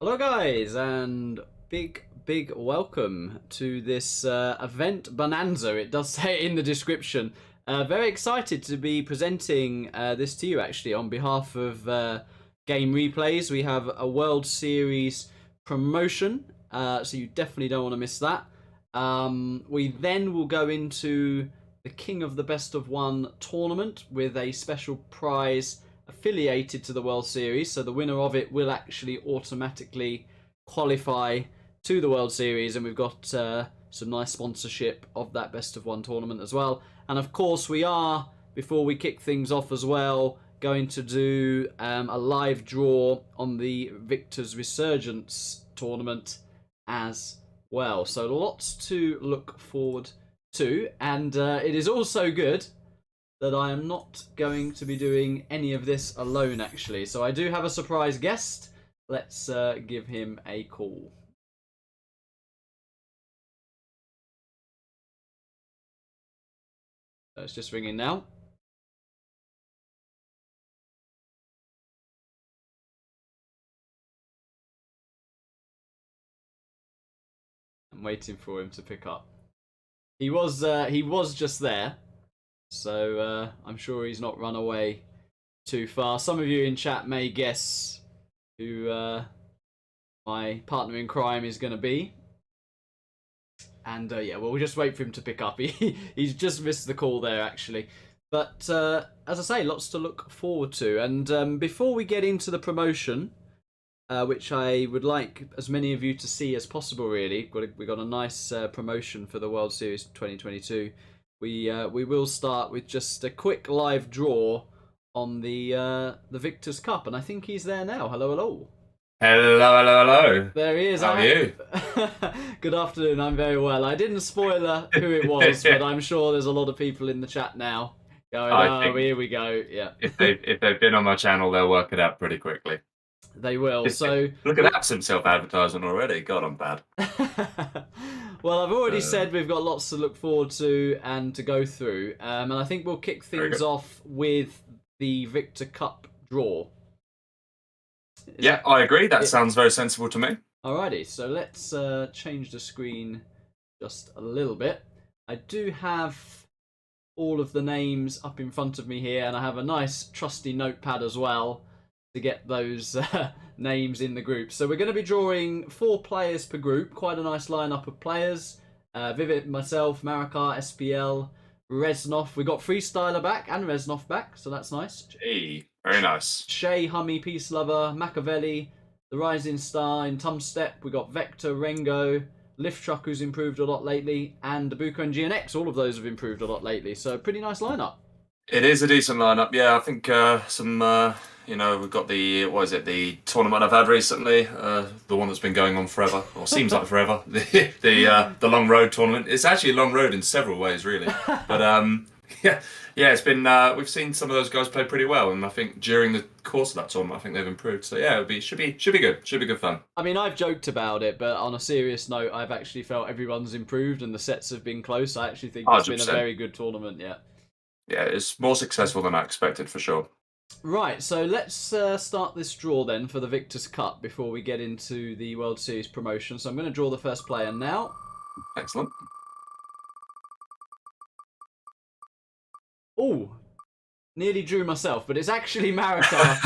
Hello guys, and big welcome to this event Bonanza. It does say it in the description. Very excited to be presenting this to you actually on behalf of Game Replays. We have a World Series promotion, so you definitely don't want to miss that. We then will go into the King of the Best of One tournament with a special prize affiliated to the World Series, so the winner of it will actually automatically qualify to the World Series, and we've got some nice sponsorship of that Best of One tournament as well. And of course we are, before we kick things off as well, going to do a live draw on the Victor's Resurgence tournament as well. So lots to look forward to, and it is also good that I am not going to be doing any of this alone, actually. So I do have a surprise guest. Let's give him a call. So it's just ringing now. I'm waiting for him to pick up. He was just there. So I'm sure he's not run away too far. Some of you in chat may guess who my partner in crime is going to be. And yeah, well, we'll just wait for him to pick up. He's just missed the call there, actually. But as I say, lots to look forward to. And before we get into the promotion, which I would like as many of you to see as possible, really, we got a nice promotion for the World Series 2022. We will start with just a quick live draw on the Victor's Cup, and I think he's there now. Hello, hello. Hello. There he is. How are you? Good afternoon. I'm very well. I didn't spoiler who it was, but I'm sure there's a lot of people in the chat now going, "Oh, here we go." Yeah. If they've been on my channel, they'll work it out pretty quickly. They will. So look at that, some self-advertising already. God, I'm bad. Well, I've already said we've got lots to look forward to and to go through, and I think we'll kick things off with the Victor Cup draw. I agree. That sounds very sensible to me. Alrighty, so let's change the screen just a little bit. I do have all of the names up in front of me here, and I have a nice trusty notepad as well to get those names in the group. So we're going to be drawing 4 players per group. Quite a nice lineup of players. Vivit, myself, Marikar, SPL, Reznov. We got Freestyler back and Reznov back, so that's nice. Gee, very nice. Shay, Hummy, Peace Lover, Machiavelli, the Rising Star in Tumstep. We got Vector, Rengo, Lift Truck, who's improved a lot lately, and Dabuka and GNX. All of those have improved a lot lately, so pretty nice lineup. It is a decent lineup. Yeah, I think we've got the tournament I've had recently, the one that's been going on forever, or seems like forever. The Long Road tournament. It's actually a long road in several ways, really. But it's been. We've seen some of those guys play pretty well, and I think during the course of that tournament, I think they've improved. So yeah, should be good. Should be good fun. I mean, I've joked about it, but on a serious note, I've actually felt everyone's improved, and the sets have been close. I actually think it's 100%. Been a very good tournament. Yeah. Yeah, it's more successful than I expected, for sure. Right, so let's start this draw then for the Victor's Cup before we get into the World Series promotion. So I'm going to draw the first player now. Excellent. Oh, nearly drew myself, but it's actually Marikar.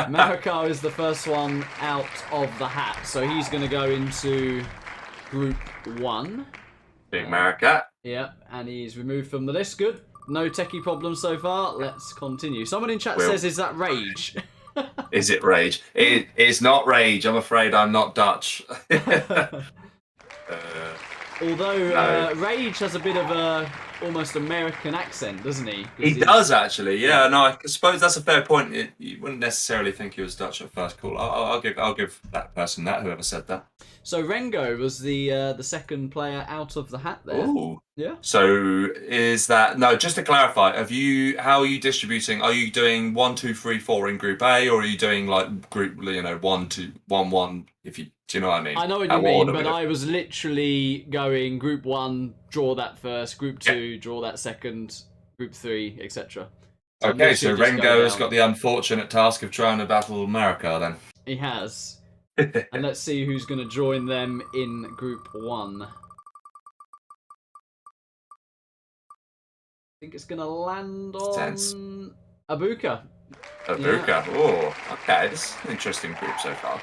Marikar is the first one out of the hat, so he's going to go into Group 1. Big Marikar. Yeah, and he's removed from the list. Good. No techie problems so far. Let's continue. Someone in chat says, "Is that Rage?" Is it Rage? It's not Rage. I'm afraid I'm not Dutch. Although Rage has a bit of a almost American accent, doesn't he? He does actually. Yeah. No, I suppose that's a fair point. You wouldn't necessarily think he was Dutch at first. Cool. I'll give that person that, whoever said that. So Rengo was the second player out of the hat there. Ooh. Yeah. So is that just to clarify? How are you distributing? Are you doing 1, 2, 3, 4 in Group A, or are you doing like group 1, 2, 1, 1? Do you know what I mean? I know what you mean, but I was literally going Group 1, draw that first. Group 2, draw that second. Group 3, etc. Okay, so Rengo has got the unfortunate task of trying to battle Marikar then. He has. And let's see who's going to join them in Group 1. I think it's going to land on Tense. Abuka. Abuka. Yeah. Oh, okay. This is an interesting group so far.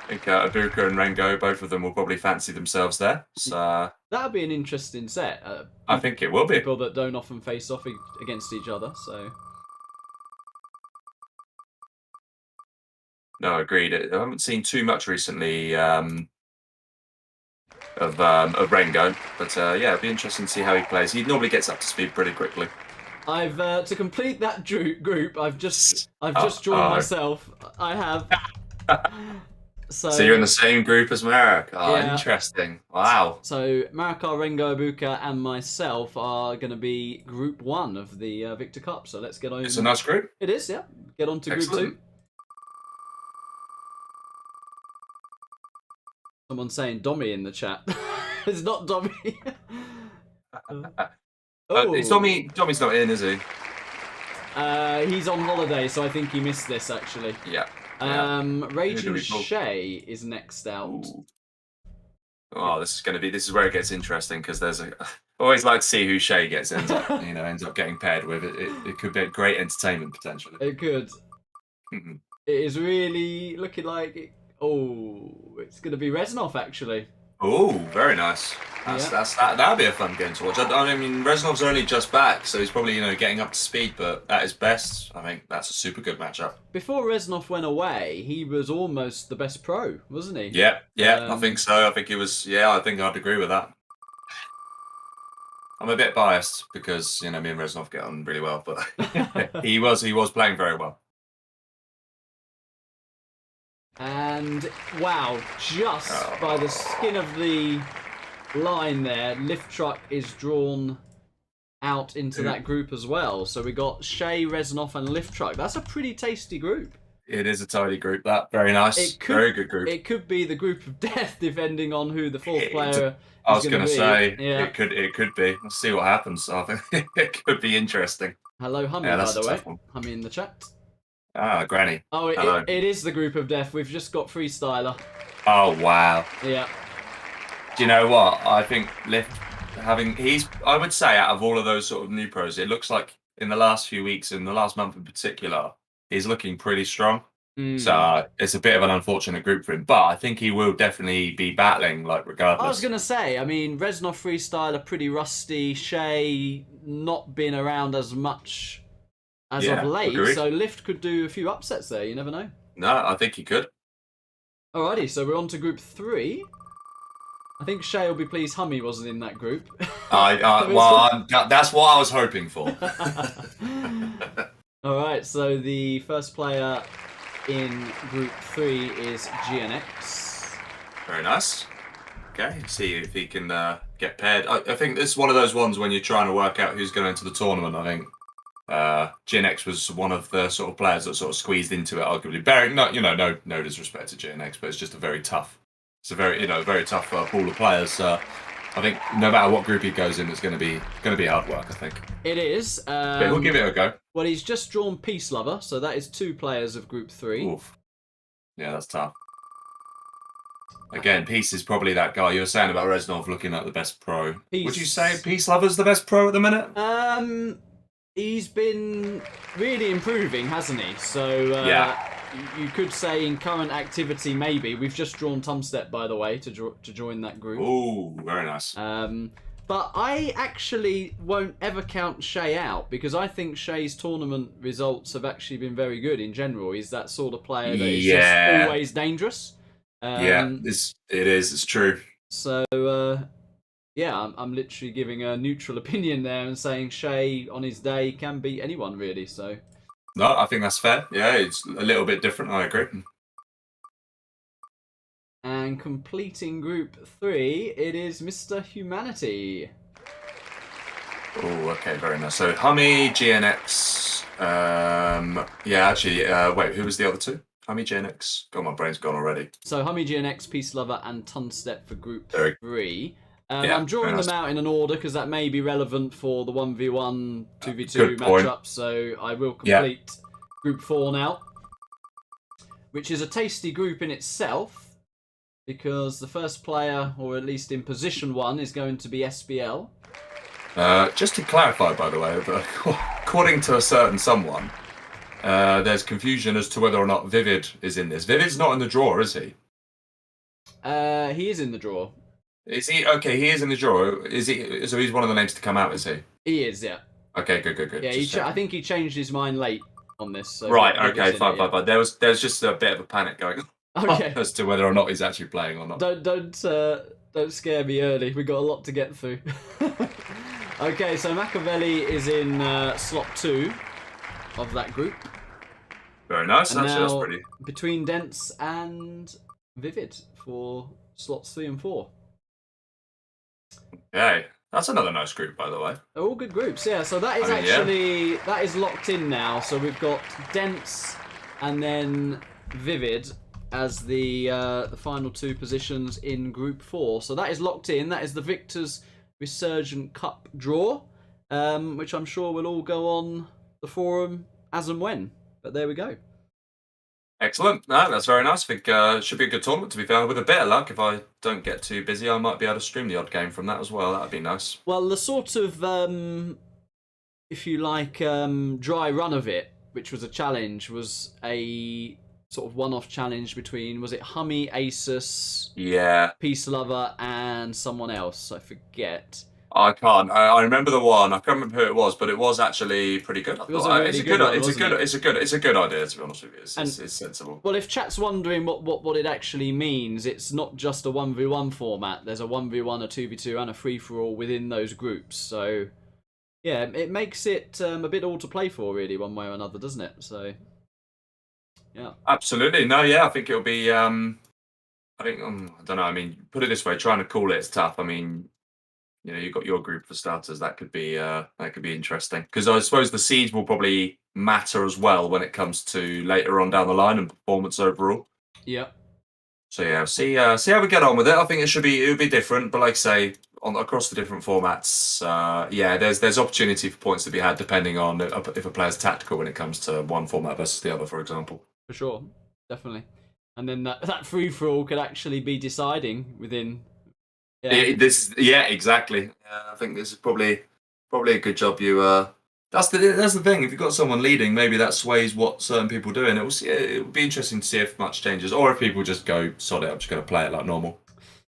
I think Abuka and Rengo, both of them will probably fancy themselves there. So that'll be an interesting set. I think it will be. People that don't often face off against each other. So. No, agreed. I haven't seen too much recently of Rengo, but yeah, it'd be interesting to see how he plays. He normally gets up to speed pretty quickly. I've to complete that group. I've just drawn myself. I have. So you're in the same group as Marek. Oh, yeah. Interesting. Wow. So Marikar, Rengo, Abuka, and myself are going to be Group 1 of the Victor Cup. So let's get on. It's a nice group. It is, yeah. Get on to Group 2. Someone's saying Dommy in the chat. It's not Dommy. It's Dommy. Dommy's not in, is he? He's on holiday, so I think he missed this actually. Yeah. Raging Shay is next out. Ooh. Oh, this is where it gets interesting because there's always like to see who Shay ends up getting paired with. It could be a great entertainment potentially. It could. It is really looking like it's going to be Reznov actually. Oh, very nice. That'll be a fun game to watch. I mean, Reznov's only just back, so he's probably getting up to speed. But at his best, I think that's a super good matchup. Before Reznov went away, he was almost the best pro, wasn't he? Yeah, I think so. I think he was. Yeah, I think I'd agree with that. I'm a bit biased because me and Reznov get on really well, but he was playing very well. And wow, just by the skin of the line there, Lift Truck is drawn out into that group as well. So we got Shay, Reznov, and Lift Truck. That's a pretty tasty group. It is a tidy group. That very nice, very good group. It could be the group of death, depending on who the fourth player. I was going to say it could be. Let's see what happens. I think it could be interesting. Hello, Hummy, by the way. Hummy in the chat. Ah, Granny. Oh, it is the group of death. We've just got Freestyler. Oh, wow. Yeah. Do you know what? I think Lift, I would say out of all of those sort of new pros, it looks like in the last few weeks, in the last month in particular, he's looking pretty strong. So it's a bit of an unfortunate group for him, but I think he will definitely be battling, regardless. I was going to say, I mean, Reznov Freestyler, pretty rusty. Shay, not been around as much as of late, agreed. So Lift could do a few upsets there. You never know. No, I think he could. Alrighty, so we're on to Group 3. I think Shay will be pleased Hummy wasn't in that group. That's what I was hoping for. Alright, so the first player in Group 3 is GNX. Very nice. Okay, see if he can get paired. I think this is one of those ones when you're trying to work out who's going into the tournament, I think. GNX was one of the sort of players that sort of squeezed into it, arguably. Barren, no disrespect to GNX, but it's just a very tough pool of players. I think no matter what group he goes in, it's going to be hard work. I think it is. But we'll give it a go. Well, he's just drawn Peace Lover, so that is 2 players of Group 3. Oof. Yeah, that's tough. Again, Peace is probably that guy you were saying about Reznov looking like the best pro. Would you say Peace Lover's the best pro at the minute? He's been really improving, hasn't he? So you could say in current activity, maybe. We've just drawn Tumstep, by the way, to join that group. Ooh, very nice. But I actually won't ever count Shay out because I think Shay's tournament results have actually been very good in general. He's that sort of player that is just always dangerous. It's true. So, I'm literally giving a neutral opinion there and saying Shay on his day can beat anyone, really. So. No, I think that's fair. Yeah, it's a little bit different. I agree. And completing Group 3, it is Mr. Humanity. Oh, okay, very nice. So Hummy, GNX. Wait, who was the other two? Hummy, GNX. God, my brain's gone already. So Hummy, GNX, Peace Lover, and Tunstep for Group 3. Yeah, I'm drawing them out in an order because that may be relevant for the 1v1, 2v2 matchup. So I will complete Group 4 now. which is a tasty group in itself, because the first player, or at least in position 1, is going to be SBL. Just to clarify, by the way, according to a certain someone, there's confusion as to whether or not Vivid is in this. Vivid's not in the draw, is he? He is in the draw. Is he? Okay, he is in the draw. Is he? So he's one of the names to come out, is he? He is, yeah. Okay, good. Yeah, I think he changed his mind late on this. So right. Okay. Fine. There's just a bit of a panic going on Okay. as to whether or not he's actually playing or not. Don't scare me early. We got a lot to get through. Okay, so Machiavelli is in slot 2 of that group. Very nice. And Actually, that's now pretty. between Dents and Vivid for slots 3 and 4. Okay, that's another nice group, by the way. They're all good groups, yeah. So that is that is locked in now. So we've got Dents and then Vivid as the final 2 positions in Group 4. So that is locked in. That is the Victor's Resurgent Cup draw, which I'm sure will all go on the forum as and when. But there we go. Excellent. No, that's very nice. I think it should be a good tournament, to be fair. With a bit of luck, if I don't get too busy, I might be able to stream the odd game from that as well. That'd be nice. Well, the sort of, if you like, dry run of it, which was a challenge, was a sort of one-off challenge between, was it Hummy, Asus, Peace Lover, and someone else? I forget. I can't. I remember the one. I can't remember who it was, but it was actually pretty good. It's a good idea, to be honest with you. It's sensible. Well, if chat's wondering what it actually means, it's not just a 1v1 format. There's a 1v1, a 2v2, and a free-for-all within those groups. So, yeah, it makes it a bit all to play for, really, one way or another, doesn't it? So, yeah. Absolutely. No, yeah, I think it'll be... I don't know. I mean, put it this way, trying to call it's tough. I mean... You know, you've got your group for starters. That could be interesting, because I suppose the seeds will probably matter as well when it comes to later on down the line and performance overall. Yeah. So yeah, see how we get on with it. I think it'll be different, but like I say, across the different formats, there's opportunity for points to be had depending on if a player's tactical when it comes to one format versus the other, for example. For sure, definitely. And then that free for all could actually be deciding within. Yeah, exactly. I think this is probably a good job. That's the thing. If you've got someone leading, maybe that sways what certain people do, and it would be interesting to see if much changes, or if people just go, sod it, I'm just going to play it like normal.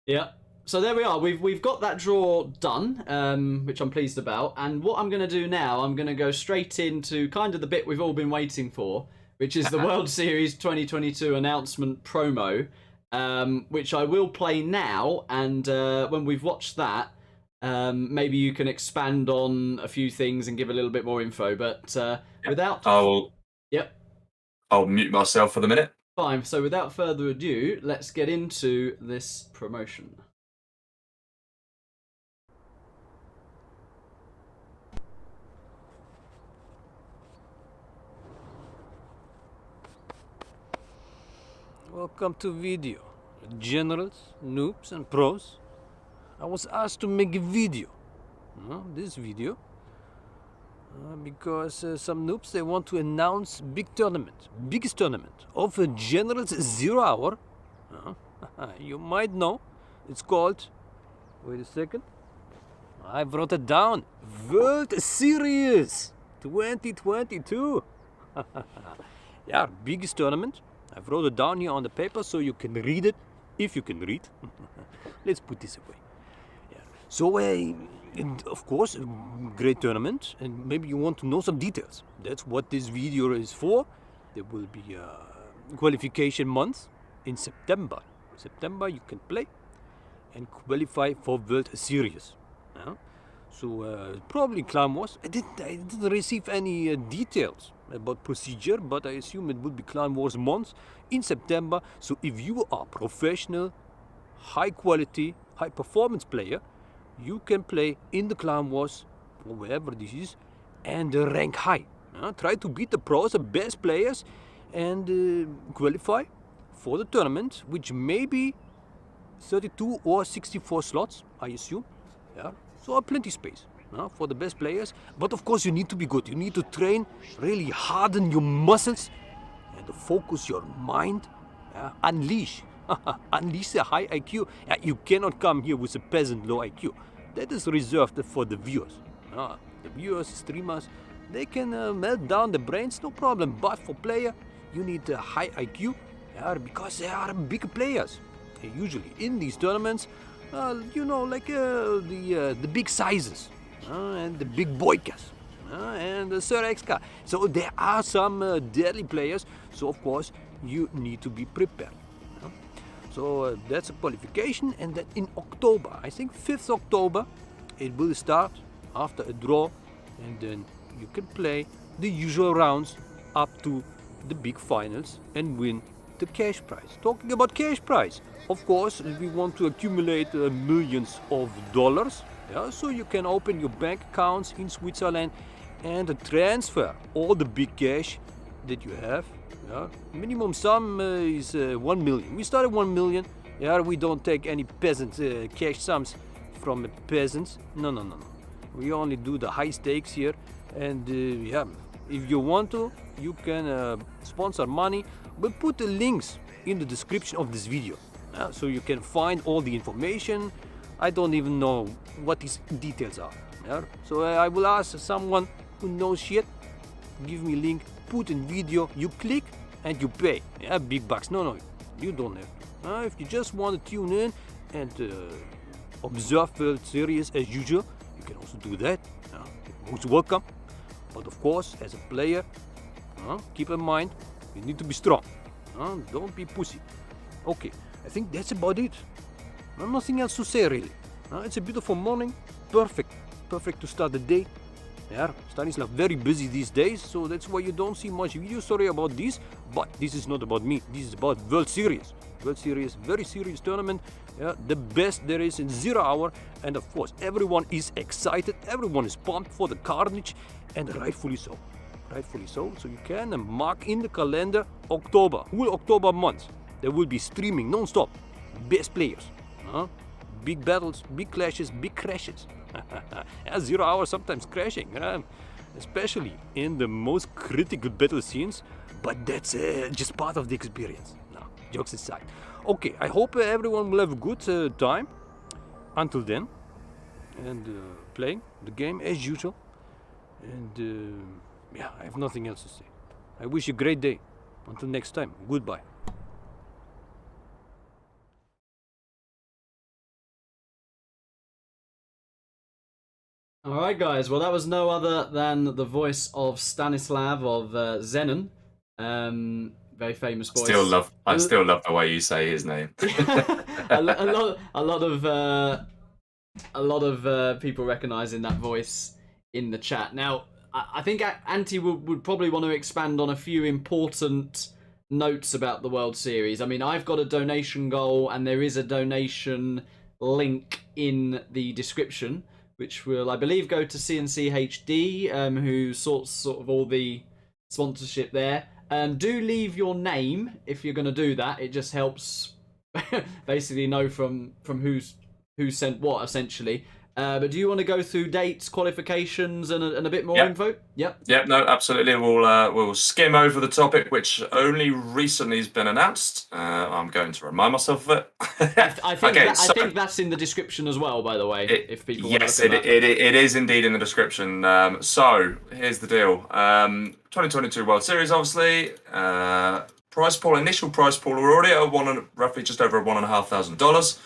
Yeah. So there we are. We've got that draw done, which I'm pleased about. And what I'm going to do now, I'm going to go straight into kind of the bit we've all been waiting for, which is the World Series 2022 announcement promo. Which I will play now, and when we've watched that, maybe you can expand on a few things and give a little bit more info. But without... I'll mute myself for the minute. Fine, so without further ado, let's get into this promotion. Welcome to video. Generals, noobs and pros. I was asked to make a video. This video. Because some noobs, they want to announce biggest tournament of a Generals 0 hour. You might know. It's called, wait a second. I wrote it down. World Series 2022. Yeah, biggest tournament. I've wrote it down here on the paper so you can read it, if you can read. Let's put this away. Yeah. So, of course, a great tournament, and maybe you want to know some details. That's what this video is for. There will be a qualification month in September. September you can play and qualify for World Series. So probably Clan Wars. I didn't receive any details about procedure, but I assume it would be Clan Wars month in September. So if you are professional, high quality, high performance player, you can play in the Clan Wars or wherever this is and rank high. Try to beat the pros, the best players, and qualify for the tournament, which may be 32 or 64 slots, I assume. Yeah. So plenty space for the best players. But of course you need to be good. You need to train, really harden your muscles and to focus your mind, unleash. Unleash a high IQ. You cannot come here with a peasant low IQ. That is reserved for the viewers. The viewers, streamers, they can melt down the brains, no problem. But for player, you need a high IQ because they are big players. Usually in these tournaments, like the big sizes and the big boykas and the Sir XK. So there are some deadly players. So of course you need to be prepared. So that's a qualification, and then in October, I think 5th October, it will start after a draw, and then you can play the usual rounds up to the big finals and win the cash prize. Talking about cash prize, of course, we want to accumulate millions of dollars, so you can open your bank accounts in Switzerland and transfer all the big cash that you have. Minimum sum is 1 million. We start at 1 million. We don't take any peasant cash sums from peasants. No. We only do the high stakes here. And if you want to, you can sponsor money. But put the links in the description of this video, so you can find all the information. I don't even know what these details are. So I will ask someone who knows shit. Give me link. Put in video, you click and you pay. Big bucks. No, you don't have. If you just want to tune in and observe World Series as usual, you can also do that. You're most welcome. But of course, as a player, keep in mind, you need to be strong. Don't be pussy. Okay, I think that's about it. Nothing else to say really. It's a beautiful morning. Perfect to start the day. Stanislav very busy these days, so that's why you don't see much video. Sorry about this, but this is not about me. This is about World Series. World Series, very serious tournament. The best there is in 0 hour, and of course everyone is excited. Everyone is pumped for the carnage, and rightfully so. So you can mark in the calendar October, whole October month. There will be streaming non-stop. Best players. Big battles, big clashes, big crashes. 0 hour sometimes crashing, especially in the most critical battle scenes, but that's just part of the experience. No, jokes aside. Okay, I hope everyone will have a good time until then, and playing the game as usual. And I have nothing else to say. I wish you a great day. Until next time, goodbye. Alright guys, well that was no other than the voice of Stanislav of Zenon. Very famous voice. I still love the way you say his name. a lot of people recognizing that voice in the chat. Now, I think Antti would probably want to expand on a few important notes about the World Series. I mean, I've got a donation goal, and there is a donation link in the description, which will, I believe, go to CNCHD, who sorts sort of all the sponsorship there. Do leave your name if you're going to do that. It just helps basically know from who sent what, essentially. But do you want to go through dates, qualifications, and a bit more info? Yep. No, absolutely. We'll skim over the topic, which only recently has been announced. I'm going to remind myself of it. I think that's in the description as well, by the way. If people want to look at that. It is indeed in the description. So here's the deal. 2022 World Series, obviously. Initial prize pool, we're already at roughly just over $1,500.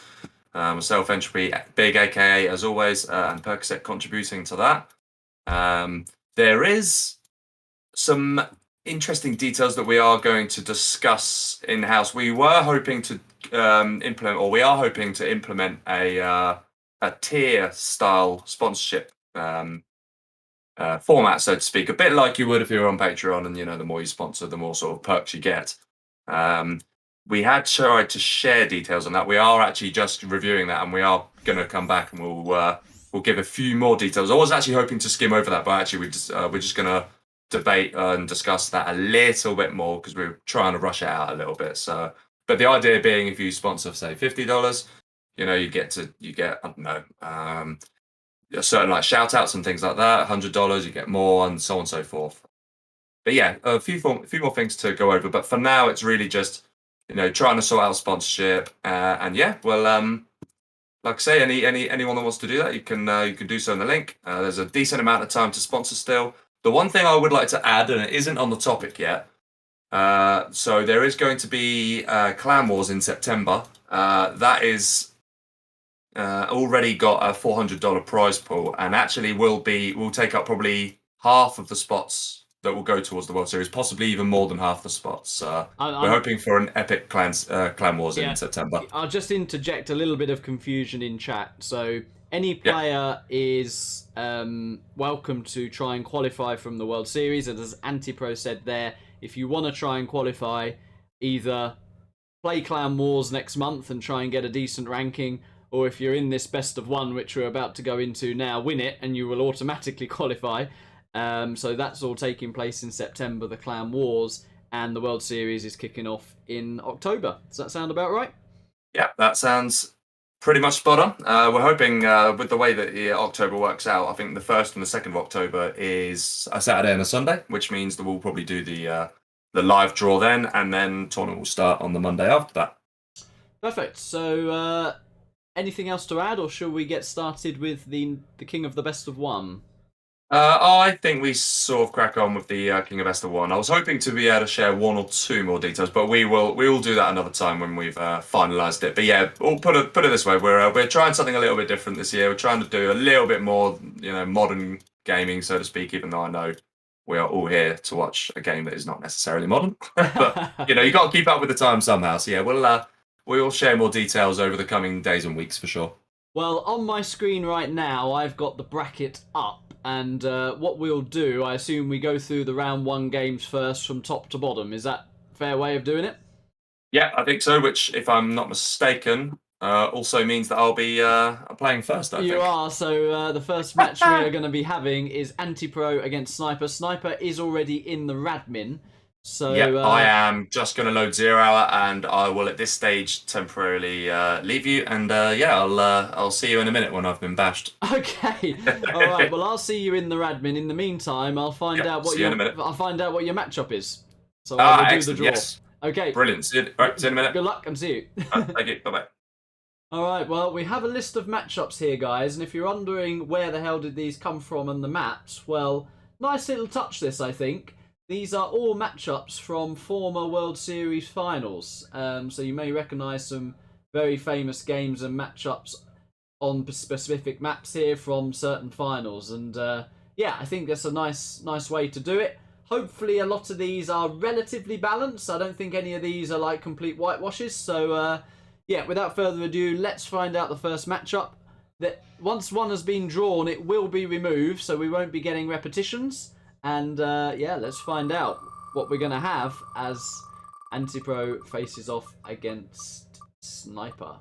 Myself, Entropy, Big, aka as always, and Percocet contributing to that. There is some interesting details that we are going to discuss in house. We were hoping to we are hoping to implement a tier style sponsorship format, so to speak, a bit like you would if you were on Patreon, and the more you sponsor, the more sort of perks you get. We had tried to share details on that. We are actually just reviewing that, and we are going to come back and we'll give a few more details. I was actually hoping to skim over that, but actually we're just going to debate and discuss that a little bit more because we're trying to rush it out a little bit. So, but the idea being, if you sponsor, say, $50, you get I don't know, certain like shout outs and things like that. $100, you get more, and so on and so forth. But yeah, a few more things to go over. But for now, it's really just trying to sort out sponsorship. And yeah, well, like I say, anyone that wants to do that, you can do so in the link. There's a decent amount of time to sponsor still. The one thing I would like to add, and it isn't on the topic yet, so there is going to be Clan Wars in September. That is already got a $400 prize pool, and actually will take up probably half of the spots that will go towards the World Series, possibly even more than half the spots. We're hoping for an epic Clan Wars in September. I'll just interject a little bit of confusion in chat. So any player is welcome to try and qualify from the World Series, and as Antipro said there, if you want to try and qualify, either play Clan Wars next month and try and get a decent ranking, or if you're in this best of one, which we're about to go into now, win it and you will automatically qualify. So that's all taking place in September, the Clan Wars, and the World Series is kicking off in October. Does that sound about right? Yeah, that sounds pretty much spot on. We're hoping with the way that October works out, I think the 1st and the 2nd of October is a Saturday and a Sunday, which means that we'll probably do the live draw then, and then tournament will start on the Monday after that. Perfect. So anything else to add, or shall we get started with the King of the Best of One? I think we sort of crack on with the King of Best of One. I was hoping to be able to share 1 or 2 more details, but we will do that another time when we've finalised it. But yeah, we'll put it this way: we're trying something a little bit different this year. We're trying to do a little bit more, modern gaming, so to speak. Even though I know we are all here to watch a game that is not necessarily modern, but you got to keep up with the time somehow. So yeah, we'll share more details over the coming days and weeks for sure. Well, on my screen right now, I've got the bracket up. And what we'll do, I assume we go through the round 1 games first from top to bottom. Is that a fair way of doing it? Yeah, I think so, which, if I'm not mistaken, also means that I'll be playing first, I think. You are, so the first match we are going to be having is Antipro against Sniper. Sniper is already in the Radmin. So, yeah, I am just going to load 0 hour, and I will at this stage temporarily leave you, and I'll see you in a minute when I've been bashed. Okay, all right. Well, I'll see you in the Radmin. In the meantime, I'll find out what your matchup is. So I will do the draw. Yes. Okay. Brilliant. See you in a minute. Good luck and see you. Thank you. Bye bye. All right. Well, we have a list of matchups here, guys, and if you're wondering where the hell did these come from and the maps, well, nice little touch. This, I think. These are all matchups from former World Series finals, so you may recognise some very famous games and matchups on specific maps here from certain finals. And yeah, I think that's a nice way to do it. Hopefully a lot of these are relatively balanced. I don't think any of these are like complete whitewashes. So yeah, without further ado, let's find out the first matchup. That once one has been drawn, it will be removed, so we won't be getting repetitions. And yeah, let's find out what we're going to have as Antipro faces off against Sniper.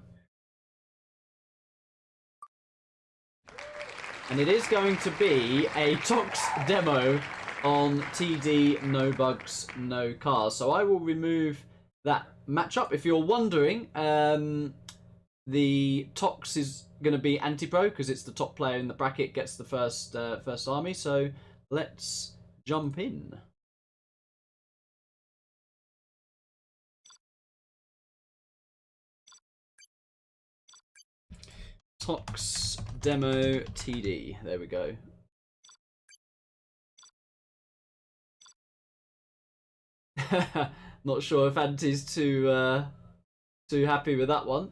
And it is going to be a Tox demo on TD, no bugs, no cars. So I will remove that matchup. If you're wondering, the Tox is going to be Antipro because it's the top player in the bracket, gets the first army. So let's jump in. Tox demo TD. There we go. Not sure if Anti's too happy with that one.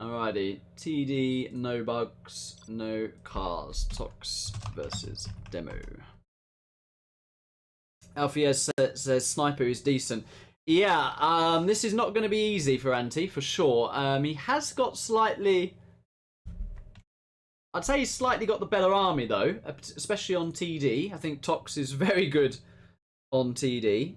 Alrighty, TD, no bugs, no cars. Tox versus demo. Alfie says Sniper is decent. Yeah, this is not going to be easy for Anti, for sure. He has got slightly... I'd say he's slightly got the better army, though, especially on TD. I think Tox is very good on TD.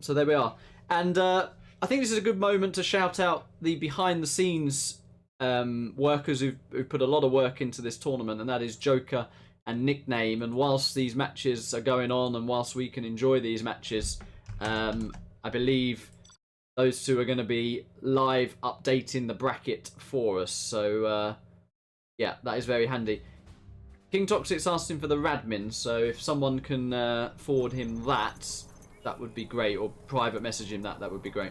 So there we are. And I think this is a good moment to shout out the behind-the-scenes workers who've put a lot of work into this tournament, and that is Joker and Nickname. And whilst these matches are going on, and whilst we can enjoy these matches, I believe those two are going to be live updating the bracket for us. So, yeah, that is very handy. King Toxic's asking for the Radmin, so if someone can forward him that, that would be great. Or private message him that would be great.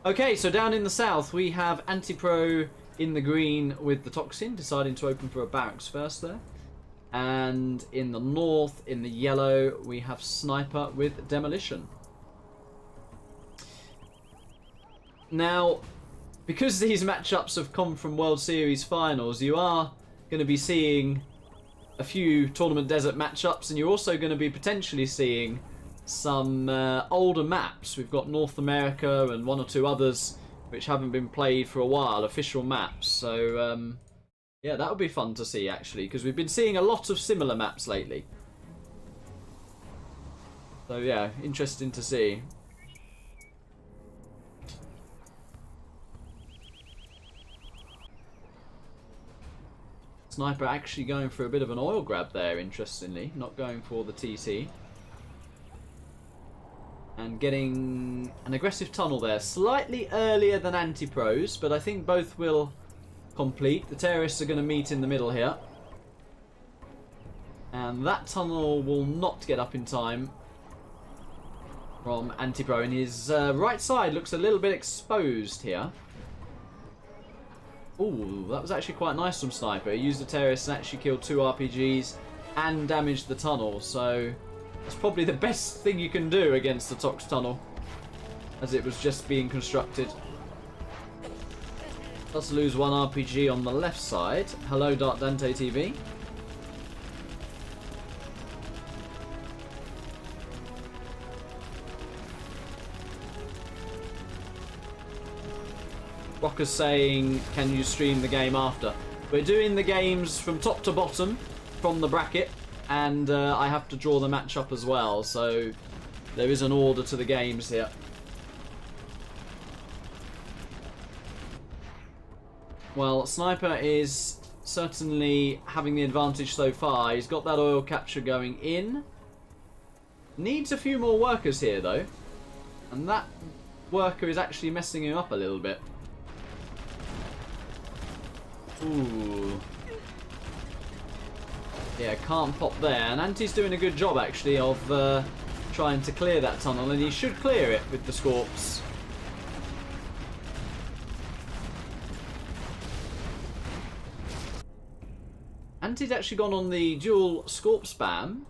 Okay, so down in the south, we have Antipro in the green with the Toxin, deciding to open for a barracks first there. And in the north, in the yellow, we have Sniper with Demolition. Now, because these matchups have come from World Series finals, you are going to be seeing a few Tournament Desert matchups, and you're also going to be potentially seeing some older maps. We've got North America and one or two others which haven't been played for a while, official maps. So, yeah, that would be fun to see, actually, because we've been seeing a lot of similar maps lately. So, yeah, interesting to see. Sniper actually going for a bit of an oil grab there, interestingly. Not going for the TC. And getting an aggressive tunnel there. Slightly earlier than Antipros, but I think both will complete. The terrorists are going to meet in the middle here. And that tunnel will not get up in time from Antipro. And his right side looks a little bit exposed here. Ooh, that was actually quite nice from Sniper. He used the terrorists and actually killed 2 RPGs and damaged the tunnel. So it's probably the best thing you can do against the Tox tunnel, as it was just being constructed. Does lose 1 RPG on the left side. Hello, Dark Dante TV. Rocker's saying, can you stream the game after? We're doing the games from top to bottom from the bracket, and I have to draw the match up as well, so there is an order to the games here. Well, Sniper is certainly having the advantage so far. He's got that oil capture going in. Needs a few more workers here, though, and that worker is actually messing him up a little bit. Ooh. Yeah, can't pop there. And Anti's doing a good job, actually, of trying to clear that tunnel. And he should clear it with the Scorps. Anti's actually gone on the dual Scorp spam.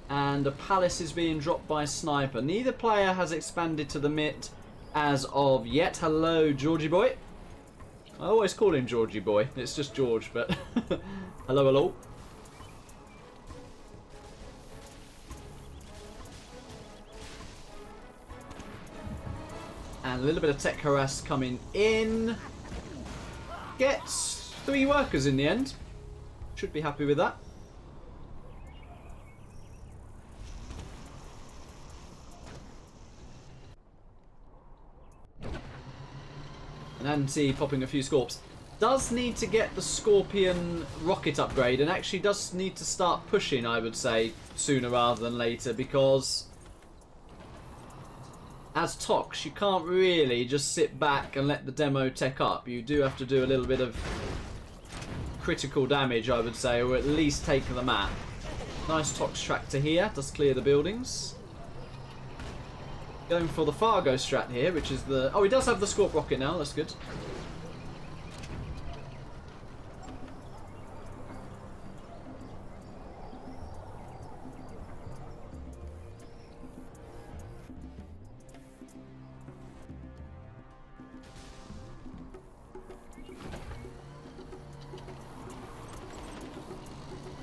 And a palace is being dropped by Sniper. Neither player has expanded to the mid as of yet. Hello, Georgie boy. I always call him Georgie boy. It's just George, but hello, hello. And a little bit of tech harass coming in. Gets 3 workers in the end. Should be happy with that. Anti popping a few Scorps. Does need to get the Scorpion rocket upgrade, and actually does need to start pushing, I would say, sooner rather than later, because as Tox, you can't really just sit back and let the demo tech up. You do have to do a little bit of critical damage, I would say, or at least take the map. Nice Tox tractor here, does clear the buildings. Going for the Fargo strat here, which is the... Oh, he does have the Scorp rocket now, that's good.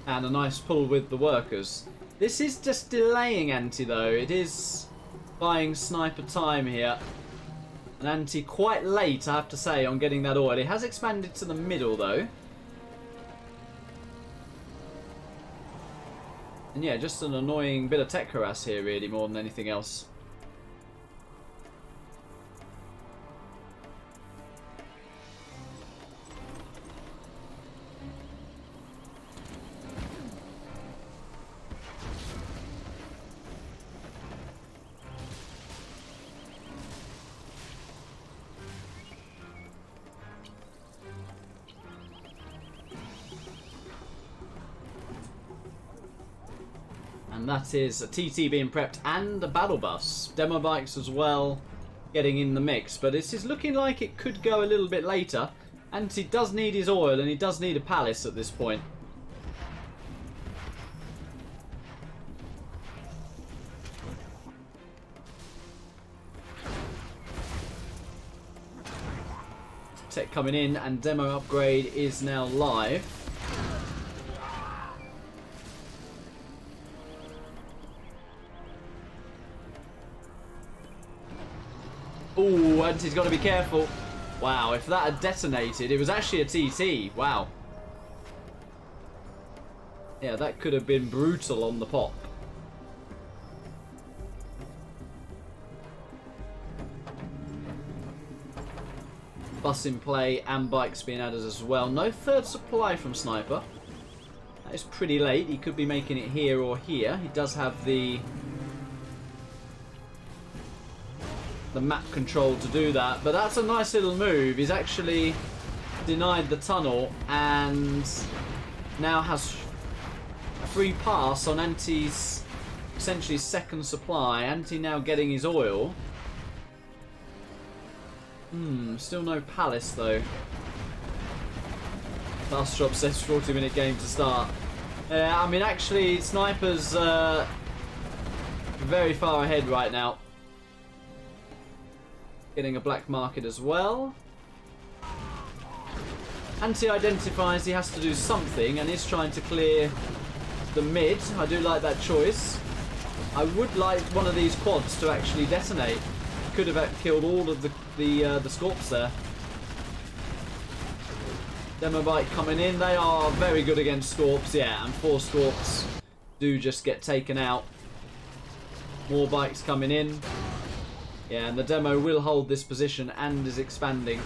And a nice pull with the workers. This is just delaying Anti, though. It is buying Sniper time here. And Anti quite late, I have to say, on getting that oil. He has expanded to the middle, though. And yeah, just an annoying bit of tech harass here, really, more than anything else. And that is a TT being prepped and a battle bus. Demo bikes as well getting in the mix. But this is looking like it could go a little bit later. And he does need his oil and he does need a palace at this point. Tech coming in and demo upgrade is now live. Ooh, and he's got to be careful. Wow, if that had detonated, it was actually a TT. Wow. Yeah, that could have been brutal on the pop. Bus in play and bikes being added as well. No third supply from Sniper. That is pretty late. He could be making it here or here. He does have the map control to do that. But that's a nice little move. He's actually denied the tunnel and now has a free pass on Anti's essentially second supply. Anti now getting his oil. Still no palace though. Last drop says 40-minute game to start. I mean, actually, Sniper's very far ahead right now. Getting a black market as well. Anti identifies he has to do something and is trying to clear the mid. I do like that choice. I would like one of these quads to actually detonate. Could have killed all of the Scorps there. Demo bike coming in. They are very good against Scorps, yeah, and 4 Scorps do just get taken out. More bikes coming in. Yeah, and the demo will hold this position and is expanding.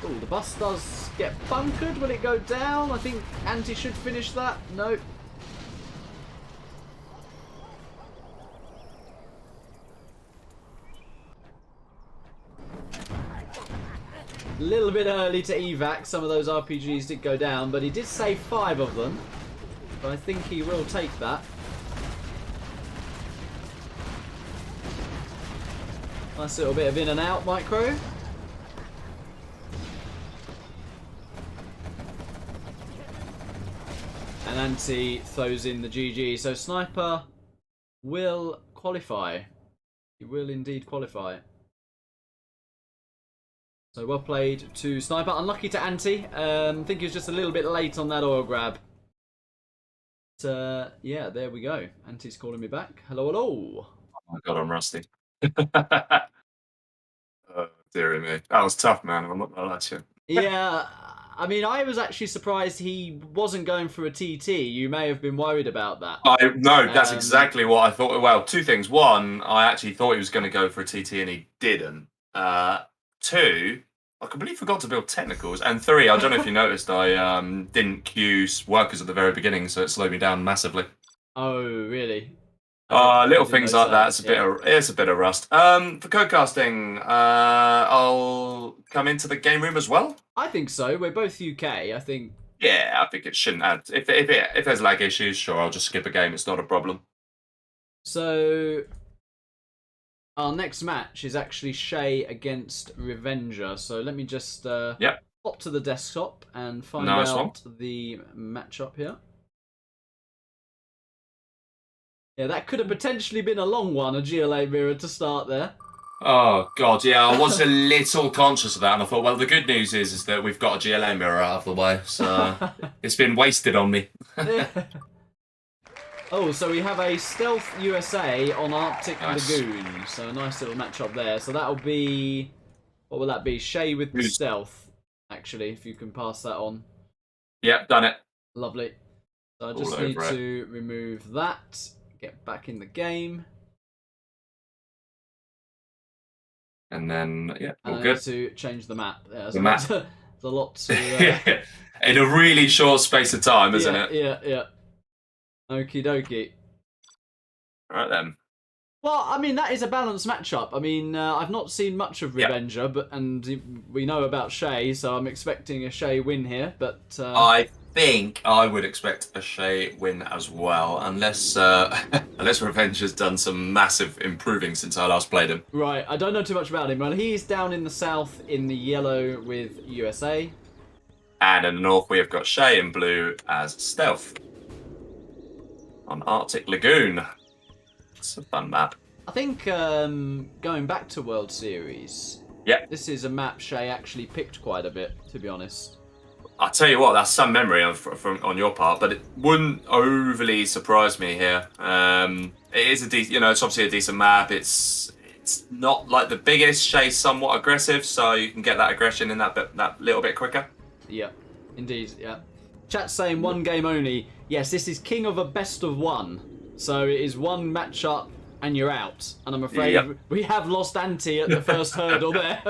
Oh, the bus does get bunkered. Will it go down? I think Anti should finish that. No. A little bit early to evac. Some of those RPGs did go down, but he did save 5 of them. But I think he will take that. Nice little bit of in and out micro. And Anti throws in the GG. So Sniper will qualify. He will indeed qualify. So well played to Sniper. Unlucky to Anti. I think he was just a little bit late on that oil grab. But, yeah, there we go. Anti's calling me back. Hello, hello. Oh my god, I'm rusty. Oh, dearie me. That was tough, man. I'm not gonna lie to you. Yeah, I mean, I was actually surprised he wasn't going for a TT. You may have been worried about that. No, that's exactly what I thought. Well, 2 things. 1, I actually thought he was going to go for a TT and he didn't. 2, I completely forgot to build technicals. And 3, I don't know if you noticed, I didn't queue workers at the very beginning, so it slowed me down massively. Oh, really? Little things like that. It's a bit of rust. For codecasting, I'll come into the game room as well. I think so. We're both UK. I think. Yeah, I think it shouldn't add. If there's lag issues, sure, I'll just skip a game. It's not a problem. So our next match is actually Shay against Revenger. So let me just pop to the desktop and find out the matchup here. Yeah, that could have potentially been a long one, a GLA mirror to start there. Oh, God, yeah, I was a little conscious of that, and I thought, well, the good news is that we've got a GLA mirror out of the way, so it's been wasted on me. Oh, so we have a Stealth USA on Arctic Lagoon, so a nice little matchup there. So that'll be, what will that be? Shay with the Stealth, actually, if you can pass that on. Yep, done it. Lovely. So I just need to remove that. Get back in the game. And then, yeah, all and good. I need to change the map. Yeah, the map. There's a lot to... In a really short space of time, isn't it? Yeah. Okie dokie. All right, then. Well, I mean, that is a balanced matchup. I mean, I've not seen much of Revenger, and we know about Shay, so I'm expecting a Shay win here. But I think I would expect a Shay win as well, unless unless Revenge has done some massive improving since I last played him. Right, I don't know too much about him. Well, he's down in the south in the yellow with USA. And in the north, we have got Shay in blue as Stealth on Arctic Lagoon. It's a fun map. I think going back to World Series, Yeah. this is a map Shay actually picked quite a bit, to be honest. I'll tell you what, that's some memory on your part, but it wouldn't overly surprise me here. It is it's obviously a decent map. It's not like the biggest. Shay's somewhat aggressive, so you can get that aggression in that little bit quicker. Yeah, indeed, yeah. Chat's saying one game only. Yes, this is king of a best of one. So it is one matchup and you're out. And I'm afraid we have lost ante at the first hurdle there.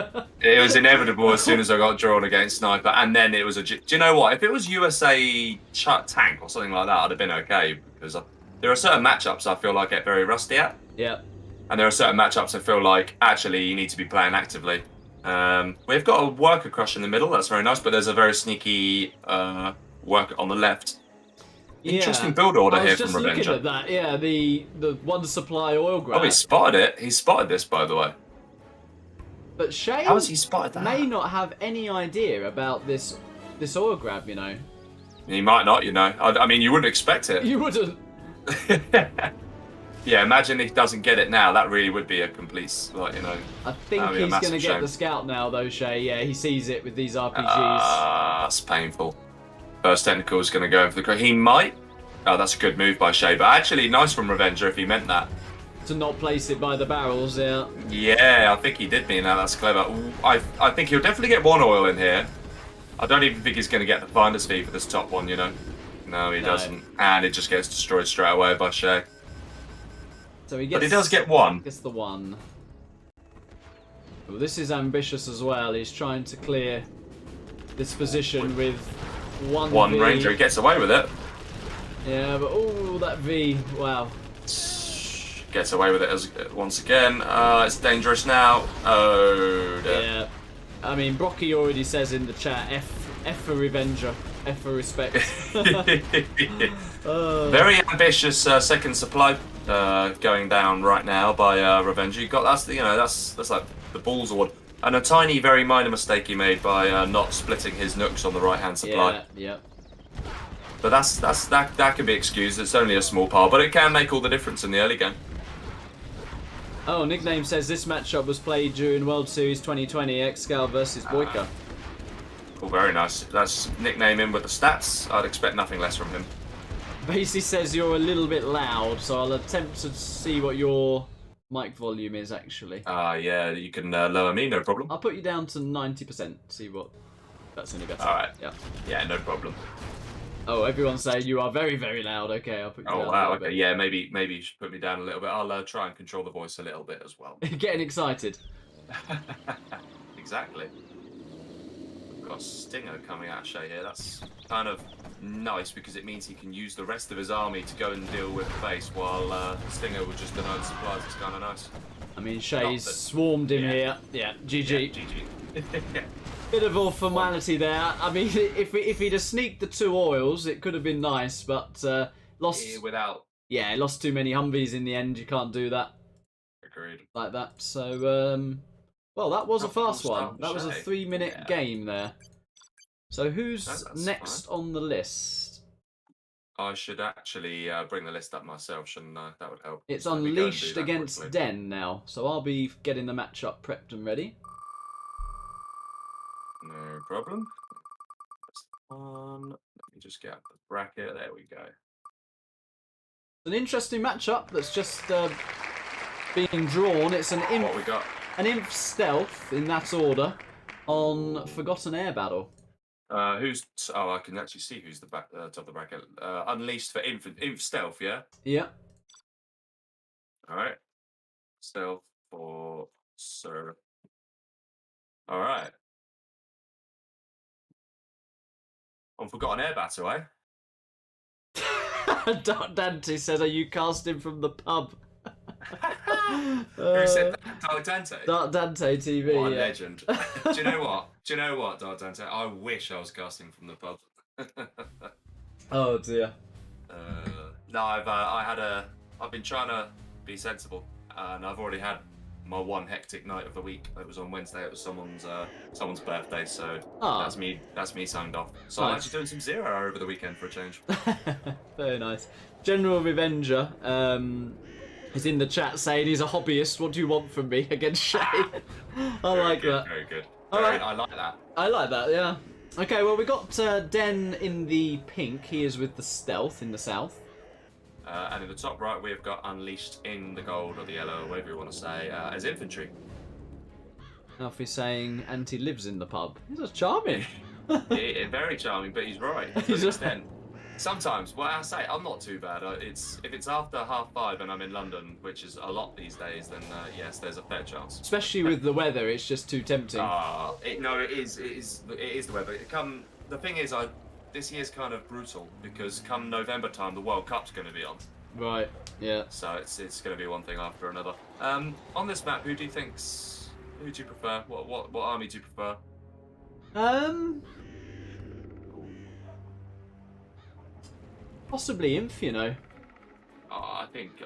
It was inevitable as soon as I got drawn against Sniper. And then it was do you know what? If it was USA Tank or something like that, I'd have been okay. Because there are certain matchups I feel like I get very rusty at. Yeah. And there are certain matchups I feel like, actually, you need to be playing actively. We've got a worker crush in the middle. That's very nice. But there's a very sneaky worker on the left. Interesting build order here from Revenger. I was just looking at that. Yeah, the one supply oil grab. Oh, he spotted it. He spotted this, by the way. But Shay how has he spotted that? May not have any idea about this oil grab. You know. He might not. You know. I mean, you wouldn't expect it. You wouldn't. Yeah, imagine if he doesn't get it now. That really would be a complete, I think he's going to get the scout now, though, Shay. Yeah, he sees it with these RPGs. That's painful. First technical is going to go in for the... He might... Oh, that's a good move by Shay. But actually, nice from Revenger if he meant that. To not place it by the barrels, yeah. Yeah, I think he did mean that. That's clever. Ooh, I think he'll definitely get one oil in here. I don't even think he's going to get the finder's fee for this top one, you know. No, he doesn't. And it just gets destroyed straight away by Shay. So he gets, but he does get one. Gets the one. Well, this is ambitious as well. He's trying to clear this position with one V. Ranger. He gets away with it. Yeah, but oh, that V. Wow. Gets away with it once again. It's dangerous now. Oh, dear. Yeah. I mean, Brocky already says in the chat, F for Revenger. F for respect. Very ambitious second supply going down right now by Revenger. You got that's like the balls award, and a tiny, very minor mistake he made by not splitting his nukes on the right hand supply. Yeah. But that can be excused. It's only a small pile, but it can make all the difference in the early game. Oh, Nickname says this matchup was played during World Series 2020, X-Scal versus Boyka. Oh, very nice. That's Nickname in with the stats. I'd expect nothing less from him. Basically says you're a little bit loud, so I'll attempt to see what your mic volume is actually. Yeah, you can lower me, no problem. I'll put you down to 90%, see what... That's any better. Alright. Yeah. Yeah, no problem. Oh, everyone's saying you are very, very loud. Okay, I'll put you down wow, a little okay. bit. Yeah, maybe you should put me down a little bit. I'll try and control the voice a little bit as well. Getting excited. Exactly. We've got a Stinger coming out of Shay here. That's kind of nice because it means he can use the rest of his army to go and deal with the base while Stinger would just deny the supplies. It's kind of nice. I mean, Shay's swarmed him here. Yeah, GG. Yeah, GG. Bit of all formality there. I mean, if he'd have sneaked the 2 oils, it could have been nice, but lost. Yeah, lost too many Humvees in the end. You can't do that. Agreed. Like that. So, well, that was a fast one. That was a 3-minute game there. So who's next on the list? I should actually bring the list up myself, shouldn't I? That would help. It's Unleashed against Den now, so I'll be getting the matchup prepped and ready. No problem. Let me just get the bracket. There we go. An interesting matchup that's just being drawn. It's an imp. What we got? An imp stealth in that order on Forgotten Air Battle. Who's? Oh, I can actually see who's the top of the bracket. Unleashed for inf stealth, yeah. Yeah. All right. Stealth for Sir. All right. On Forgotten Air Battle, eh? Dante said, "Are you casting from the pub?" Who said that? Dark Dante. Dark Dante TV. What a legend. Do you know what? Dark Dante? I wish I was casting from the pub. Oh dear. No, I've been trying to be sensible, and I've already had my one hectic night of the week. It was on Wednesday. It was someone's birthday, so that's me signed off. So I'm Nice. actually doing some Zero over the weekend for a change. Very nice. General Revenger is in the chat saying he's a hobbyist. What do you want from me against Shay? I like that. Very good. All right. I like that. I like that, yeah. Okay, well, we got Den in the pink. He is with the stealth in the south. And in the top right, we've got Unleashed in the gold or the yellow, whatever you want to say, as infantry. Alfie's saying Auntie lives in the pub. He's just charming. Very charming, but he's right. To He's an a- extent. Sometimes, well, I say I'm not too bad. If it's after 5:30 and I'm in London, which is a lot these days, then yes, there's a fair chance. Especially with the weather, it's just too tempting. It is the weather. The thing is, this year's kind of brutal because come November time, the World Cup's going to be on. Right, yeah. So it's going to be one thing after another. On this map, who do you prefer? What army do you prefer? Possibly Inf, you know. I think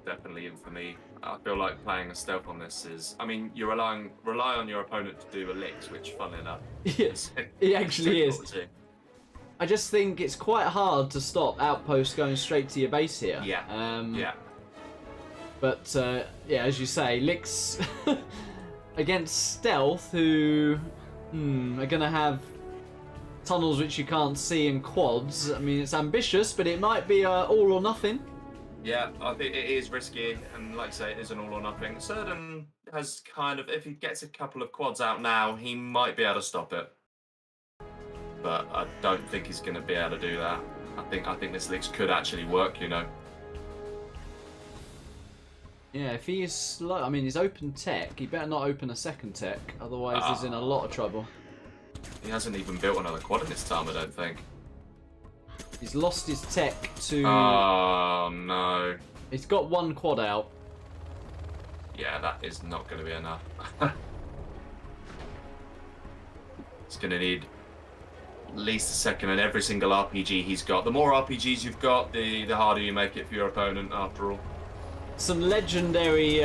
definitely in for me. I feel like playing a stealth on this is. I mean, you rely on your opponent to do elix, which, funnily enough, Yes, it actually is. difficult to do. I just think it's quite hard to stop outposts going straight to your base here. Yeah. Yeah. But yeah, as you say, Licks against Stealth, who are going to have tunnels which you can't see and quads. I mean, it's ambitious, but it might be all or nothing. Yeah, I think it is risky, and like I say, it is an all or nothing. Certain has kind of, if he gets a couple of quads out now, he might be able to stop it. But I don't think he's going to be able to do that. I think this Licks could actually work, you know. Yeah, if he is slow, I mean, he's open tech. He better not open a second tech, otherwise he's in a lot of trouble. He hasn't even built another quad in this time, I don't think. He's lost his tech to... Oh, no. He's got one quad out. Yeah, that is not going to be enough. He's going to need at least a second in every single RPG he's got. The more RPGs you've got, the harder you make it for your opponent, after all. Some legendary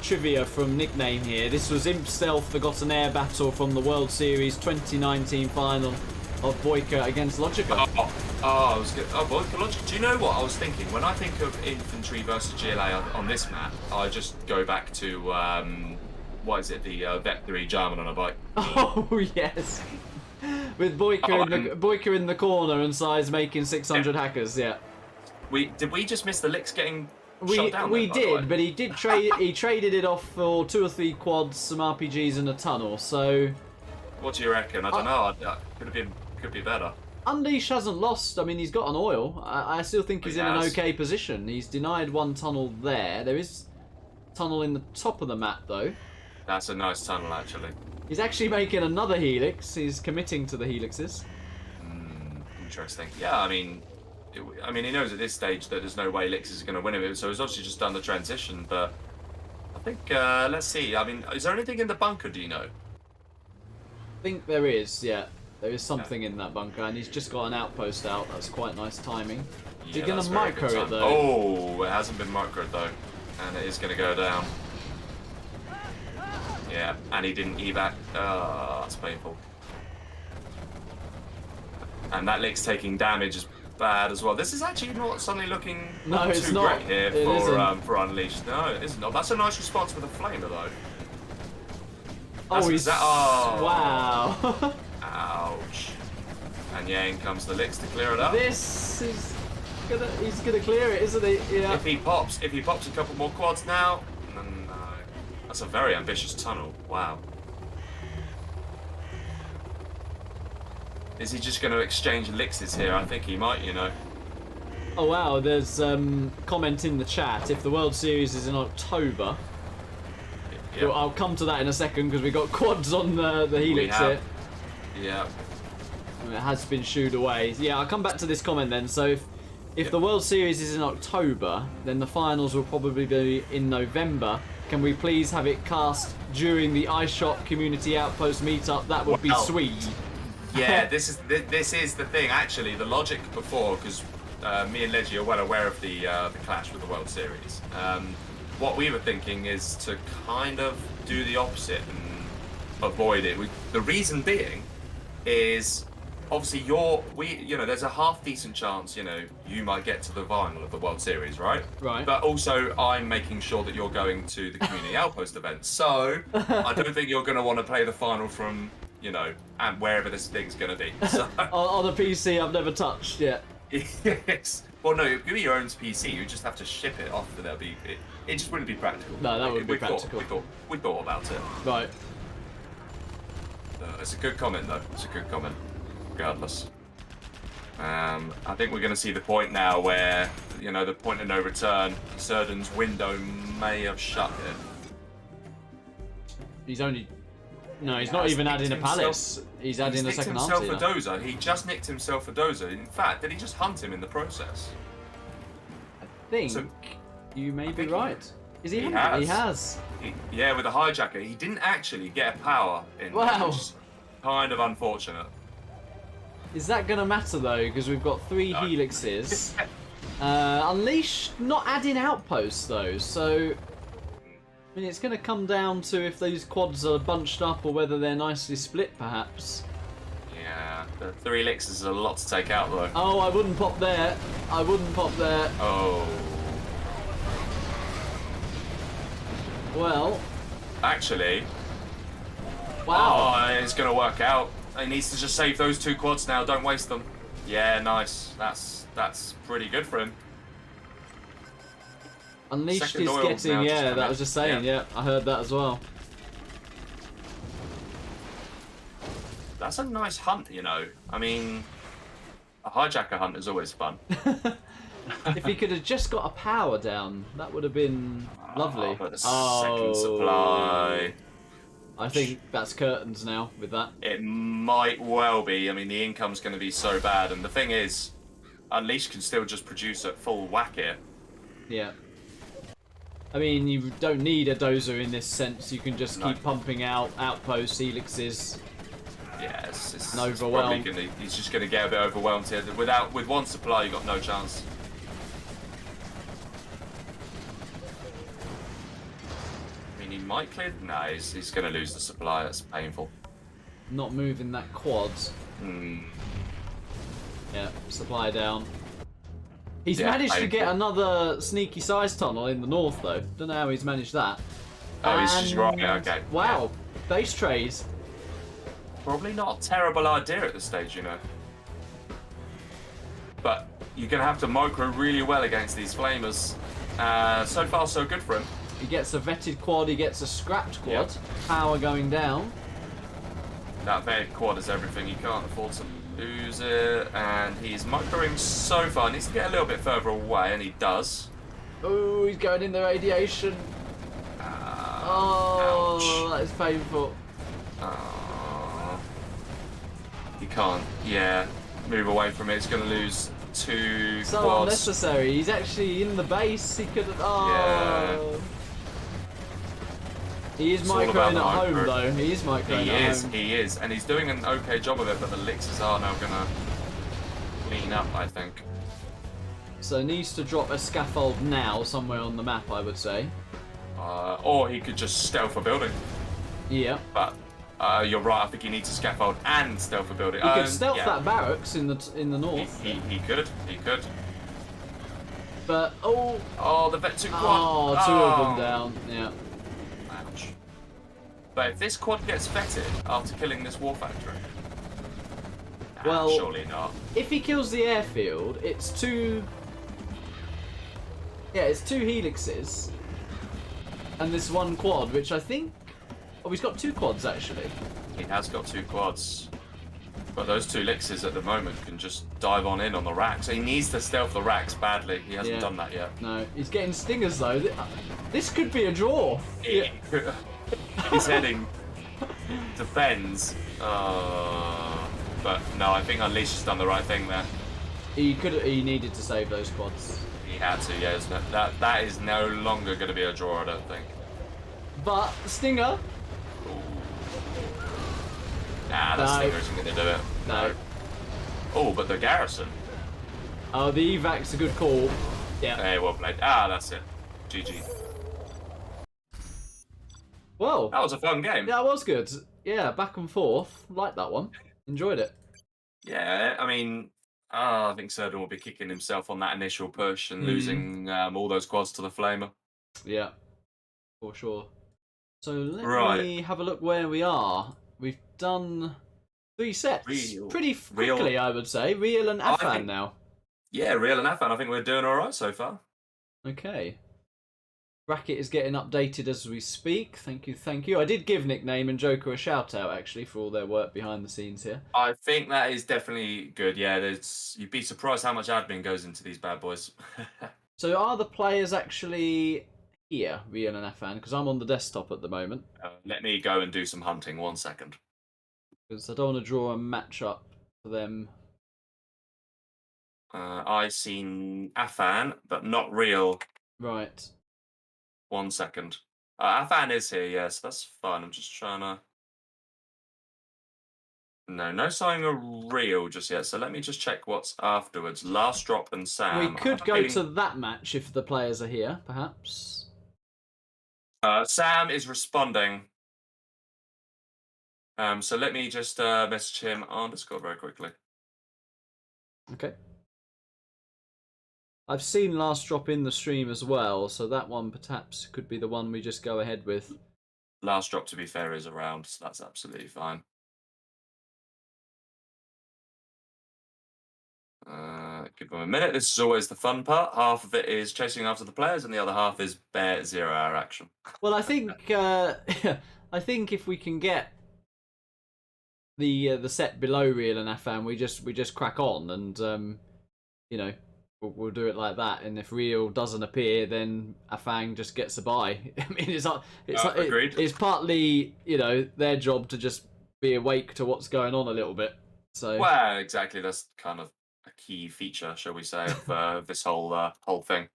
trivia from Nickname here. This was Imp Stealth Forgotten Air Battle from the World Series 2019 final of Boyka against Logica. I was good. Oh, Boyka Logic. Do you know what I was thinking? When I think of infantry versus GLA on this map, I just go back to, what is it, the Vet 3 Jarman on a bike. Oh, yes. With Boyka in the corner and Size making 600 hackers, yeah. Did we just miss the Licks getting shot down? We then, by the way? did, but he did trade. He traded it off for 2 or 3 quads, some RPGs, and a tunnel. So What do you reckon? I don't know. Could be better. Unleash hasn't lost. I mean, he's got an oil. I still think he's in an has. okay position. He's denied one tunnel there. There is a tunnel in the top of the map though. That's a nice tunnel, actually. He's actually making another helix. He's committing to the helixes. Interesting. Yeah, I mean, he knows at this stage that there's no way Lix is going to win him, so he's obviously just done the transition. But I think, let's see. I mean, is there anything in the bunker? Do you know? I think there is. Yeah, there is something in that bunker, and he's just got an outpost out. That's quite nice timing. Is he Yeah, going that's to very micro good it time. though? Oh, it hasn't been microed though, and it is going to go down. Yeah, and he didn't evac. That's painful. And that Lick's taking damage is bad as well. This is actually not suddenly looking No, it's too not. great here It isn't. for Unleashed. No, it is not. That's a nice response with a flamer though. Oh, he's oh. wow. Ouch. And yeah, in comes the Licks to clear it up. This is he's gonna clear it, isn't he? Yeah. If he pops a couple more quads now, no. That's a very ambitious tunnel. Wow. Is he just going to exchange elixirs here? I think he might, you know. Oh wow, there's comment in the chat. If the World Series is in October, Yeah. well, I'll come to that in a second because we got quads on the helix here. Yeah. It has been shooed away. Yeah, I'll come back to this comment then. So if the World Series is in October, then the finals will probably be in November. Can we please have it cast during the iShop Community Outpost meetup? That would be Wow. sweet. Yeah, this is the thing. Actually, the logic before, because me and Leggy are well aware of the clash with the World Series. What we were thinking is to kind of do the opposite and avoid it. The reason being is obviously there's a half decent chance you might get to the final of the World Series, right? Right. But also I'm making sure that you're going to the Community Outpost event, so I don't think you're going to want to play the final from and wherever this thing's going to be. So. on a PC I've never touched yet. Yes. Well, no, it'd be your own PC. You just have to ship it off, and it just wouldn't be practical. No, that wouldn't be practical. We thought about it. Right. It's a good comment, though. It's a good comment, regardless. I think we're going to see the point now where, the point of no return. Resurgence's window may have shut here. He's only... No, he's not even adding a palace. He's adding a second He's army. nicked himself a dozer. He just nicked himself a dozer. In fact, did he just hunt him in the process? I think you may be right. Is he? He has. Yeah, with a hijacker. He didn't actually get a power in. Wow. Which is kind of unfortunate. Is that going to matter though? Because we've got 3 helixes. Unleash not adding outposts though, so. I mean, it's going to come down to if those quads are bunched up or whether they're nicely split, perhaps. Yeah, the 3 elixirs is a lot to take out, though. Oh, I wouldn't pop there. I wouldn't pop there. Oh. Well. Actually. Wow. Oh, it's going to work out. He needs to just save those 2 quads now. Don't waste them. Yeah, nice. That's pretty good for him. Unleashed Second is oil getting, now just yeah, come that out. was just saying, yeah, I heard that as well. That's a nice hunt, I mean, a hijacker hunt is always fun. If he could have just got a power down, that would have been lovely. But the second supply. I think that's curtains now with that. It might well be. I mean, the income's going to be so bad. And the thing is, Unleashed can still just produce at full whack here. Yeah. I mean, you don't need a dozer in this sense. You can just keep pumping out outposts, helixes. Yeah, it's overwhelmed. He's just going to get a bit overwhelmed here. With one supply, you got no chance. I mean, he might clear. No, he's going to lose the supply. That's painful. Not moving that quad. Yeah, supply down. He's managed to get another sneaky size tunnel in the north, though. Don't know how he's managed that. Oh, he's just right. Okay. Wow, base trades. Probably not a terrible idea at this stage, But you're going to have to micro really well against these flamers. So far, so good for him. He gets a vetted quad, he gets a scrapped quad. Power going down. That vetted quad is everything. He can't afford to lose it. And he's microing so far. Needs to get a little bit further away, and he does. Oh, he's going in the radiation. Oh, that is painful. He can't, move away from it. He's going to lose 2 So quads. unnecessary. He's actually in the base. He could. Oh. He is microing at home, though. He is microing at home. He is. And he's doing an okay job of it, but the elixirs are now going to clean up, I think. So needs to drop a scaffold now, somewhere on the map, I would say. Or he could just stealth a building. Yeah. But you're right. I think he needs a scaffold and stealth a building. He could stealth that barracks in the north. He could. But the vet 2 quad. Oh, 2 of them down. Yeah. Ouch. But if this quad gets vetted after killing this war factory, well, surely not. If he kills the airfield, it's 2. Yeah, it's 2 helixes, and this 1 quad, which I think. Oh, he's got 2 quads actually. He has got 2 quads. But those 2 elixirs at the moment can just dive on in on the racks. He needs to stealth the racks badly. He hasn't done that yet. No, he's getting stingers though. This could be a draw. He's heading defends. But no, I think Unleashed has done the right thing there. He needed to save those quads. He had to, yeah. That is no longer going to be a draw, I don't think. But Stinger. Nah, that Stinger isn't going to do it. No. Oh, but the garrison. Oh, the evac's a good call. Yeah. Hey, well played. Ah, that's it. GG. Well, That was a fun game. yeah, it was good. Yeah, back and forth. Liked that one. Enjoyed it. Yeah, I mean, I think Serpent will be kicking himself on that initial push and losing all those quads to the Flamer. Yeah, for sure. So let Right. me have a look where we are. We've done 3 sets. Real. Pretty quickly, I would say. Real and Afan now. Yeah, Real and Afan, I think we're doing all right so far. Okay. Bracket is getting updated as we speak. Thank you, thank you. I did give Nickname and Joker a shout out actually for all their work behind the scenes here. I think that is definitely good. Yeah, you'd be surprised how much admin goes into these bad boys. So are the players actually here, Real and Afan? Because I'm on the desktop at the moment. Let me go and do some hunting. 1 second. Because I don't want to draw a match up for them. I seen Afan, but not Real. Right. 1 second. Afan is here, yes, that's fine. I'm just trying to... No sign of Real just yet, so let me just check what's afterwards. Last Drop and Sam. We could go to that match if the players are here, perhaps. Sam is responding. So let me just message him on Discord very quickly. Okay. I've seen Last Drop in the stream as well, so that one perhaps could be the one we just go ahead with. Last Drop, to be fair, is around, so that's absolutely fine. Give them a minute. This is always the fun part. Half of it is chasing after the players, and the other half is bare 0-hour action. Well, I think I think if we can get the set below Real and Afan, we just crack on, and you know, we'll do it like that. And if Real doesn't appear, then Afang just gets a buy. I mean, it's partly, you know, their job to just be awake to what's going on a little bit. So well, exactly. That's kind of a key feature, shall we say, of this whole thing.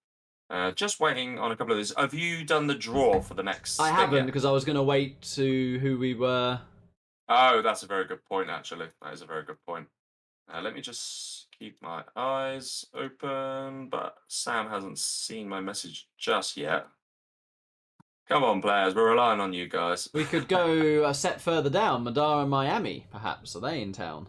Just waiting on a couple of these. Have you done the draw for the next? I haven't, because I was going to wait to who we were. Oh, that's a very good point, actually. That is a very good point. Let me just keep my eyes open, but Sam hasn't seen my message just yet. Come on, players. We're relying on you guys. We could go a set further down. Madara and Miami, perhaps. Are they in town?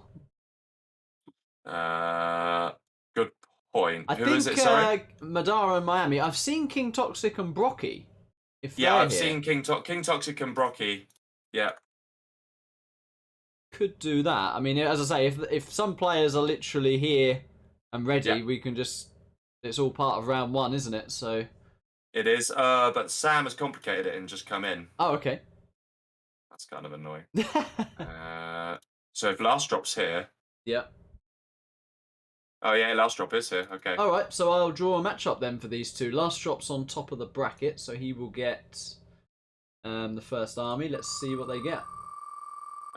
Good point. I think is it? Sorry? Madara and Miami. I've seen King Toxic and Brocky. I've seen King Toxic and Brocky. Yeah. Could do that. I mean, as I say, if some players are literally here and ready, we can just... It's all part of round 1, isn't it? So... It is, but Sam has complicated it and just come in. Oh, okay. That's kind of annoying. So if Last Drop's here... Yep. Oh yeah, Last Drop is here, okay. Alright, so I'll draw a matchup then for these two. Last Drop's on top of the bracket, so he will get the first army. Let's see what they get.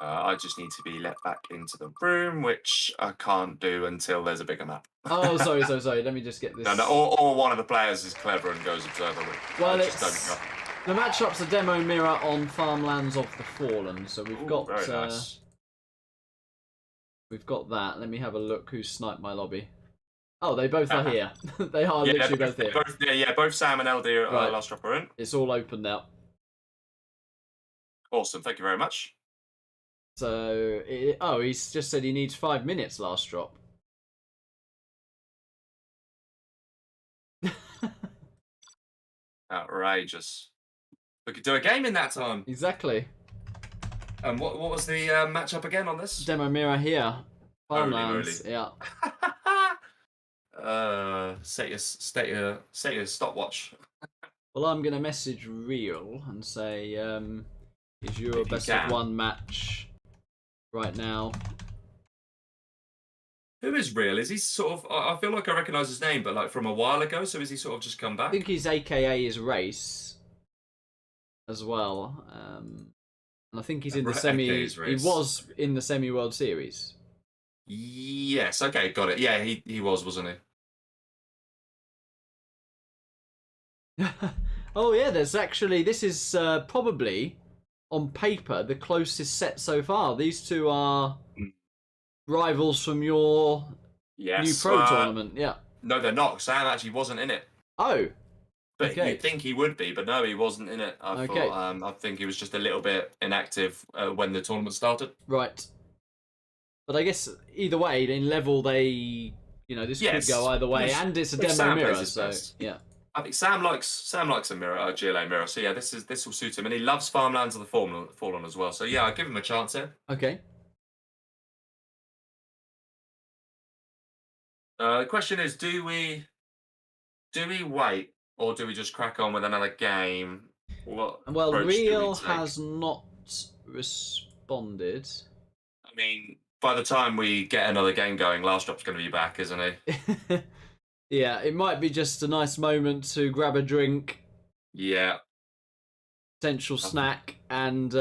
I just need to be let back into the room, which I can't do until there's a bigger map. Oh, sorry. Let me just get this. No, or one of the players is clever and goes observer. Well, the matchup's a demo mirror on Farmlands of the Fallen, so we've got very nice. We've got that. Let me have a look who sniped my lobby. Oh, they both are here. They are literally both here. Both Sam and LD are Last Drop are in. It's all open now. Awesome, thank you very much. So, he's just said he needs 5 minutes, Last Drop. Outrageous. We could do a game in that time. Exactly. And what was the matchup again on this? Demo mirror here. Farmlands, yeah. Set your stopwatch. Well, I'm gonna message Real and say, is your best of 1 match right now? Who is Real? Is he sort of... I feel like I recognise his name, but like from a while ago, so is he sort of just come back? I think he's AKA his race as well. And I think he's in the semi... He was in the semi-World Series. Yes, okay, got it. Yeah, he was, wasn't he? Oh yeah, there's actually... This is probably, on paper, the closest set so far. These two are rivals from your Yes. new pro tournament. Yeah. No, they're not. Sam actually wasn't in it. Oh. But Okay. you'd think he would be, but no, he wasn't in it. I Okay. thought. I think he was just a little bit inactive when the tournament started. Right. But I guess either way, in level, this could go either way, and it's a demo Sam mirror, plays his so best. yeah. I think Sam likes a mirror, a GLA mirror. So yeah, this will suit him, and he loves Farmlands of the Fallen as well. So yeah, I'll give him a chance here. Okay. The question is, do we wait, or do we just crack on with another game? What Well, approach do we Real take? has not responded. I mean, by the time we get another game going, Last Drop's going to be back, isn't he? Yeah, it might be just a nice moment to grab a drink, Yeah. potential snack, and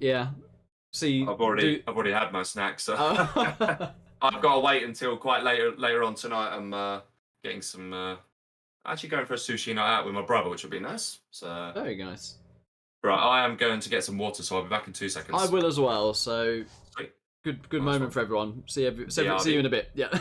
yeah, see. I've already had my snack, so Oh. I've got to wait until quite later on tonight. I'm getting some. Actually, going for a sushi night out with my brother, which would be nice. So Very nice. right, I am going to get some water, so I'll be back in 2 seconds. I will as well. So Sweet. good Nice moment one. for everyone. See Yeah, you in a bit. Yeah.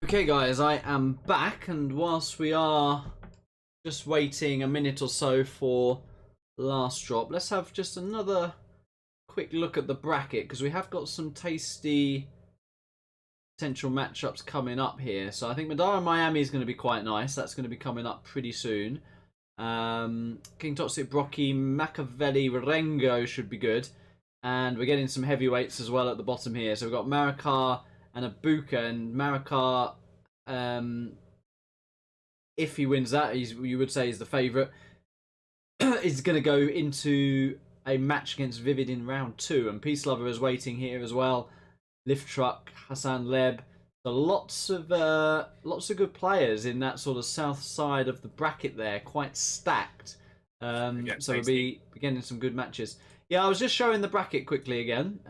Okay, guys, I am back, and whilst we are just waiting a minute or so for Last Drop, let's have just another quick look at the bracket, because we have got some tasty potential matchups coming up here. So I think Madara Miami is going to be quite nice. That's going to be coming up pretty soon. King Toxic Brocky, Machiavelli, Rengo should be good. And we're getting some heavyweights as well at the bottom here. So we've got Marikar and Abuka, and Marikar, if he wins that, you would say is the favourite, is going to go into a match against Vivid in round 2, and Peace Lover is waiting here as well. Lift Truck, Hassan Leb, so lots of good players in that sort of south side of the bracket there, quite stacked. So we'll be getting some good matches. Yeah, I was just showing the bracket quickly again.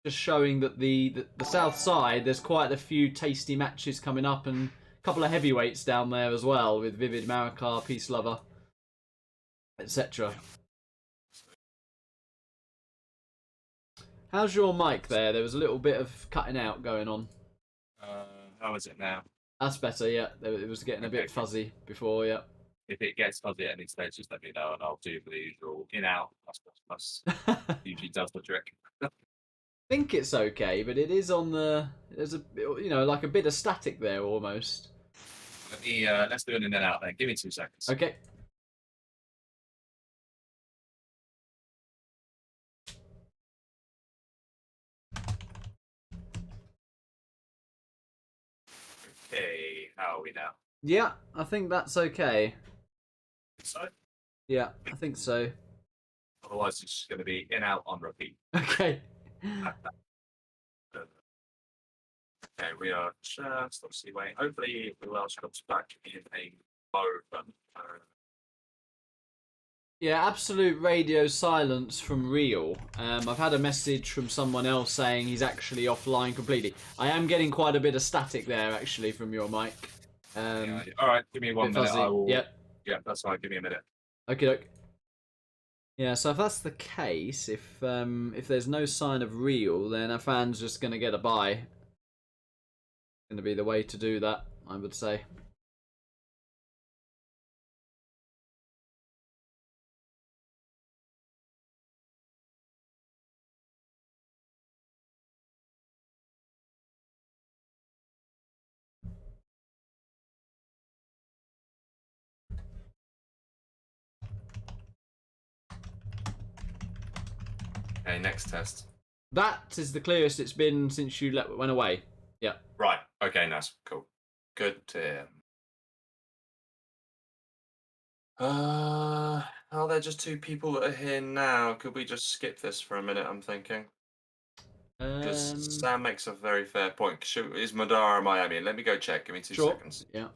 Just showing that the south side, there's quite a few tasty matches coming up, and a couple of heavyweights down there as well, with Vivid, Marikar, Peace Lover, etc. How's your mic there? There was a little bit of cutting out going on. How is it now? That's better, yeah. It was getting a bit fuzzy before, yeah. If it gets fuzzy at any stage, just let me know, and I'll do the usual in-out plus. Usually does the trick. I think it's okay, but it is on the. There's like a bit of static there almost. Let me let's do an in and out then. Give me 2 seconds. Okay. Okay, how are we now? Yeah, I think that's okay. So, Yeah, I think so. otherwise it's just going to be in out on repeat. Okay. Okay, we are just obviously waiting. Hopefully, the Welsh comes back in a mode. Yeah, absolute radio silence from Real. I've had a message from someone else saying he's actually offline completely. I am getting quite a bit of static there, actually, from your mic. Yeah, all right, give me 1 minute. Fuzzy. I will. Yep. Yeah, that's fine. Give me a minute. Okay, doke. Yeah, so if that's the case, if there's no sign of Real, then our fan's just going to get a bye. Going to be the way to do that, I would say. Okay, next test. That is the clearest it's been since you went away. Yeah. Right. Okay, nice. Cool. Good to hear. Are there just 2 people that are here now? Could we just skip this for a minute, I'm thinking? Because Sam makes a very fair point. Is Madara Miami? Let me go check. Give me 2 seconds. Yeah.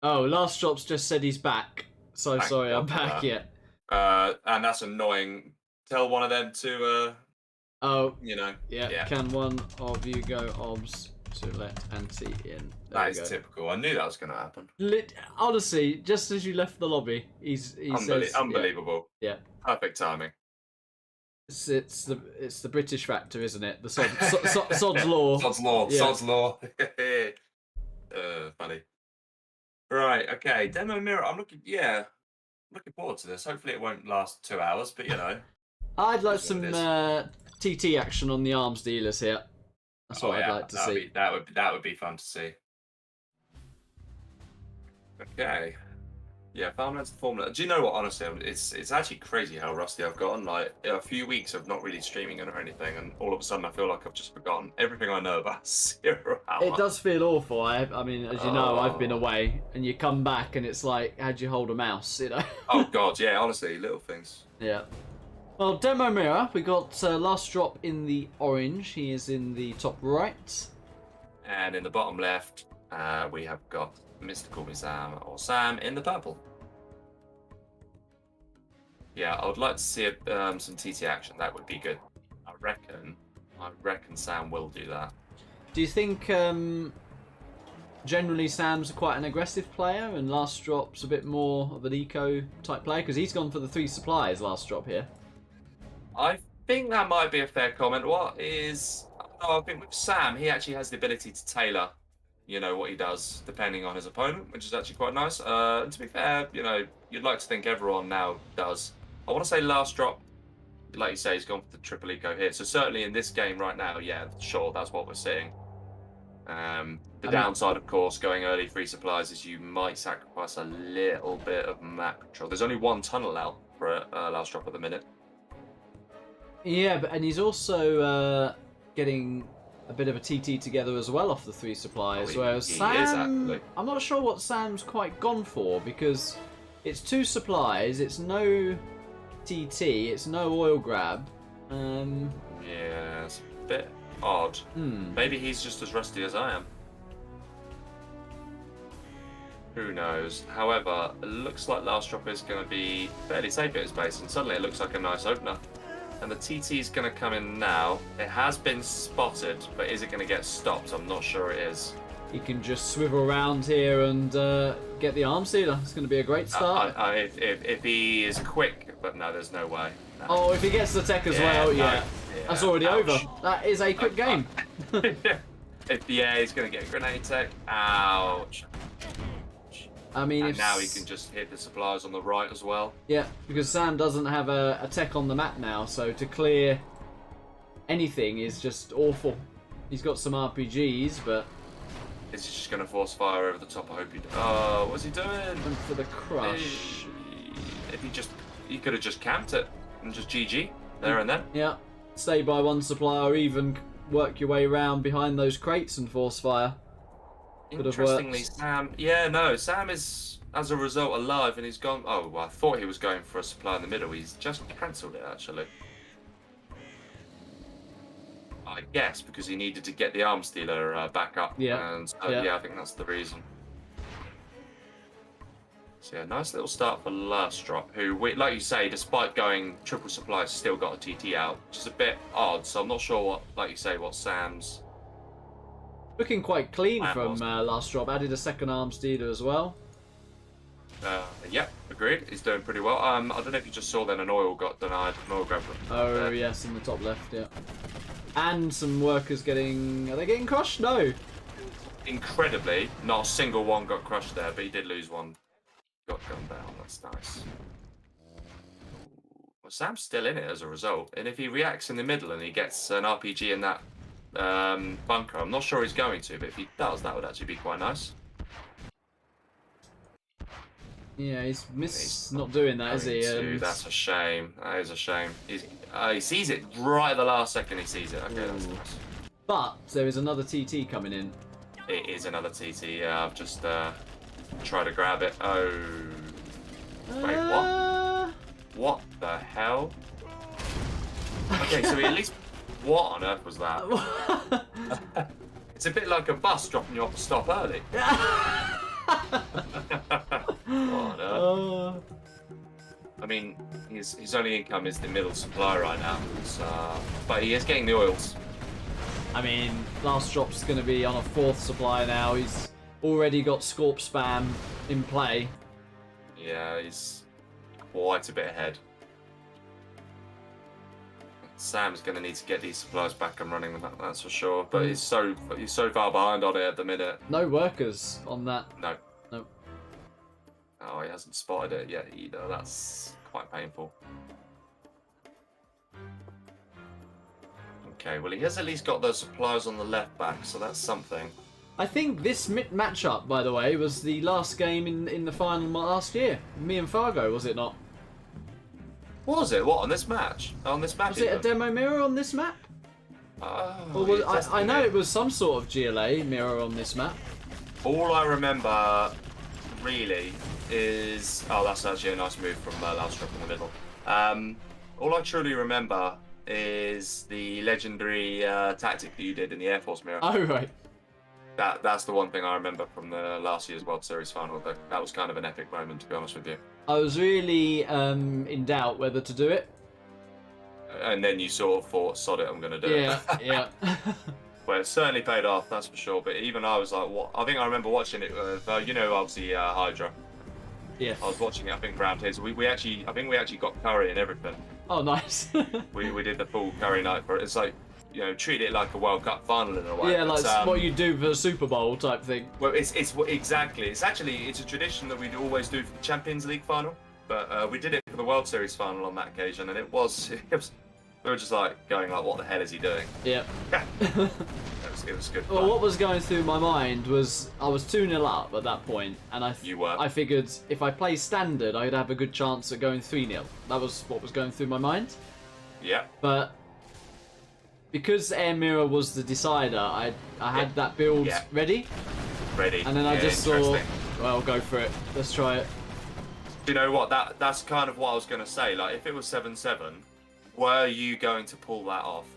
Oh, Last Drop's just said he's back. So Thank sorry, I'm God for back that. yet. And that's annoying. Tell one of them to, Oh, you know. yeah. Can one of you go obs to let Auntie in? That is typical. I knew that was going to happen. Honestly, just as you left the lobby, he says, unbelievable. Yeah. Perfect timing. It's the British factor, isn't it? The sod's law. Sod's law. Yeah. Sod's law. Funny. Right. Okay. Demo mirror. I'm looking forward to this. Hopefully, it won't last 2 hours, but you know. I'd like some TT action on the arms dealers here. That's what I'd like to see. That would be fun to see. Okay. Yeah, Farmland's the formula. Do you know what? Honestly, it's actually crazy how rusty I've gotten. Like a few weeks of not really streaming or anything, and all of a sudden I feel like I've just forgotten everything I know about 0 Hour. It does feel awful. I mean, as you know, I've been away, and you come back, and it's like, how'd you hold a mouse? You know? Oh God, yeah. Honestly, little things. Yeah. Well, demo mirror. We got Last Drop in the orange. He is in the top right. And in the bottom left, we have got Mr. Call Me Sam or Sam in the purple. Yeah, I would like to see some TT action. That would be good. I reckon Sam will do that. Do you think generally Sam's quite an aggressive player and Last Drop's a bit more of an eco type player? Because he's gone for the 3 supplies, Last Drop here. I think that might be a fair comment. I think with Sam, he actually has the ability to tailor, you know, what he does depending on his opponent, which is actually quite nice. And to be fair, you know, you'd like to think everyone now does. I want to say Last Drop, like you say, he's gone for the triple eco here. So certainly in this game right now, yeah, sure, that's what we're seeing. The downside, of course, going early 3 supplies is you might sacrifice a little bit of map control. There's only 1 tunnel out for Last Drop at the minute. Yeah, and he's also getting a bit of a TT together as well off the 3 supplies. Whereas Sam, I'm not sure what Sam's quite gone for because it's 2 supplies, it's no TT, it's no oil grab. Yeah, it's a bit odd. Maybe he's just as rusty as I am. Who knows? However, it looks like Last Drop is going to be fairly safe at his base, and suddenly it looks like a nice opener. And the TT is going to come in now. It has been spotted, but is it going to get stopped? I'm not sure it is. He can just swivel around here and get the arm sealer. It's going to be a great start. If he is quick, but no, there's no way. No. Oh, if he gets the tech as well, yeah. That's already over. That is a quick game. He's going to get a grenade tech. Ouch. I mean, and now he can just hit the supplies on the right as well. Yeah, because Sam doesn't have a tech on the map now, so to clear anything is just awful. He's got some RPGs, but... Is he just going to force fire over the top? I hope he... Oh, what's he doing? And for the crush. He could have just camped it and just GG there and then. Yeah, stay by 1 supply or even work your way around behind those crates and force fire. Interestingly, Sam is, as a result, alive, and he's gone... Oh, well, I thought he was going for a supply in the middle. He's just cancelled it, actually. I guess because he needed to get the arms dealer back up. Yeah. And I think that's the reason. So yeah, nice little start for Last Drop, who, like you say, despite going triple supply, still got a TT out, which is a bit odd. So I'm not sure what Sam's... Looking quite clean from Last Drop. Added a second arms dealer as well. Yeah, agreed. He's doing pretty well. I don't know if you just saw then an oil got denied. An oil grab. Oh, yes, in the top left, yeah. And some workers getting... Are they getting crushed? No. Incredibly, not a single one got crushed there, but he did lose one. Got gunned down. That's nice. Well, Sam's still in it as a result. And if he reacts in the middle and he gets an RPG in that bunker, I'm not sure he's going to, but if he does, that would actually be quite nice. Yeah, he's missed not doing that, is he? That's a shame. That is a shame. He sees it right at the last second. He sees it. Okay, that's nice. But there is another TT coming in. It is another TT. Yeah, I've just tried to grab it. Oh, wait, what? What the hell? Okay, so he at least. What on earth was that? It's a bit like a bus dropping you off a stop early. What on earth? I mean, his only income is the middle supply right now, but he is getting the oils. I mean, last drop's going to be on a 4th supply now. He's already got Scorp spam in play. Yeah, he's quite a bit ahead. Sam's going to need to get these supplies back and running, that's for sure. But he's so far behind on it at the minute. No workers on that. No. Nope. Oh, he hasn't spotted it yet either. That's quite painful. Okay, well, he has at least got those supplies on the left back, so that's something. I think this matchup, by the way, was the last game in the final last year. Me and Fargo, was it not? Was it? What, on this match? On this match? Was it a demo mirror on this map? Or was, I know it was some sort of GLA mirror on this map. All I remember, really, is... Oh, that's actually a nice move from last drop in the middle. All I truly remember is the legendary tactic that you did in the Air Force mirror. Oh, right. That's the one thing I remember from the last year's World Series final. That was kind of an epic moment, to be honest with you. I was really in doubt whether to do it. And then you sort of thought, sod it, I'm going to do it. Yeah. Well, it certainly paid off, that's for sure. But even I was like, what? I think I remember watching it with, obviously Hydra. Yeah. I was watching it, I think, around here. So I think we actually got curry and everything. Oh, nice. we did the full curry night for it. It's like, treat it like a World Cup final in a way. Yeah, like what you do for the Super Bowl type thing. Well, it's exactly. It's a tradition that we'd always do for the Champions League final, but we did it for the World Series final on that occasion, and it was we were just like going like, what the hell is he doing? Yeah. It was good. Well, what was going through my mind was I was 2-0 up at that point, and I figured if I play standard, I'd have a good chance at going 3-0. That was what was going through my mind. Yeah. But because Air Mirror was the decider, I had that build ready. And then I just thought, well, go for it. Let's try it. You know what? That's kind of what I was going to say. Like, if it was 7-7, were you going to pull that off?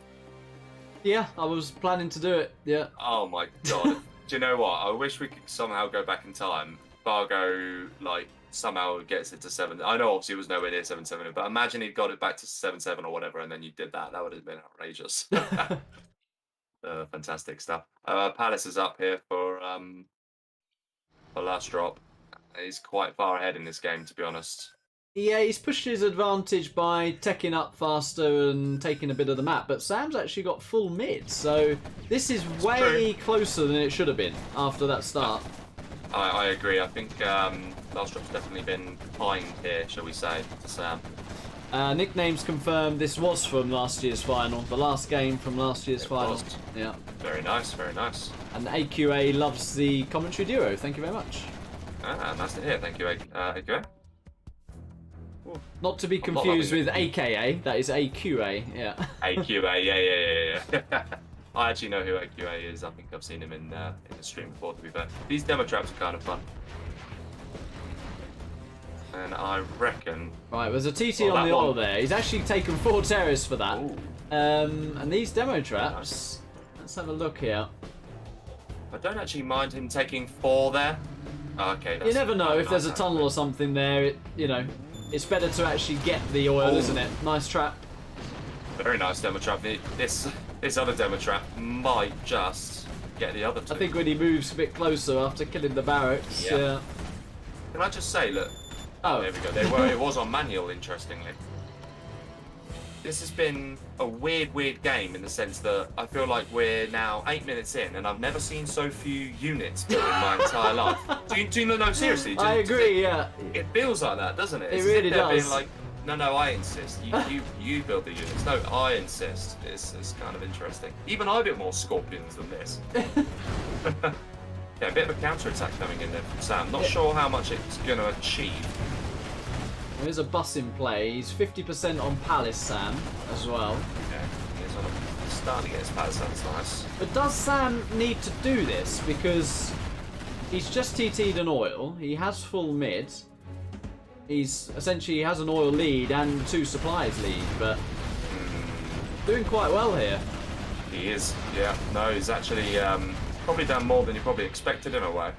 Yeah, I was planning to do it. Yeah. Oh my god. Do you know what? I wish we could somehow go back in time. Fargo, like, somehow gets it to 7. I know obviously it was nowhere near 7-7, but imagine he'd got it back to 7-7 or whatever, and then you did that. That would have been outrageous. Fantastic stuff. Palace is up here for last drop. He's quite far ahead in this game, to be honest. Yeah, he's pushed his advantage by teching up faster and taking a bit of the map, but Sam's actually got full mid, so this is way closer than it should have been after that start. I agree. I think last drop's definitely been kind here, shall we say, to Sam. Nicknames confirmed this was from last year's final, the last game from last year's final. Yeah. Very nice, very nice. And AQA loves the commentary duo. Thank you very much. Nice to hear. Thank you, AQA. Ooh. Not to be confused with AKA, that is AQA, yeah. AQA, yeah. I actually know who AQA is. I think I've seen him in the stream before, to be fair. These demo traps are kind of fun. And I reckon... Right, there's a TT on the oil there. He's actually taken 4 terrorists for that. And these demo traps, let's have a look here. I don't actually mind him taking 4 there. Okay, that's... You never know if there's a tunnel or something there, it's better to actually get the oil, isn't it? Nice trap. Very nice demo trap. This other demo trap might just get the other 2. I think when he moves a bit closer after killing the barracks, yeah. Can I just say, look. Oh, there we go. It was on manual, interestingly. This has been a weird game in the sense that I feel like we're now 8 minutes in and I've never seen so few units built in my entire life. Do you know, seriously? I agree, yeah. It feels like that, doesn't it? It really does. Being like, no, I insist. You build the units. No, I insist. It's kind of interesting. Even I built more scorpions than this. Yeah, a bit of a a counter-attack coming in there from Sam. Not Yeah. sure how much it's going to achieve. There's a bus in play. He's 50% on Palace, Sam, as well. Yeah, he's starting to get his pads, that's nice. But does Sam need to do this? Because he's just TT'd an oil. He has full mid. He's essentially, he has an oil lead and 2 supplies lead, but doing quite well here. He is, yeah. No, he's actually probably done more than you probably expected in a way.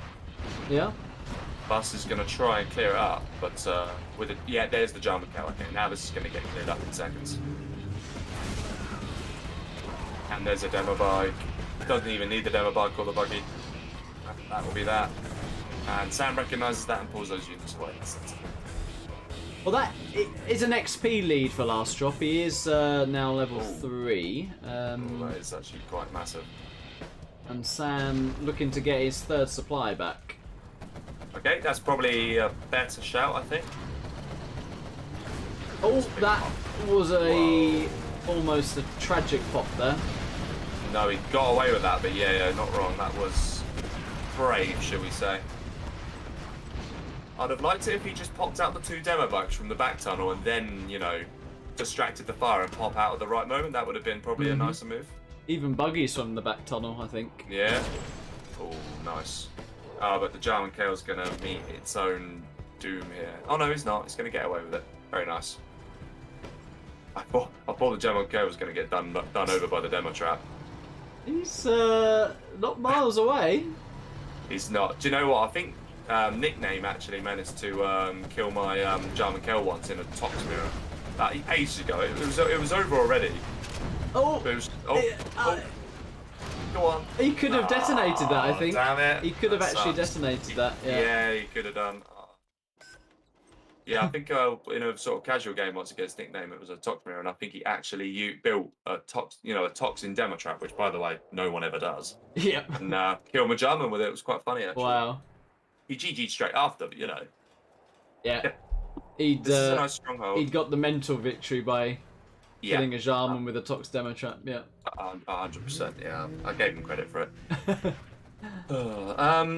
Yeah. Bus is going to try and clear it up, but with it, yeah, there's the German cow. Okay, now this is going to get cleared up in seconds. And there's a demo bike. Doesn't even need the demo bike or the buggy. That will be that. And Sam recognises that and pulls those units away. Well, that is an XP lead for last drop. He is now level 3. That is actually quite massive. And Sam looking to get his 3rd supply back. Okay, that's probably a better shout, I think. Oh, that was almost a tragic pop there. No, he got away with that, but yeah, not wrong. That was brave, shall we say. I'd have liked it if he just popped out the 2 demo bikes from the back tunnel and then, you know, distracted the fire and pop out at the right moment. That would have been probably a nicer move. Even buggies from the back tunnel, I think. Yeah. Oh, nice. But the German Kale's going to meet its own doom here. Oh, no, he's not. He's going to get away with it. Very nice. I thought the German Kale was going to get done over by the demo trap. He's not miles away. He's not. Do you know what? I think Nickname actually managed to kill my German Kale once in a Tox mirror. Ages ago. It was over already. Oh! It was, go on. He could have detonated that, I think. Damn it. He could have That actually sucks. detonated that, yeah. Yeah, he could have done. Yeah, I think in a sort of casual game once against Nickname, it was a Tox mirror, and I think he actually built a toxin demo trap, which, by the way, no one ever does. Yep. And killed my German with it. It was quite funny, actually. Wow. He GG'd straight after, but you know. Yeah. This is a nice stronghold. He'd got the mental victory by Yeah, killing a Jarman with a Tox demo trap, yeah. 100%. Yeah, I gave him credit for it.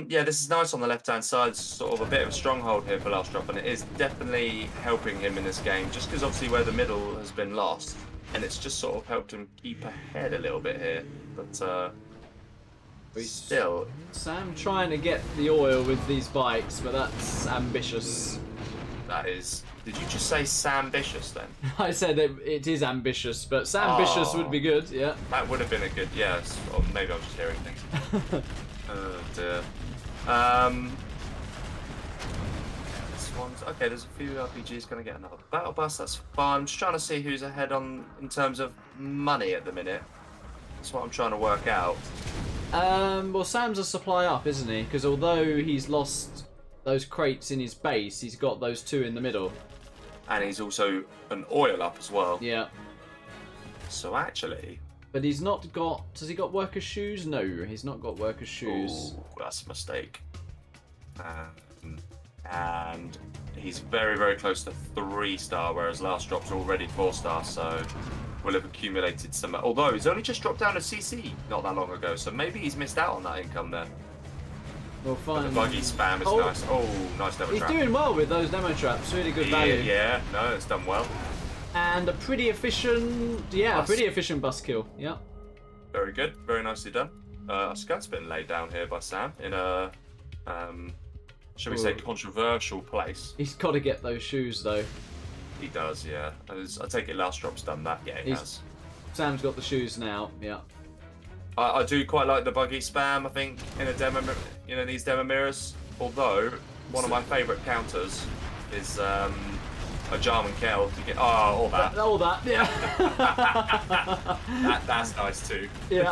Yeah, this is nice on the left-hand side. It's sort of a bit of a stronghold here for last drop, and it is definitely helping him in this game, just because obviously where the middle has been lost, and it's just sort of helped him keep ahead a little bit here. But still, Sam trying to get the oil with these bikes, but that's ambitious. that is. Did you just say Sam-bitious then? I said it is ambitious, but Sam-bitious would be good, yeah. That would have been a good, yes. Or maybe I'm just hearing things. Oh dear. This one's okay. There's a few RPGs going to get another battle bus. That's fine. I'm just trying to see who's ahead in terms of money at the minute. That's what I'm trying to work out. Well, Sam's a supply up, isn't he? Because although he's lost those crates in his base, he's got those 2 in the middle. And he's also an oil up as well. Yeah. So actually, But he's not got... Has he got worker shoes? No, he's not got worker shoes. ooh, that's a mistake. And he's very, very close to 3-star, whereas last drop's already 4-star, so will have accumulated some. Although he's only just dropped down to CC not that long ago, so maybe he's missed out on that income there. We'll But find... the buggy spam is nice. Oh, nice demo He's trap. doing well with those demo traps. Really good value. Yeah, no, it's done well. And a pretty efficient... Yeah, a Bus. pretty efficient bus kill. Yeah. Very good, very nicely done. A scud's been laid down here by Sam in a, shall we say, controversial place. He's got to get those shoes, though. He does, yeah. I take it last drop's done that. Yeah, he has. Sam's got the shoes now. Yeah. I do quite like the buggy spam, I think, in a demo, these demo mirrors. Although, one of my favourite counters is a Jarman Kell. You get, all that. All that, yeah. That's nice too. Yeah,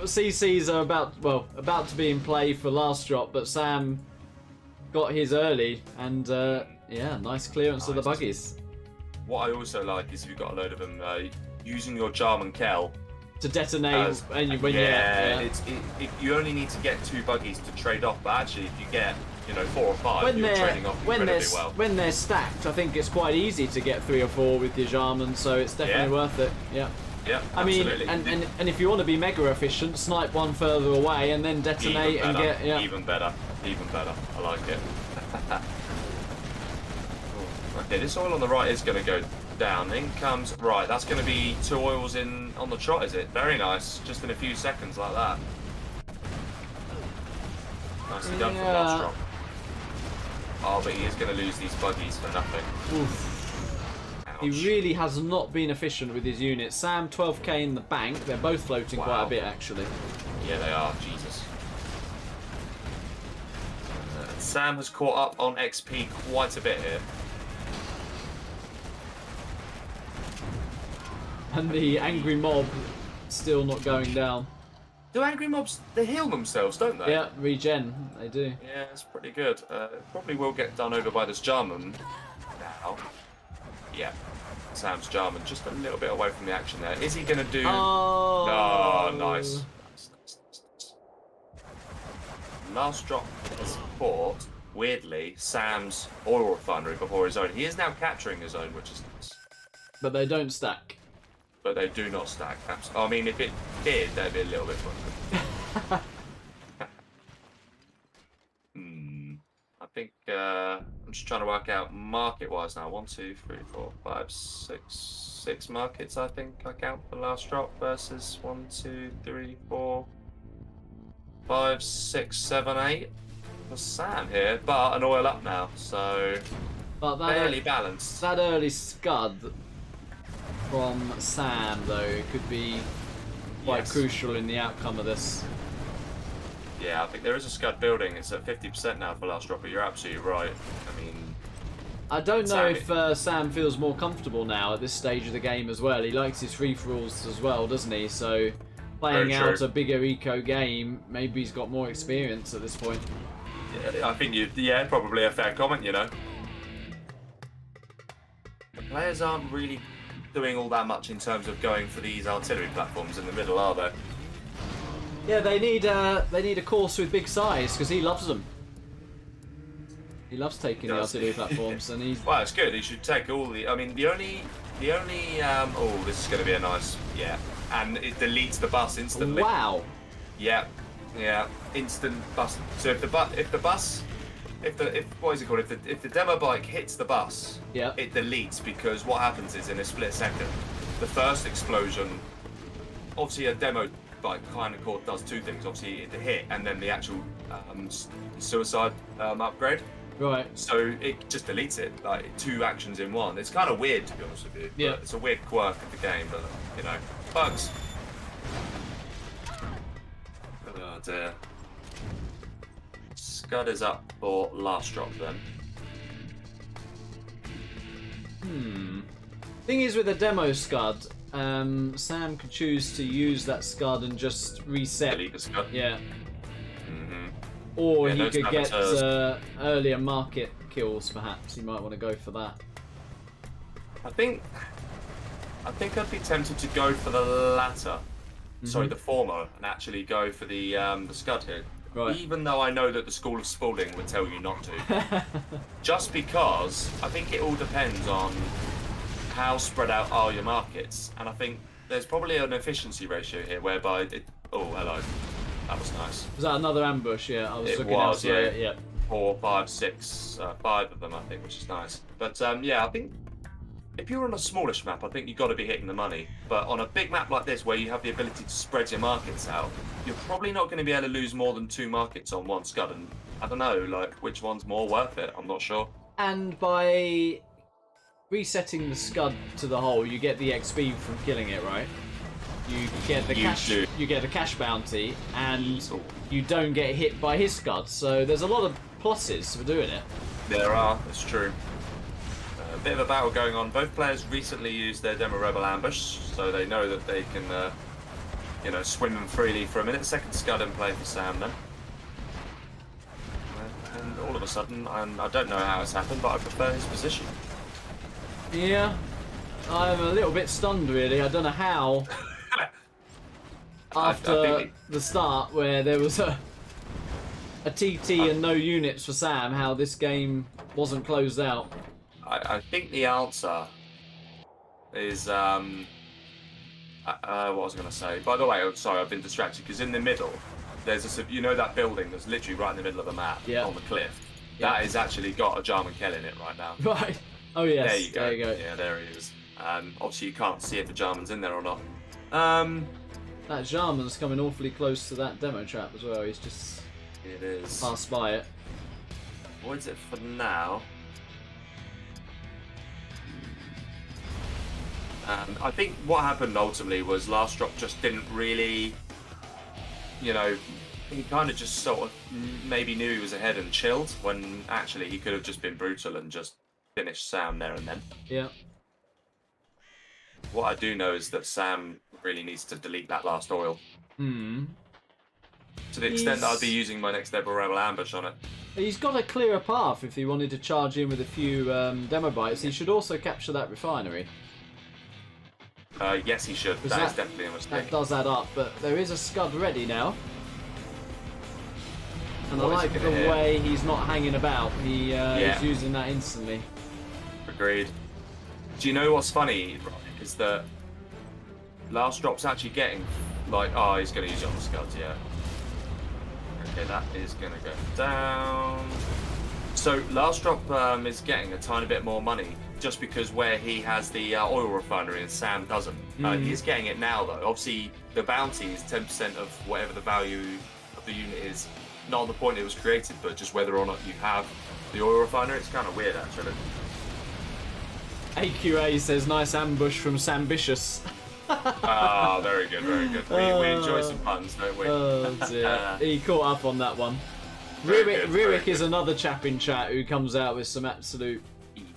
CCs are about to be in play for last drop, but Sam got his early, and yeah, nice clearance of the buggies. What I also like is if you've got a load of them, using your Jarman Kell To detonate when you only need to get 2 buggies to trade off, but actually if you get 4 or 5, you're trading off incredibly well. When they're stacked, I think it's quite easy to get 3 or 4 with your Jarman, so it's definitely worth it. Yeah. Yeah, I mean, absolutely. and if you want to be mega efficient, snipe one further away and then detonate and get even better. I like it. Okay, this oil on the right is going to go down. In comes right. That's going to be 2 oils in on the trot, is it? Very nice. Just in a few seconds like that. Nicely done from last drop. Oh, but he is going to lose these buggies for nothing. Oof. He really has not been efficient with his units. Sam, 12k in the bank. They're both floating quite a bit, actually. Yeah, they are. Jesus. Sam has caught up on XP quite a bit here. And the angry mob still not going down. Do angry mobs, they heal themselves, don't they? Yeah, regen. They do. Yeah, it's pretty good. Probably will get done over by this Jarman now. Yeah. Sam's Jarman just a little bit away from the action there. Is he going to do... Oh, nice. Last drop of support, weirdly, Sam's oil refinery before his own. He is now capturing his own, which is nice. But they don't stack. But they do not stack. I mean, if it did, they'd be a little bit broken. I think I'm just trying to work out market-wise now. 1, 2, 3, 4, 5, 6 markets. I think I count for the last drop versus 1, 2, 3, 4, 5, 6, 7, 8 for Sam here. But an oil up now, so fairly balanced. That early scud from Sam, though, could be quite crucial in the outcome of this. Yeah, I think there is a scud building. It's at 50% now for last drop, but you're absolutely right. I mean... I don't know if Sam feels more comfortable now at this stage of the game as well. He likes his free-for-alls as well, doesn't he? So playing out a bigger eco game, maybe he's got more experience at this point. Yeah, I think probably a fair comment, you know. The players aren't really doing all that much in terms of going for these artillery platforms in the middle, are they? Yeah, they need a course with big size because he loves them. He loves taking the artillery platforms, and he's... Well, it's good. He should take all the... I mean, the only oh, this is going to be a nice... Yeah, and it deletes the bus instantly. Wow. Yeah, instant bus. So if the what is it called? If the demo bike hits the bus, it deletes, because what happens is in a split second, the first explosion, obviously a demo bike kind of does 2 things. Obviously the hit and then the actual suicide upgrade. Right. So it just deletes it, like 2 actions in one. It's kind of weird, to be honest with you. Yeah. It's a weird quirk of the game, but you know, bugs. Oh dear. Scud is up for last drop then. Thing is, with a demo scud, Sam could choose to use that scud and just reset. Delete the scud. Yeah. Or he could get saboteurs. earlier market kills, perhaps. He might want to go for that. I think I'd be tempted to go for the latter. Sorry, the former, and actually go for the scud here. Right. Even though I know that the School of Spalding would tell you not to. Just because I think it all depends on how spread out are your markets. And I think there's probably an efficiency ratio here whereby oh, hello. That was nice. Was that another ambush? Yeah, I was looking was, elsewhere. yeah. 4, 5, 6, 5 of them, I think, which is nice. But yeah, I think if you're on a smallish map, I think you've got to be hitting the money. But on a big map like this, where you have the ability to spread your markets out, you're probably not going to be able to lose more than 2 markets on one scud. And I don't know, like, which one's more worth it? I'm not sure. And by resetting the scud to the hole, you get the XP from killing it, right? You get the you get the cash bounty, and you don't get hit by his scud. So there's a lot of pluses for doing it. There are, that's true. A bit of a battle going on. Both players recently used their Demo Rebel ambush, so they know that they can, you know, swim them freely for a minute. Second scud in play for Sam then. And all of a sudden, I don't know how it's happened, but I prefer his position. Yeah, I'm a little bit stunned, really. I don't know how. After the start, where there was a TT and no units for Sam, how this game wasn't closed out. I think the answer is What was I going to say? By the way, sorry, I've been distracted because in the middle, there's a, you know that building that's literally right in the middle of the map on the cliff? Yeah. That has actually got a Jarman Kell in it right now. Right. Oh, yes. There you go. There you go. Yeah, there he is. Obviously, you can't see if the Jarman's in there or not. That Jarman's coming awfully close to that demo trap as well. He's just It is. passed by it. Avoids it for now. I think what happened ultimately was Last Drop just didn't really, you know, he kind of just sort of maybe knew he was ahead and chilled when actually he could have just been brutal and just finished Sam there and then. Yeah. What I do know is that Sam really needs to delete that last oil. Hmm. To the extent that I'd be using my next Rebel ambush on it. He's got a clearer path if he wanted to charge in with a few demo bites. He should also capture that refinery. Yes, he should. That is definitely a mistake. That does add up, but there is a Scud ready now. And I like the way he's not hanging about. He's using that instantly. Agreed. Do you know what's funny? Is that Last Drop's actually getting, like, oh, he's going to use it on the Scuds, yeah. Okay, that is going to go down. So Last Drop is getting a tiny bit more money just because where he has the oil refinery and Sam doesn't. He's getting it now though. Obviously the bounty is 10% of whatever the value of the unit is. Not on the point it was created, but just whether or not you have the oil refinery. It's kind of weird actually. AQA says nice ambush from Sambitious. Ah, very good, very good. We enjoy some puns, don't we? Oh dear. He caught up on that one. Rurik is another chap in chat who comes out with some absolute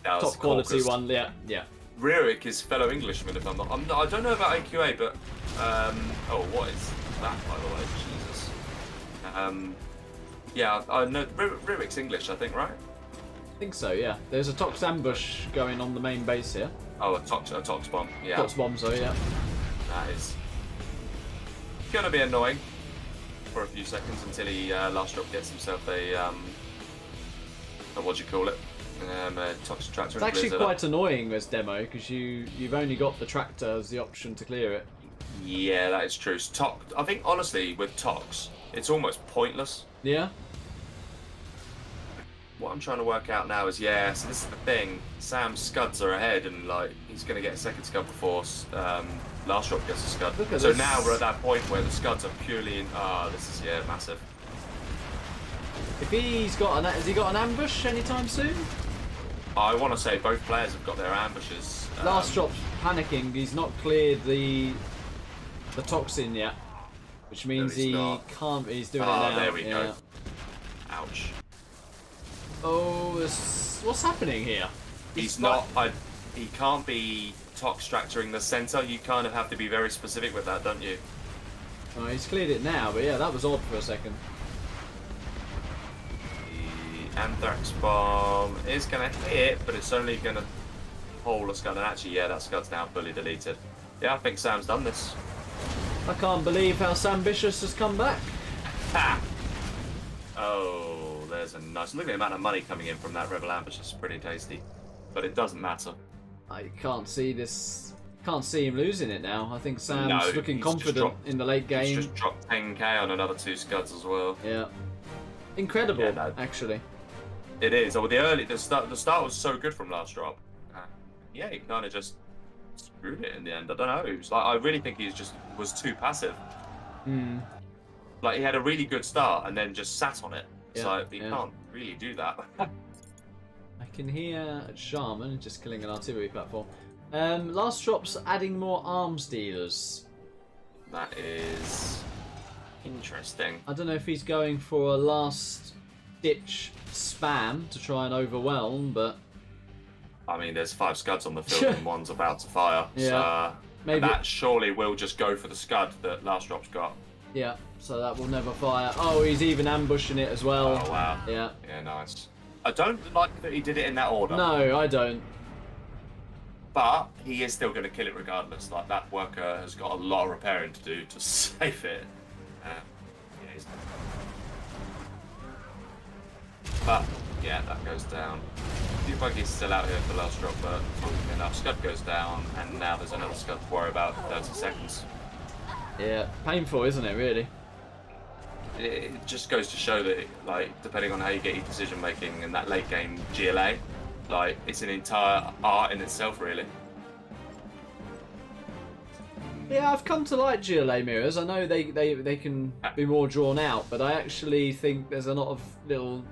top quality one. Yeah, yeah. Rurik is fellow Englishman, if I'm not. I don't know about AQA, but oh, what is that, by the way? Jesus. Yeah, I know Rurik's English, I think, right? I think so. Yeah. There's a Tox ambush going on the main base here. Oh, a Tox bomb. Yeah. Tox bomb, so yeah. That is gonna be annoying for a few seconds until he Last Drop gets himself a what do you call it? A Tox tractor. It's actually quite annoying this demo because you've only got the tractor as the option to clear it. Yeah, that is true. I think honestly with Tox, it's almost pointless. Yeah. What I'm trying to work out now is, yeah, so this is the thing. Sam's Scuds are ahead, and like he's going to get a second Scud before Last Drop gets a Scud. So this. now we're at that point where the Scuds are purely in. This is massive. If he's got has he got an ambush anytime soon? I want to say both players have got their ambushes. Last Drop's panicking. He's not cleared the toxin yet, which means he can't. He's doing it now. There we go. Ouch. Oh, what's happening here? He's not. He can't be Tox tractoring the center. You kind of have to be very specific with that, don't you? Oh, he's cleared it now, but yeah, that was odd for a second. The Anthrax bomb is going to hit, but it's only going to hole a Scud. And actually, yeah, that Scud's now fully deleted. Yeah, I think Sam's done this. I can't believe how Sambitious has come back. Ha! Oh. There's a nice look at the amount of money coming in from that Rebel ambush. It's pretty tasty, but it doesn't matter. I can't see this. Can't see him losing it now. I think Sam's looking confident in the late game. He's just dropped 10k on another 2 Scuds as well. Yeah, incredible. Actually, it is. Oh, the start was so good from Last Drop. Yeah, he kind of just screwed it in the end. I don't know. It was like, I really think he was too passive. Like he had a really good start and then just sat on it. So he can't really do that. I can hear Shaman just killing an artillery platform. Last Drop's adding more arms dealers. That is interesting. I don't know if he's going for a last ditch spam to try and overwhelm, but I mean, there's 5 Scuds on the field and one's about to fire. Yeah. So maybe that surely will just go for the Scud that Last Drop's got. Yeah, so that will never fire. Oh, he's even ambushing it as well. Oh, wow. Yeah. Yeah, nice. I don't like that he did it in that order. No, I don't. But he is still going to kill it regardless. Like, that worker has got a lot of repairing to do to save it. But, yeah, that goes down. Few buggies still out here for last drop, but enough. Scud goes down, and now there's another Scud to worry about in 30 seconds. Yeah, painful, isn't it, really? It just goes to show that, like, depending on how you get your decision making in that late game GLA, like, it's an entire art in itself, really. Yeah, I've come to like GLA mirrors. I know they can be more drawn out, but I actually think there's a lot of little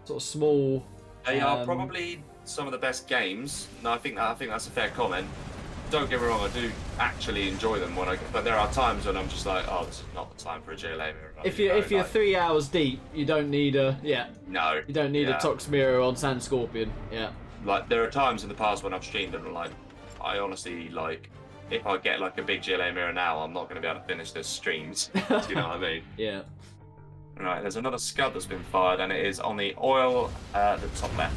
sort of small. They are probably some of the best games. No, I think that's a fair comment. Don't get me wrong, I do actually enjoy them but there are times when I'm just like, oh, this is not the time for a GLA mirror. If you're 3 hours deep, you don't need a No. You don't need a Tox mirror on Sand Scorpion. Yeah. Like there are times in the past when I've streamed and I'm like, I honestly like, if I get like a big GLA mirror now, I'm not going to be able to finish this streams. Do you know what I mean? Yeah. Right, there's another Scud that's been fired, and it is on the oil at the top left.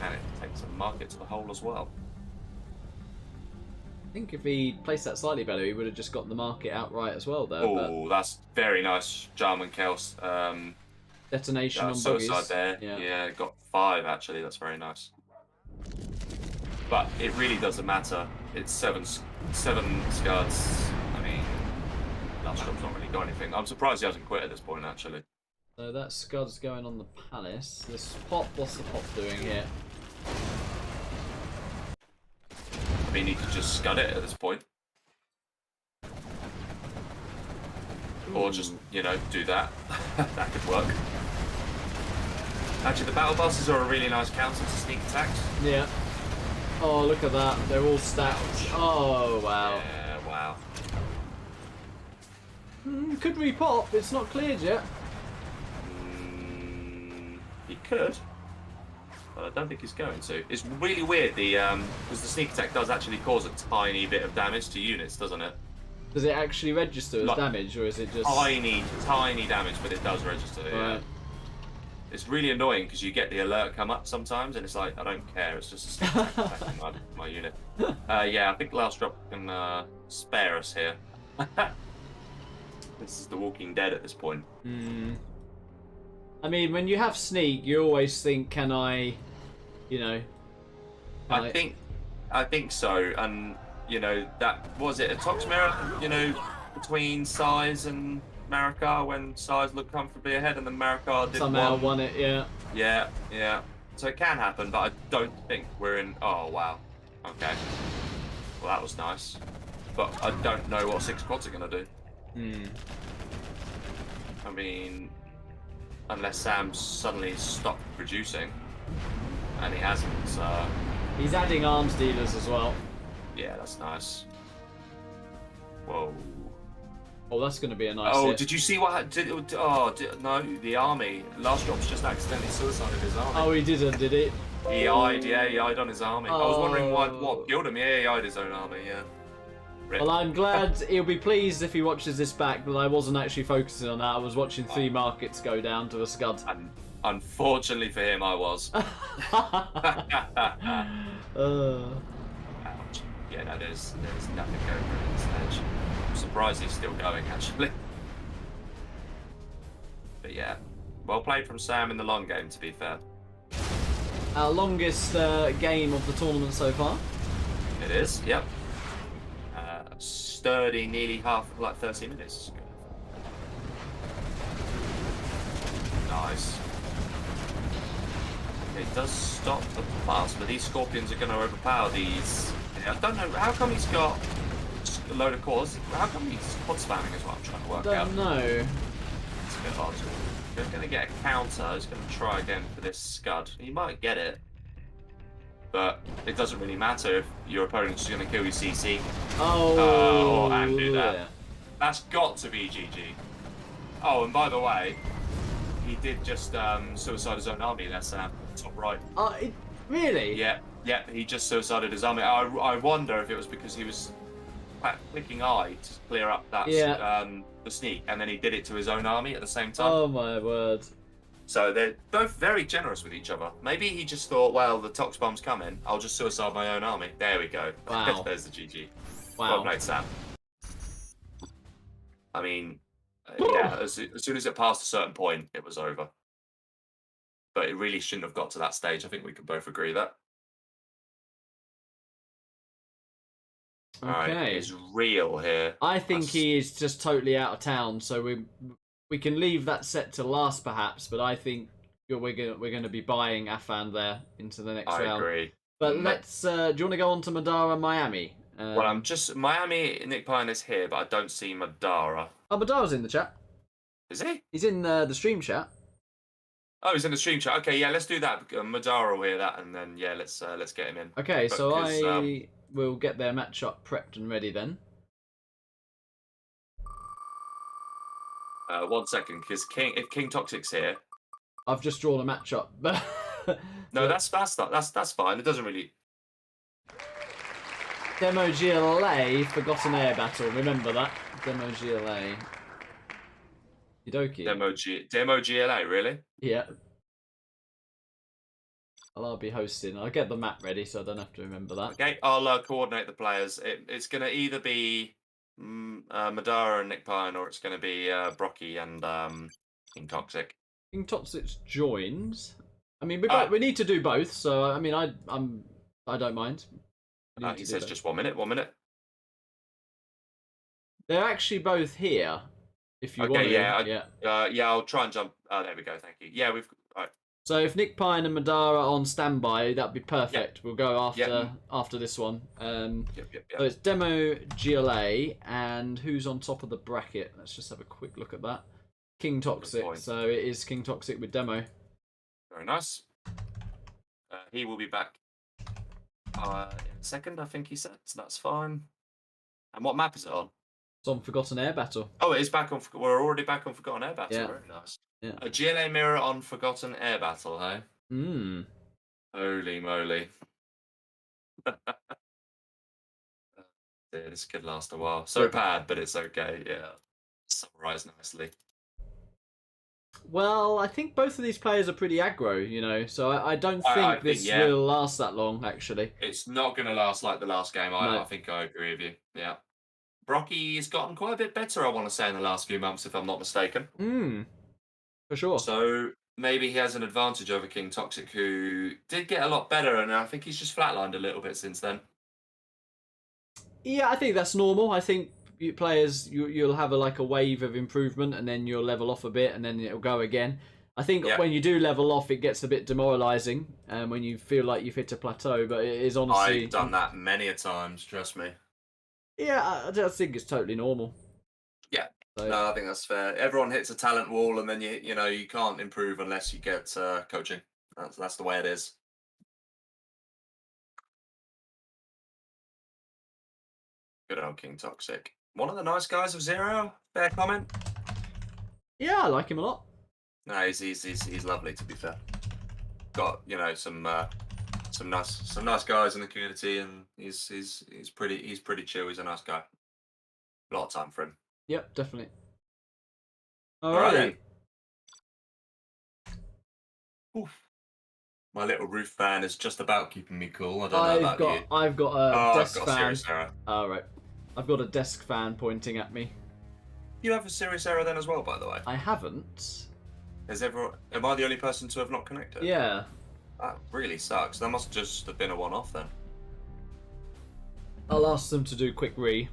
And it takes a market to the hole as well. I think if he placed that slightly better, he would have just got the market outright as well, though. Oh, that's very nice. Jarman Kels. Detonation on suicide buggies. there. Yeah, got 5 actually. That's very nice. But it really doesn't matter. It's 7 Scuds. I mean, last drop's not really got anything. I'm surprised he hasn't quit at this point, actually. So that Scud's going on the Palace. This Pop, what's the Pop doing here? I mean, he could just Scud it at this point. Or just, you know, do that. That could work. Actually, the battle buses are a really nice counter to sneak attacks. Yeah. Oh, look at that. They're all stacked. Oh, wow. Yeah, wow. Could repop. It's not cleared yet. He could. But I don't think he's going to. It's really weird, because the sneak attack does actually cause a tiny bit of damage to units, doesn't it? Does it actually register as Like, damage, or is it just... Tiny damage, but it does register, yeah. Right. It's really annoying because you get the alert come up sometimes, and it's like, I don't care, it's just a sneak attack attacking my unit. Yeah, I think last drop can spare us here. This is the Walking Dead at this point. I mean, when you have sneak, you always think, can I, you know... I think so, and, you know, that, was it a Tox mirror, you know, between Size and Marikar when Size looked comfortably ahead and then Marikar did somehow won it, yeah. Yeah. So it can happen, but I don't think we're in... Oh, wow. Okay. Well, that was nice. But I don't know what 6 quads are going to do. I mean, unless Sam's suddenly stopped producing, and he hasn't, so... He's adding arms dealers as well. Yeah, that's nice. Whoa. Oh, that's going to be a nice Oh, hit. did you see what... no, the army. Last drop's just accidentally suicided his army. Oh, he didn't, did he? He eyed on his army. I was wondering what killed him. Yeah, he eyed his own army, yeah. Rip. Well, I'm glad he'll be pleased if he watches this back, but I wasn't actually focusing on that. I was watching 3 markets go down to a Scud. And unfortunately for him, I was. Ouch. Yeah, no, there's nothing going for him at this stage. I'm surprised he's still going, actually. But yeah, well played from Sam in the long game, to be fair. Our longest game of the tournament so far. It is, yep. Sturdy, nearly like 30 minutes. Nice. It does stop the pass, but these Scorpions are going to overpower these. I don't know, how come he's got a load of cores? How come he's quad spamming is what I'm trying to work out. Don't know. It's a bit hard. He's going to get a counter, he's going to try again for this Scud. He might get it. But it doesn't really matter if your opponent's just going to kill your CC. And do that. Yeah. That's got to be GG. Oh, and by the way, he did just suicide his own army there, Sam. Top right. Really? Yeah, he just suicided his army. I wonder if it was because he was clicking I to clear up that the sneak, and then he did it to his own army at the same time. Oh my word. So they're both very generous with each other. Maybe he just thought, well, the Tox bomb's coming. I'll just suicide my own army. There we go. Wow. There's the GG. Wow. Well played, Sam. I mean, yeah, as soon as it passed a certain point, it was over. but it really shouldn't have got to that stage. I think we can both agree that. Okay. Alright, is real here. I think he is just totally out of town, so we can leave that set to last perhaps, but I think we're gonna be buying Afan there into the next round. I agree. But let's do you want to go on to Madara Miami? Well, I'm just Miami. Nick Pine is here, but I don't see Madara. Oh, Madara's in the chat. Is he? He's in the stream chat. Oh, he's in the stream chat. Okay, yeah, let's do that. Madara will hear that, and then yeah, let's get him in. Okay, so I will get their matchup prepped and ready then. 1 second, because if King Toxic's here, I've just drawn a matchup. no, that's fine. It doesn't really. Demo GLA Forgotten Air Battle. Remember that Demo GLA. Okie dokie. Demo GLA, really? Yeah. I'll be hosting. I'll get the map ready so I don't have to remember that. Okay, I'll coordinate the players. It's going to either be Madara and Nick Pine, or it's going to be Brocky and King Toxic. King Toxic's joins. I mean, we need to do both, so I mean, I don't mind. He says just 1 minute. 1 minute. They're actually both here. If you want to. Yeah, I'll try and jump. Oh, there we go. Thank you. Yeah, we've. All right. So if Nick Pine and Madara are on standby, that'd be perfect. Yep. We'll go after this one. Yep. So it's Demo GLA, and who's on top of the bracket? Let's just have a quick look at that. King Toxic. So it is King Toxic with Demo. Very nice. He will be back in a second, I think he said. So that's fine. And what map is it on? It's on Forgotten Air Battle. Oh, it is back on. We're already back on Forgotten Air Battle. Yeah. Very nice. Yeah. A GLA mirror on Forgotten Air Battle, hey? Hmm. Holy moly. This could last a while. So bad, but it's okay. Yeah. Summarised nicely. Well, I think both of these players are pretty aggro, you know, so I don't think this will last that long, actually. It's not going to last like the last game. I think I agree with you. Yeah. Brocky's gotten quite a bit better, I want to say, in the last few months, if I'm not mistaken. For sure. So maybe he has an advantage over King Toxic, who did get a lot better, and I think he's just flatlined a little bit since then. Yeah, I think that's normal. I think players, you'll have a wave of improvement, and then you'll level off a bit, and then it'll go again. I think when you do level off, it gets a bit demoralising, when you feel like you've hit a plateau, but it is honestly... I've done that many a times, trust me. Yeah, I think it's totally normal. Yeah, no, I think that's fair. Everyone hits a talent wall, and then you can't improve unless you get coaching. That's the way it is. Good old King Toxic. One of the nice guys of Zero. Fair comment. Yeah, I like him a lot. No, he's lovely, to be fair. Got some nice guys in the community, and he's pretty chill. He's a nice guy. A lot of time for him. Yep, definitely. All right. Oof. My little roof fan is just about keeping me cool. I don't know about you. I've got a desk fan. Serious error. All right. I've got a desk fan pointing at me. You have a serious error then as well, by the way. I haven't. Am I the only person to have not connected? Yeah. That really sucks. That must just have been a one-off then. I'll ask them to do quick re.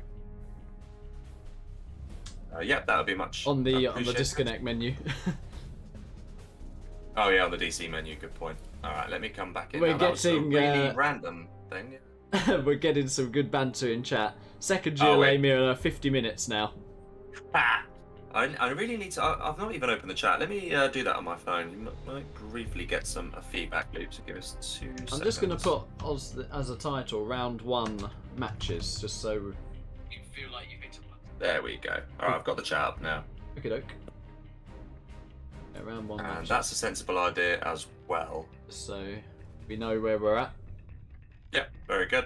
Yep, that would be much on the disconnect menu. Oh yeah, on the DC menu. Good point. All right, let me come back in. We're getting that was a really random thing. We're getting some good banter in chat. Second GLA mirror, 50 minutes now. I really need to. I've not even opened the chat. Let me do that on my phone. You might briefly get some feedback loops. So give us 2 seconds. I'm just going to put as a title round 1 matches, just so you feel like you've hit a... There we go. All right, I've got the chat up now. Okie doke. Yeah, round 1 matches. And that's a sensible idea as well. So we know where we're at. Yep, very good.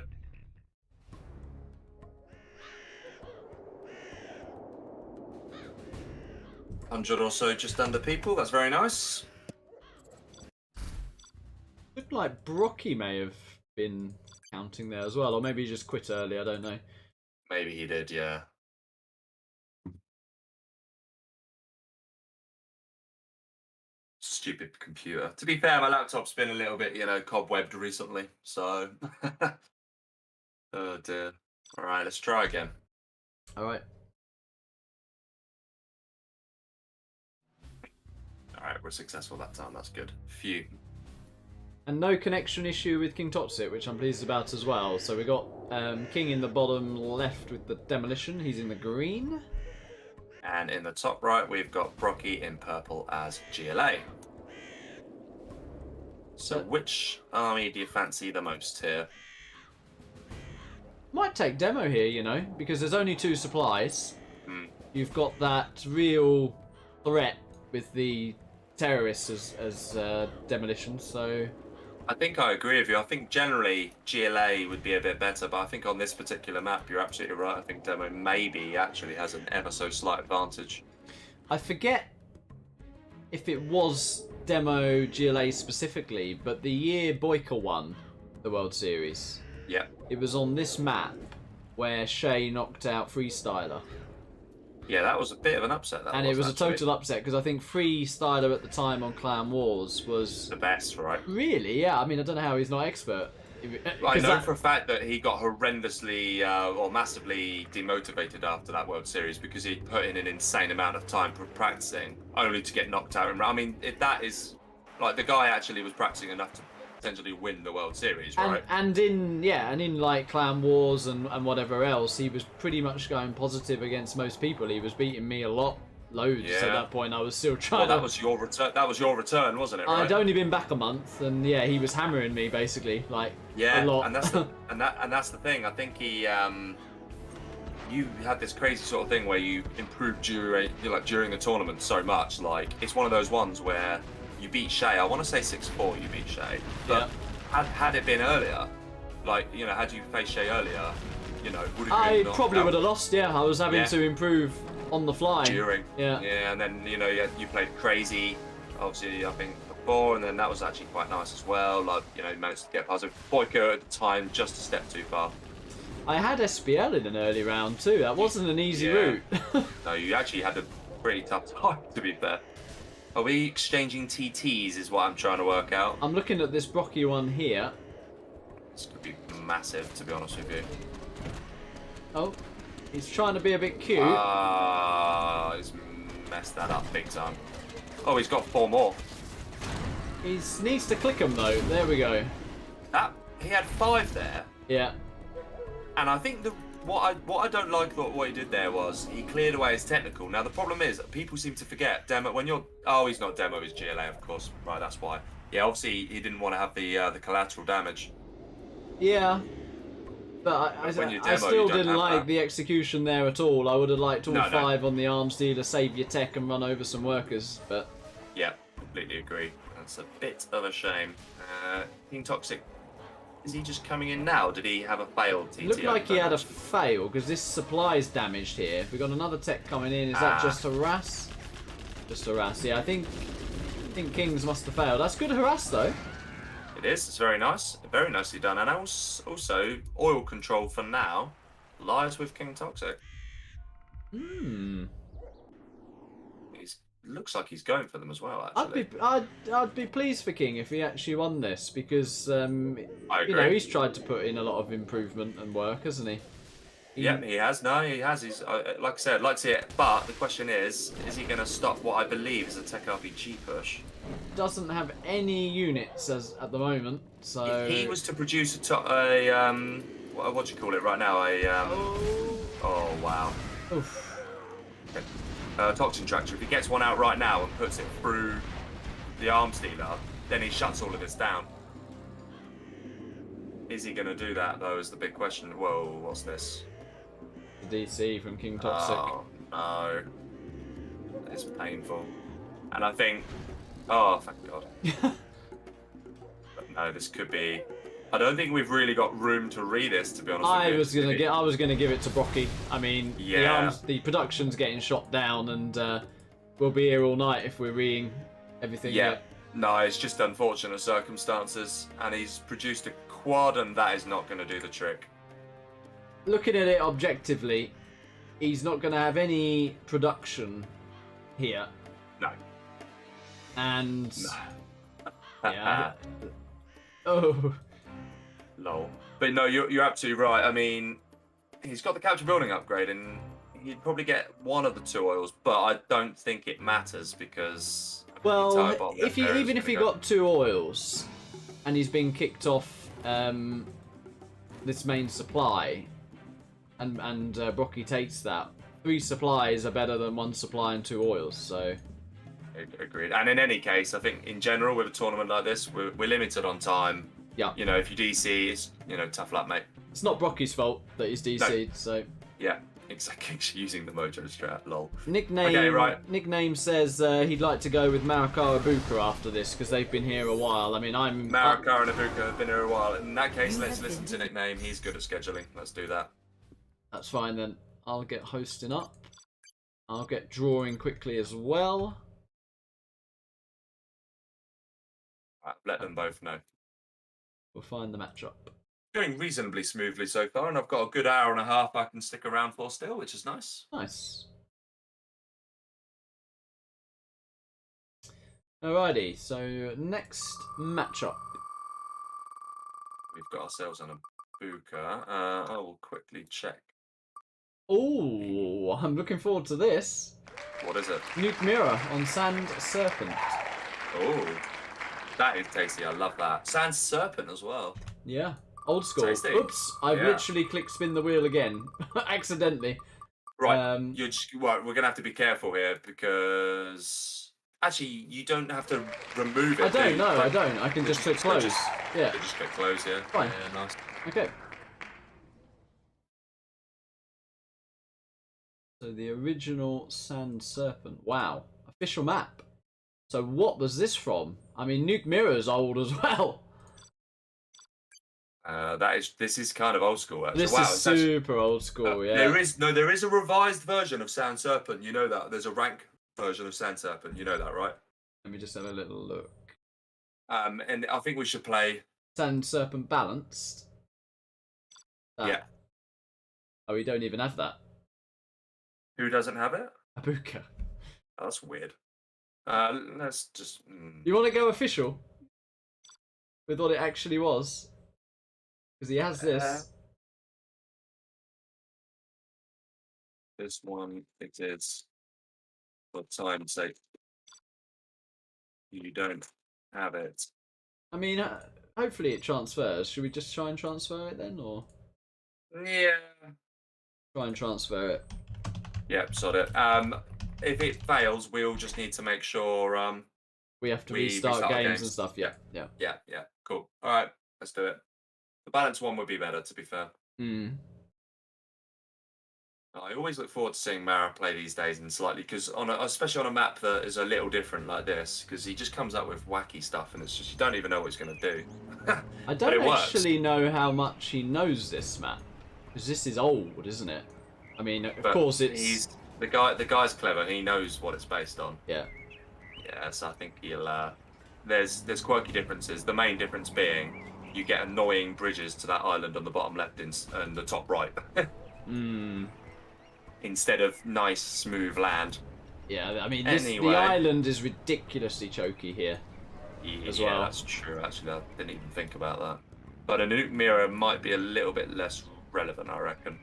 100 or so just under people. That's very nice. Looked like Brocky may have been counting there as well, or maybe he just quit early. I don't know. Maybe he did, yeah. stupid computer. To be fair, my laptop's been a little bit, cobwebbed recently. So, oh dear. All right, let's try again. All right. All right, we're successful that time. That's good. Phew. And no connection issue with King Toxic, which I'm pleased about as well. So we got King in the bottom left with the demolition. He's in the green. And in the top right, we've got Brocky in purple as GLA. So which army do you fancy the most here? Might take demo here, you know, because there's only 2 supplies. You've got that real threat with the terrorists as demolition, so... I think I agree with you. I think generally GLA would be a bit better, but I think on this particular map, you're absolutely right. I think demo maybe actually has an ever so slight advantage. I forget if it was demo GLA specifically, but the year Boyka won the World Series, Yeah. it was on this map where Shay knocked out Freestyler. Yeah, that was a bit of an upset. And it was a total upset, because I think Freestyler at the time on Clan Wars was... the best, right? Really? Yeah, I mean, I don't know how he's not expert. I know for a fact that he got horrendously or massively demotivated after that World Series because he put in an insane amount of time practicing only to get knocked out. I mean, if that is... like, the guy actually was practicing enough to potentially win the World Series, right? And in like Clan Wars and whatever else, he was pretty much going positive against most people. He was beating me a lot, loads. Yeah. At that point, I was still trying. That was your return. That was your return, wasn't it? Right? I'd only been back a month, and yeah, he was hammering me basically, like yeah, a lot. and that's the thing. I think he you had this crazy sort of thing where you improved during the tournament so much. Like it's one of those ones where you beat Shay. I want to say 6-4. You beat Shay, but had it been earlier, like had you faced Shay earlier, would I probably would have lost. Yeah, I was having to improve on the fly. During. Yeah, and then you played crazy, obviously I think before, and then that was actually quite nice as well. Like you managed to get past it. Boyka at the time just a step too far. I had SPL in an early round too. That wasn't an easy route. No, you actually had a pretty tough time, to be fair. Are we exchanging TTs is what I'm trying to work out. I'm looking at this Brocky one here. This could be massive, to be honest with you. Oh, he's trying to be a bit cute. He's messed that up big time. Oh, he's got 4 more. He needs to click them though. There we go. He had 5 there. Yeah. And I think what I don't like about what he did there was he cleared away his technical. Now the problem is people seem to forget demo when you're he's not demo, he's GLA of course. Right, that's why. Yeah, obviously he didn't want to have the collateral damage. Yeah. But I still didn't like the execution there at all. I would have liked all 5 on the arms dealer, save your tech and run over some workers. But yeah, completely agree. That's a bit of a shame. King Toxic. Is he just coming in now? Did he have a failed TT? Looked like he had a fail because this supply's damaged here. We've got another tech coming in. Is that just harass? Just harass. Yeah, I think Kings must have failed. That's good harass though. It is. It's very nice. Very nicely done. And also oil control for now lies with King Toxic. Looks like he's going for them as well. Actually, I'd be pleased for King if he actually won this because I agree. He's tried to put in a lot of improvement and work, hasn't he? Yeah, he has. No, he has. He's like I said, I'd like to see it. But the question is he going to stop what I believe is a tech RPG push? Doesn't have any units at the moment, so if he was to produce what do you call it right now? Oh wow. Oof. Toxin Tractor, if he gets one out right now and puts it through the arms dealer, then he shuts all of this down. Is he going to do that, though, is the big question. Whoa, what's this? DC from King Toxic. Oh, no. It's painful. And I think... oh, thank God. But no, this could be... I don't think we've really got room to read this, to be honest with you. I was gonna give it to Brocky. I mean, yeah. the production's getting shot down, and we'll be here all night if we're reading everything. Yeah, no, it's just unfortunate circumstances, and he's produced a quad, and that is not going to do the trick. Looking at it objectively, he's not going to have any production here. No. And yeah. Oh. Lol. But no, you're absolutely right. I mean, he's got the capture building upgrade, and you'd probably get one of the 2 oils, but I don't think it matters because Well, even if he got 2 oils and he's been kicked off this main supply, and Brocky takes that, 3 supplies are better than 1 supply and 2 oils. So agreed. And in any case, I think in general with a tournament like this, we're limited on time. Yeah. You know, if you DC, it's tough luck, mate. It's not Brocky's fault that he's DC'd. No. So yeah. Exactly, using the mojo strat, lol. Nickname, okay, right. Nickname says he'd like to go with Marika Ibuka after this because they've been here a while. I mean, Marika and Ibuka have been here a while. In that case, let's listen to Nickname. He's good at scheduling. Let's do that. That's fine then. I'll get hosting up. I'll get drawing quickly as well. Right, let them both know. We'll find the matchup. Going reasonably smoothly so far, and I've got a good hour and a half I can stick around for still, which is nice. Nice. Alrighty, so next matchup. We've got ourselves on a Buka. I will quickly check. Oh, I'm looking forward to this. What is it? Nuke Mirror on Sand Serpent. Oh, that is tasty. I love that. Sand Serpent as well. Yeah. Old school. Tasty. Oops, I've literally clicked spin the wheel again. Accidentally. Right, we're going to have to be careful here because... Actually, you don't have to remove it. I don't, no, I don't. I can just click close. Yeah. Just click close, yeah. Fine. Yeah, nice. Okay. So the original Sand Serpent. Wow. Official map. So what was this from? I mean, Nuke Mirror's old as well. This is kind of old school actually. This is super old school, yeah. There is a revised version of Sand Serpent, you know that. There's a rank version of Sand Serpent, you know that, right? Let me just have a little look. And I think we should play Sand Serpent Balanced. Yeah. Oh, we don't even have that. Who doesn't have it? Ibuka. Oh, that's weird. Let's just You want to go official? With what it actually was? Because he has this. This one, it is, for time's sake, you don't have it. I mean, hopefully it transfers. Should we just try and transfer it then, or? Yeah. Try and transfer it. Yep, sod it. If it fails, we'll just need to make sure we have to restart games and stuff. Yeah. Cool. All right, let's do it. The balance one would be better, to be fair. I always look forward to seeing Mara play these days, and slightly because especially on a map that is a little different like this, because he just comes up with wacky stuff, and it's just you don't even know what he's going to do. I don't actually know how much he knows this map, because this is old, isn't it? I mean, of course it's the guy's clever. He knows what it's based on. Yeah. Yeah, so I think he'll. There's quirky differences. The main difference being you get annoying bridges to that island on the bottom left and the top right. Instead of nice, smooth land. Yeah, I mean, the island is ridiculously choky here as well. Yeah, that's true, actually. I didn't even think about that. But a Nuke Mirror might be a little bit less relevant, I reckon.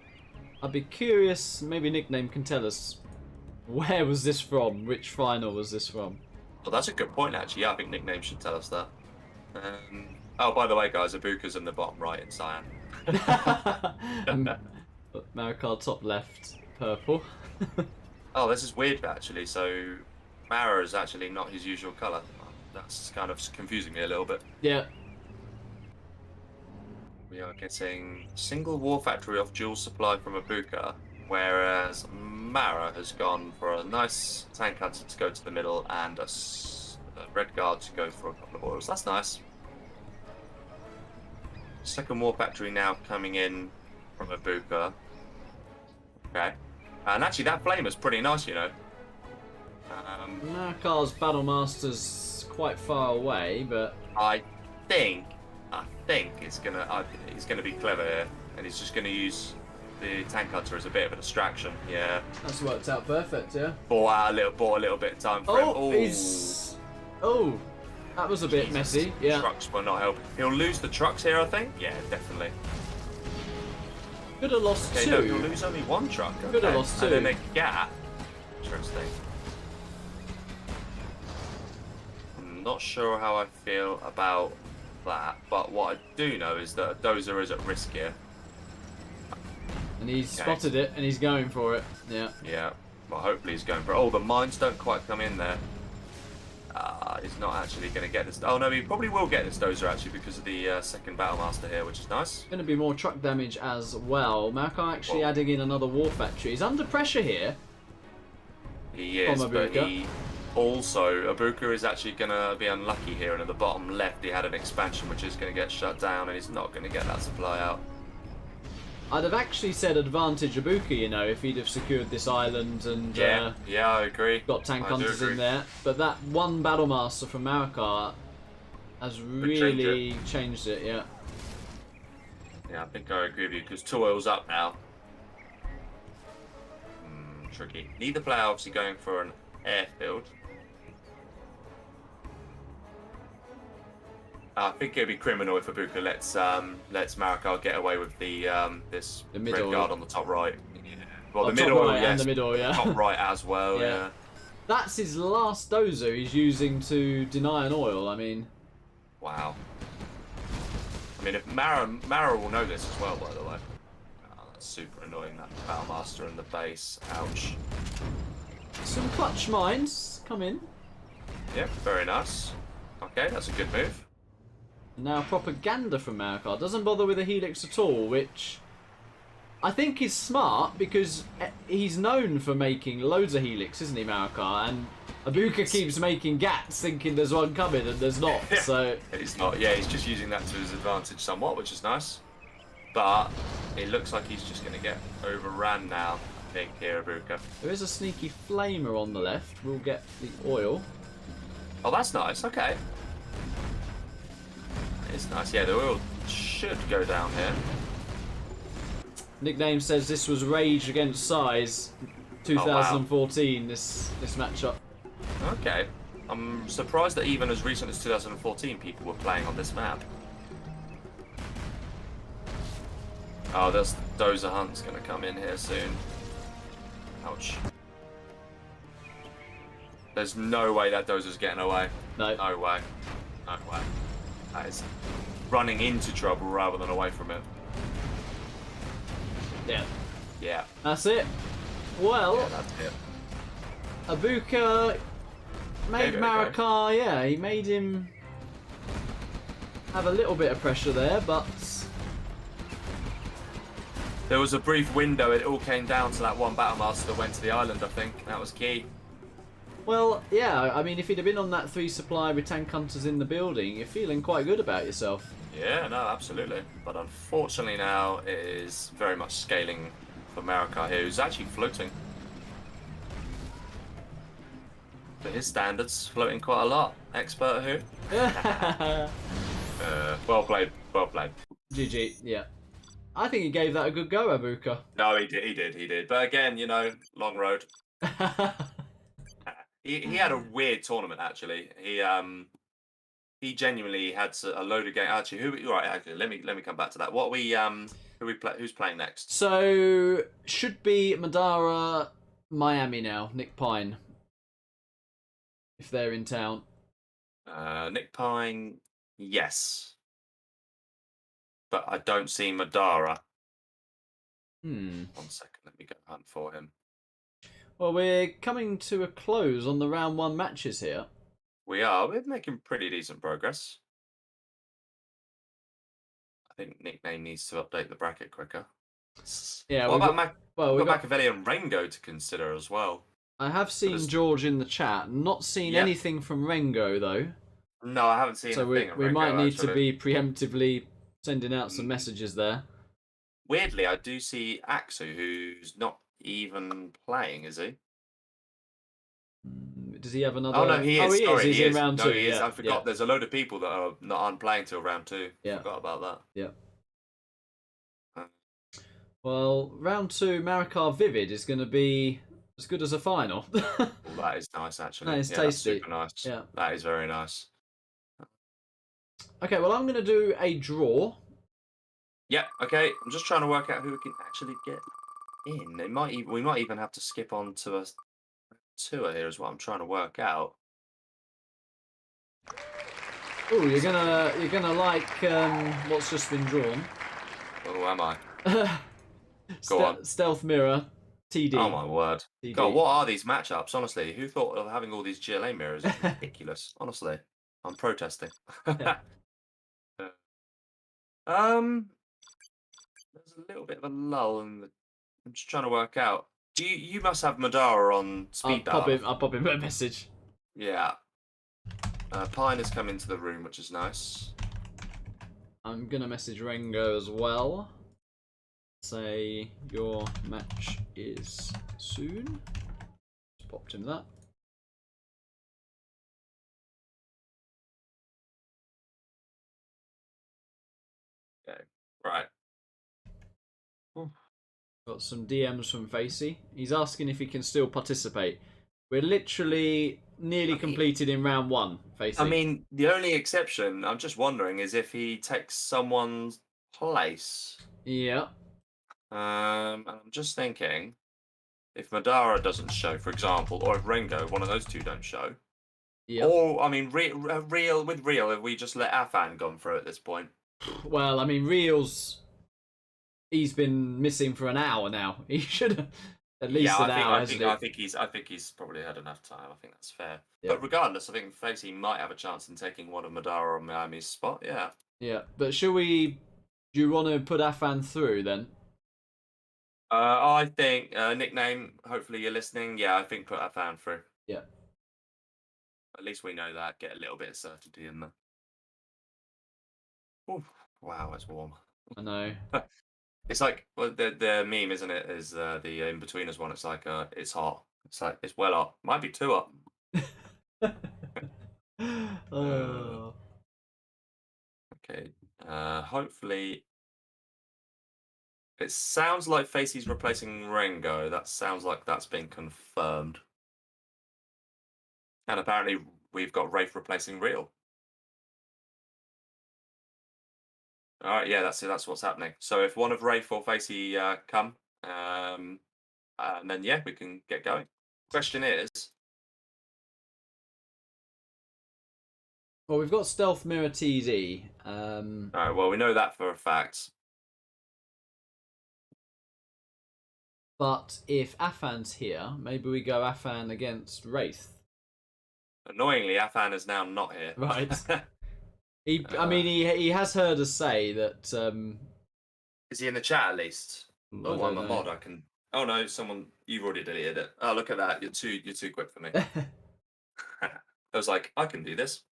I'd be curious, maybe Nickname can tell us, where was this from? Which final was this from? Well, that's a good point, actually. Yeah, I think Nickname should tell us that. Oh, by the way, guys, Ibuka's in the bottom right in cyan. Marika top left, purple. Oh, this is weird, actually. So, Mara is actually not his usual colour. That's kind of confusing me a little bit. Yeah. We are getting single war factory off dual supply from Ibuka, whereas Mara has gone for a nice tank hunter to go to the middle and a red guard to go for a couple of oils. That's nice. Second war factory now coming in from Ibuka. Okay. And actually that flame is pretty nice, you know. Marika's Battle Master's quite far away, but I think he's gonna be clever here, and he's just gonna use the tank hunter as a bit of a distraction. Yeah. That's worked out perfect, yeah. Bought a little bit of time for him. He's Oh, that was a bit Jesus. messy. Yeah. Trucks will not help. He'll lose the trucks here, I think. Yeah, definitely. Could have lost Okay, two. no, he'll lose only one truck. Okay. Could have lost two. And then a gap. Interesting. I'm not sure how I feel about that, but what I do know is that a dozer is at risk here. And he's spotted it, and he's going for it. Yeah. Yeah. Well, hopefully he's going for it. Oh, the mines don't quite come in there. He's not actually going to get this. Oh, no, he probably will get this dozer, actually, because of the second Battlemaster here, which is nice. Going to be more truck damage as well. Markar actually adding in another war factory. He's under pressure here. He is, but he also... Ibuka is actually going to be unlucky here, and at the bottom left he had an expansion which is going to get shut down, and he's not going to get that supply out. I'd have actually said advantage Ibuka, you know, if he'd have secured this island and yeah, I agree. got tank hunters in there. But that one Battlemaster from Marikar has really changed it, yeah. Yeah, I think I agree with you, because 2 oil's up now. Tricky. Neither player obviously going for an airfield. I think it'd be criminal if Ibuka lets Marikar get away with the red guard on the top right. Yeah. Well, the middle, right, yes. and the middle, yeah. Top right as well, yeah. That's his last dozer he's using to deny an oil. I mean, wow. I mean, if Mara will know this as well, by the way. Oh, that's super annoying. That Battlemaster in the base. Ouch. some clutch mines come in. Yep, very nice. Okay, that's a good move. Now propaganda from Marikar. Doesn't bother with a helix at all, which I think is smart because he's known for making loads of helix, isn't he, Marikar? And Ibuka keeps making gats thinking there's one coming and there's not, so... He's not, yeah, he's just using that to his advantage somewhat, which is nice. But it looks like he's just going to get overran now, I think, here, Ibuka. There is a sneaky flamer on the left. We'll get the oil. Oh, that's nice, okay. It's nice, yeah, the oil should go down here. Nickname says this was Rage Against Size 2014, this matchup. Okay. I'm surprised that even as recent as 2014 people were playing on this map. Oh, there's Dozer Hunt's going to come in here soon. Ouch. There's no way that Dozer's getting away. No. No way. No way. That is running into trouble rather than away from it. Yeah. Yeah. That's it. Well, Yeah, that's it. Ibuka made Marikar, yeah, he made him have a little bit of pressure there, but... There was a brief window, it all came down to that one Battlemaster that went to the island, I think. That was key. Well, yeah, I mean, if he'd have been on that 3 supply with tank hunters in the building, you're feeling quite good about yourself. Yeah, no, absolutely. But unfortunately now it is very much scaling for Marikar here, who's actually floating. For his standards, floating quite a lot. Expert who? Well played, well played. GG, yeah. I think he gave that a good go, Ibuka. No, he did. But again, you know, long road. He had a weird tournament actually. He genuinely had a load of games. Actually, actually, let me come back to that. Who's playing next? So should be Madara, Miami now. Nick Pine, if they're in town. Nick Pine, yes, but I don't see Madara. 1 second, let me go hunt for him. Well, we're coming to a close on the round 1 matches here. We're making pretty decent progress. I think Nickname needs to update the bracket quicker. Yeah. What about we've got Machiavelli and Rengo to consider as well? I have seen George in the chat. Not seen anything from Rengo though. No, I haven't seen. So we might need to be preemptively sending out some messages there. Weirdly, I do see Axu, who's not even playing, is he? Does he have another? Oh no, he is. Sorry, he's in round 2. He is. Yeah, I forgot. There's a load of people that aren't playing till round 2. Yeah. Forgot about that. Yeah. Well, round 2, Marikar Vivid is going to be as good as a final. Oh, that is nice, actually. That is Yeah, that's tasty. super nice. Yeah. That is very nice. Okay, well, I'm going to do a draw. Yeah, okay. I'm just trying to work out who we can actually get in. We might even have to skip on to a tour here is what I'm trying to work out. Oh, you're gonna like what's just been drawn. Oh, am I? Go on. Stealth mirror, TD. Oh my word. TD. God, what are these matchups? Honestly, who thought of having all these GLA mirrors? It's ridiculous. Honestly, I'm protesting. There's a little bit of a lull in the. I'm just trying to work out. You must have Madara on speed dial. I'll pop him a message. Yeah. Pine has come into the room, which is nice. I'm gonna message Rengo as well. Say your match is soon. Just popped him that. Okay. Right. Got some DMs from Facey. He's asking if he can still participate. We're literally nearly completed in round 1, Facey. I mean, the only exception, I'm just wondering, is if he takes someone's place. Yeah. And I'm just thinking, if Madara doesn't show, for example, or if Rengo, one of those two don't show. Yeah. Or, I mean, real, if we just let Afan go through at this point. Well, I mean, Reels, he's been missing for an hour now. He should have at least an hour, hasn't he? I think he's probably had enough time. I think that's fair. Yeah. But regardless, I think Facey might have a chance in taking one of Madara or Miami's spot. Yeah. Yeah, but do you want to put Afan through then? I think nickname. Hopefully you're listening. Yeah, I think put Afan through. Yeah. At least we know that. Get a little bit of certainty in there. Ooh, wow, it's warm. I know. It's like the meme, isn't it? Is the in-betweeners one? It's like it's hot. It's like it's well hot. Might be too hot. Oh. Okay. Hopefully, it sounds like Facey's replacing Rengo. That sounds like that's been confirmed. And apparently, we've got Wraith replacing Real. All right, yeah, that's what's happening. So if one of Wraith or Facey come, and then yeah, we can get going. Question is, Well, we've got Stealth Mirror TD. all right, well, we know that for a fact. But if Afan's here, maybe we go Afan against Wraith. Annoyingly, Afan is now not here. Right. I mean, he has heard us say that. Is he in the chat at least? I Oh, don't I'm a know. mod. I can. Oh no, you've already deleted it. Oh, look at that. You're too quick for me. I was like, I can do this.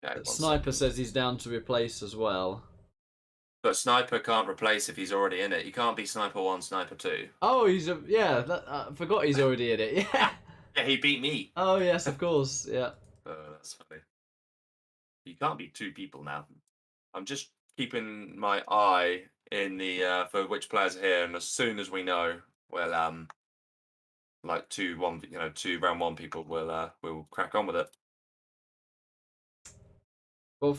Okay, Sniper says he's down to replace as well. But Sniper can't replace if he's already in it. He can't be Sniper 1, Sniper 2. Oh, I forgot he's already in it. Yeah. Yeah, he beat me. Oh yes, of course. Yeah. That's funny. You can't be 2 people now. I'm just keeping my eye in the for which players are here, and as soon as we know, well, like 2 round 1 people will crack on with it. Well,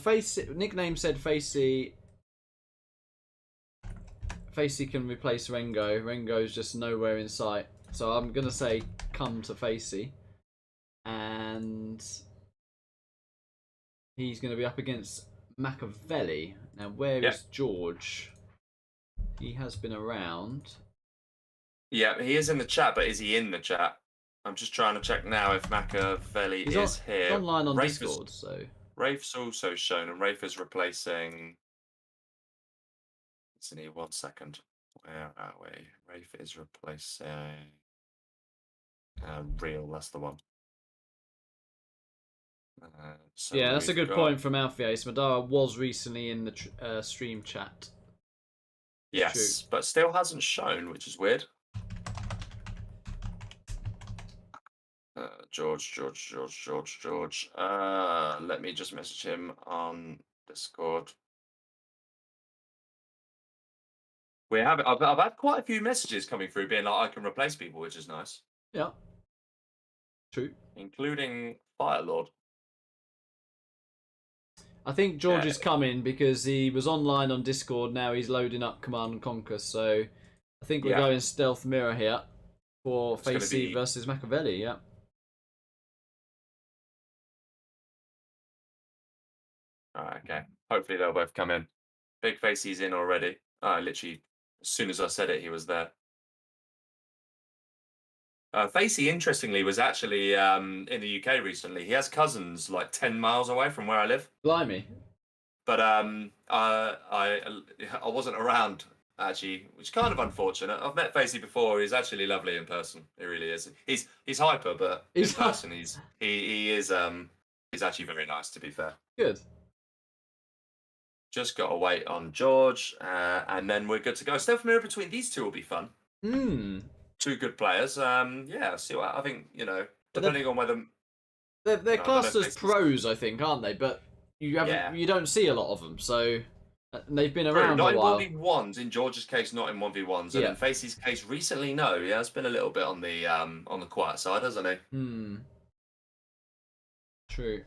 nickname said Facey can replace Rengo. Rengo's just nowhere in sight. So I'm going to say come to Facey. And he's going to be up against Machiavelli. Now, where is George? He has been around. Yeah, he is in the chat, but is he in the chat? I'm just trying to check now if Machiavelli is here. He's online on Discord, so... Wraith's also shown, and Wraith is replacing... Listen here, 1 second. Where are we? Wraith is replacing... Real, that's the one. So yeah, that's a good point from Alfie-Ace. Madara was recently in the stream chat. Yes, but still hasn't shown, which is weird. George. Let me just message him on Discord. We have. I've had quite a few messages coming through being like, I can replace people, which is nice, Yeah. True. including Firelord. I think George Yeah. is coming because he was online on Discord. Now he's loading up Command and Conquer. So I think we're Yeah. going stealth mirror here for It's gonna Facey be- versus Machiavelli. Yeah. Alright, okay. Hopefully they'll both come in. Big Facey's in already. Literally, as soon as I said it, he was there. Facey, interestingly, was actually in the UK recently. He has cousins like 10 miles away from where I live. Blimey. But I wasn't around, actually, which is kind of unfortunate. I've met Facey before. He's actually lovely in person. He really is. He's hyper, but in person he's actually very nice, to be fair. Good. Just got to wait on George, and then we're good to go. Stealth mirror between these two will be fun. Hmm. Two good players. Yeah, see what I think. Depending on whether They're No, classed I don't know as if pros, I think, aren't they? But you don't see a lot of them, so they've been True, around not a while. in 1v1s. In George's case, not in 1v1s, and Yeah. in Facey's case, recently, no. Yeah, it's been a little bit on the quiet side, hasn't he? Hmm. True.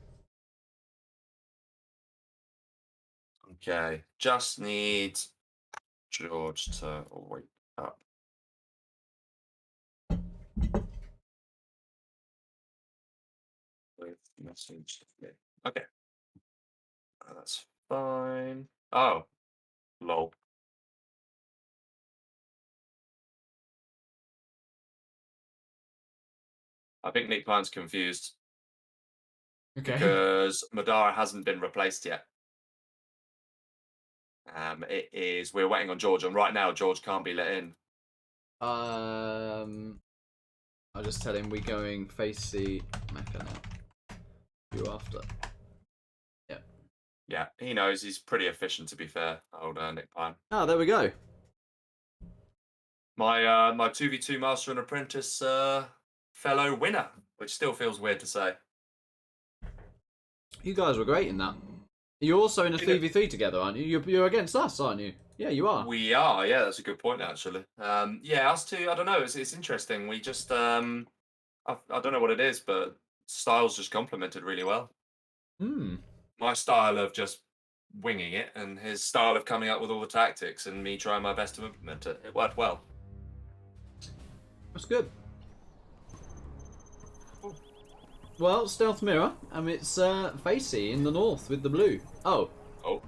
Okay, just need George to wake up. With message. Okay, that's fine. Oh, lol. I think Nick Pine's confused Okay. because Madara hasn't been replaced yet. We're waiting on George, and right now George can't be let in. I'll just tell him we're going Facey Mecha now. You after? Yeah. Yeah, he knows. He's pretty efficient, to be fair. Old Nick Pine. Ah, there we go. My 2v2 Master and Apprentice fellow winner, which still feels weird to say. You guys were great in that. You're also in a You know- 3v3 together, aren't you? You're against us, aren't you? Yeah, you are. We are, yeah, that's a good point, actually. Yeah, us two, I don't know, it's interesting. We just, I don't know what it is, but styles just complemented really well. Hmm. My style of just winging it, and his style of coming up with all the tactics, and me trying my best to implement it. It worked well. That's good. Well, stealth mirror, it's Facey in the north with the blue. Oh. Oh,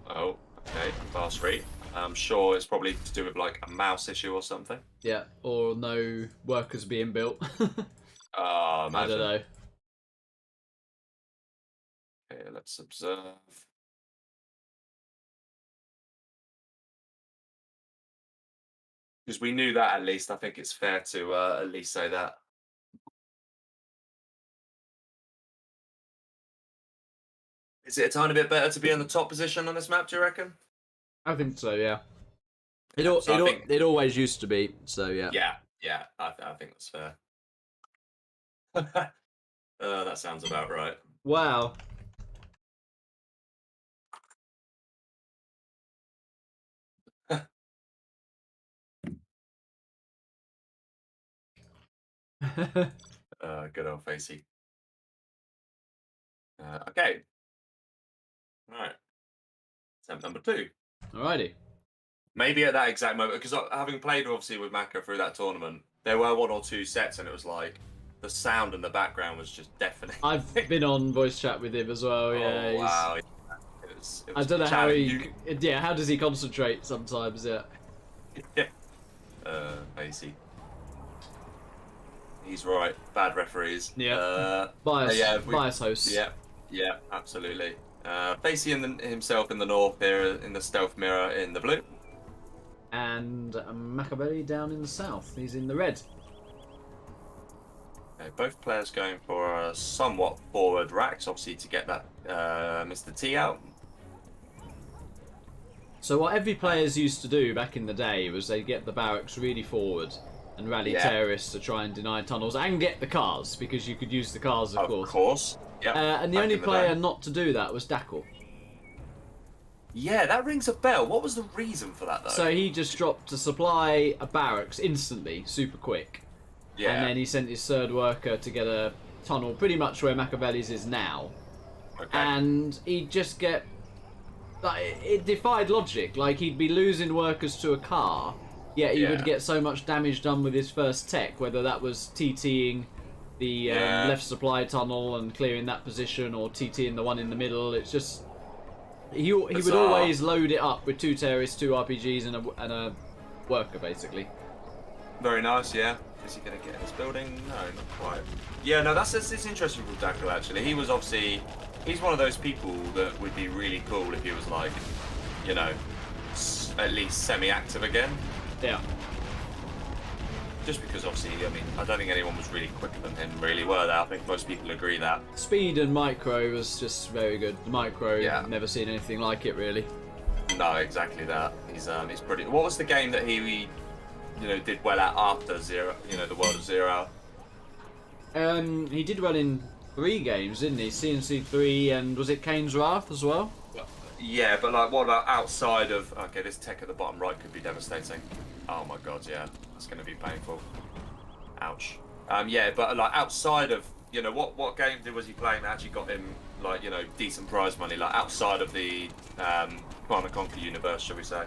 okay, fast rate. I'm sure it's probably to do with like a mouse issue or something. Yeah, or no workers being built. I Imagine. don't know. Okay, let's observe. Because we knew that, at least. I think it's fair to at least say that. Is it a tiny bit better to be in the top position on this map, do you reckon? I think so, yeah. So I think- It always used to be, so yeah. Yeah, I think that's fair. That sounds about right. Wow. Good old Facey. Okay. Right. Attempt number 2. Alrighty. Maybe at that exact moment, because having played obviously with Maka through that tournament, there were 1 or 2 sets, and it was like the sound in the background was just deafening. I've been on voice chat with him as well. Yeah. Oh, he's- wow. It was I don't know how challenging. he. Yeah, how does he concentrate sometimes? Yeah. Facey. He's right. Bad referees. Yeah. Bias. yeah, Bias hosts. Yeah, absolutely. Facey himself in the north here in the stealth mirror in the blue. And Machiavelli down in the south. He's in the red. Okay, both players going for a somewhat forward racks, obviously to get that Mr. T out. So what every players used to do back in the day was they get the barracks really forward and rally Yeah. terrorists to try and deny tunnels and get the cars because you could use the cars, of Of course. course. Yep. And the back only in the player day. not to do that was Dackle. Yeah, that rings a bell. What was the reason for that, though? So he just dropped to supply a barracks instantly, super quick. yeah. And then he sent his third worker to get a tunnel pretty much where Machiavelli's is now. Okay. And he'd just get... Like, it defied logic. Like, he'd be losing workers to a car, yet he would get so much damage done with his first tech, whether that was TTing the left supply tunnel and clearing that position, or TTing the one in the middle. It's just... He would always load it up with 2 terrorists, 2 RPGs, and a worker, basically. Very nice, yeah. Is he going to get in this building? No, not quite. Yeah, no, it's interesting with Dactyl, actually. He was obviously... He's one of those people that would be really cool if he was, like, you know, at least semi-active again. Yeah. Just because, obviously, I mean, I don't think anyone was really quicker than him, really, were they? I think most people agree that. Speed and micro was just very good. The micro, never seen anything like it, really. No, exactly that. He's pretty... What was the game that he you know, did well at after Zero, you know, the World of Zero? He did well in 3 games, didn't he? CNC 3, and was it Kane's Wrath as well? Yeah, but like, what about outside of... Okay, this tech at the bottom right could be devastating. Oh my god, yeah. That's going to be painful. Ouch. Yeah, but like, outside of... You know, what game was he playing that actually got him, like, you know, decent prize money? Like, outside of the Command & Conquer universe, shall we say?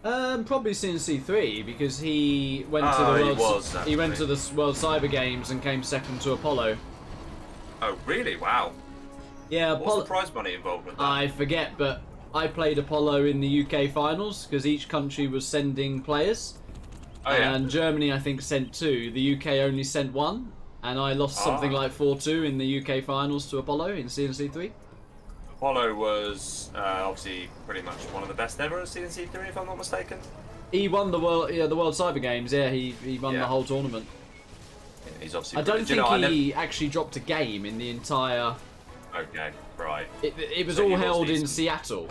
Probably CNC 3, because he went to the World Cyber Games and came second to Apollo. Oh, really? Wow. Yeah, what's the prize money involved with that? I forget, but I played Apollo in the UK finals because each country was sending players. Oh, yeah. And Germany, I think, sent 2. The UK only sent 1, and I lost something like 4-2 in the UK finals to Apollo in CNC 3. Apollo was obviously pretty much one of the best ever at CNC 3, if I'm not mistaken. He won the World Cyber Games. Yeah, he won the whole tournament. Yeah, he's obviously. I don't think he actually dropped a game in the entire. Okay, right. It was all held in Seattle,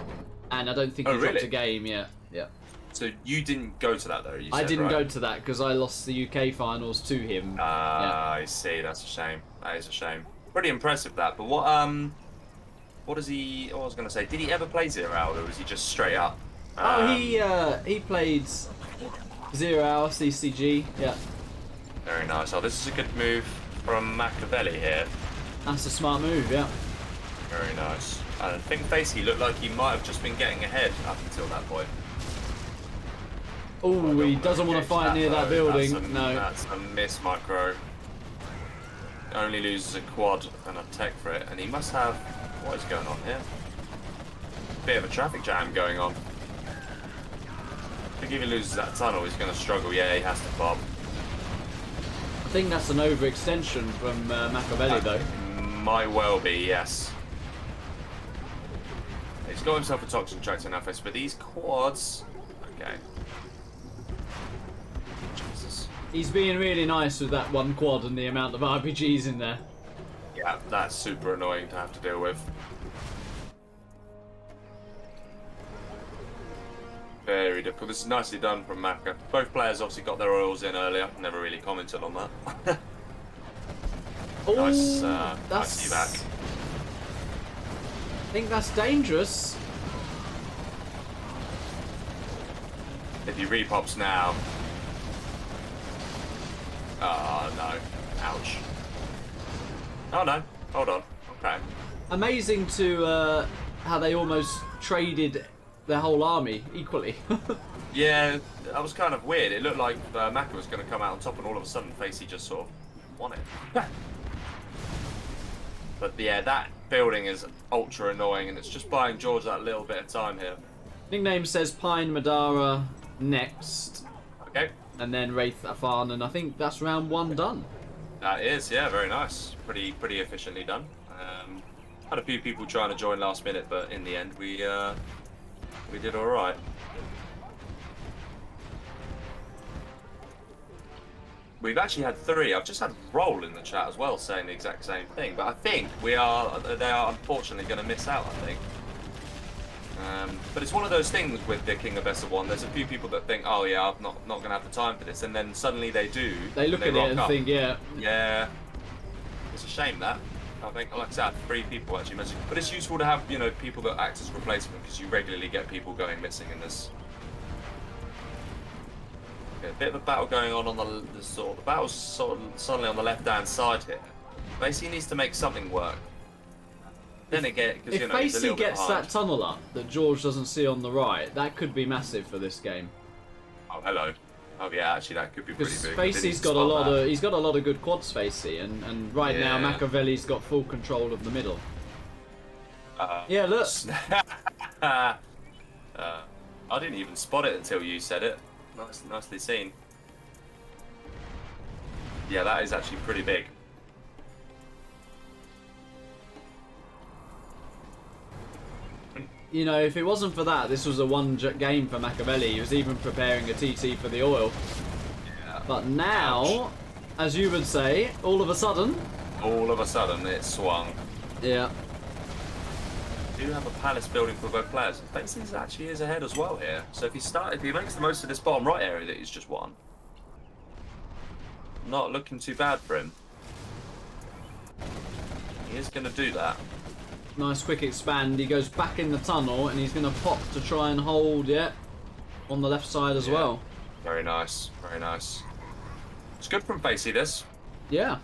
and I don't think he dropped a game yet. Yeah. So you didn't go to that though? I didn't go to that because I lost the UK finals to him. I see. That's a shame. That is a shame. Pretty impressive that. But what does he? What I was going to say. Did he ever play Zero Hour, or was he just straight up? He played 0 Hour CCG. Yeah. Very nice. Oh, this is a good move from Machiavelli here. That's a smart move. Yeah. Very nice. I think basically looked like he might have just been getting ahead up until that point. Oh, he doesn't want to fight near that building. No. That's a miss, Micro. Only loses a quad and a tech for it, and he must have... What is going on here? Bit of a traffic jam going on. I think if he loses that tunnel, he's going to struggle. Yeah, he has to bob. I think that's an overextension from Machiavelli, though. Might well be, yes. He's got himself a toxin tractor now, but these quads... Okay. Jesus. He's being really nice with that one quad and the amount of RPGs in there. Yeah, that's super annoying to have to deal with. Very difficult. This is nicely done from Maka. Both players obviously got their oils in earlier. Never really commented on that. Nice, nice to be back. I think that's dangerous. If he repops now. Oh no. Ouch. Oh no. Hold on. Okay. Amazing to how they almost traded their whole army equally. Yeah, that was kind of weird. It looked like Maka was going to come out on top, and all of a sudden, Facey just sort of won it. But yeah, that building is ultra annoying, and it's just buying George that little bit of time here. Nickname says Pine Madara next. Okay. And then Wraith Afan, and I think that's round 1 done. That is, yeah, very nice. Pretty efficiently done. Had a few people trying to join last minute, but in the end, we did all right. We've actually had 3. I've just had Roll in the chat as well saying the exact same thing, but I think they are unfortunately going to miss out, I think. But it's one of those things with the King of SO1. There's a few people that think, oh yeah, I'm not going to have the time for this, and then suddenly they do. They look at it and think, yeah. Yeah. It's a shame that. I think, like I said, 3 people actually missing. But it's useful to have, you know, people that act as replacement because you regularly get people going missing in this. Okay, a bit of a battle going on the battle's sort of suddenly on the left-hand side here. Basically needs to make something work. Then again, because you know, it's a little Facey bit gets hard. that tunnel up that George doesn't see on the right, that could be massive for this game. Oh, hello. Oh yeah, actually that could be pretty Because big. Facey's got a lot of he's got a lot of good quads, Facey, and right now Yeah. Machiavelli's got full control of the middle. Yeah, look. I didn't even spot it until you said it. Nicely seen. Yeah, that is actually pretty big. You know, if it wasn't for that, this was a game for Machiavelli. He was even preparing a TT for the oil. Yeah. But now, as you would say, all of a sudden... All of a sudden, it swung. Yeah. We do have a palace building for both players. Facey actually is ahead as well here. So if he makes the most of this bottom right area that he's just won, not looking too bad for him. He is going to do that. Nice quick expand. He goes back in the tunnel and he's going to pop to try and hold, on the left side as well. Very nice, very nice. It's good from Facey, this. Yeah.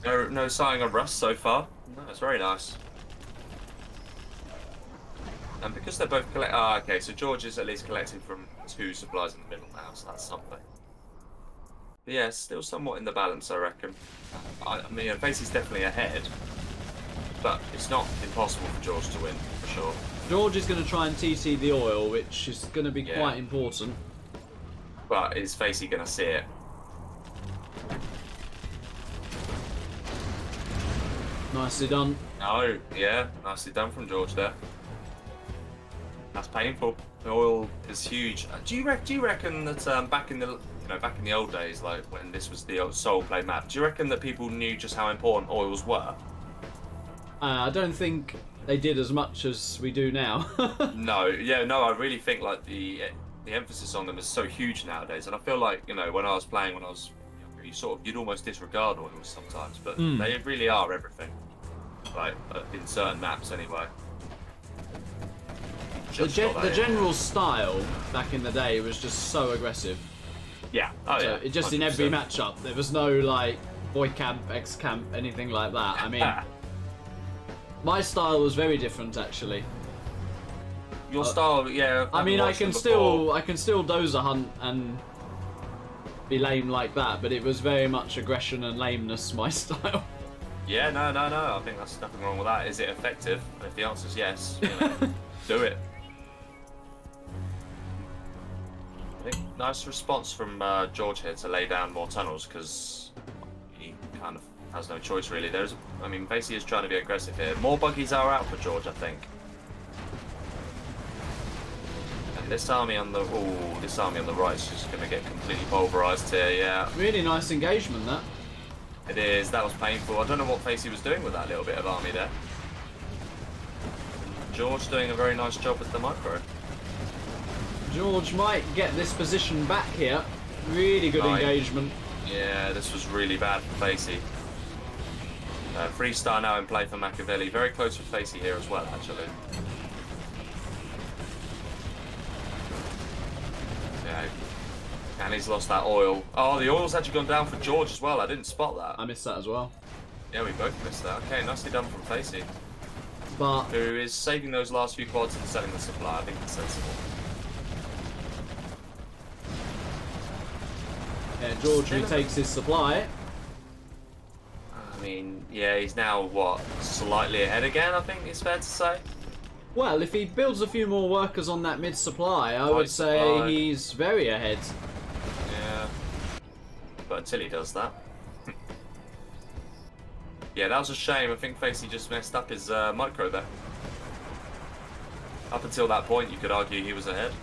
No sign of rust so far. No, it's very nice. And because they're both okay, so George is at least collecting from 2 supplies in the middle now, so that's something. But yeah, still somewhat in the balance, I reckon. I mean, Facey's definitely ahead. But it's not impossible for George to win, for sure. George is going to try and TT the oil, which is going to be Yeah. quite important. But is Facey going to see it? Nicely done. No, yeah, nicely done from George there. That's painful. The oil is huge. Do you reckon that back in the old days, like when this was the old sole play map, do you reckon that people knew just how important oils were? I don't think they did as much as we do now. No, I really think like the emphasis on them is so huge nowadays, and I feel like when I was playing when I was younger, you'd almost disregard oils sometimes, but they really are everything. Like in certain maps anyway. The general style back in the day was just so aggressive. Yeah. Oh So yeah. it just in every 100%. matchup, there was no like boy camp, X camp, anything like that. I mean, my style was very different actually. Your style, yeah. I mean, I watched them can before. still dozer hunt and be lame like that, but it was very much aggression and lameness my style. Yeah, no. I think there's nothing wrong with that. Is it effective? And if the answer is yes, do it. I think nice response from George here to lay down more tunnels because he kind of has no choice really. Basically, is trying to be aggressive here. More buggies are out for George, I think. And this army on the right is just going to get completely pulverized here. Yeah, Really nice engagement that. it is. That was painful. I don't know what Facey was doing with that little bit of army there. George doing a very nice job with the micro. George might get this position back here. Really good Right. engagement. Yeah, this was really bad for Facey. 3-star now in play for Machiavelli. Very close for Facey here as well, actually. Yeah, and he's lost that oil. Oh, the oil's actually gone down for George as well. I didn't spot that. I missed that as well. Yeah, we both missed that. Okay, nicely done from Facey, But who is saving those last few quads and selling the supply. I think it's sensible. yeah, George retakes his supply. I mean, yeah, he's now, what, slightly ahead again, I think it's fair to say. Well, if he builds a few more workers on that mid supply, I would say supply. he's very ahead. Yeah. But until he does that. Yeah, that was a shame. I think Facey just messed up his micro there. Up until that point, you could argue he was ahead.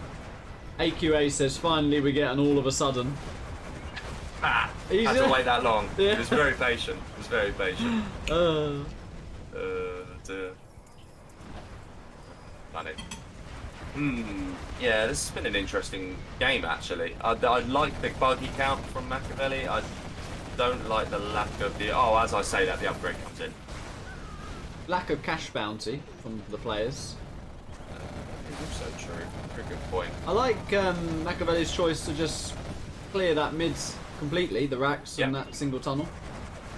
AQA says, finally we get an all of a sudden. Ah! He's Had to a- wait that long. Yeah. He was very patient. He was very patient. Dear. Funny. Yeah, this has been an interesting game, actually. I like the buggy count from Machiavelli. I don't like the lack of the... Oh, as I say that, the upgrade comes in. lack of cash bounty from the players. It's also true. Very good point. I like Machiavelli's choice to just clear that mids completely, the racks and that single tunnel.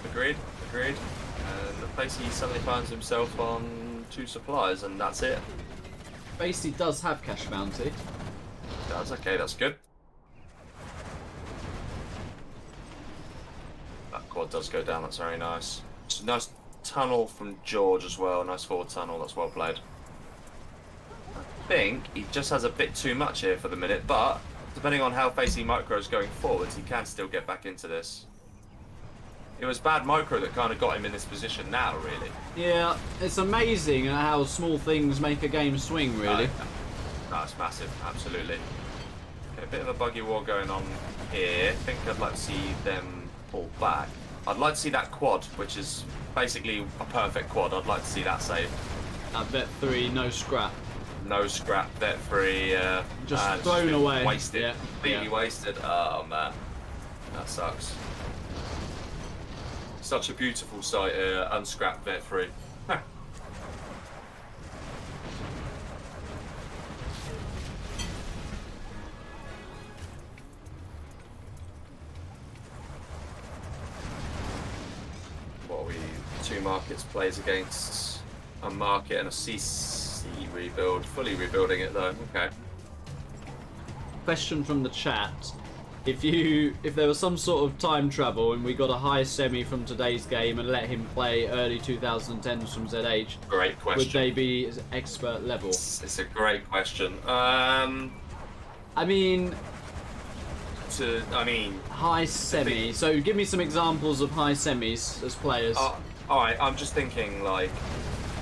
Agreed. And the place he suddenly finds himself on 2 supplies, and that's it. Basically does have cash bounty. That's okay, that's good. That quad does go down, that's very nice. It's a nice tunnel from George as well, nice forward tunnel, that's well played. I think he just has a bit too much here for the minute, but depending on how Facey Micro is going forwards, he can still get back into this. It was bad Micro that kind of got him in this position now, really. Yeah, it's amazing how small things make a game swing, really. No, it's massive, absolutely. Okay, a bit of a buggy war going on here. I think I'd like to see them pull back. I'd like to see that quad, which is basically a perfect quad. I'd like to see that saved. At bet 3, no scrap. No scrap, bet free. Just thrown away. Wasted. Yeah. Completely wasted. Oh man, that sucks. Such a beautiful sight, unscrapped bet free. What are we? 2 markets plays against a market and a CC rebuild. Fully rebuilding it though. Okay. Question from the chat. If there was some sort of time travel and we got a high semi from today's game and let him play early 2010s from ZH, Great question. would they be expert level? It's a great question. I mean, high semi. So give me some examples of high semis as players. Alright, I'm just thinking, like,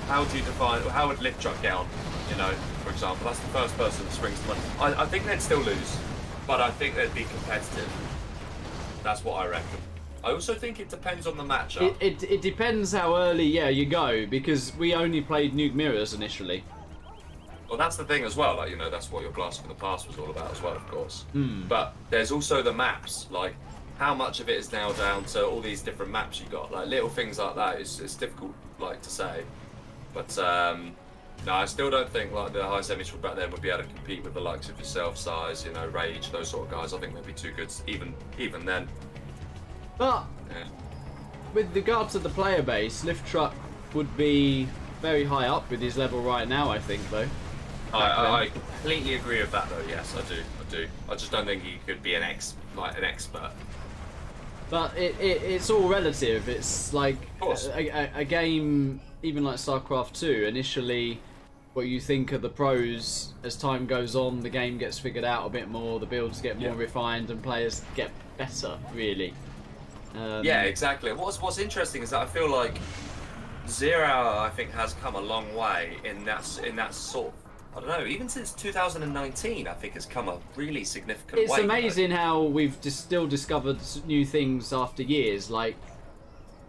how do you define, how would Lift Truck get on, you know, for example? That's the first person that springs to mind. I think they'd still lose, but I think they'd be competitive. That's what I reckon. I also think it depends on the matchup. It depends how early, you go, because we only played Nuke Mirrors initially. Well, that's the thing as well, like, you know, that's what your Blast from the Past was all about as well, of course. Mm. But there's also the maps, like, how much of it is now down to all these different maps you got, like, little things like that, it's difficult, like, to say. But, no, I still don't think, like, the high semis from back then would be able to compete with the likes of yourself, Size, you know, Rage, those sort of guys. I think they'd be too good, even then. But, Yeah. with regard to the player base, Lift Truck would be very high up with his level right now, I think, though. I completely agree with that, though. Yes, I do. I just don't think he could be an expert. But it's all relative. It's like Of course. a game, even like StarCraft 2, initially what you think are the pros, as time goes on, the game gets figured out a bit more, the builds get more refined, and players get better, really. Yeah, exactly. What's interesting is that I feel like 0 Hour, I think, has come a long way in that sort of, I don't know, even since 2019, I think has come a really significant way. It's amazing how we've still discovered new things after years, like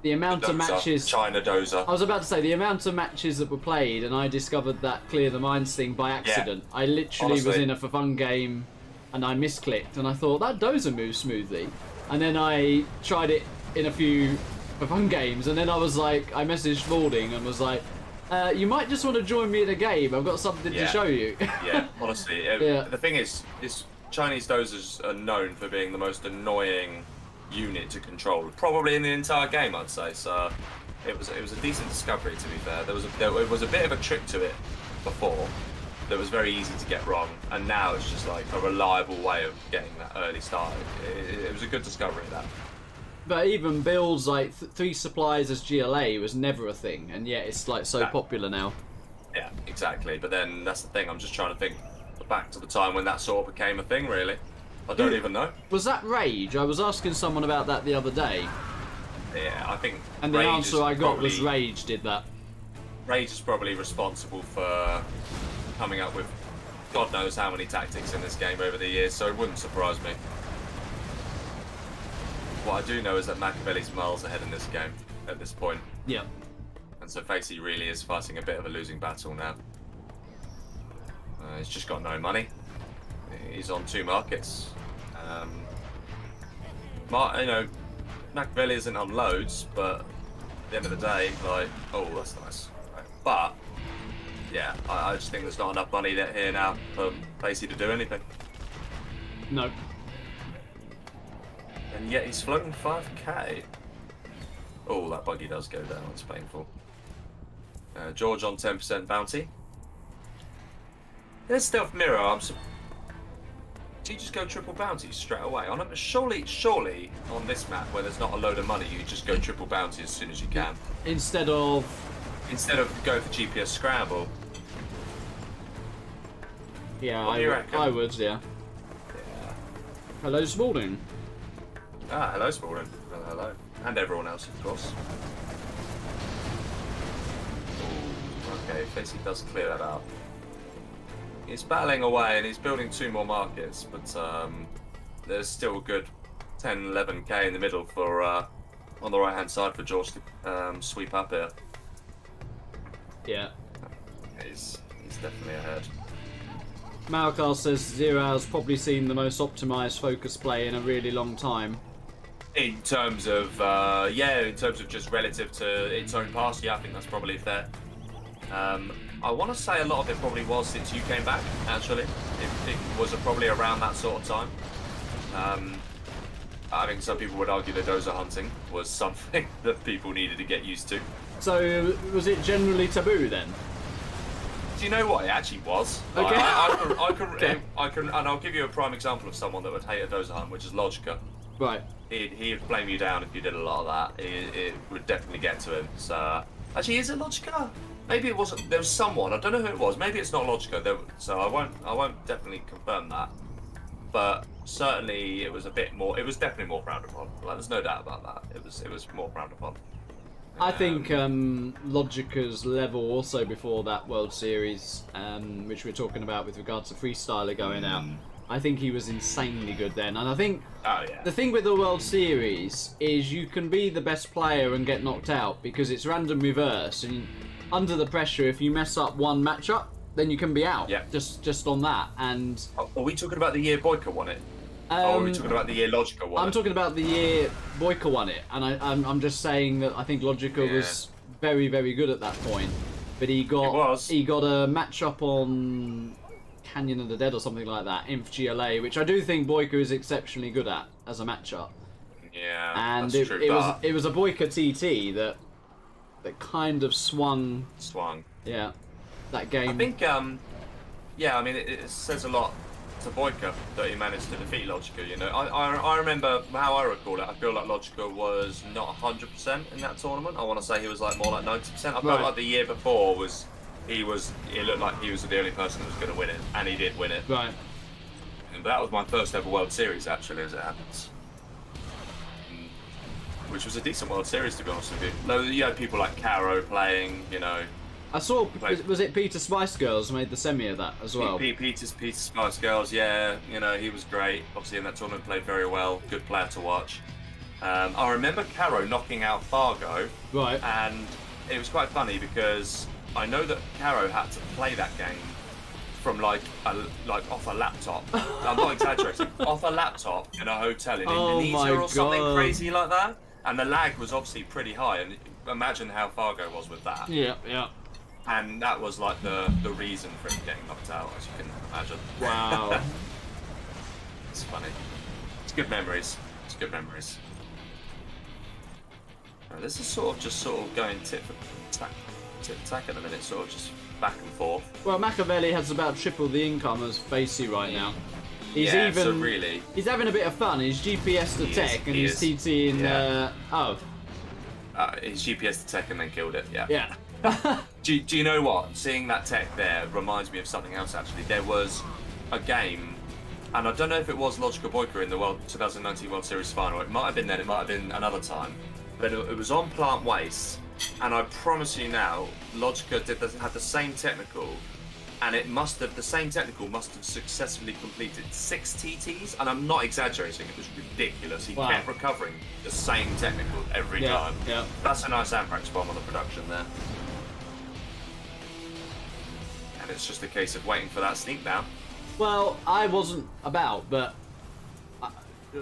the amount of matches. China Dozer. I was about to say the amount of matches that were played, and I discovered that Clear the Minds thing by accident. Yeah. I literally was Honestly. in a for fun game, and I misclicked, and I thought that Dozer moves smoothly, and then I tried it in a few for fun games, and then I was like, I messaged Balding and was like, you might just want to join me in a game. I've got something to show you. Yeah, honestly. The thing is Chinese Dozers are known for being the most annoying unit to control, probably in the entire game, I'd say. So it was a decent discovery, to be fair. There was a bit of a trick to it before that was very easy to get wrong, and now it's just like a reliable way of getting that early start. It was a good discovery, that. But even builds like 3 supplies as GLA was never a thing, and yet it's like so popular now. Yeah, exactly. But then that's the thing. I'm just trying to think back to the time when that sort of became a thing. Really, I don't even know. Was that Rage? I was asking someone about that the other day. Yeah, I think. And the Rage answer is I got was probably- Rage did that. Rage is probably responsible for coming up with God knows how many tactics in this game over the years, so it wouldn't surprise me. What I do know is that Machiavelli's miles ahead in this game at this point, Yeah. and so Facey really is fighting a bit of a losing battle now. He's just got no money. He's on 2 markets. You know, Machiavelli isn't on loads, but at the end of the day, like, oh, that's nice. But yeah, I just think there's not enough money here now for Pacey to do anything. No. And yet he's floating 5k. Oh, that buggy does go down. It's painful. George on 10% bounty. There's Stealth Mirror. Do you just go triple bounty straight away? Surely on this map where there's not a load of money, you just go triple bounty as soon as you can. Instead of going for GPS scramble. Yeah, What do you reckon? I would, yeah. Yeah. Hello, Spalding. Ah, hello, Spalding. Hello. And everyone else, of course. Ooh, okay, Facey does clear that out. He's battling away and he's building 2 more markets, but there's still a good 10, 11k in the middle for on the right hand side for George to sweep up here. Yeah. He's definitely ahead. Malakar says Zero's probably seen the most optimised focus play in a really long time. In terms of just relative to its own past, yeah, I think that's probably fair. I want to say a lot of it probably was since you came back, actually. It was probably around that sort of time. I think some people would argue that dozer hunting was something that people needed to get used to. So, was it generally taboo then? Do you know what? It actually was. Okay. I can, and I'll give you a prime example of someone that would hate a dozer hunt, which is Logica. Right. He'd flame you down if you did a lot of that. It would definitely get to him. So, actually, is it Logica? Maybe it wasn't. There was someone. I don't know who it was. Maybe it's not Logica. So I won't definitely confirm that. But certainly, it was a bit more. It was definitely more frowned upon. Like, there's no doubt about that. It was more frowned upon. I think Logica's level also before that World Series, which we were talking about with regards to Freestyler going out, I think he was insanely good then. And I think the thing with the World Series is you can be the best player and get knocked out because it's random reverse. And under the pressure, if you mess up one matchup, then you can be out. Yeah. Just on that. And are we talking about the year Boyka won it? Or are we talking about the year Logica won it? I'm talking about the year Boyka won it, and I'm just saying that I think Logica was very, very good at that point, but he got a matchup on Canyon of the Dead or something like that, Inf GLA, which I do think Boyka is exceptionally good at as a matchup. Yeah, and that's true, it was a Boyka TT that kind of swung. Yeah, that game. I think I mean it says a lot to Boyka that he managed to defeat Logica, you know. I remember how I recall it. I feel like Logica was not 100% in that tournament. I want to say he was like more like 90%. I felt like the year before it looked like he was the only person that was going to win it, and he did win it. Right. And that was my first ever World Series, actually, as it happens. Which was a decent World Series, to be honest with you. No, you had people like Caro playing, you know. I saw, was it Peter Spice Girls made the semi of that as well? Peter Spice Girls, yeah, you know, he was great. Obviously in that tournament played very well, good player to watch. I remember Caro knocking out Fargo. Right. And it was quite funny because I know that Caro had to play that game from like off a laptop. I'm not exaggerating. Off a laptop in a hotel in Indonesia or something crazy like that. And the lag was obviously pretty high, and imagine how Fargo was with that. Yeah. And that was like the reason for him getting knocked out, as you can imagine. Wow. It's funny. It's good memories. Now, this is sort of going tit for tack at the minute, sort of just back and forth. Well, Machiavelli has about triple the income as Facey right now. He's he's having a bit of fun. He's GPS to tech and he's TTing. His GPS to tech and then killed it. Yeah. Yeah. Do you know what? Seeing that tech there reminds me of something else. Actually, there was a game, and I don't know if it was Logica Boyka in the 2019 World Series final. It might have been then. It might have been another time. But it was on Plant Waste, and I promise you now, Logica had the same technical. And the same technical must have successfully completed 6 TTs, and I'm not exaggerating, it was ridiculous. He kept recovering the same technical every time. Yeah. That's a nice Amprax bomb on the production there. And it's just a case of waiting for that sneak down. Well, I wasn't about, but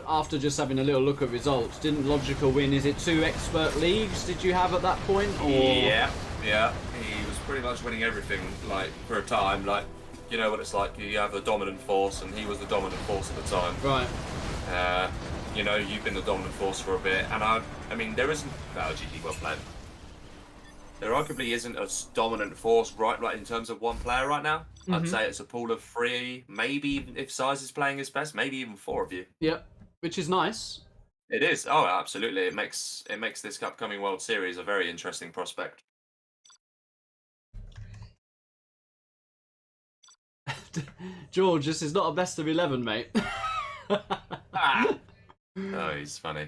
after just having a little look at results, didn't Logica win? Is it 2 expert leagues did you have at that point? Or? Yeah. He was pretty much winning everything, like, for a time. Like, you know what it's like. You have the dominant force, and he was the dominant force at the time. Right. You know, you've been the dominant force for a bit, and I mean, there isn't. Oh, GG, well played. There arguably isn't a dominant force right in terms of one player right now. I'd say it's a pool of 3, maybe even if Size is playing his best, maybe even 4 of you. Yep, which is nice. It is. Oh, absolutely. It makes this upcoming World Series a very interesting prospect. George, this is not a best of 11, mate. Ah! Oh, he's funny.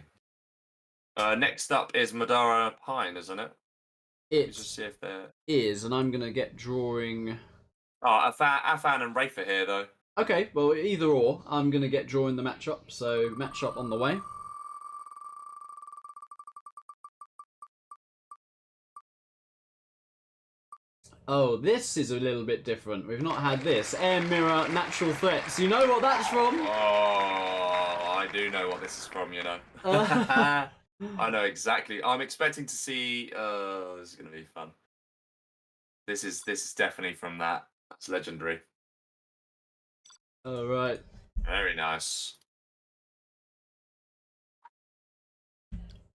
Next up is Madara Pine, isn't it? It Just see if they're... is, and I'm gonna get drawing. Oh, Afan and Rafe are here though. Okay, well, either or, I'm gonna get drawing the matchup. So matchup on the way. Oh, this is a little bit different. We've not had this. Air Mirror, Natural Threats. You know what that's from? Oh, I do know what this is from, you know. I know exactly. I'm expecting to see... this is going to be fun. This is definitely from that. That's legendary. All right. Very nice.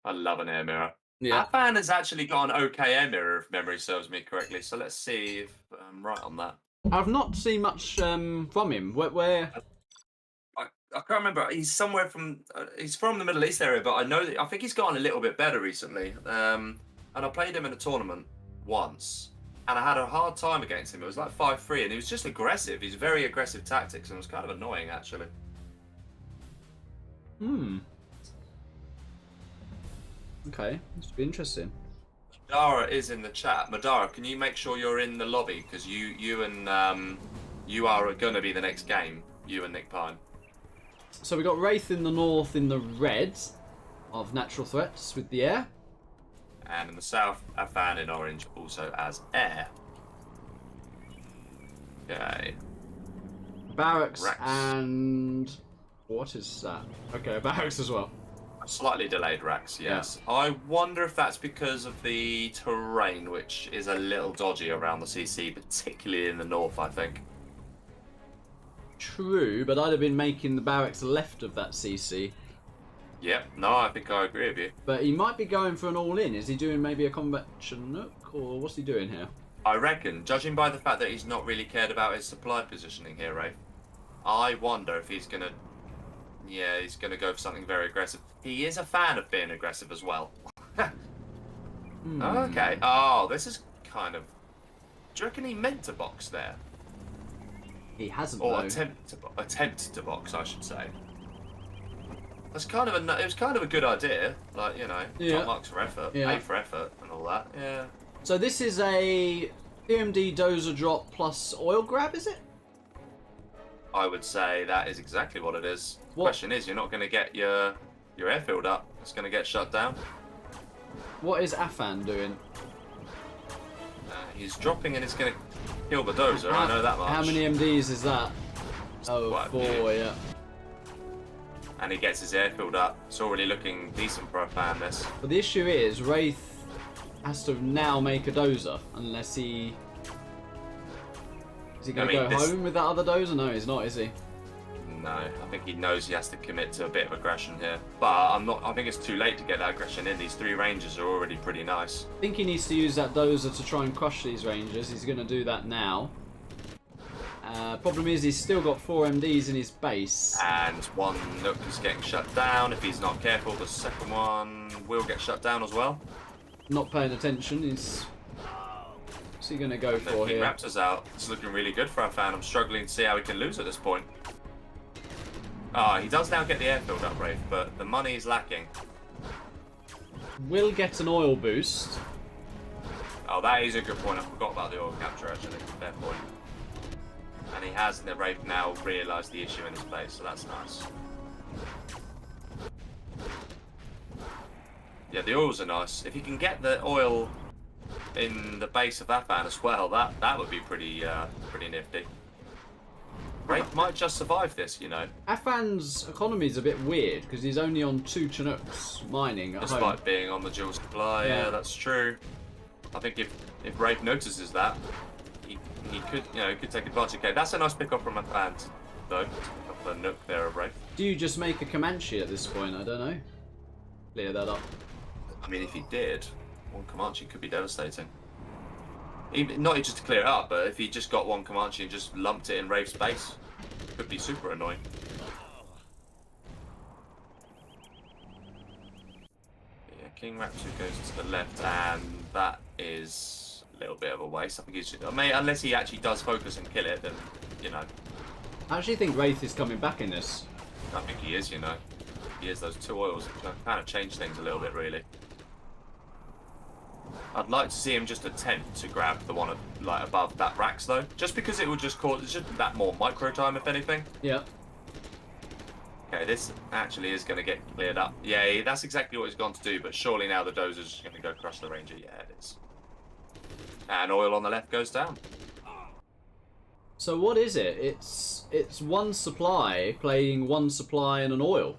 I love an air mirror. Yeah. Afan has actually got an okay air mirror, if memory serves me correctly. So let's see if I'm right on that. I've not seen much from him. Where? I can't remember. He's somewhere from. He's from the Middle East area, but I think he's gotten a little bit better recently. And I played him in a tournament once, and I had a hard time against him. It was like 5-3, and he was just aggressive. He's very aggressive tactics, and it was kind of annoying actually. Okay, this would be interesting. Madara is in the chat. Madara, can you make sure you're in the lobby because you and you are going to be the next game. You and Nick Pine. So we got Wraith in the north in the red of Natural Threats with the air. And in the south, Afan in orange also as air. Okay. Barracks Rex. And... what is that? Okay, Barracks as well. A slightly delayed Rax, yes. Yeah. I wonder if that's because of the terrain, which is a little dodgy around the CC, particularly in the north, I think. True, but I'd have been making the Barracks left of that CC. Yep, no, I think I agree with you. But he might be going for an all-in. Is he doing maybe a combat Chinook, or what's he doing here? I reckon, judging by the fact that he's not really cared about his supply positioning here, Rafe, I wonder if he's going to... yeah, he's going to go for something very aggressive. He is a fan of being aggressive as well. Okay. Oh, this is kind of... do you reckon he meant to box there? He hasn't, Or though. attempt to box, I should say. That's kind of it was kind of a good idea. Like, you know, top marks for effort, pay for effort and all that. Yeah. So this is a PMD dozer drop plus oil grab, is it? I would say that is exactly what it is. What? Question is, you're not going to get your airfield up. It's going to get shut down. What is Afan doing? He's dropping and it's going to kill the dozer. I know that much. How many MDs is that? Oh, Quite a 4, few. yeah. And he gets his airfield up. It's already looking decent for a fan, this. But the issue is, Wraith has to now make a dozer, unless he... is he going to go home with that other dozer? No, he's not, is he? No, I think he knows he has to commit to a bit of aggression here. But I think it's too late to get that aggression in. These 3 rangers are already pretty nice. I think he needs to use that dozer to try and crush these rangers. He's going to do that now. Problem is, he's still got 4 MDs in his base. And one Nook is getting shut down. If he's not careful, the second one will get shut down as well. Not paying attention. What's he going to go for He here? wraps us out. It's looking really good for our fan. I'm struggling to see how he can lose at this point. He does now get the airfield up, Rafe, but the money is lacking. Will get an oil boost. Oh, that is a good point. I forgot about the oil capture, actually. Fair point. And he has, the Rafe, now realised the issue in his base, so that's nice. Yeah, the oils are nice. If you can get the oil in the base of Afan as well, that would be pretty nifty. Rafe might just survive this, you know. Afan's economy is a bit weird because he's only on 2 Chinooks mining at home. Despite being on the dual supply, yeah, that's true. I think if Wraith notices that, he could, you know, he could take advantage. Okay, that's a nice pick up from my fans, though. Of the Nuke there of Wraith. Do you just make a Comanche at this point? I don't know. Clear that up. I mean, if he did, one Comanche could be devastating. Even, not just to clear it up, but if he just got one Comanche and just lumped it in Wraith's base, it could be super annoying. Yeah, King Raptor goes to the left, and that is a little bit of a waste. I think he's, I mean, unless he actually does focus and kill it, then, you know. I actually think Wraith is coming back in this. I think he is, you know. He is. Those 2 oils kind of change things a little bit, really. I'd like to see him just attempt to grab the one like above that Rax though, just because it would just cause just that more micro time, if anything. Yeah. Okay, this actually is going to get cleared up. Yeah, that's exactly what he's gone to do. But surely now the Dozer's just going to go crush the Ranger. Yeah, it is. And oil on the left goes down. So what is it? It's one supply playing one supply and an oil.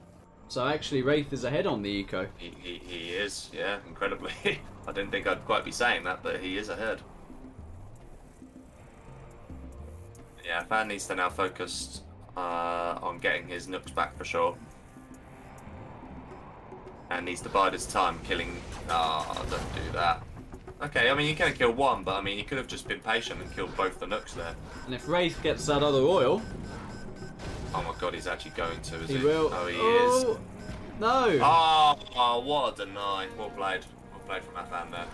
So actually Wraith is ahead on the eco. He is, yeah, incredibly. I didn't think I'd quite be saying that, but he is ahead. Yeah, Fan needs to now focus on getting his Nooks back for sure. And needs to bide his time killing... Oh, don't do that. Okay, I mean, you can kill one, but I mean, he could have just been patient and killed both the Nooks there. And if Wraith gets that other oil... Oh my god, he's actually going to, is he? He will. Oh, he is. No! Oh, what a deny. Well played. Well played from that fan there.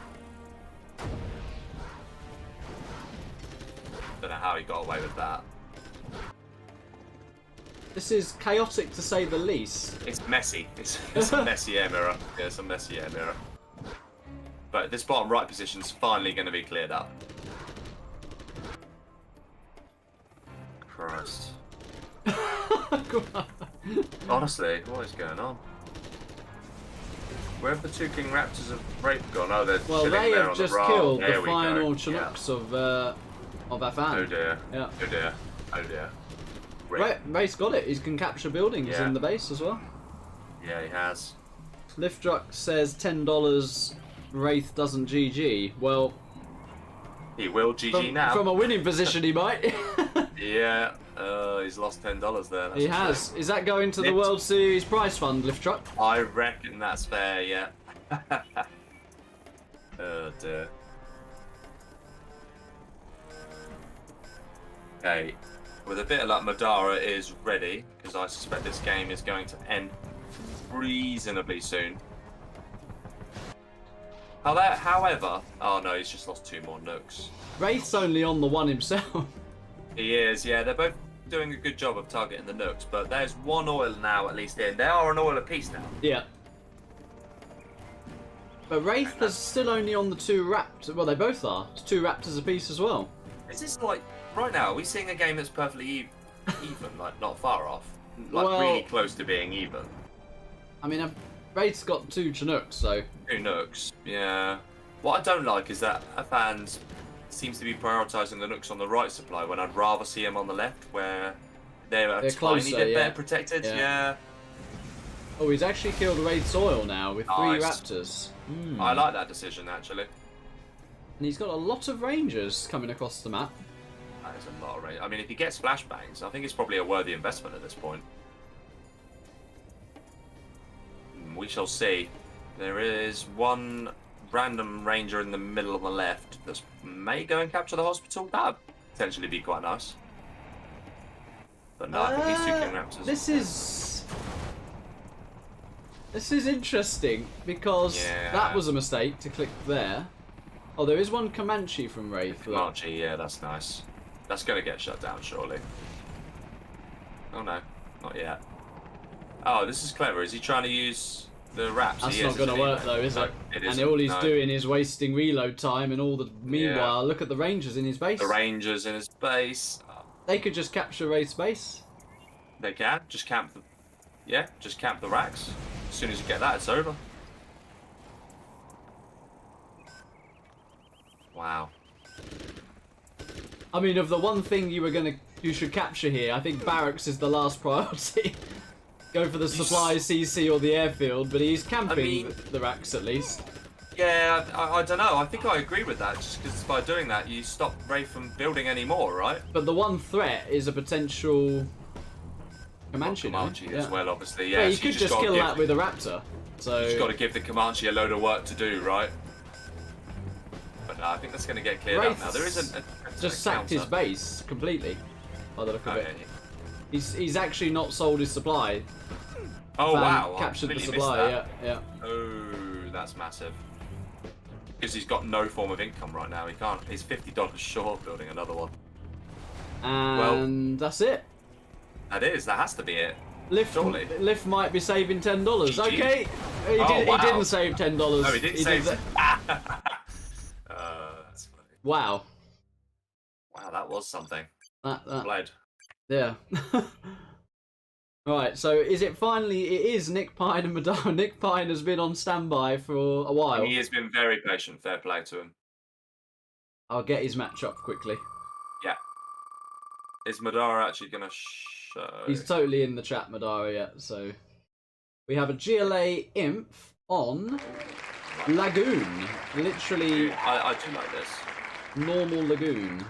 Don't know how he got away with that. This is chaotic to say the least. It's messy. It's a messy air mirror. Yeah, it's a messy air mirror. But this bottom right position's finally going to be cleared up. Christ. Honestly, what is going on? Where have the 2 King Raptors of Rape gone? Oh, they're well, chilling they there have on just the killed there the we final go. Chinooks of Afan. Oh dear. Yeah. Oh dear. Oh dear. Wraith's got it. He can capture buildings Yeah. in the base as well. Yeah, he has. Lift Truck says $10. Wraith doesn't GG. Well, He will GG now. From a winning position, he might. Yeah. He's lost $10 there. That's He a has. shame. Is that going to the World Series prize fund, Lift Truck? I reckon that's fair, yeah. Oh dear. Okay, with a bit of luck, Madara is ready, because I suspect this game is going to end reasonably soon. However, oh no, he's just lost 2 more Nooks. Wraith's only on the one himself. He is, yeah, they're both doing a good job of targeting the Nooks, but there's 1 oil now at least in. They are an oil apiece now. Yeah. But Wraith is still only on the 2 Raptors. Well, they both are. It's 2 Raptors apiece as well. Is this like, right now, are we seeing a game that's perfectly even, like not far off? Like Well, really close to being even? I mean, Wraith's got 2 Chinooks, so... 2 Nooks, yeah. What I don't like is that fans seems to be prioritising the Nooks on the right supply when I'd rather see them on the left where they're a tiny closer, bit yeah. better protected, yeah. Oh, he's actually killed Wraith's oil now with 3 Nice. Raptors. I like that decision, actually. And he's got a lot of Rangers coming across the map. That is a lot of range. I mean, if he gets flashbangs, I think it's probably a worthy investment at this point. We shall see. There is 1 random ranger in the middle on the left that may go and capture the hospital. That would potentially be quite nice. But no, I think these 2 King Raptors. This is interesting because that was a mistake to click there. Oh, there is 1 Comanche from Wraith. Comanche, yeah, that's nice. That's going to get shut down, surely. Oh no, not yet. Oh, this is clever. Is he trying to use the Raps? That's not going to work though, is it? And all he's doing is wasting reload time, and all the meanwhile, look at the Rangers in his base. The Rangers in his base. They could just capture Wraith's base. They can just camp the, just camp the racks. As soon as you get that, it's over. Wow. I mean, of the one thing you should capture here, I think barracks is the last priority. Go for the supply CC or the airfield, but he's camping the racks at least. Yeah, I don't know. I think I agree with that. Just because by doing that, you stop Ray from building any more, right? But the one threat is a potential Comanche. Comanche as well, obviously. Yeah, Yeah, you so could just kill that with a raptor. So you just got to give the Comanche a load of work to do, right? But no, I think that's going to get cleared up now. There isn't just sacked his base completely. By the look of it, he's actually not sold his supply. Oh wow! Captured the supply. supply. Yeah. Oh, that's massive. Because he's got no form of income right now. He can't. He's $50 short building another one. And that's it. That has to be it. Lift might be saving $10. Okay, he didn't save $10. No, he didn't save. That's funny. Wow. Wow, that was something. Blade. Yeah. Right, so is it finally? It is Nick Pine and Madara. Nick Pine has been on standby for a while. And he has been very patient. Fair play to him. I'll get his match up quickly. Yeah. Is Madara actually going to show? He's totally in the chat, Madara, yeah. So we have a GLA Imp on Lagoon. Literally. I do like this. Normal Lagoon.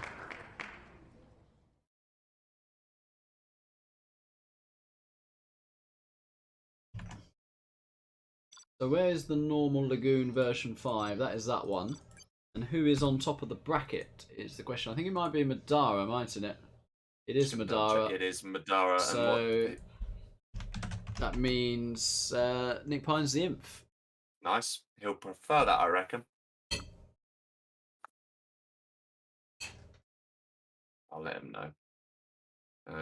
So where is the normal Lagoon version 5? That is that one. And who is on top of the bracket is the question. I think it might be Madara, mightn't it? It is Madara. It is Madara. So that means Nick Pine's the Imp. Nice. He'll prefer that, I reckon. I'll let him know.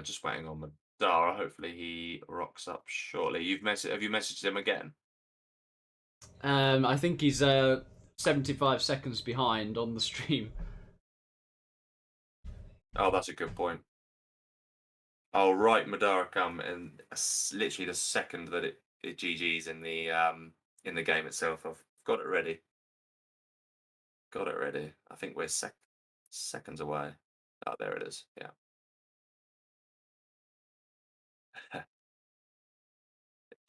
Just waiting on Madara. Hopefully he rocks up shortly. Have you messaged him again? I think he's 75 seconds behind on the stream. Oh, that's a good point. I'll write Madara come in literally the second that it GG's in the game itself. I've got it ready. Got it ready. I think we're seconds away. Oh, there it is. Yeah.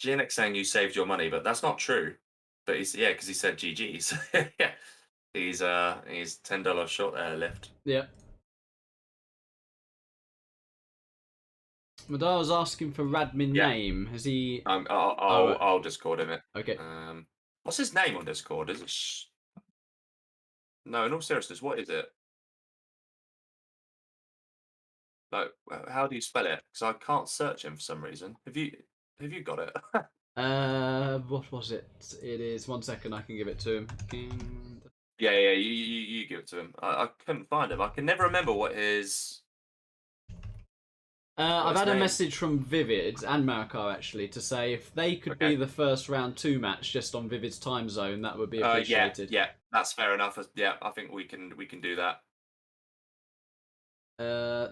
Ginix saying you saved your money, but that's not true. But because he said GG's. Yeah, he's $10 short there, Lift. Yeah. Madara's asking for Radmin name. Has he? I'll Discord him it. Okay. What's his name on Discord? Is it? No, in all seriousness, what is it? Like, how do you spell it? Because I can't search him for some reason. Have you got it? What was it? It is 1 second. I can give it to him. Yeah. You give it to him. I couldn't find him. I can never remember what his. I've had a message from Vivid and Marikar actually to say if they could be the first round 2 match just on Vivid's time zone, that would be appreciated. Yeah, that's fair enough. Yeah, I think we can do that.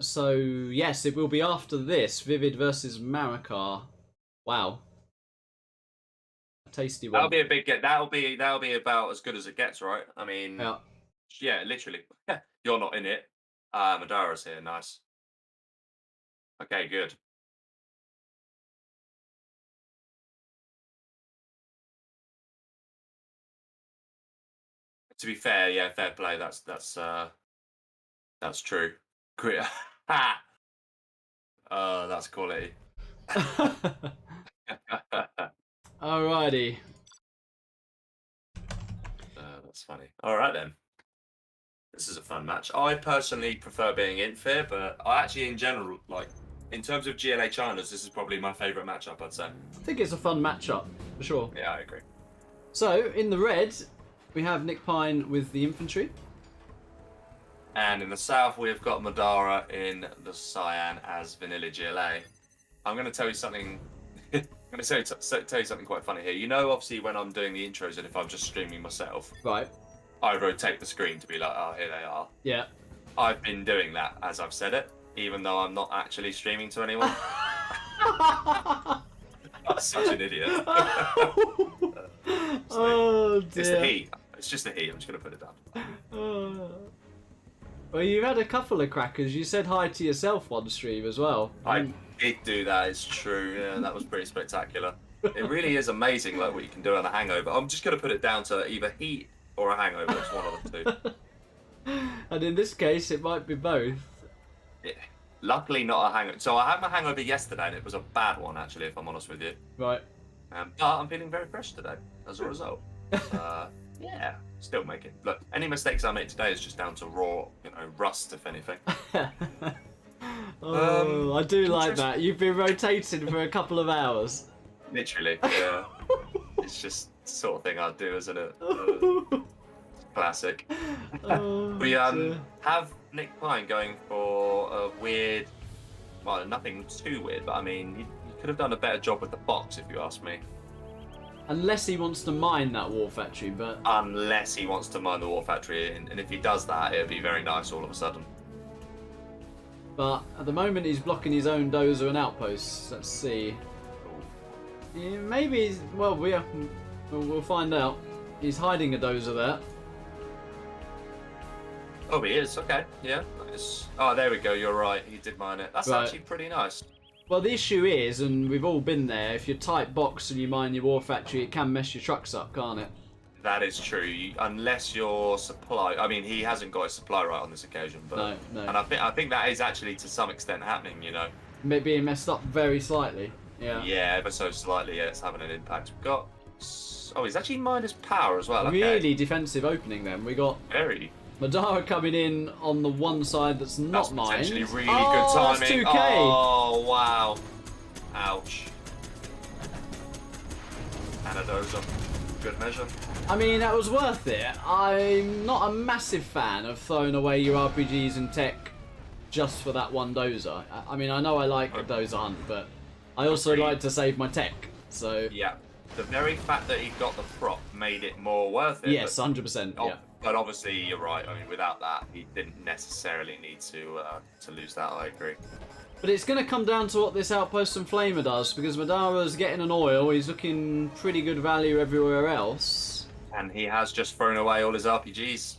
So yes, it will be after this. Vivid versus Marikar. Wow. A tasty one. That'll be a big get. That'll be about as good as it gets, right? I mean, yeah, literally. You're not in it. Madara's here. Nice. Okay, good. To be fair, yeah, fair play. That's true. Great. Ha! That's quality. Alrighty. That's funny. All right then. This is a fun match. I personally prefer being in Fear, but I actually, in general, like in terms of GLA China's, this is probably my favourite matchup. I'd say. I think it's a fun matchup for sure. Yeah, I agree. So in the red, we have Nick Pine with the infantry. And in the south, we've got Madara in the cyan as Vanilla GLA. I'm going to tell you something. I'm going to tell you something quite funny here. You know, obviously, when I'm doing the intros and if I'm just streaming myself, right? I rotate the screen to be like, oh, here they are. Yeah. I've been doing that as I've said it, even though I'm not actually streaming to anyone. I'm such an idiot. Oh dear. It's the heat. It's just the heat. I'm just going to put it down. Well, you had a couple of crackers. You said hi to yourself on stream as well. I did do that. It's true. Yeah, that was pretty spectacular. It really is amazing, like what you can do on a hangover. I'm just going to put it down to either heat or a hangover. It's one of the two. And in this case, it might be both. Yeah. Luckily, not a hangover. So I had my hangover yesterday, and it was a bad one, actually, if I'm honest with you. Right. But I'm feeling very fresh today as a result. Yeah, still making. Look, any mistakes I make today is just down to raw, rust, if anything. I do like that. You've been rotating for a couple of hours. Literally, yeah. It's just the sort of thing I'd do, isn't it? Classic. We dear. have Nick Pine going for a weird, well, nothing too weird, but I mean, you could have done a better job with the box, if you ask me. Unless he wants to mine that war factory, but... Unless he wants to mine the war factory, and if he does that, it'll be very nice all of a sudden. But at the moment, he's blocking his own dozer and outposts. Let's see. Yeah, maybe he's... Well, we'll find out. He's hiding a dozer there. Oh, he is. Okay, yeah. Nice. Oh, there we go. You're right. He did mine it. That's actually pretty nice. Well, the issue is, and we've all been there, if you're tight box and you mine your war factory, it can mess your trucks up, can't it? That is true. Unless your supply... I mean, he hasn't got his supply right on this occasion, but... No. And I think that is actually to some extent happening, Being messed up very slightly. Yeah. Yeah, ever so slightly, yeah, it's having an impact. We've got... Oh, he's actually mined his power as well. Okay. Really defensive opening then. We got Very. Madara coming in on the one side that's not mined. That's potentially really Oh, good timing. that's 2K. Oh, wow. Ouch. And a dozer. Good measure. I mean, that was worth it. I'm not a massive fan of throwing away your RPGs and tech just for that one dozer. I mean, I know I like a dozer hunt, but I also Agreed. like to save my tech. So Yeah. The very fact that he got the prop made it more worth it. yes, 100%. Yeah. But obviously, you're right. I mean, without that, he didn't necessarily need to lose that. I agree. But it's going to come down to what this outpost and flamer does, because Madara's getting an oil. He's looking pretty good value everywhere else. And he has just thrown away all his RPGs.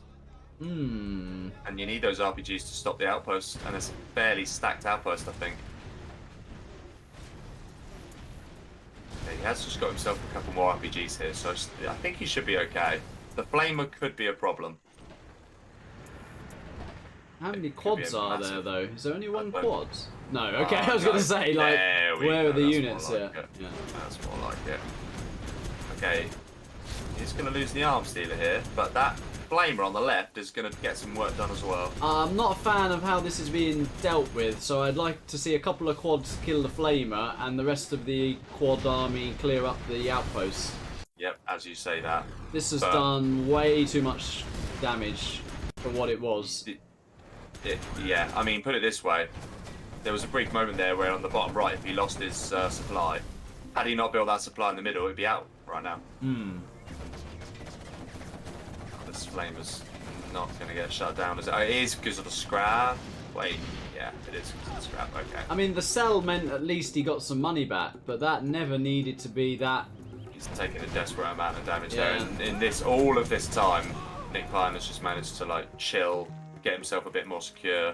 Hmm. And you need those RPGs to stop the outpost. And it's a fairly stacked outpost, I think. Yeah, he has just got himself a couple more RPGs here, so I think he should be okay. The flamer could be a problem. How many It could be quads a are massive- there, though? Is there only one But- quad? No, okay, I was no. going to say, like, There we where go, are the that's units more here? like it. Yeah. That's more like it. Okay, he's going to lose the arms dealer here, but that flamer on the left is going to get some work done as well. I'm not a fan of how this is being dealt with, so I'd like to see a couple of quads kill the flamer and the rest of the quad army clear up the outposts. Yep, as you say that. This has But- done way too much damage for what it was. Yeah, I mean, put it this way. There was a brief moment there where on the bottom right, if he lost his supply, had he not built that supply in the middle, it'd be out right now. Hmm. This flamer's not going to get shut down. Is it? Oh, it is because of the scrap. Wait, yeah, it is because of the scrap. Okay. I mean, the sell meant at least he got some money back, but that never needed to be that. He's taking a desperate amount of damage Yeah. there. And in this, all of this time, Nick Pine has just managed to like chill, get himself a bit more secure.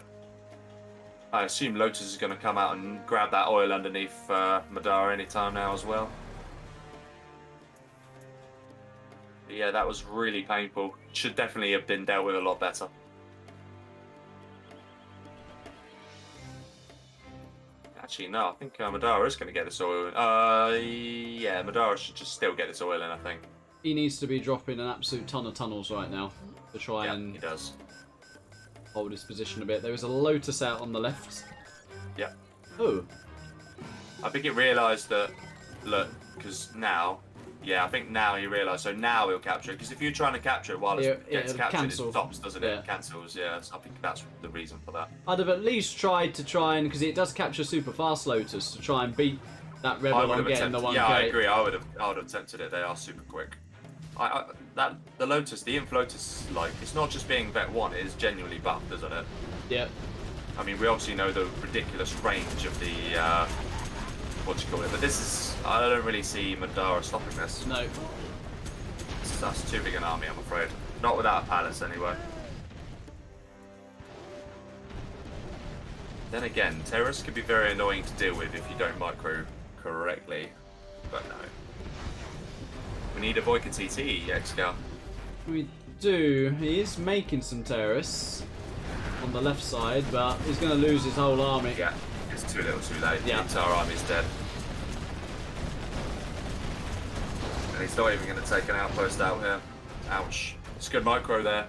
I assume Lotus is going to come out and grab that oil underneath Madara anytime now as well. But yeah, that was really painful. Should definitely have been dealt with a lot better. Actually, no, I think Madara is going to get this oil. Yeah, Madara should just still get this oil in, I think. He needs to be dropping an absolute ton of tunnels right now to try Yeah, and he does. hold his position a bit. There is a Lotus out on the left. Yeah. Oh, I think it realised that, look, because now, yeah, I think now he realised, so now he'll capture it. Because if you're trying to capture it while it gets it'll captured, cancel. it stops, doesn't it? Yeah. It cancels, yeah. So I think that's the reason for that. I'd have at least tried to try and, because it does capture super fast Lotus, to try and beat that I rebel would on have getting the attempted, 1K. yeah, I agree. I would have attempted it. They are super quick. The Lotus, the Inf Lotus, like, it's not just being Vet 1, it is genuinely buffed, isn't it? Yep. I mean, we obviously know the ridiculous range of the, what do you call it, but this is, I don't really see Madara stopping this. No. That's too big an army, I'm afraid. Not without a palace, anyway. Then again, terrorists can be very annoying to deal with if you don't micro correctly, but no. We need a Voika TT, X-Scout. We do. He is making some terrorists on the left side, but he's going to lose his whole army. Yeah, it's too little too late. Yeah. The entire army's dead. And he's not even going to take an outpost out here. Ouch. It's a good micro there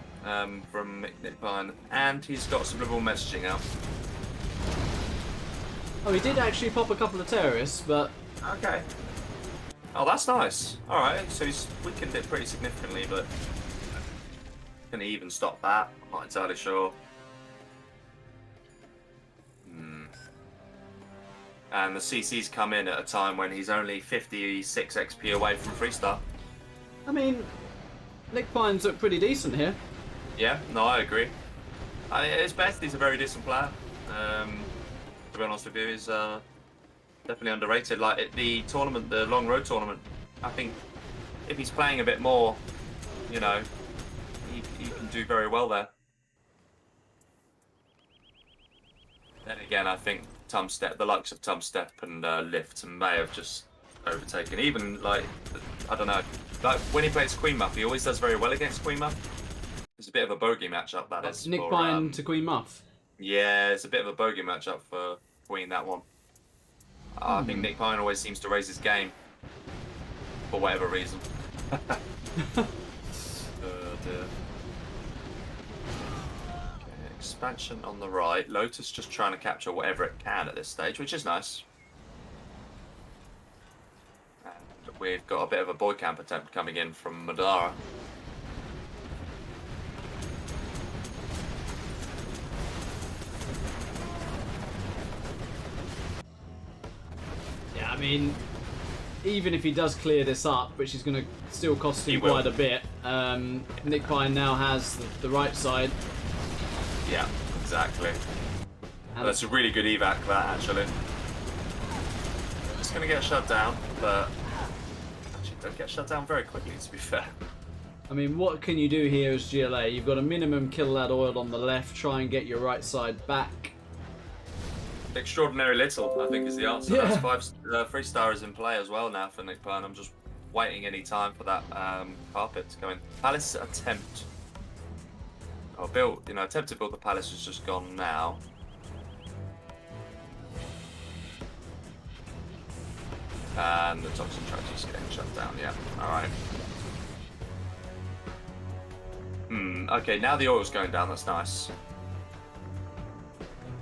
from Nick Pine. And he's got subliminal messaging out. Oh, he did actually pop a couple of terrorists, but... Okay. Oh, that's nice. Alright, so he's weakened it pretty significantly, but... Can he even stop that? I'm not entirely sure. And the CC's come in at a time when he's only 56 XP away from 3-star. I mean, Nick Pine's look pretty decent here. Yeah, no, I agree. At his best, he's a very decent player. To be honest with you, he's definitely underrated. Like the tournament, the long road tournament, I think if he's playing a bit more, you know, he can do very well there. Then again, I think Tumstep, the likes of Tumstep and Lift may have just overtaken. Even like, I don't know, like when he plays Queen Muff, he always does very well against Queen Muff. It's a bit of a bogey matchup, that is. Nick Pine to Queen Muff. Yeah, it's a bit of a bogey matchup for Queen, that one. I think Nick Pine always seems to raise his game. For whatever reason. Dear. Okay, expansion on the right. Lotus just trying to capture whatever it can at this stage, which is nice. And we've got a bit of a boy camp attempt coming in from Madara. I mean, even if he does clear this up, which is going to still cost him He will. quite a bit, Nick Pine now has the right side. Yeah, exactly. And That's a really good evac, that, actually. It's going to get shut down, but actually don't get shut down very quickly, to be fair. I mean, what can you do here as GLA? You've got a minimum kill that oil on the left, try and get your right side back. Extraordinary little, I think, is the answer. Yeah. That's 3-star is in play as well now for Nick Pine. I'm just waiting any time for that carpet to go in. Palace attempt. Oh, build, you know, attempt to build the palace has just gone now. And the toxin truck is getting shut down, yeah. Alright. Okay, now the oil's going down, that's nice.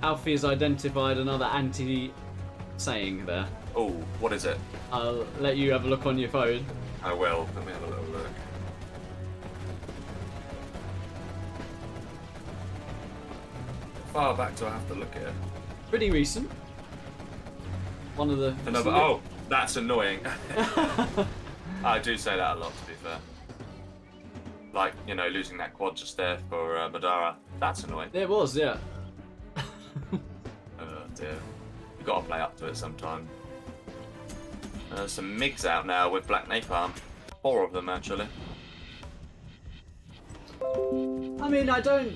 Alfie has identified another anti-saying there. Oh, what is it? I'll let you have a look on your phone. I will. Let me have a little look. How far back do I have to look at it? Pretty recent. One of the... Another. Oh, that's annoying. I do say that a lot, to be fair. Like, you know, losing that quad just there for Madara. That's annoying. It was, yeah. Oh dear. You've got to play up to it sometime. Some MiGs out now with Black Napalm. 4 of them, actually. I mean, I don't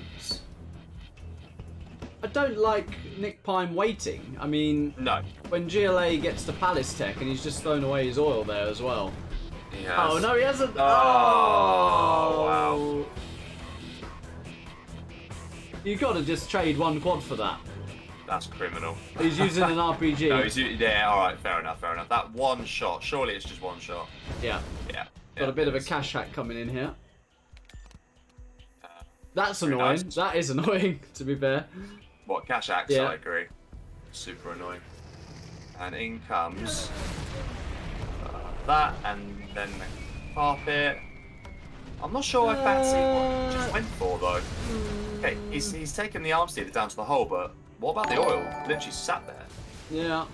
like Nick Pine waiting. I mean, No. when GLA gets to Palace Tech and he's just thrown away his oil there as well. He has. Oh, no, he hasn't. Oh, wow. You got to just trade one quad for that. That's criminal. He's using an RPG. No, yeah, alright, fair enough, fair enough. That one shot, surely it's just one shot. Yeah. Yeah. Got a bit of a it's- cash hack coming in here. Uh, That's very annoying. nice. That is annoying, to be fair. What, cash axe? Yeah. I agree. Super annoying. And in comes that, and then the carpet. I'm not sure I fancy what he just went for, though. Okay, he's taken the arm stealer down to the hole, but what about the oil? Literally sat there. Yeah.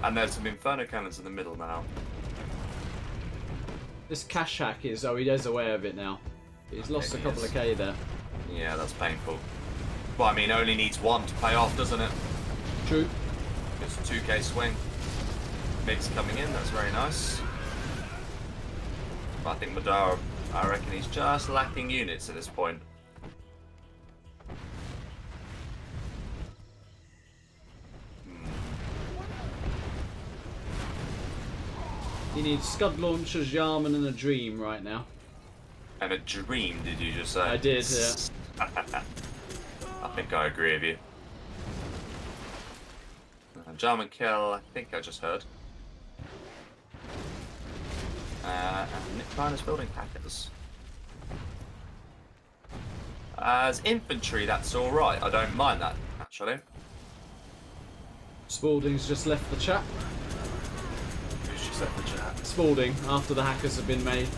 And there's some inferno cannons in the middle now. This cash hack is... Oh, he is aware of it now. He's lost a He couple is. of K there. Yeah, that's painful. Well, I mean, only needs one to pay off, doesn't it? True. It's a 2k swing. Mix coming in, that's very nice. But I think Madara, I reckon he's just lacking units at this point. He needs Scud Launchers, Yarman and a Dream right now. And a dream, did you just say? I did, yeah. I think I agree with you. German kill, I think I just heard. And Nick Reiner's building hackers. As infantry, that's alright. I don't mind that, actually. Spalding's just left the chat. Who's just left the chat? Spalding, after the hackers have been made.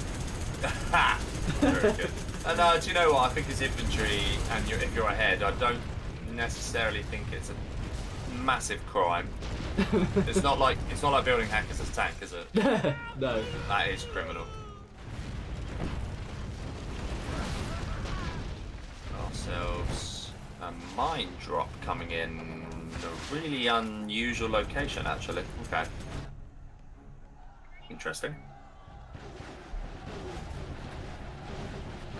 Very good. And do you know what? I think as infantry, and if you're ahead, I don't necessarily think it's a massive crime. It's not like building hackers as tank, is it? No. That is criminal. Ourselves a mine drop coming in a really unusual location, actually. Okay. Interesting.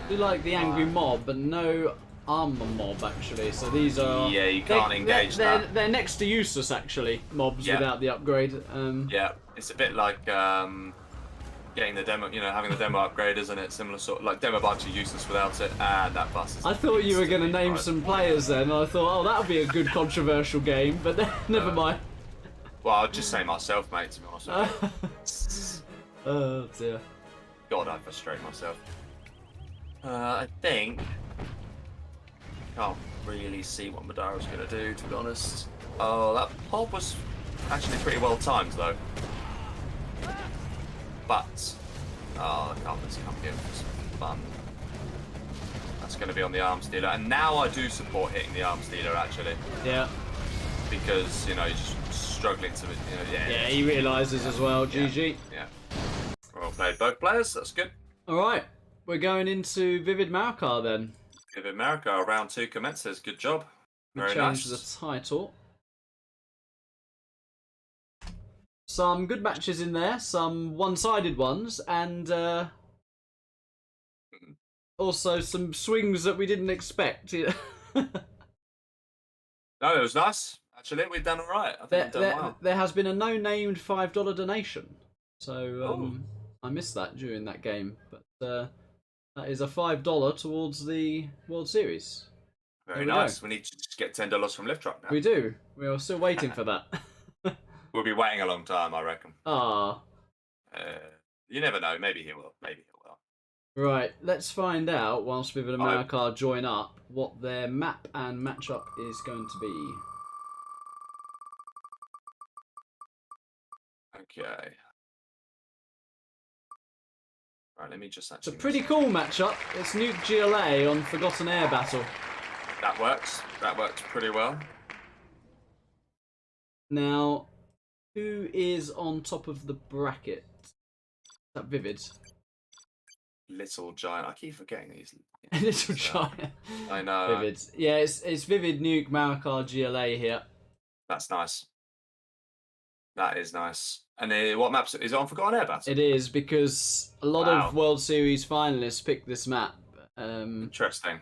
I do like the angry mob, but no armor mob actually. So these are yeah, you can't engage that. They're next to useless actually. Mobs without the upgrade. Yeah, it's a bit like getting the demo, having the demo upgrade, isn't it? Similar sort of, like demo bugs are useless without it, and that bus is. I thought you were going to name some players then. And I thought, oh, that would be a good controversial game, but then, never mind. Well, I'll just say myself, mate. To be honest. Oh dear. God, I frustrate myself. I think can't really see what Madara's going to do, to be honest. Oh, that pop was actually pretty well timed, though. But oh, I can't let it come here for some fun. That's going to be on the arms dealer, and now I do support hitting the arms dealer actually. Yeah. Because you're just struggling to, Yeah, he realises as well. GG. Yeah. Well played, both players. That's good. All right. We're going into Vivid Marikar then. Vivid Marikar, round 2 commences. Good job. Very Change nice. the title. Some good matches in there, some one-sided ones, and also some swings that we didn't expect. No, it was nice. Actually, we've done all right. I think we've done well. There has been a no-named $5 donation, so I missed that during that game, but that is a $5 towards the World Series. Very nice. We need to just get $10 from Lift Truck now. We do. We are still waiting for that. We'll be waiting a long time, I reckon. Ah. You never know. Maybe he will. Maybe he will. Right. Let's find out, whilst Vivid Marikar join up, what their map and matchup is going to be. Okay. Right, let me just It's actually... a pretty cool matchup. It's Nuke GLA on Forgotten Air Battle. That works. That works pretty well. Now, who is on top of the bracket? Is that Vivid? Little Giant. I keep forgetting these. Little Giant. I know. Vivid. Yeah, it's Vivid, Nuke, Marikar, GLA here. That's nice. That is nice. And what maps is it on Forgotten Air Battle? It is, because a lot of World Series finalists picked this map. Interesting.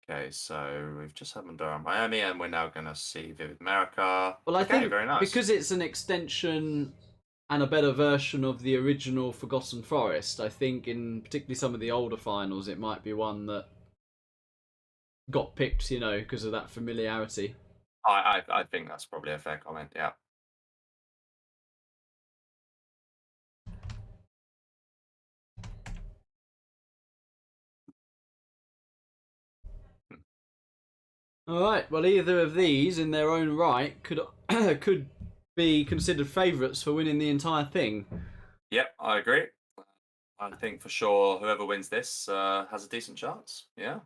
Okay, so we've just had Mandara and Miami, and we're now going to see Vivid Marikar. Well, I think very nice. Because it's an extension and a better version of the original Forgotten Forest, I think in particularly some of the older finals, it might be one that got picked, because of that familiarity. I think that's probably a fair comment, yeah. All right. Well, either of these, in their own right, could be considered favourites for winning the entire thing. Yep, I agree. I think for sure whoever wins this has a decent chance. Yeah.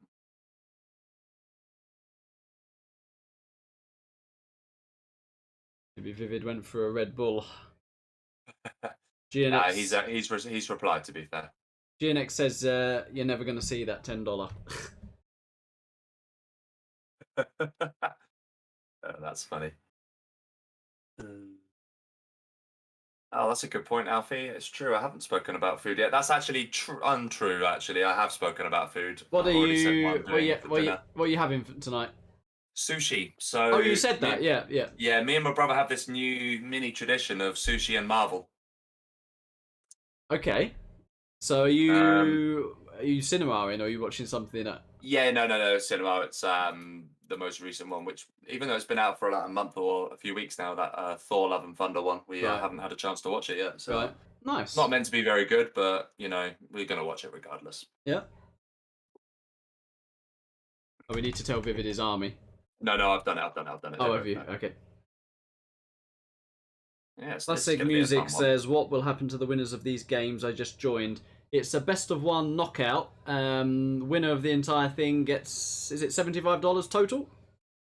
Maybe Vivid went for a Red Bull. GNX, he's replied, to be fair. GNX says you're never going to see that $10. That's funny. Oh, that's a good point, Alfie. It's true. I haven't spoken about food yet. That's actually untrue. Actually, I have spoken about food. What are you having tonight? Sushi. So. Oh, you said that. Yeah. Yeah, me and my brother have this new mini tradition of sushi and Marvel. Okay. So are you cinemaing or are you watching something? Yeah, no, cinema. It's the most recent one, which even though it's been out for like a month or a few weeks now, that Thor: Love and Thunder one, we Right. haven't had a chance to watch it yet. So Right. Nice. not meant to be very good, but you know we're gonna watch it regardless. Yeah. Oh, we need to tell Vivid his army. No, I've done it. Oh, have you? Okay. Yes. Classic Music says, "What will happen to the winners of these games I just joined? It's a best of one knockout. Winner of the entire thing gets, is it $75 total?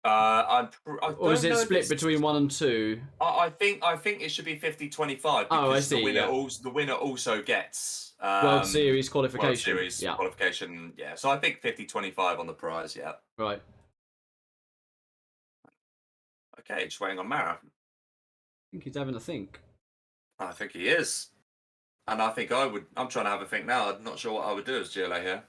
Or is it split between 1 and 2? I think it should be 50-25. Oh, I see. The winner also gets World Series qualification. World Series qualification. Yeah. So I think 50-25 on the prize. Yeah. Right. Okay, just waiting on Mara. I think he's having a think. I think he is. And I think I would. I'm trying to have a think now. I'm not sure what I would do as GLA here.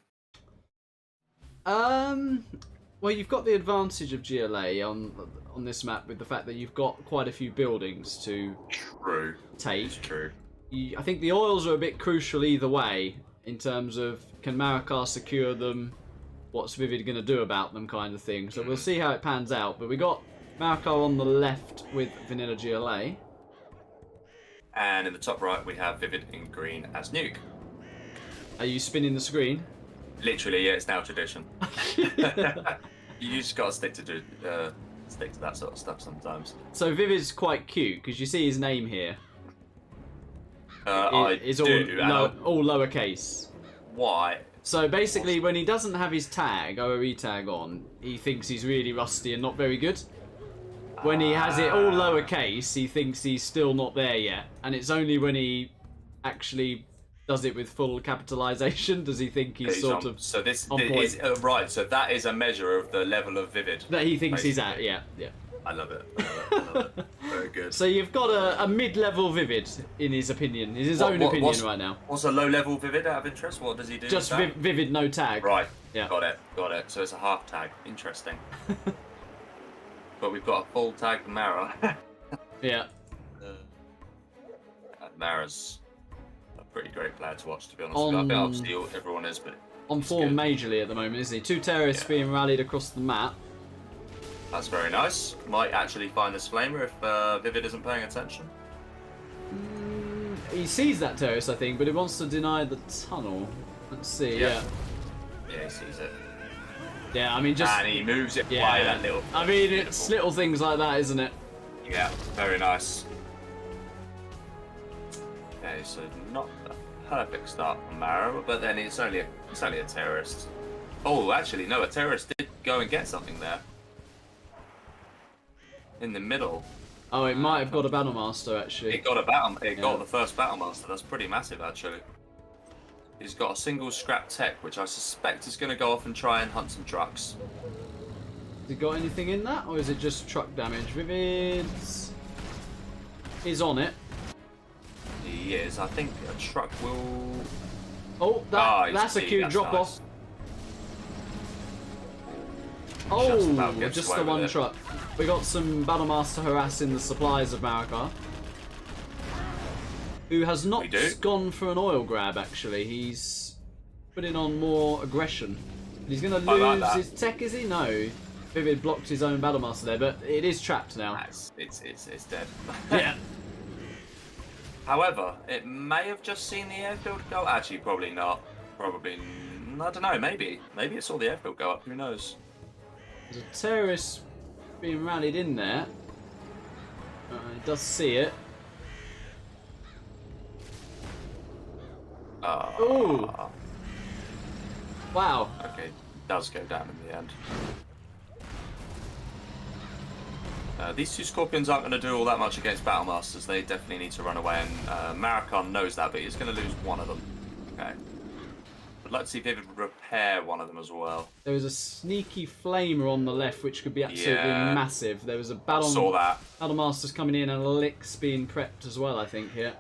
Well, you've got the advantage of GLA on this map with the fact that you've got quite a few buildings to take. It's true. I think the oils are a bit crucial either way in terms of can Marikar secure them, what's Vivid going to do about them kind of thing. So we'll see how it pans out. But we got Marikar on the left with Vanilla GLA. And in the top right, we have Vivid in green as Nuke. Are you spinning the screen? Literally, yeah, it's now tradition. You just gotta stick to that sort of stuff sometimes. So Vivid's quite cute because you see his name here. It's all lowercase. Why? So basically, when he doesn't have his tag, OOE tag on, he thinks he's really rusty and not very good. When he has it all lowercase, he thinks he's still not there yet. And it's only when he actually does it with full capitalization does he think he's sort of so this on point. Is right. So that is a measure of the level of Vivid that he thinks basically. He's at. Yeah. I love it. Very good. So you've got a mid-level Vivid in his opinion, in his own opinion right now. What's a low-level Vivid out of interest? What does he do? Just Vivid, no tag. Right. Yeah. Got it. So it's a half tag. Interesting. But we've got a full tag Mara. Yeah. Mara's a pretty great player to watch, to be honest with you. I think obviously everyone is, but on form majorly at the moment, isn't he? 2 terrorists being rallied across the map. That's very nice. Might actually find this flamer if Vivid isn't paying attention. He sees that terrorist, I think, but he wants to deny the tunnel. Let's see. Yeah, he sees it. Yeah, I mean, just and he moves it by that little. I mean, it's little things like that, isn't it? Yeah, very nice. Okay, so not a perfect start from Mara, but then it's only a terrorist. Oh, actually, no, a terrorist did go and get something there. In the middle. Oh, it might have got a Battlemaster, actually. It got a got the first Battlemaster. That's pretty massive, actually. He's got a single scrap tech, which I suspect is going to go off and try and hunt some trucks. Has he got anything in that, or is it just truck damage? Vivid is on it. He is. I think a truck will. Oh, that's a cute drop off. Oh, just the one truck. We got some Battlemaster harassing the supplies of Marikar. Who has not gone for an oil grab, actually. He's putting on more aggression. He's going to lose his tech, is he? No. Vivid blocked his own Battlemaster there, but it is trapped now. It's dead. Yeah. However, it may have just seen the airfield go. Actually, probably not. Probably, I don't know. Maybe it saw the airfield go up. Who knows? There's a terrorist being rallied in there. He does see it. Oh! Wow. Okay, does go down in the end. These 2 Scorpions aren't going to do all that much against Battlemasters. They definitely need to run away, and Marikar knows that, but he's going to lose one of them. Okay. I'd like to see Vivid repair one of them as well. There was a sneaky flamer on the left, which could be absolutely massive. There was a Battlemaster's coming in, and a Licks being prepped as well, I think, here.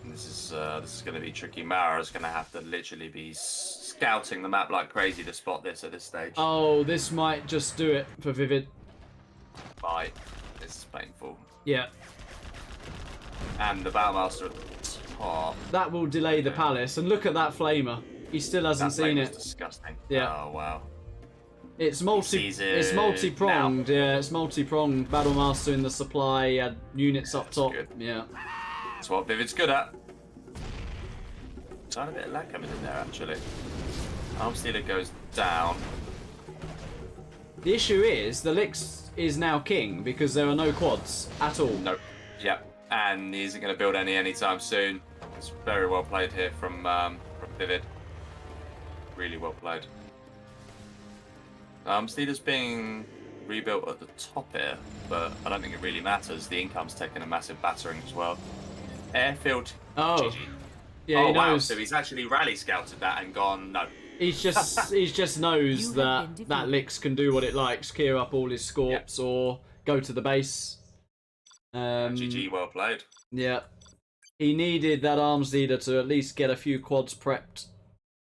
This is going to be tricky. Mara's going to have to literally be scouting the map like crazy to spot this at this stage. Oh, this might just do it for Vivid. Bye. This is painful. Yeah. And the Battlemaster top. That will delay the palace. And look at that flamer. He still hasn't seen That it. disgusting. Yeah. Oh, wow. It's sees it It's multi-pronged. now. Yeah, it's multi-pronged. Battlemaster in the supply, units up top. Good. Yeah. That's what Vivid's good at. Tiny bit of lag coming in there, actually. Armsteader goes down. The issue is the Lix is now king because there are no quads at all. Nope. Yep. And he isn't going to build any anytime soon. It's very well played here from Vivid. Really well played. Steeler's being rebuilt at the top here, but I don't think it really matters. The income's taking a massive battering as well. Airfield. Oh. GG. Yeah, Oh he wow! knows. So he's actually rally scouted that and gone no. He just knows that Lix can do what it likes, clear up all his scorps or go to the base. GG, well played. Yeah. He needed that arms leader to at least get a few quads prepped.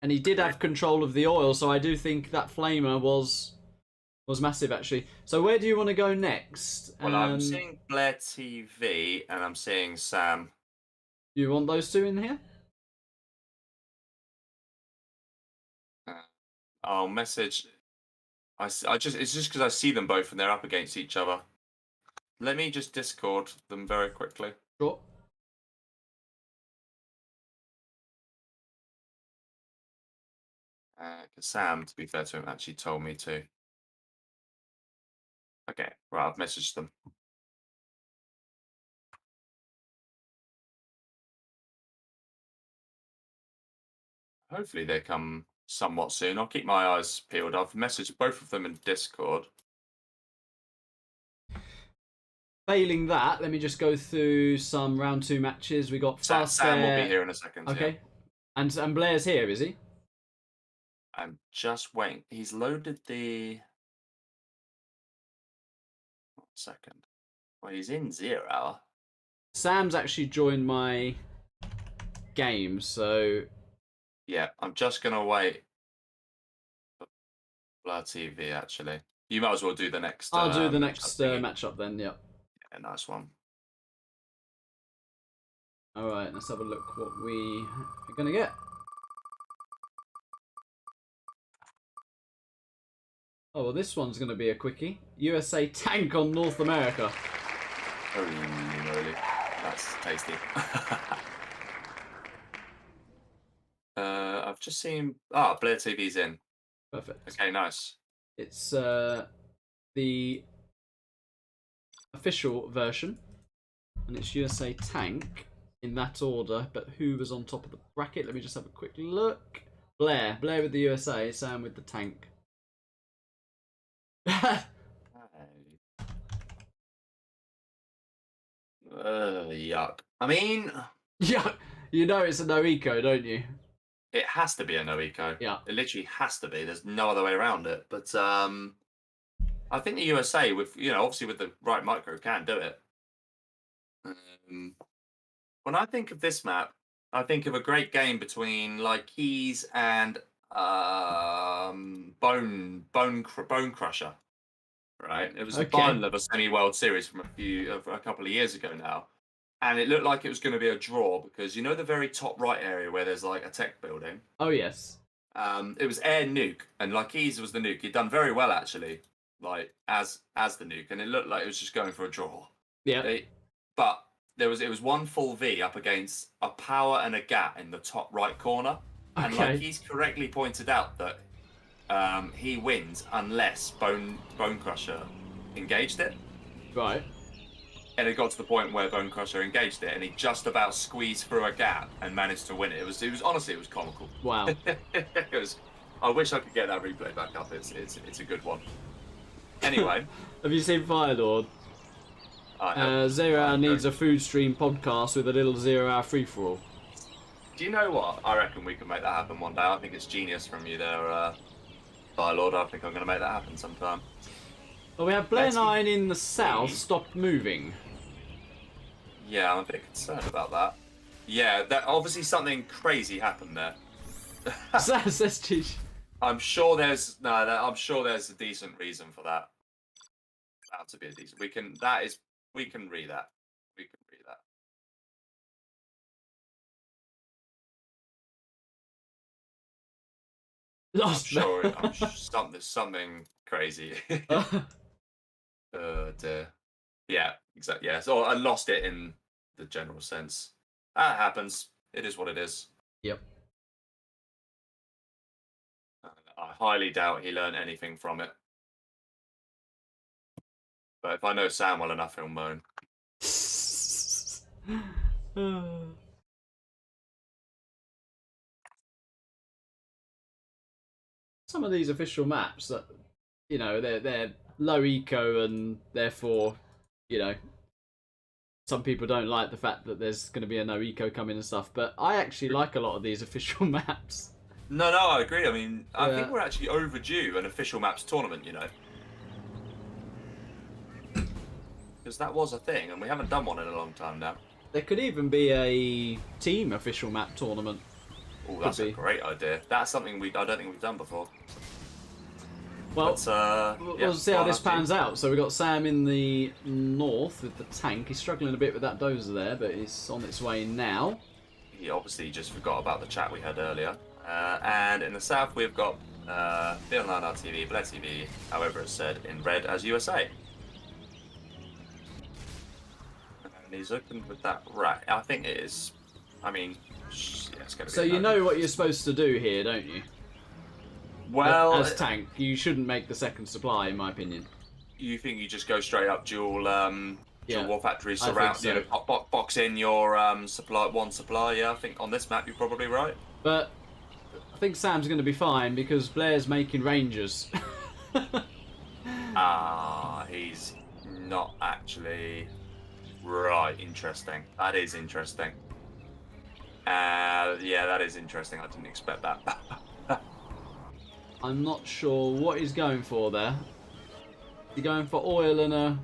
And he did have control of the oil, so I do think that flamer was massive actually. So where do you want to go next? Well, I'm seeing Blair TV and I'm seeing Sam. You want those two in here? I'll message. It's just because I see them both and they're up against each other. Let me just Discord them very quickly. Sure. Sam, to be fair to him, actually told me to. Okay, right, I've messaged them. Hopefully they come somewhat soon. I'll keep my eyes peeled. I've messaged both of them in Discord. Failing that, let me just go through some round 2 matches. We got Sam will be here in a second. Okay. Yeah. And Blair's here, is he? I'm just waiting. He's loaded the... 1 second. Well, he's in 0 hour. Sam's actually joined my game, so... Yeah, I'm just going to wait for Blood TV, actually. You might as well do the next... I'll do the next matchup then, yeah. Yeah, nice one. Alright, let's have a look what we are going to get. Oh, well, this one's going to be a quickie. USA tank on North America. Holy moly. That's tasty. I've just seen... Ah, Blair TV's in. Perfect. Okay, nice. It's the official version, and it's USA tank in that order, but who was on top of the bracket? Let me just have a quick look. Blair with the USA, Sam with the tank. Yuck. I mean... Yeah, you know it's a no eco, don't you? It has to be a no eco. Yeah. It literally has to be. There's no other way around it. But I think the USA, with obviously with the right micro, can do it. When I think of this map, I think of a great game between like Keys and Bone Crusher. Right, it was a final of a semi-world series from a couple of years ago now, and it looked like it was going to be a draw because you know the very top right area where there's like a tech building. Oh yes. It was Air Nuke, and like Keys was the nuke. He'd done very well actually, like as the nuke, and it looked like it was just going for a draw. Yeah. But it was one full V up against a power and a gat in the top right corner, and like he's correctly pointed out that. He wins unless Bone Crusher engaged it. Right. And it got to the point where Bone Crusher engaged it, and he just about squeezed through a gap and managed to win it. It was honestly, it was comical. Wow. I wish I could get that replay back up. It's a good one. Anyway. Have you seen Firelord? 0 Hour needs a food stream podcast with a little 0 hour free for all. Do you know what? I reckon we can make that happen one day. I think it's genius from you there. Lord, I think I'm going to make that happen sometime. Well, we have Blair 9 in the south stopped moving. Yeah, I'm a bit concerned about that. Yeah, that obviously something crazy happened there. I'm sure there's a decent reason for that. That to be a decent. We can read that. Lost. Sure, there's something crazy. Oh dear. Yeah, exactly. Yeah, so I lost it in the general sense. That happens. It is what it is. Yep. I highly doubt he learned anything from it. But if I know Sam well enough, he'll moan. Some of these official maps that, you know, they're low eco and therefore, you know, some people don't like the fact that there's going to be a no eco coming and stuff. But I actually like a lot of these official maps. No, I agree. I mean, I Yeah. think we're actually overdue an official maps tournament, you know. Because that was a thing, and we haven't done one in a long time now. There could even be a team official map tournament. Oh, that's be. a great idea. That's something I don't think we've done before. Well, But, we'll see how this pans out. So we've got Sam in the north with the tank. He's struggling a bit with that dozer there, but he's on its way now. He obviously just forgot about the chat we had earlier. And in the south, we've got BO1 RTV, Bled TV, however it's said, in red as USA. And he's looking with that rack. I think it is. I mean, yeah, it's going to be. So you know what you're supposed to do here, don't you? Well, As tank, you shouldn't make the second supply, in my opinion. you think you just go straight up dual Yeah, war factory, I surround, think so. you know, box in your one supply. Yeah, I think on this map you're probably right. But I think Sam's going to be fine because Blair's making Rangers. He's not actually. Right, interesting. That is interesting. Yeah, that is interesting. I didn't expect that. I'm not sure what he's going for there. He's going for oil and a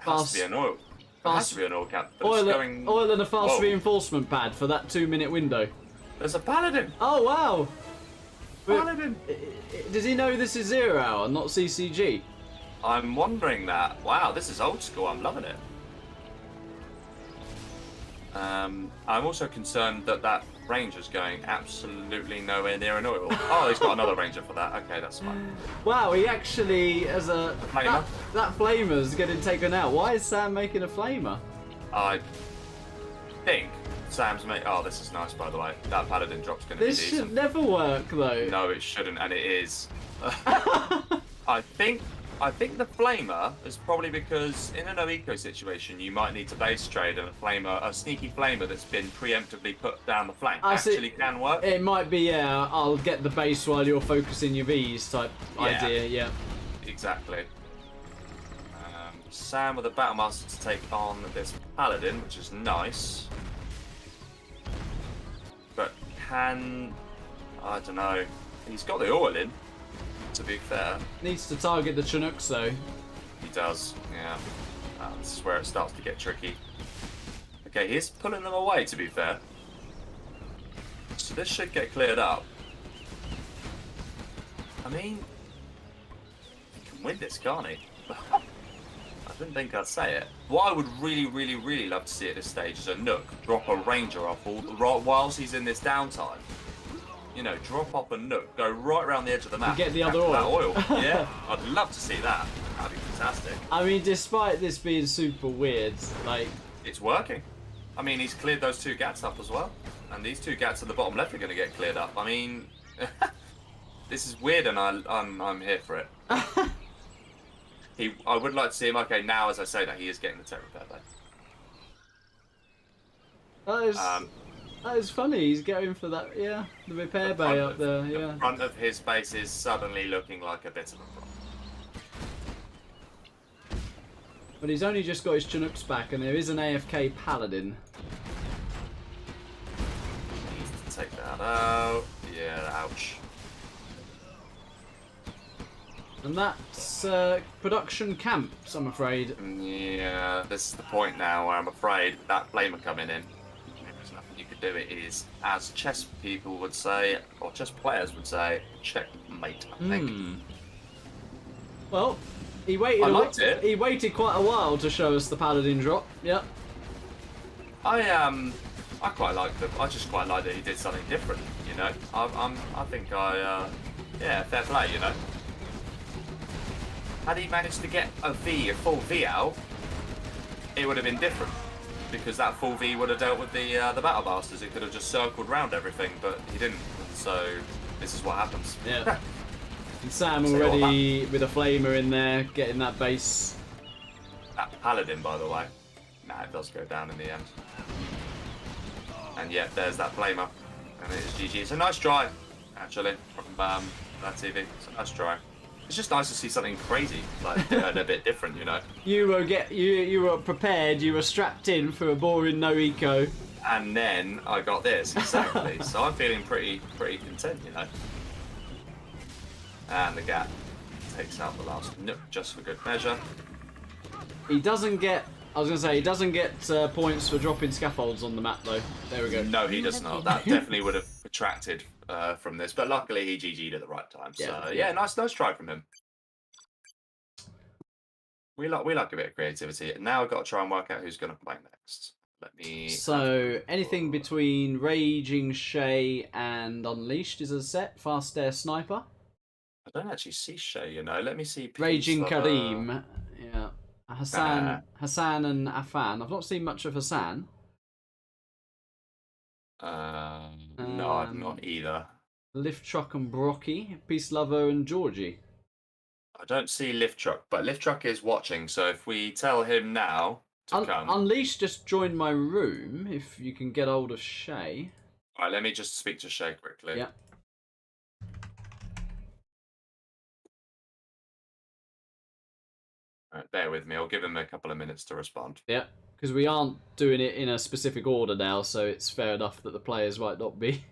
Has to be an oil. Has to be an oil cap. But it's going... oil and a fast Whoa. reinforcement pad for that 2-minute window. There's a paladin. Oh wow! Paladin. Does he know this is 0 hour, not CCG? I'm wondering that. Wow, this is old school. I'm loving it. I'm also concerned that that ranger's going absolutely nowhere near an oil. Oh, he's got another ranger for that. Okay, that's fine. Wow, he actually has a Flamer? that flamer's getting taken out. Why is Sam making a flamer? I think Sam's mate. Oh, this is nice, by the way. That paladin drop's going to be This decent. should never work though. No, it shouldn't, and it is. I think the flamer is probably because in a no eco situation you might need to base trade, and a sneaky flamer that's been preemptively put down the flank I see. actually can work. It might be, yeah, I'll get the base while you're focusing your Vs type idea, yeah. Exactly. Sam with a battlemaster to take on this paladin, which is nice. But I don't know. He's got the oil in, to be fair. Needs to target the Chinooks though. He does, yeah. This is where it starts to get tricky. Okay, he's pulling them away, to be fair. So this should get cleared up. I mean, he can win this, can't he? I didn't think I'd say it. What I would really, really, really love to see at this stage is a Nuke drop a ranger off whilst he's in this downtime. You know, drop off a Nuke, go right around the edge of the map. Get the other capture oil. that oil. Yeah, I'd love to see that. That'd be fantastic. I mean, despite this being super weird, like... It's working. I mean, he's cleared those 2 gats up as well. And these 2 gats at the bottom left are going to get cleared up. I mean, this is weird and I'm here for it. I would like to see him, okay, now as I say that, he is getting the tech repair though. That is funny, he's going for that, yeah, the repair bay up there, yeah. The front of his base is suddenly looking like a bit of a problem. But he's only just got his Chinooks back and there is an AFK Paladin. Needs to take that out. Yeah, ouch. And that's production camps, I'm afraid. Yeah, this is the point now where I'm afraid that flamer coming in, there's nothing you could do. It is, as chess people would say, or chess players would say, checkmate, I think. Well, he waited. I liked it. He waited quite a while to show us the paladin drop. Yep. I quite liked it. I just quite like that he did something different. You know, I think I Yeah, fair play, you know. Had he managed to get a full V out, it would have been different. Because that full V would have dealt with the Battle Blasters. It could have just circled round everything, but he didn't. And so this is what happens. Yeah. And Sam already with a flamer in there, getting that base. That Paladin, by the way. Nah, it does go down in the end. And yeah, there's that flamer. And it's GG. It's a nice try, actually, from that TV. It's a nice try. It's just nice to see something crazy, like a bit different, you know. You were prepared. You were strapped in for a boring no eco. And then I got this exactly. So I'm feeling pretty content, you know. And the Gap takes out the last Nuke just for good measure. He doesn't get. I was gonna say he doesn't get points for dropping scaffolds on the map though. There we go. No, he does not. That definitely would have retracted from this, but luckily he GG'd at the right time. So yeah, nice try from him. We like a bit of creativity. Now I've got to try and work out who's going to play next. Let me. So anything between Raging Shay and Unleashed is a set. Fast Air Sniper. I don't actually see Shay, you know. Let me see. Raging Kareem. Yeah. Hassan and Afan. I've not seen much of Hassan. No, I've not either. Lift Truck and Brocky. Peace Lover and Georgie. I don't see Lift Truck, but Lift Truck is watching, so if we tell him now to come. Unleashed just joined my room, if you can get hold of Shay. Alright, let me just speak to Shay quickly. Yeah. Alright, bear with me. I'll give him a couple of minutes to respond. Yeah, because we aren't doing it in a specific order now, so it's fair enough that the players might not be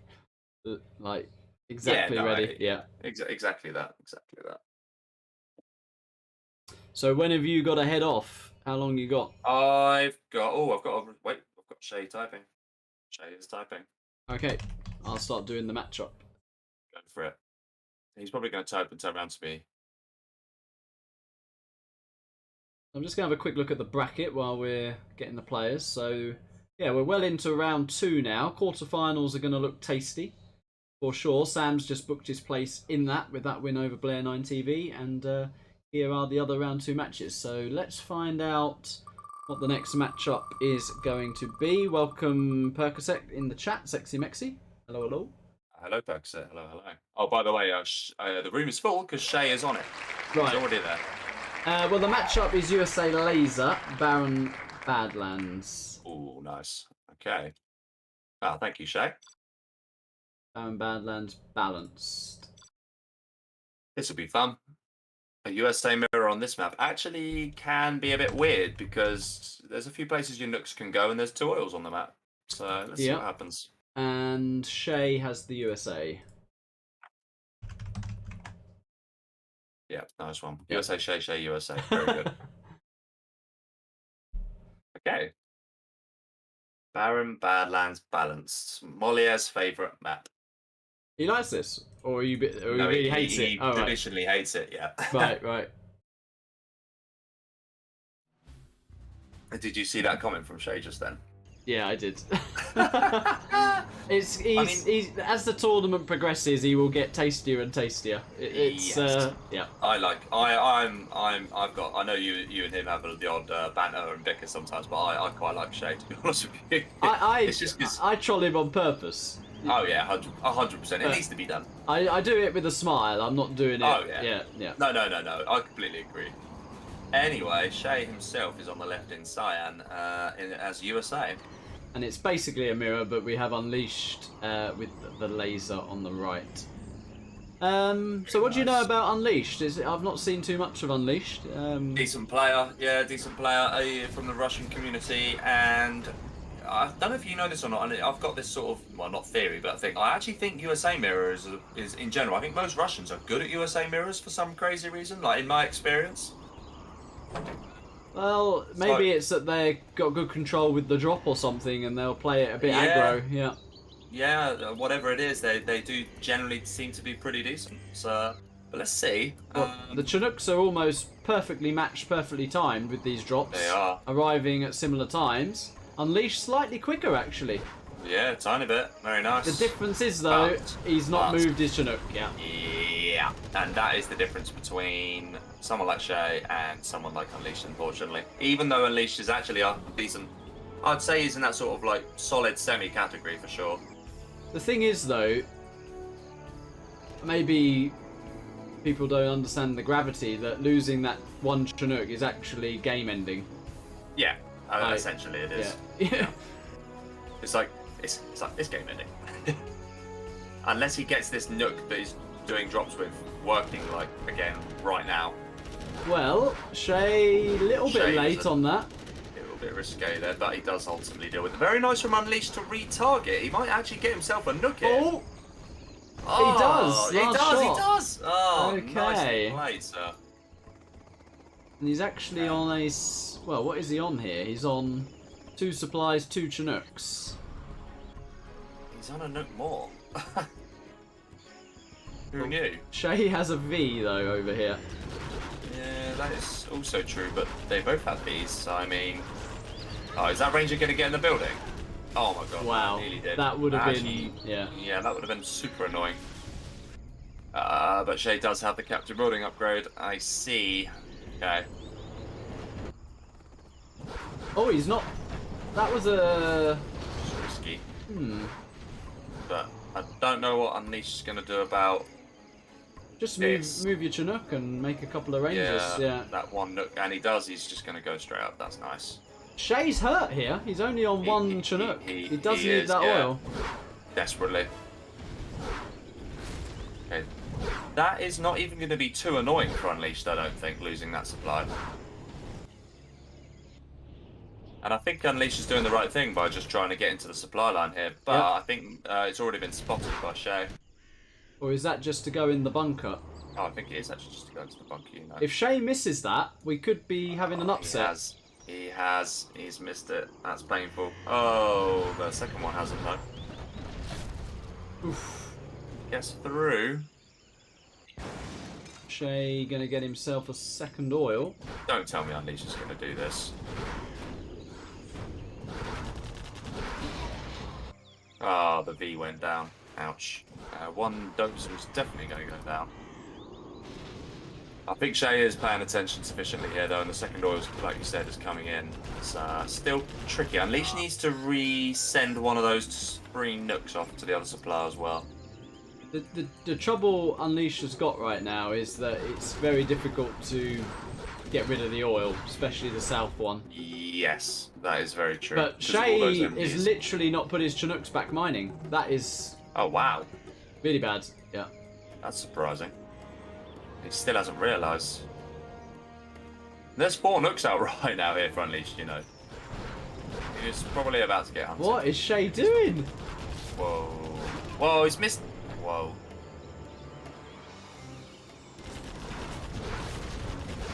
like exactly ready. Yeah, exactly that. Exactly that. So when have you got to head off? How long you got? I've got Shay typing. Shay is typing. Okay, I'll start doing the matchup. Go for it. He's probably going to type and turn around to me. I'm just going to have a quick look at the bracket while we're getting the players. So, yeah, we're well into round 2 now. Quarterfinals are going to look tasty, for sure. Sam's just booked his place in that with that win over Blair 9 TV. And here are the other round 2 matches. So let's find out what the next matchup is going to be. Welcome, Percocet, in the chat. Sexy Mexi. Hello, hello. Hello, Percocet. Hello, hello. Oh, by the way, the room is full because Shay is on it. Right. He's already there. Well, the matchup is USA Laser, Barren, Badlands. Oh, nice. Okay. Ah, thank you, Shay. Barren, Badlands, balanced. This will be fun. A USA mirror on this map actually can be a bit weird because there's a few places your Nooks can go and there's 2 oils on the map. So let's see what happens. And Shay has the USA. Yeah, nice one. Yep. USA, Shay, USA. Very good. Okay. Barren, Badlands, balanced. Moliere's favourite map. He likes this? Or he really hates it? He traditionally hates it, yeah. Right. Did you see that comment from Shay just then? Yeah, I did. As the tournament progresses, he will get tastier and tastier. Yeah. I know you and him have the odd banter and bicker sometimes, but I quite like Shay, to be honest with you. I troll him on purpose. Oh yeah, 100%. It needs to be done. I do it with a smile. I'm not doing it. Oh yeah. Yeah. No. I completely agree. Anyway, Shay himself is on the left in Cyan as USA. And it's basically a mirror, but we have Unleashed with the laser on the right. So what do you know about Unleashed? I've not seen too much of Unleashed. Decent player from the Russian community, and I don't know if you know this or not. And I've got this sort of, well, not theory, but I actually think USA mirror is in general. I think most Russians are good at USA mirrors for some crazy reason, like in my experience. Well, maybe it's that they've got good control with the drop or something, and they'll play it a bit aggro. Yeah. Yeah, whatever it is, they do generally seem to be pretty decent. So, but let's see. Well, the Chinooks are almost perfectly matched, perfectly timed with these drops. They are. Arriving at similar times. Unleashed slightly quicker, actually. Yeah, tiny bit. Very nice. The difference is, though, he's not moved his Chinook. Yeah. Yeah. Yeah, and that is the difference between someone like Shay and someone like Unleashed, unfortunately. Even though Unleashed is actually a decent, I'd say he's in that sort of like solid semi-category for sure. The thing is, though, maybe people don't understand the gravity that losing that one Chinook is actually game-ending. Yeah, essentially it is. Yeah. It's like it's game ending. Unless he gets this Nuke that he's doing drops with working like again right now. Well, Shay, a little bit Shay late on that. A little bit risque there, but he does ultimately deal with it. Very nice from Unleashed to retarget. He might actually get himself a Nuke here. Oh, he does. He does. Oh, Okay. nicely played, sir. And he's actually on a... Well, what is he on here? He's on 2 supplies, 2 Chinooks. He's on a Nuke more. Who knew? Shay has a V, though, over here. Yeah, that is also true, but they both have these, so I mean... Oh, is that Ranger going to get in the building? Oh my god, Wow, that nearly did. that would have Actually, been... Yeah. Yeah, that would have been super annoying. But Shay does have the capture building upgrade, I see. Okay. Oh, he's not... That was a... It's risky. But I don't know what Unleashed is going to do about... Just this. move your Chinook and make a couple of Rangers. Yeah. That one Nuke, and he does, he's just going to go straight up, that's nice. Shay's hurt here. He's only on one Chinook. He does need that oil. Desperately. Okay. That is not even going to be too annoying for Unleashed, I don't think, losing that supply. And I think Unleashed is doing the right thing by just trying to get into the supply line here, but Yep. I think it's already been spotted by Shay. Or is that just to go in the bunker? Oh, I think it is actually just to go into the bunker, you know. If Shay misses that, we could be having an upset. He's missed it. That's painful. Oh, the second one hasn't though. Oof. Gets through. Shay gonna get himself a second oil. Don't tell me Unleashed is going to do this. Ah, the V went down. Ouch. One dose was definitely going to go down. I think Shay is paying attention sufficiently here, though, and the second oil, like you said, is coming in. It's still tricky. Unleashed needs to resend one of those 3 Nukes off to the other supply as well. The trouble Unleashed has got right now is that it's very difficult to get rid of the oil, especially the south one. Yes, that is very true. But Shay is literally not put his Chinooks back mining. That is... Oh, wow. Really bad, yeah. That's surprising. He still hasn't realised. There's 4 Nukes out right now here for Unleashed, you know. He's probably about to get hunted. What is Shay doing? Whoa. Whoa, he's missed... Whoa.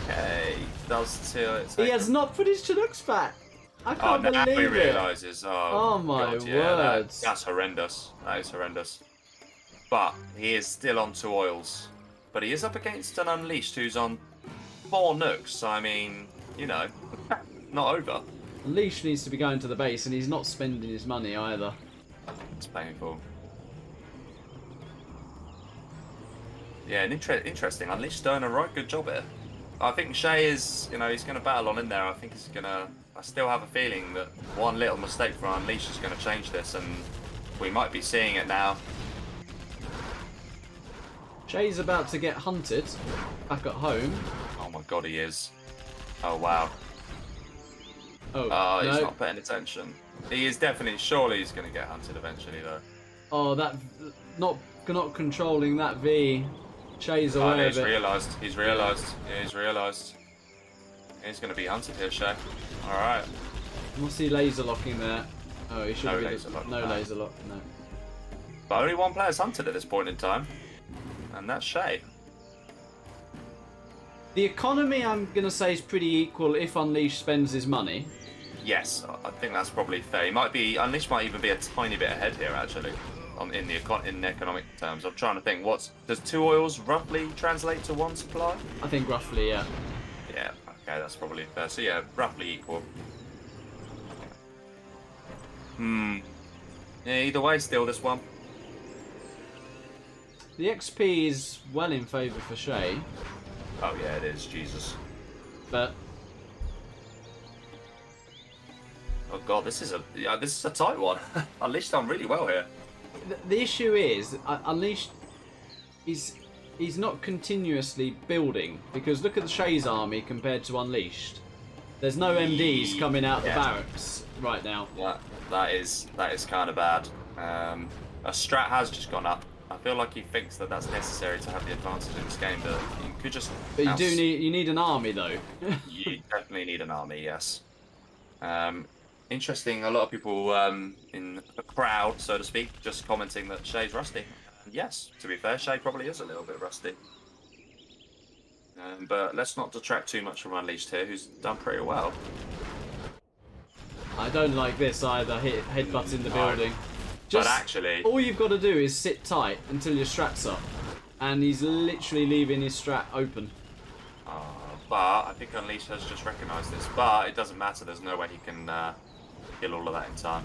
Okay, does He has not put his Chinooks back. I can't now he believe it. realises. Oh my God, yeah, words. that's horrendous. That is horrendous. But he is still on 2 oils. But he is up against an Unleashed who's on 4 Nukes. So, I mean, you know, not over. Unleashed needs to be going to the base, and he's not spending his money either. It's painful. Yeah, and interesting. Unleashed doing a right good job here. I think Shay is, you know, he's going to battle on in there. I think he's going to... I still have a feeling that one little mistake for Unleashed is going to change this, and we might be seeing it now. Shay's about to get hunted back at home. Oh my god, he is. Oh wow. Oh, Oh, he's no. not paying attention. He is definitely, surely he's going to get hunted eventually though. Oh, that... Not controlling that V. Shay's Oh, aware he's of it. realised. He's realised. Yeah, he's realised. He's going to be hunted here, Shay. Alright. What's he laser locking there? Oh, he should No have laser lock, no no. laser lock, no. But only one player's hunted at this point in time. And that's Shay. The economy, I'm going to say, is pretty equal if Unleashed spends his money. Yes, I think that's probably fair. He might be, Unleashed might even be a tiny bit ahead here actually. In economic terms. I'm trying to think, does 2 oils roughly translate to 1 supply? I think roughly, yeah. Yeah, okay, that's probably fair. So yeah, roughly equal. Yeah, either way, still this one. The XP is well in favour for Shay, Oh yeah, it is. Jesus. but Oh god, this is a tight one. Unleashed done really well here. the issue is Unleashed. He's not continuously building, because look at the Shay's army compared to Unleashed. There's no MDs coming out the barracks right now. Yeah, that is kind of bad. A strat has just gone up. I feel like he thinks that that's necessary to have the advantage in this game, but you could just. But you need an army though. You definitely need an army, yes. Interesting. A lot of people in the crowd, so to speak, just commenting that Shay's rusty. And yes, to be fair, Shay probably is a little bit rusty. But let's not detract too much from Unleashed here, who's done pretty well. I don't like this either. Headbutt in the building. But actually, all you've got to do is sit tight until your strat's up, and he's literally leaving his strat open. but I think Unleashed has just recognised this. But it doesn't matter. There's no way he can kill all of that in time.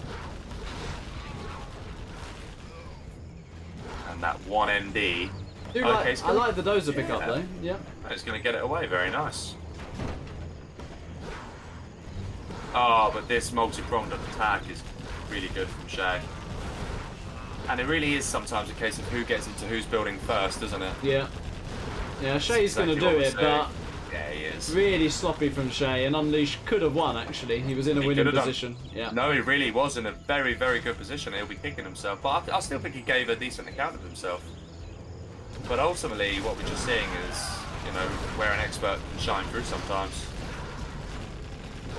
And that one MD. I like the dozer pickup though. Yeah. He's going to get it away. Very nice. Oh, but this multi-pronged attack is really good from Shay. And it really is sometimes a case of who gets into whose building first, isn't it? Yeah. Yeah, Shay's going to do it, but yeah, he is. Really sloppy from Shay, and Unleashed could have won, actually. He was in a winning position. Yeah. No, he really was in a very, very good position. He'll be kicking himself. But I still think he gave a decent account of himself. But ultimately, what we're just seeing is, you know, where an expert can shine through sometimes.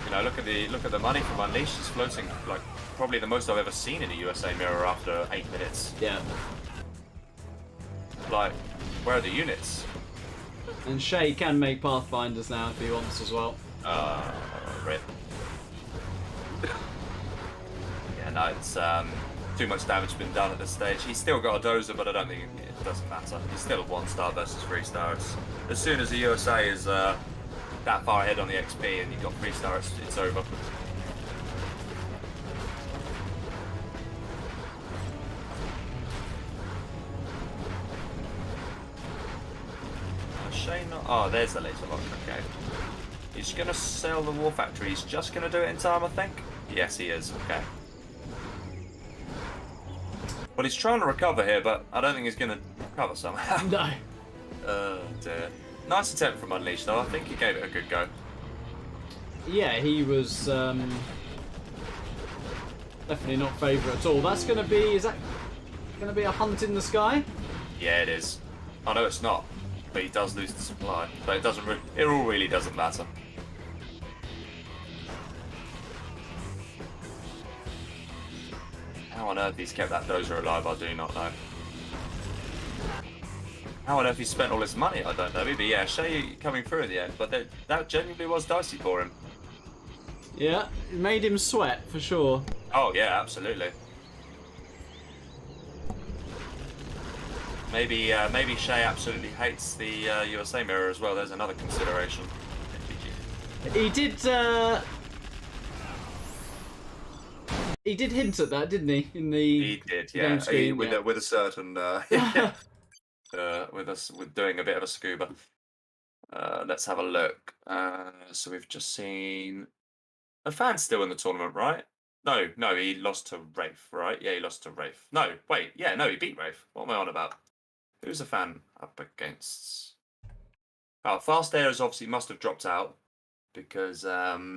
You know, look at the money from Unleashed. It's floating like probably the most I've ever seen in a USA mirror after 8 minutes. Yeah. Like, where are the units? And Shay can make Pathfinders now if he wants as well. Rip. Yeah, no, it's too much damage been done at this stage. He's still got a dozer, but I don't think it doesn't matter. He's still a 1-star versus 3-star. As soon as the USA is that far ahead on the XP and you've got 3-star, it's over. Oh, there's the laser lock, okay. He's going to sell the war factory. He's just going to do it in time, I think. Yes, he is, okay. Well, he's trying to recover here, but I don't think he's going to recover somehow. No. Oh, dear. Nice attempt from Unleashed, though. I think he gave it a good go. Yeah, he was definitely not favourite at all. That's going to be... Is that going to be a hunt in the sky? Yeah, it is. Oh, no, it's not. But he does lose the supply. But it doesn't. It all really doesn't matter. How on earth he's kept that dozer alive, I do not know. How on earth he spent all his money, I don't know. Maybe, yeah, Shay coming through at the end, but that genuinely was dicey for him. Yeah, it made him sweat for sure. Oh yeah, absolutely. Maybe Shay absolutely hates the USA mirror as well. There's another consideration. He did hint at that, didn't he? In the he did, yeah. screen, with a certain with doing a bit of a scuba. Let's have a look. So we've just seen a fan's still in the tournament, right? No, he lost to Wraith, right? Yeah, he lost to Wraith. No, wait, yeah, no, he beat Wraith. What am I on about? Who's a fan up against? Oh, Fast Air obviously must have dropped out because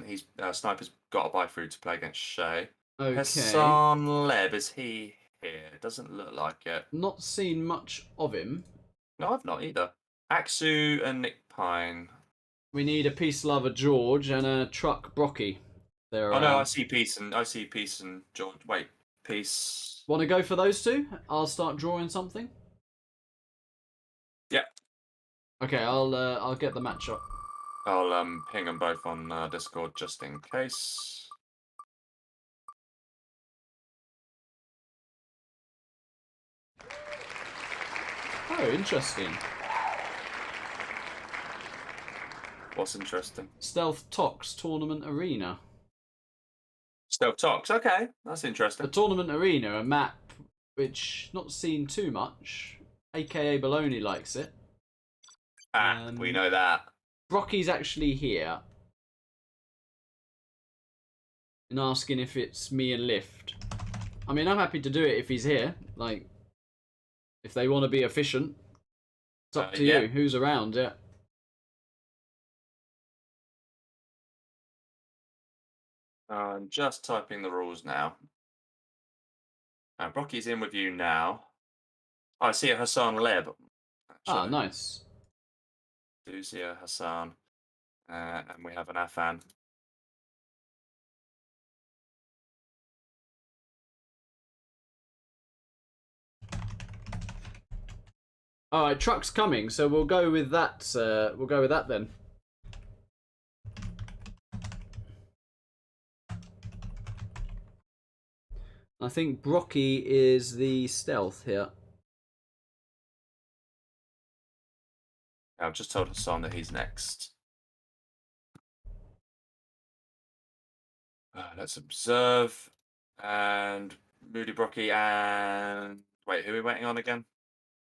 he's Sniper's got a buy through to play against Shay. Okay. Hassan Leb, is he here? Doesn't look like it. Not seen much of him. No, I've not either. Aksu and Nick Pine. We need a Peace Lover George and a Truck Brocky. Oh no, I see Peace and George. Wait, Peace. Want to go for those two? I'll start drawing something. Yeah. Okay, I'll get the matchup. I'll ping them both on Discord just in case. Oh, interesting. What's interesting? Stealth Tox Tournament Arena. Stealth Tox, okay, that's interesting. The Tournament Arena, a map which not seen too much. aka Baloney, likes it. We know that. Brocky's actually here. And asking if it's me and Lift. I mean, I'm happy to do it if he's here. Like, if they want to be efficient. It's up to you. Who's around, yeah. I'm just typing the rules now. Brocky's in with you now. I see a Hassan Leb. Ah, nice. Do see a Hassan. And we have an Afan. All right, truck's coming, so we'll go with that. We'll go with that then. I think Brocky is the stealth here. I've just told Hassan that he's next. Let's observe. And Moody Brocky and... Wait, who are we waiting on again?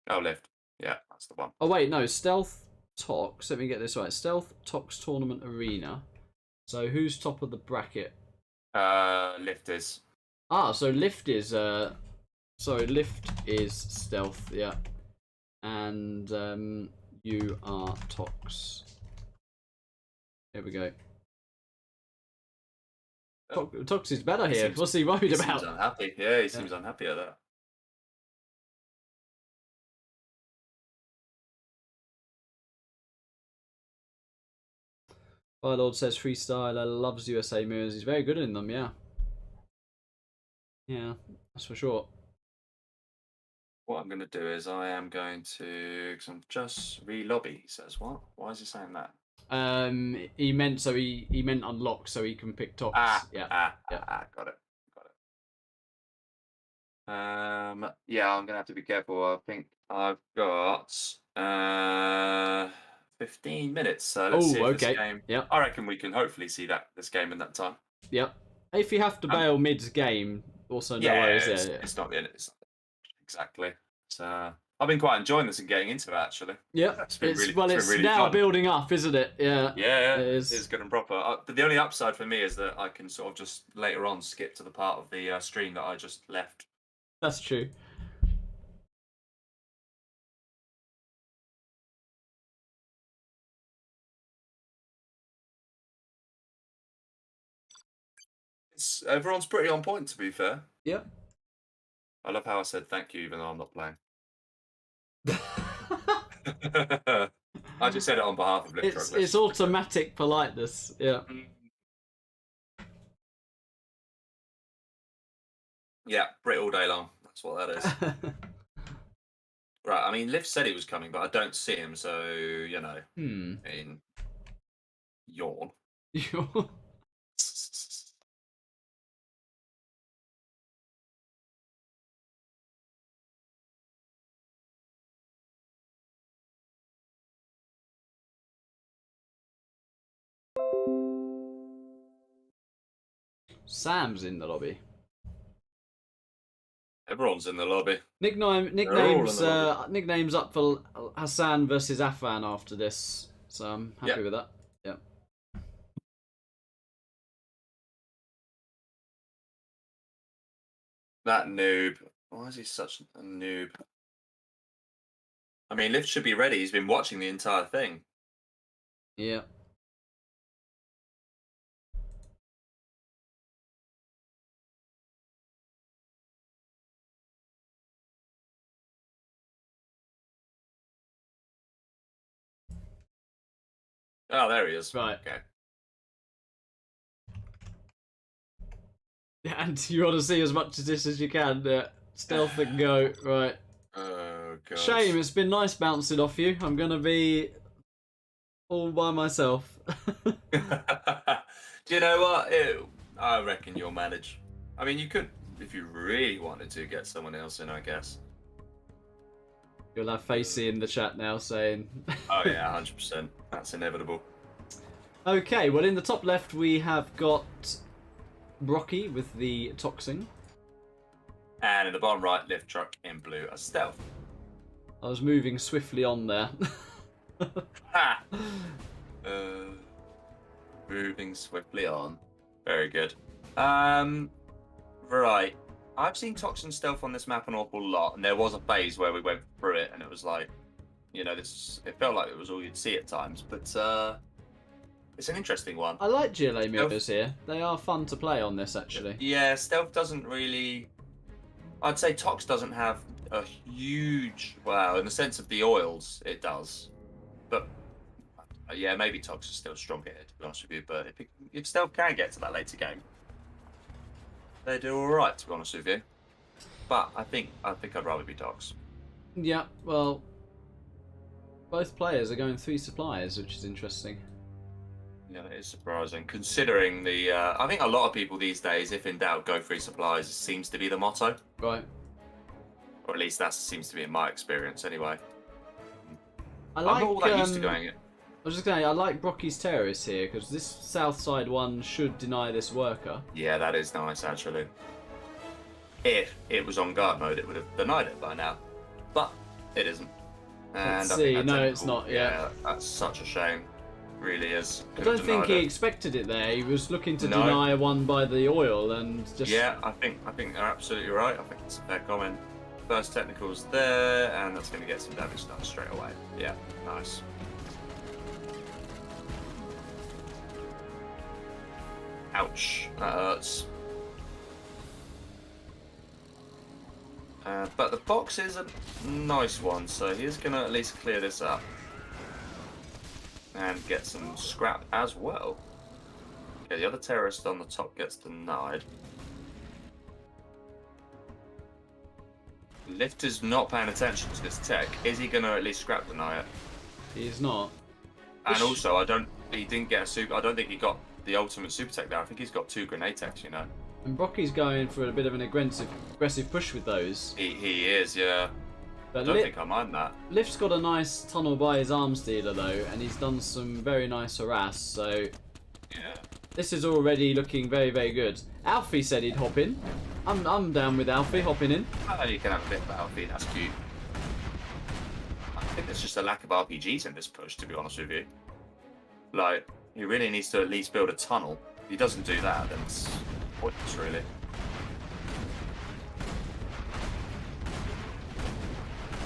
Oh, Lift. Yeah, that's the one. Oh, wait, no. Stealth Tox. Let me get this right. Stealth Tox Tournament Arena. So who's top of the bracket? Lift is. Ah, so Lift is... Sorry, Lift is Stealth, yeah. And you are Tox. Here we go. Tox is better here. What's he worried about? He seems unhappy. Yeah, he seems unhappy at that. Firelord says Freestyler loves USA mirrors. He's very good in them, yeah. Yeah, that's for sure. What I'm going to do is I am going to... Because I'm just re-lobby, he says. What? Why is he saying that? He meant he meant unlock so he can pick Tox. Got it. Yeah, I'm gonna have to be careful. I think I've got 15 minutes. So let's see if this game. Yeah. I reckon we can hopefully see this game in that time. Yep. If you have to bail mid game, also no worries. It's not the end. Exactly. So I've been quite enjoying this and getting into it actually. Yeah, it's really now fun. Building up, isn't it? Yeah. Yeah, it is. It's good and proper. The only upside for me is that I can sort of just later on skip to the part of the stream that I just left. That's true. Everyone's pretty on point, to be fair. Yep. I love how I said thank you, even though I'm not playing. I just said it on behalf of Lift Truck. It's automatic politeness. Yeah. Yeah, Brit all day long. That's what that is. Right, I mean, Lift said he was coming, but I don't see him, so, you know. I mean, yawn. Sam's in the lobby. Everyone's in the lobby. Nicknames up for Hassan versus Afan after this, so I'm happy with that. Yeah. That noob. Why is he such a noob? I mean, Lift should be ready. He's been watching the entire thing. Yeah. Oh, there he is. Right. Okay. And you want to see as much of this as you can. Stealth and go. Right. Oh, God. Shame, it's been nice bouncing off you. I'm going to be all by myself. Do you know what? I reckon you'll manage. I mean, you could, if you really wanted to, get someone else in, I guess. You'll have Facey in the chat now saying... Oh, yeah, 100%. That's inevitable. Okay, well, in the top left, we have got Brocky with the Toxin. And in the bottom right, Lift Truck in blue as Stealth. I was moving swiftly on there. Ha! Moving swiftly on. Very good. Right. I've seen Toxin stealth on this map an awful lot, and there was a phase where we went through it, and it was like, you know, it felt like it was all you'd see at times, but it's an interesting one. I like GLA movers here. They are fun to play on this, actually. Yeah, stealth doesn't really. I'd say Tox doesn't have a huge. Well, in the sense of the oils, it does. But yeah, maybe Tox is still stronger here, to be honest with you. But if stealth can get to that later game, they do all right, to be honest with you. But I think I'd rather be Tox. Yeah, well, both players are going 3 suppliers, which is interesting. Yeah, it is surprising, considering the. I think a lot of people these days, if in doubt, go 3 supplies. Seems to be the motto, Right. or at least that seems to be in my experience, anyway. I like. I'm not all that used to going it. I was just going to say, I like Brocky's terrorists here because this south side one should deny this worker. Yeah, that is nice actually. If it was on guard mode, it would have denied it by now, but it isn't. And Let's I see. think No, that's it's not. Yeah. that's such a shame. Really is. I don't think he expected it there. He was looking to No. deny one by the oil and just. Yeah, I think they're absolutely right. I think it's a fair comment. First technical's there, and that's going to get some damage done straight away. Yeah, nice. Ouch, that hurts. But the box is a nice one, so he's going to at least clear this up. And get some scrap as well. Okay, the other terrorist on the top gets denied. Lift is not paying attention to this tech. Is he going to at least scrap deny it? He's not. And also, he didn't get a super. I don't think he got the ultimate super tech there. I think he's got 2 grenade techs, you know. And Brocky's going for a bit of an aggressive push with those. He is, yeah. But I don't think I mind that. Lift's got a nice tunnel by his arms dealer though, and he's done some very nice harass. So Yeah. this is already looking very, very good. Alfie said he'd hop in. I'm down with Alfie hopping in. Oh, you can have a bit of Alfie. That's cute. I think there's just a lack of RPGs in this push, to be honest with you. Like, he really needs to at least build a tunnel. If he doesn't do that, then it's pointless, really.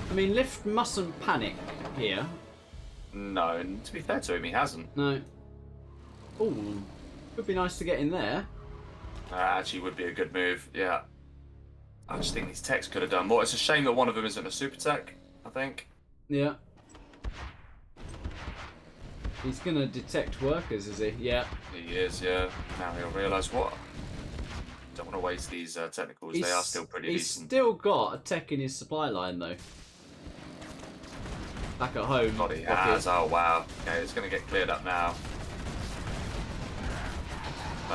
I mean, Lift mustn't panic here. No, and to be fair to him, he hasn't. No. Ooh, would be nice to get in there. Actually, would be a good move. Yeah. I just think these techs could have done more. It's a shame that one of them isn't a super tech, I think. Yeah. He's gonna detect workers, is he? Yeah. He is, yeah. Now he'll realise what. Don't want to waste these technicals. They are still pretty He's decent. still got a tech in his supply line though. Back at home. God, he Rocky. has. Oh, wow. Okay, it's going to get cleared up now.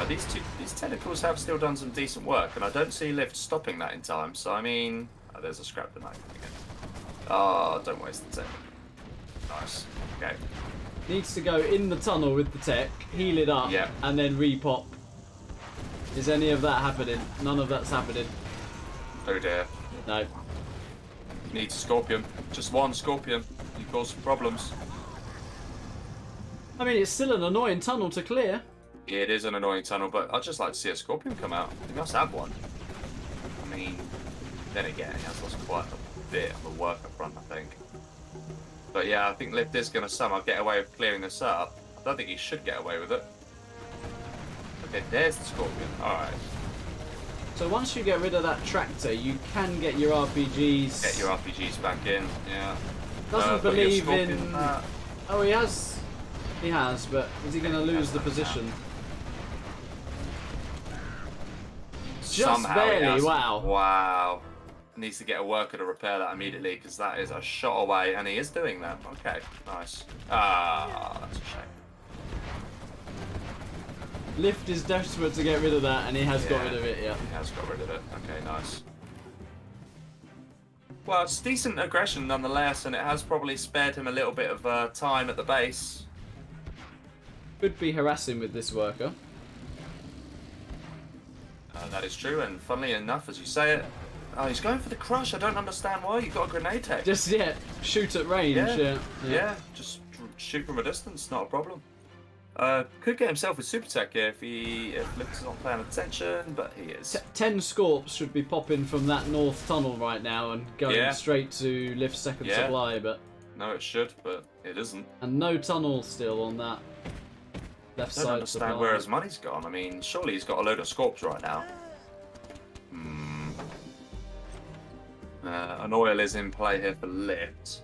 These tentacles have still done some decent work, and I don't see Lift stopping that in time. So, I mean... Oh, there's a scrap tonight again. Oh, don't waste the tech. Nice. Okay. Needs to go in the tunnel with the tech, heal it up, Yeah. and then repop. Is any of that happening? None of that's happening. Oh, dear. No. Needs a Scorpion. Just one Scorpion. You cause some problems. I mean, it's still an annoying tunnel to clear. Yeah, it is an annoying tunnel, but I'd just like to see a Scorpion come out. He must have one. I mean, then again, he has lost quite a bit on the worker front, I think. But yeah, I think Lift is going to somehow get away with clearing this up. I don't think he should get away with it. Okay, there's the Scorpion. Alright. So once you get rid of that tractor, you can get your RPGs. Get your RPGs back in, yeah. Doesn't Put your believe Scorpion in. back. Oh, he has. He has, but is he going to lose the position? Just Somehow he barely. has. Wow. Wow. Needs to get a worker to repair that immediately, because that is a shot away, and he is doing that. Okay, nice. Ah, that's a shame. Lift is desperate to get rid of that, and he has got rid of it. Yeah. He has got rid of it. Okay, nice. Well, it's decent aggression nonetheless, and it has probably spared him a little bit of time at the base. Could be harassing with this worker. That is true, and funnily enough, as you say it, Oh, he's going for the crush. I don't understand why. You've got a grenade tech. Just, yeah, shoot at range. Yeah, just shoot from a distance, not a problem. Could get himself with super tech here if Lift's not paying attention, but he is. 10 Scorps should be popping from that north tunnel right now and going straight to Lift's second supply, but... No, it should, but it isn't. And no tunnel still on that left side. I don't understand where his money's gone. I mean, surely he's got a load of Scorps right now. An oil is in play here for Lift.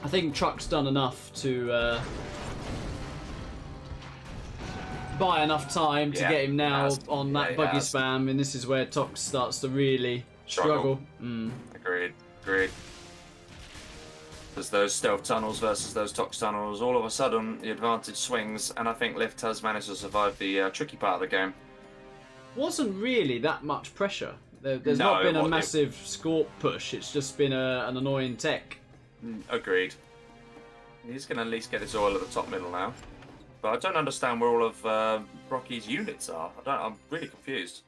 I think Truck's done enough to buy enough time to get him now on that buggy spam, and this is where Tox starts to really struggle. Agreed. There's those stealth tunnels versus those Tox tunnels. All of a sudden, the advantage swings, and I think Lift has managed to survive the tricky part of the game. Wasn't really that much pressure. There's not been a massive Scorp push. It's just been an annoying tech. Agreed. He's going to at least get his oil at the top middle now. But I don't understand where all of Rocky's units are. I'm really confused.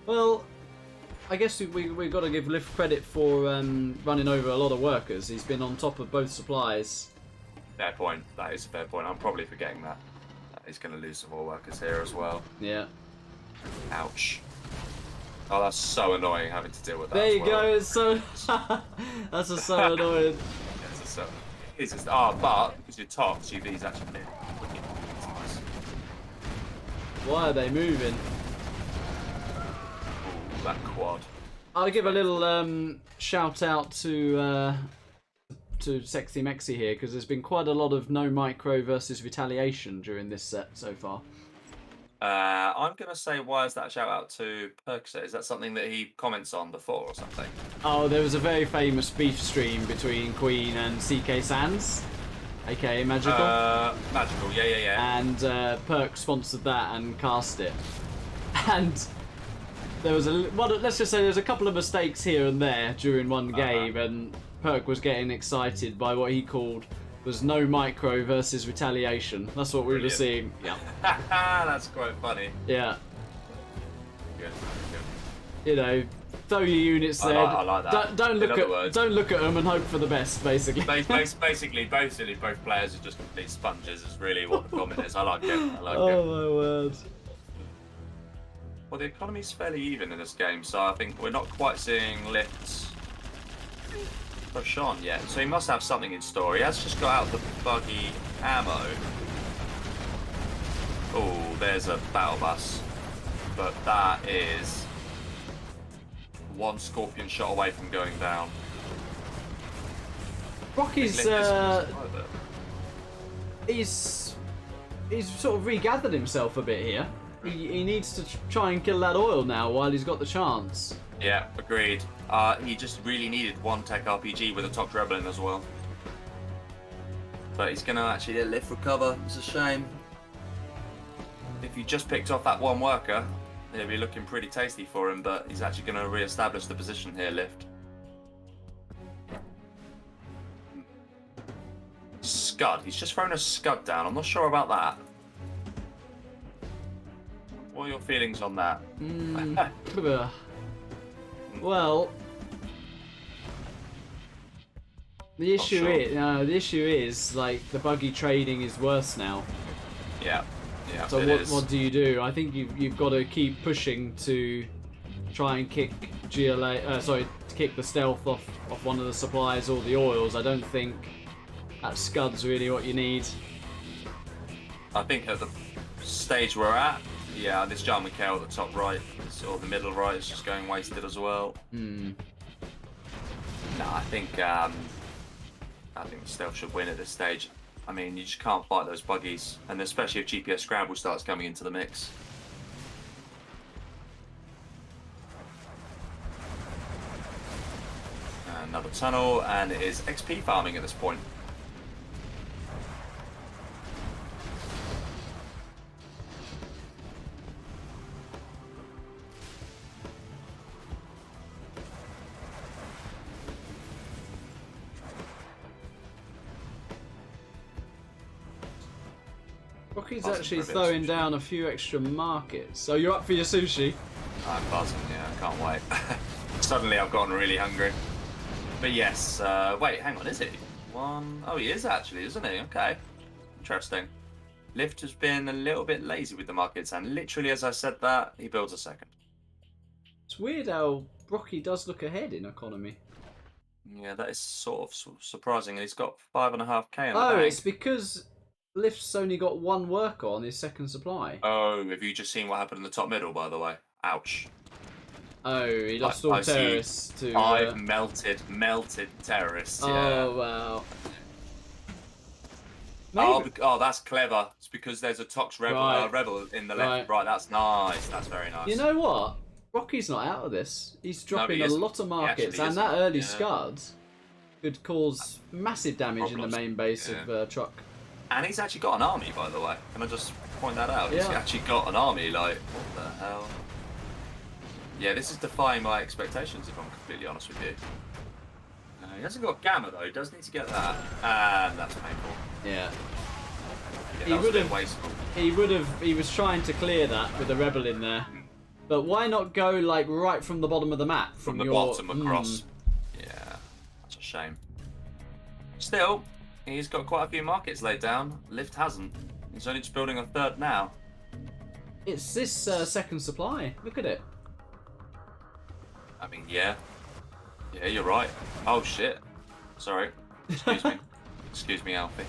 Well, I guess we've got to give Lift credit for running over a lot of workers. He's been on top of both supplies. Fair point. That is a fair point. I'm probably forgetting that. He's going to lose some more workers here as well. Yeah. Ouch. Oh, that's so annoying having to deal with that. There you go. It's so that's just so annoying. It's just but because you're top, UV's actually mid. Why are they moving? Ooh, that quad. I'll give a little shout out to Sexy Mexi here, because there's been quite a lot of no micro versus retaliation during this set so far. I'm going to say, why is that shout out to Perkset? Is that something that he comments on before or something? Oh, there was a very famous beef stream between Queen and CK Sands, aka Magical. Magical, yeah. And Perk sponsored that and cast it. And there was let's just say there's a couple of mistakes here and there during one game, and Perk was getting excited by what he called was no micro versus retaliation. That's what we were seeing. Yeah. That's quite funny. Yeah. Good. You know, throw your units there. I like that. Don't look at them and hope for the best. Basically. Basically, both players are just complete sponges. Is really what the comment is. I like it. Oh my word. Well, the economy's fairly even in this game, so I think we're not quite seeing Lift's push on yet, so he must have something in store. He has just got out the buggy ammo. Oh, there's a battle bus, but that is one scorpion shot away from going down. Rocky's he's sort of regathered himself a bit here. He needs to try and kill that oil now while he's got the chance. Yeah, agreed. He just really needed one tech RPG with a top rebel in as well. But he's going to actually let Lift recover. It's a shame. If you just picked off that one worker, it'd be looking pretty tasty for him, but he's actually going to re-establish the position here, Lift. Scud. He's just thrown a Scud down. I'm not sure about that. What are your feelings on that? Well, the issue is like the buggy trading is worse now. Yeah. So what do you do? I think you've got to keep pushing to try and kick kick the stealth off one of the supplies or the oils. I don't think that Scud's really what you need. I think at the stage we're at, yeah, this John McHale at the top right, or the middle right, is just going wasted as well. No, I think the stealth should win at this stage. I mean, you just can't fight those buggies, and especially if GPS Scramble starts coming into the mix. Another tunnel, and it is XP farming at this point. Rocky's Buzzing actually for a bit of throwing sushi. down a few extra markets. So you're up for your sushi? I'm buzzing, yeah, I can't wait. Suddenly I've gotten really hungry. But yes, wait, hang on, is he? Oh, he is actually, isn't he? Okay. Interesting. Lift has been a little bit lazy with the markets, and literally as I said that, he builds a second. It's weird how Brocky does look ahead in economy. Yeah, that is sort of surprising. And he's got 5.5k in the Oh, bank. it's because Lift's only got one worker on his second supply. Oh, have you just seen what happened in the top middle, by the way? Ouch. Oh, he lost all I see terrorists to... 5 melted terrorists, yeah. Oh, wow. Oh, that's clever. It's because there's a Tox rebel, Right. rebel in the left. Right. Right, that's nice. That's very nice. You know what? Rocky's not out of this. He's dropping he a isn't. lot of He markets, actually and that isn't. early Yeah. scards could cause massive damage in the Problems. main base Yeah. of Truck. And he's actually got an army, by the way. Can I just point that out? He's Yeah. actually got an army. Like, what the hell? Yeah, this is defying my expectations, if I'm completely honest with you. He hasn't got Gamma, though. He does need to get that. And that's painful. Yeah. Yeah, He that was a bit would've- wasteful. He was trying to clear that with a rebel in there. But why not go like right from the bottom of the map? From the your, bottom across. Yeah, that's a shame. Still, he's got quite a few markets laid down. Lift hasn't. He's only just building a third now. It's this second supply. Look at it. I mean, yeah. Yeah, you're right. Oh, shit. Sorry. Excuse me. Excuse me, Alfie.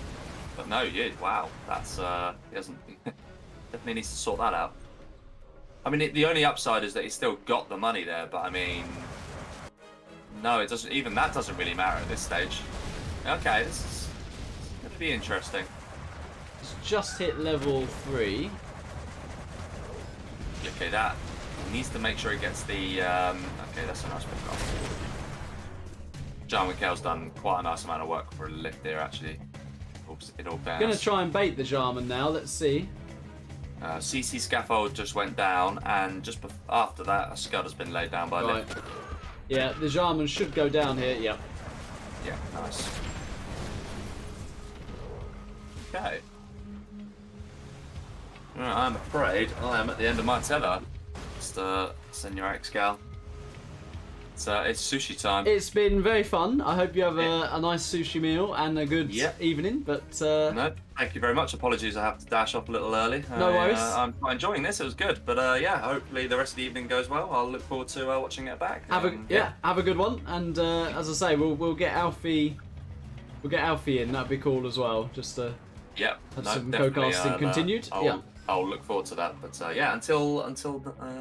But no, yeah, wow. That's, he hasn't... definitely needs to sort that out. I mean, the only upside is that he's still got the money there, but I mean... No, it doesn't... Even that doesn't really matter at this stage. Okay, this is going to be interesting. It's just hit level 3. Okay, that... He needs to make sure he gets the... Okay, that's a nice bit off. John McHale's done quite a nice amount of work for a lift there, actually. It all bounds. Gonna try and bait the Jarman now. Let's see. CC scaffold just went down, and just after that, a scud has been laid down by Right. lift. Yeah, the Jarman should go down here. Yeah. Yeah, nice. Okay. Right, I'm afraid I am at the end of my tether. Mr. Senor Excal. It's sushi time. It's been very fun. I hope you have a nice sushi meal and a good evening. But No, thank you very much. Apologies, I have to dash off a little early. No worries. I'm quite enjoying this. It was good, but yeah, hopefully the rest of the evening goes well. I'll look forward to watching it back. have a good one. And as I say, we'll get Alfie. We'll get Alfie in. That'd be cool as well. Just to Yep. have No, some definitely, co-casting continued. I'll look forward to that. But yeah, until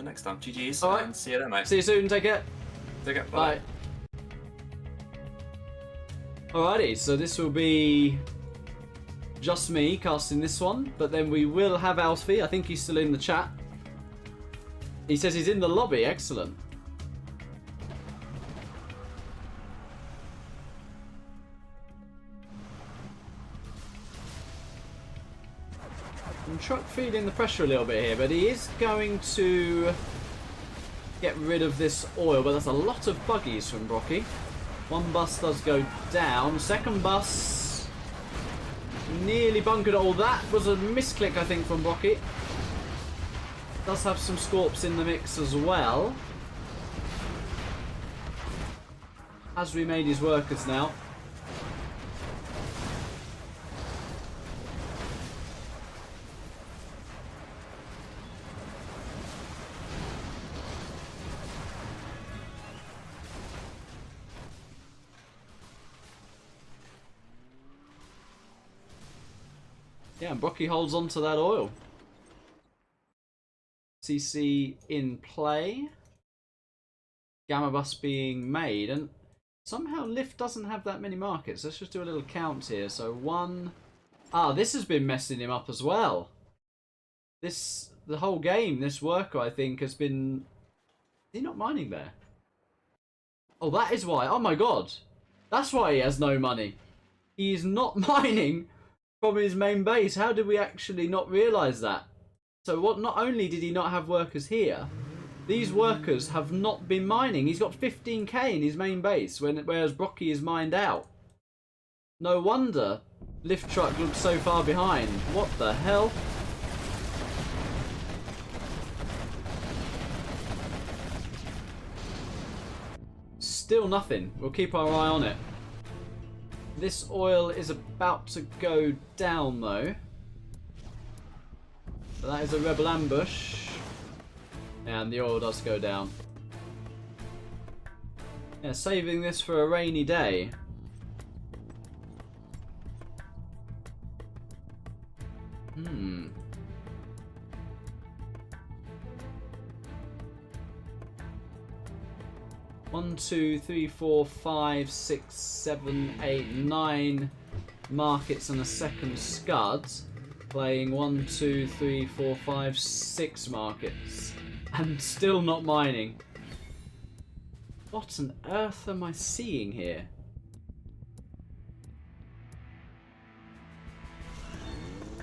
next time. GG's. All right. And see you then, mate. See you soon. Take care. Take care. Bye. Alrighty, so this will be just me casting this one, but then we will have Alfie. I think he's still in the chat. He says he's in the lobby. Excellent. I'm Truck feeling the pressure a little bit here, but he is going to get rid of this oil, but that's a lot of buggies from Brocky. One bus does go down. Second bus nearly bunkered. Oh, that was a misclick, I think, from Brocky. Does have some Scorps in the mix as well. Has remade his workers now. Yeah, and Brocky holds on to that oil. CC in play. Gamma bus being made, and somehow Lift doesn't have that many markets. Let's just do a little count here. So one... Ah, this has been messing him up as well. The whole game, this worker, I think, has been... Is he not mining there? Oh, that is why. Oh my god. That's why he has no money. He is not mining from his main base. How did we actually not realise that? So what? Not only did he not have workers here, these workers have not been mining. He's got 15k in his main base, whereas Brocky is mined out. No wonder Lift Truck looks so far behind. What the hell? Still nothing. We'll keep our eye on it. This oil is about to go down though. So that is a rebel ambush. And the oil does go down. Yeah, saving this for a rainy day. Hmm. One, two, three, four, five, six, seven, eight, 9 markets and a second scud. Playing 1, 2, 3, 4, 5, 6 markets. And still not mining. What on earth am I seeing here?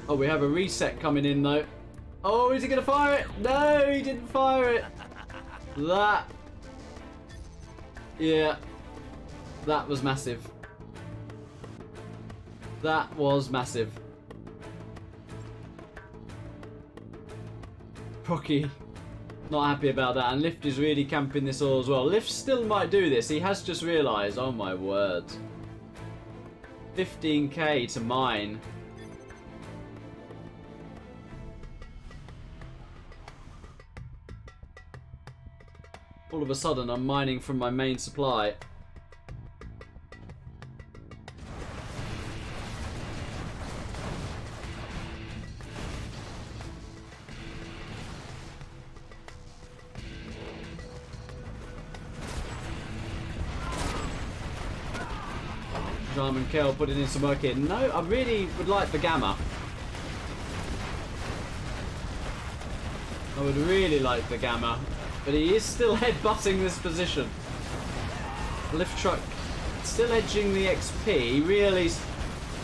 Oh, we have a reset coming in though. Oh, is he going to fire it? No, he didn't fire it. That... Yeah. That was massive. That was massive. Rocky, not happy about that. And Lift is really camping this all as well. Lift still might do this. He has just realised. Oh my word. 15k to mine. All of a sudden, I'm mining from my main supply. Jarman Kell putting in some work here. No, I really would like the Gamma. I would really like the Gamma. But he is still headbutting this position. Lift truck still edging the XP. Really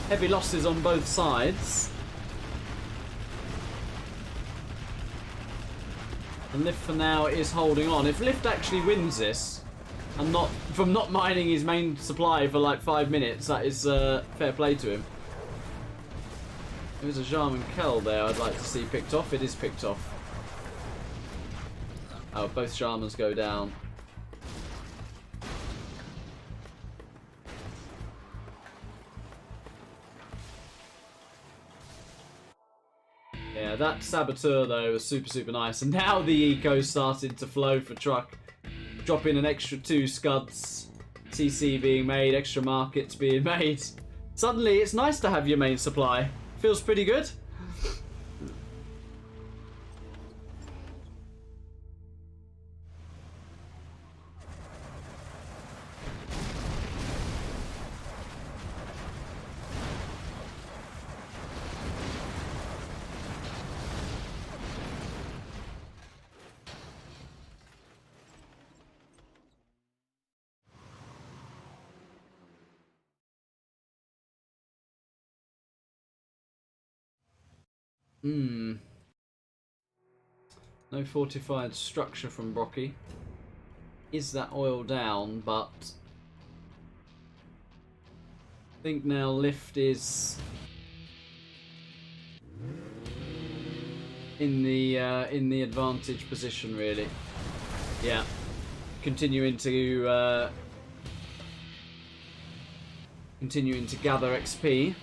heavy losses on both sides. And Lift for now is holding on. If Lift actually wins this, and not from not mining his main supply for like 5 minutes, that is fair play to him. There's a Jarman Kell there I'd like to see picked off. It is picked off. Oh, both Jarmans go down. Yeah, that Saboteur though was super nice. And now the eco started to flow for Truck. Drop in an extra 2 scuds. CC being made, extra markets being made. Suddenly it's nice to have your main supply. Feels pretty good. No fortified structure from Brocky. Is that oil down? But I think now Lift is in the advantage position, really. Yeah, continuing to gather XP.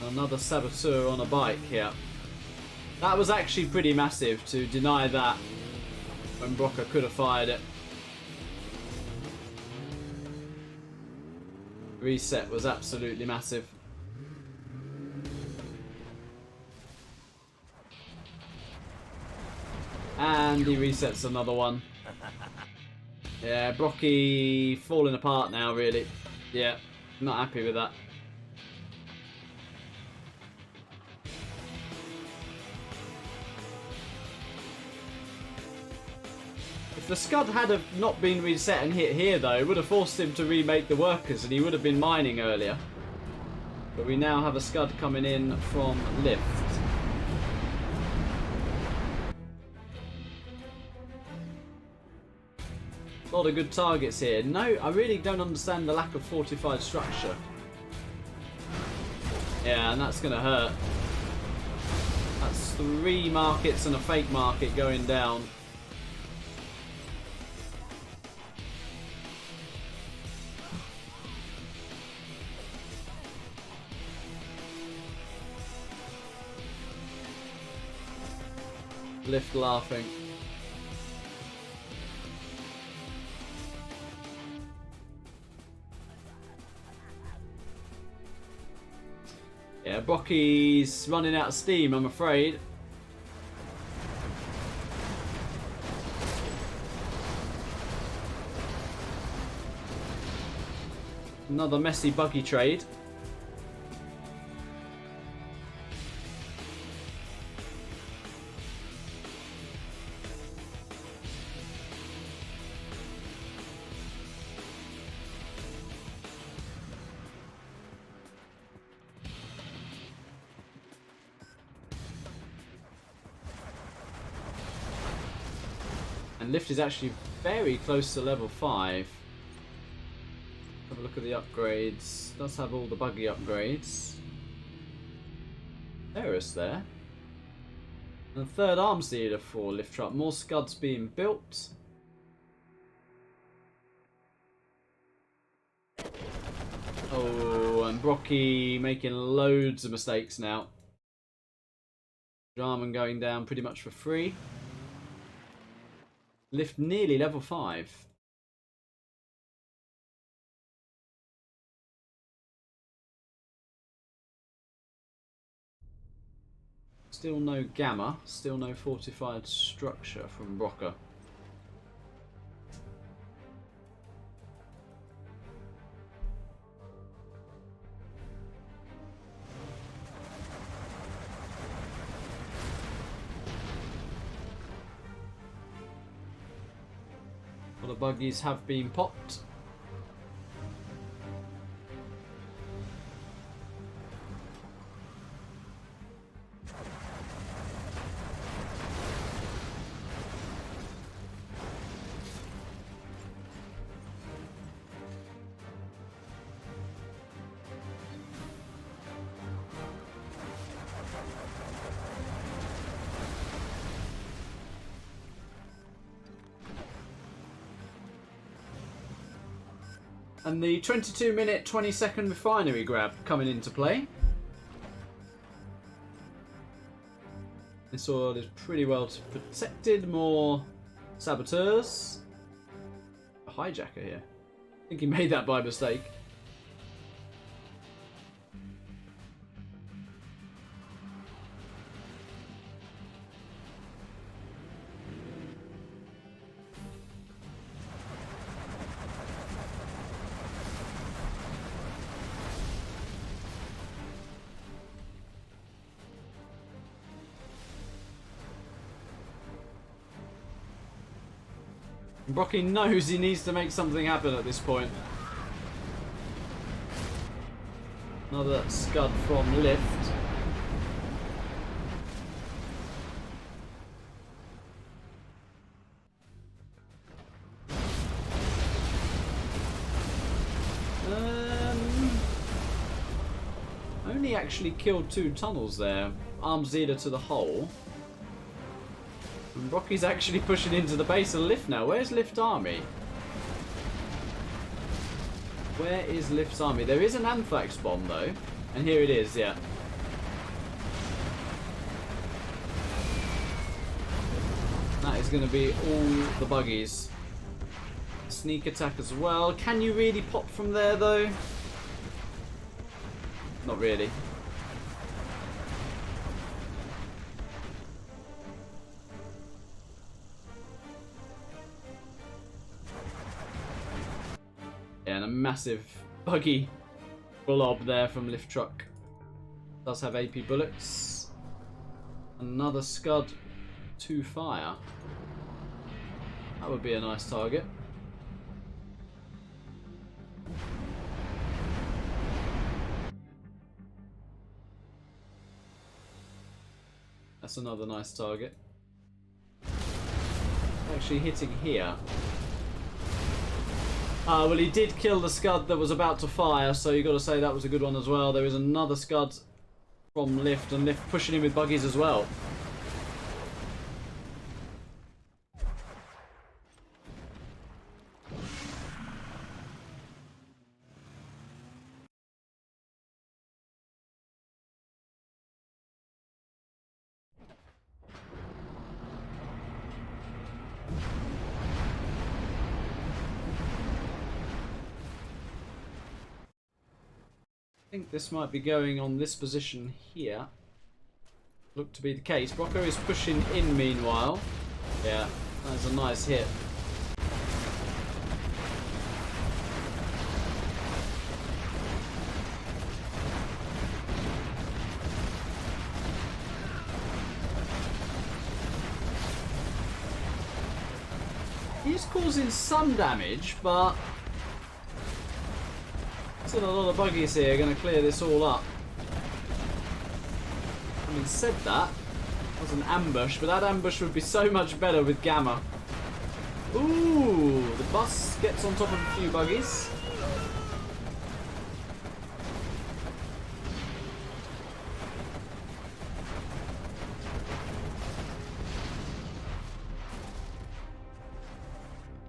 Another Saboteur on a bike here. That was actually pretty massive to deny that when Brocker could have fired it. Reset was absolutely massive. And he resets another one. Yeah, Brocky falling apart now, really. Yeah, not happy with that. If the Scud had have not been reset and hit here though, it would have forced him to remake the workers and he would have been mining earlier. But we now have a Scud coming in from Lift. A lot of good targets here. No, I really don't understand the lack of fortified structure. Yeah, and that's going to hurt. That's 3 markets and a fake market going down. Lift laughing. Yeah, Brocky's running out of steam, I'm afraid. Another messy buggy trade. And lift is actually very close to level 5. Have a look at the upgrades. Does have all the buggy upgrades. Terrace there. And third arms dealer for lift truck. More scuds being built. Oh, and Brocky making loads of mistakes now. Jarman going down pretty much for free. Lift nearly level 5. Still no gamma, still no fortified structure from Brocker. Well, the buggies have been popped. And the 22-minute, 20-second refinery grab coming into play. This oil is pretty well protected. More saboteurs. A hijacker here. I think he made that by mistake. Brocky knows he needs to make something happen at this point. Another scud from lift. Only actually killed 2 tunnels there. Arms dealer to the hull. And Brocky's actually pushing into the base of Lift now. Where's Lift's army? Where is Lift's army? There is an Anthrax bomb though. And here it is, yeah. That is going to be all the buggies. Sneak attack as well. Can you really pop from there though? Not really. And a massive buggy blob there from lift truck. Does have AP bullets. Another scud to fire. That would be a nice target. That's another nice target. Actually hitting here. Well, he did kill the Scud that was about to fire, so you got to say that was a good one as well. There is another Scud from Lift, and Lift pushing in with buggies as well. I think this might be going on this position here. Look to be the case. Brocco is pushing in meanwhile. Yeah, that's a nice hit. He's causing some damage, but still a lot of buggies here, going to clear this all up. Having said that, it was an ambush, but that ambush would be so much better with Gamma. Ooh, the bus gets on top of a few buggies.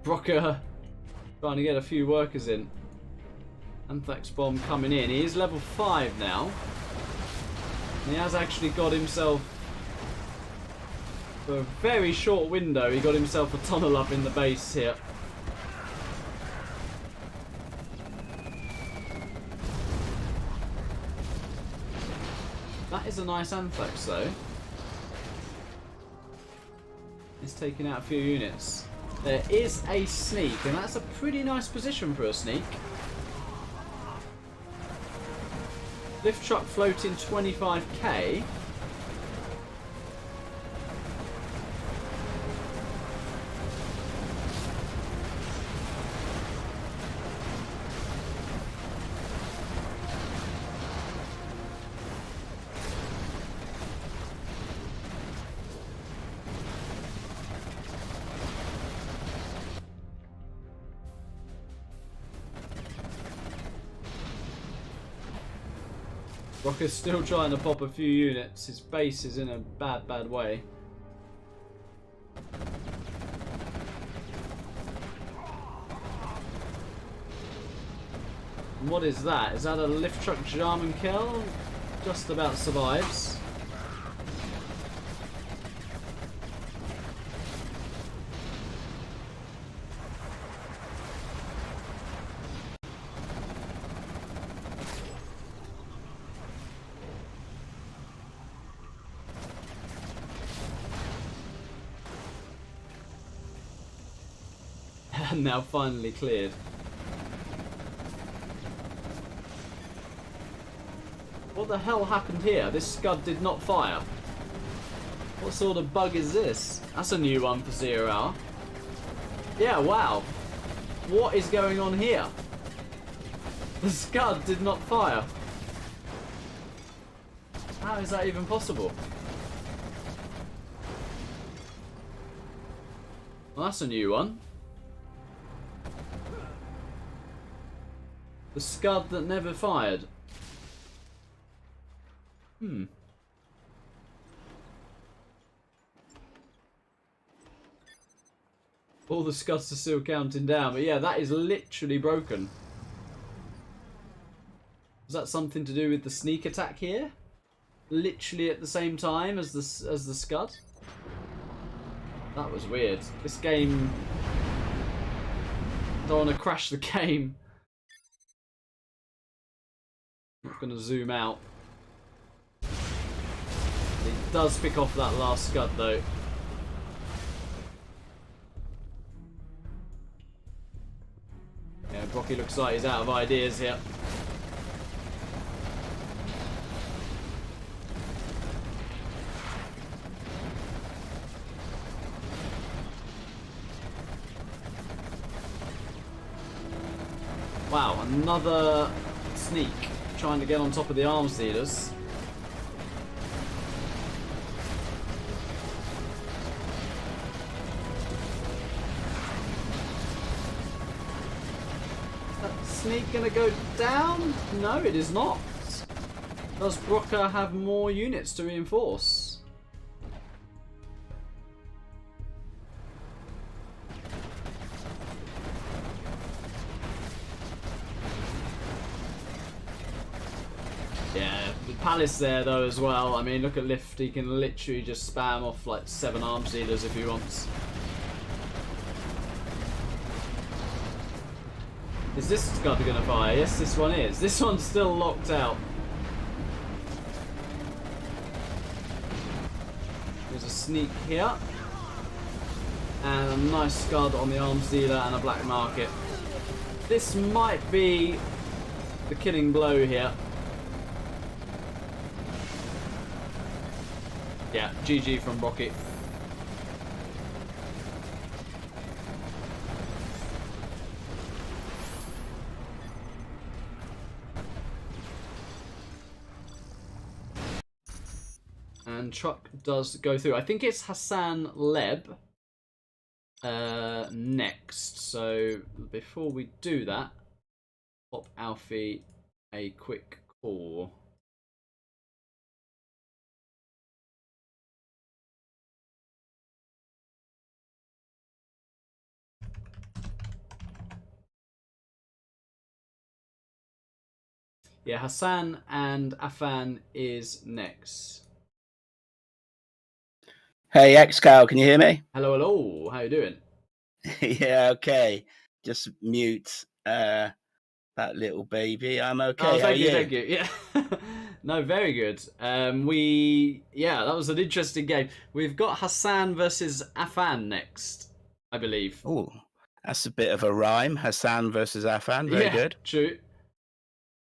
Brocker trying to get a few workers in. Anthrax bomb coming in. He is level 5 now. And he has actually got himself, for a very short window, he got himself a tunnel up in the base here. That is a nice Anthrax though. He's taking out a few units. There is a sneak, and that's a pretty nice position for a sneak. Lift truck floating 25k. Rocker's still trying to pop a few units. His base is in a bad way. And what is that? Is that a lift truck Jarman kill? Just about survives. Now finally cleared. What the hell happened here? This Scud did not fire. What sort of bug is this? That's a new one for 0 hour. Yeah, wow. What is going on here? The Scud did not fire. How is that even possible? Well, that's a new one. The Scud that never fired. All the Scuds are still counting down, but yeah, that is literally broken. Is that something to do with the sneak attack here? Literally at the same time as the Scud? That was weird. This game... I don't want to crash the game. Not going to zoom out. He does pick off that last Scud though. Yeah, Brocky looks like he's out of ideas here. Wow, another sneak. Trying to get on top of the arms dealers. sneak gonna go down? No, it is not. Does Brocker have more units to reinforce? Yeah, the palace there though as well. I mean, look at Lift. He can literally just spam off like 7 arms dealers if he wants. Is this guy going to fire? Yes, this one is. This one's still locked out. There's a sneak here. And a nice scud on the arms dealer and a black market. This might be the killing blow here. Yeah, GG from Rocky. And truck does go through. I think it's Hassan Leb next. So before we do that, pop Alfie a quick call. Yeah, Hassan and Afan is next. Hey, Xcal, can you hear me? Hello, hello. How you doing? Yeah, okay. Just mute that little baby. I'm okay. Oh, How are thank you. Yeah. No, very good. That was an interesting game. We've got Hassan versus Afan next, I believe. Oh, that's a bit of a rhyme. Hassan versus Afan. Very good. True.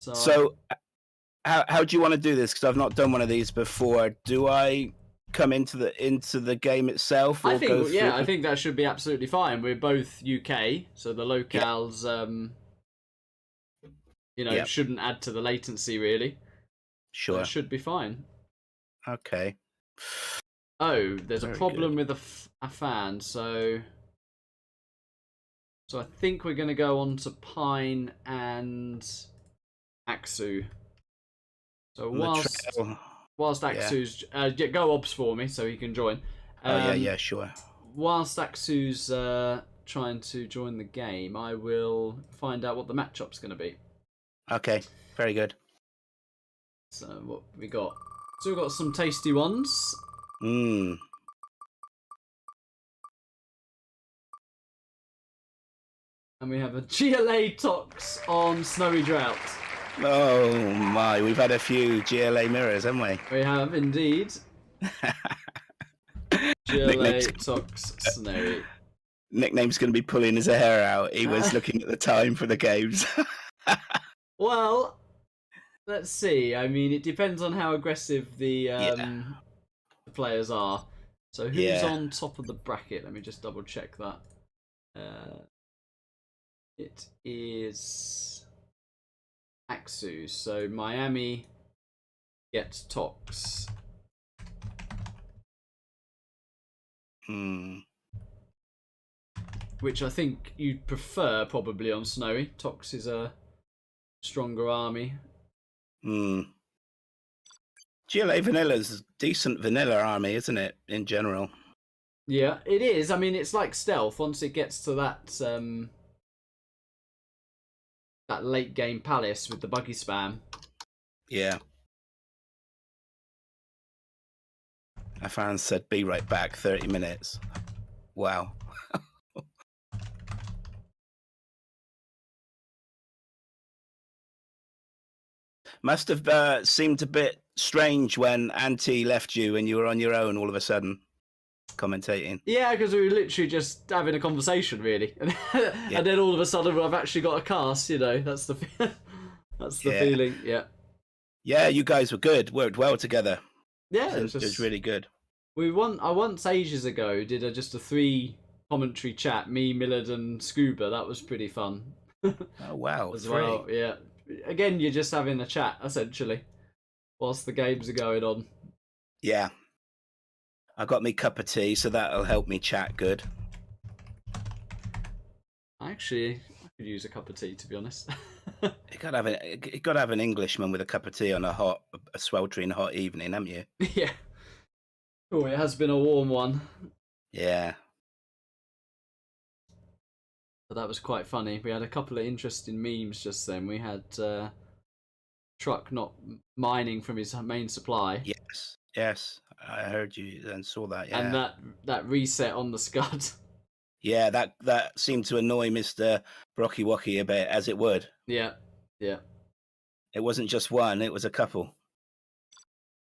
So how do you want to do this? Because I've not done one of these before. Do I come into the game itself? Or I think go I think that should be absolutely fine. We're both UK, so the locales, shouldn't add to the latency really. Sure, so it should be fine. Okay. Oh, there's a problem with a fan, so I think we're going to go on to Pine and Aksu. So whilst Aksu's go obs for me so he can join. Sure. Whilst Aksu's trying to join the game, I will find out what the matchup's going to be. Okay, very good. So what we got? So we've got some tasty ones. And we have a GLA Tox on Snowy Drought. Oh my, we've had a few GLA mirrors, haven't we? We have indeed. GLA Tox Snowy. Nickname's going to be pulling his hair out. He was looking at the time for the games. Well, let's see. I mean, it depends on how aggressive the players are. So who's on top of the bracket? Let me just double check that. It is Aksu. So Miami gets Tox. Which I think you'd prefer probably on Snowy. Tox is a stronger army. GLA Vanilla's a decent vanilla army, isn't it, in general? Yeah, it is. I mean, it's like stealth. Once it gets to that that late game palace with the buggy spam. Yeah. Afan said, be right back, 30 minutes. Wow. Must have seemed a bit strange when Auntie left you and you were on your own all of a sudden, commentating. Yeah, because we were literally just having a conversation, really, and then all of a sudden I've actually got a cast. You know, that's the feeling. Yeah. Yeah, you guys were good. Worked well together. Yeah, it was really good. I once ages ago did just a 3 commentary chat. Me, Millard, and Scuba. That was pretty fun. Oh wow! As well, yeah. Again, you're just having a chat, essentially, whilst the games are going on. Yeah. I got me cup of tea, so that'll help me chat good. Actually, I could use a cup of tea, to be honest. You gotta have an Englishman with a cup of tea on a sweltering hot evening, haven't you? Yeah. Oh, it has been a warm one. Yeah. But that was quite funny. We had a couple of interesting memes just then. We had Truck not mining from his main supply. Yes, I heard you and saw that. Yeah. And that reset on the Scud. Yeah, that seemed to annoy Mr. Brocky Wocky a bit, as it would. Yeah. It wasn't just one; it was a couple.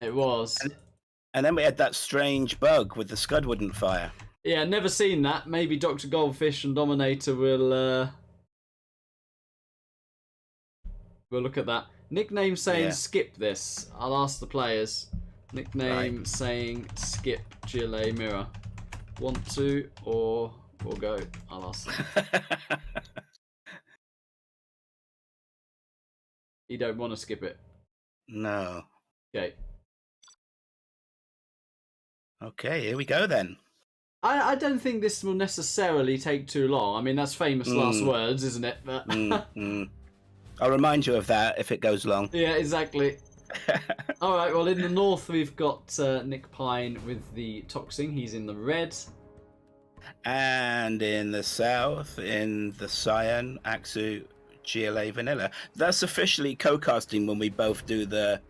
It was. And then we had that strange bug with the Scud wouldn't fire. Yeah, never seen that. Maybe Dr. Goldfish and Dominator will look at that. Nickname saying skip this. I'll ask the players. Nickname saying skip GLA Mirror. Want to or we'll go? I'll ask them. You don't want to skip it? No. Okay, here we go then. I don't think this will necessarily take too long. I mean, that's famous last words, isn't it? But I'll remind you of that if it goes long. Yeah, exactly. All right, well, in the north, we've got Nick Pine with the Toxing. He's in the red. And in the south, in the Cyan, Axu, GLA Vanilla. That's officially co-casting when we both do the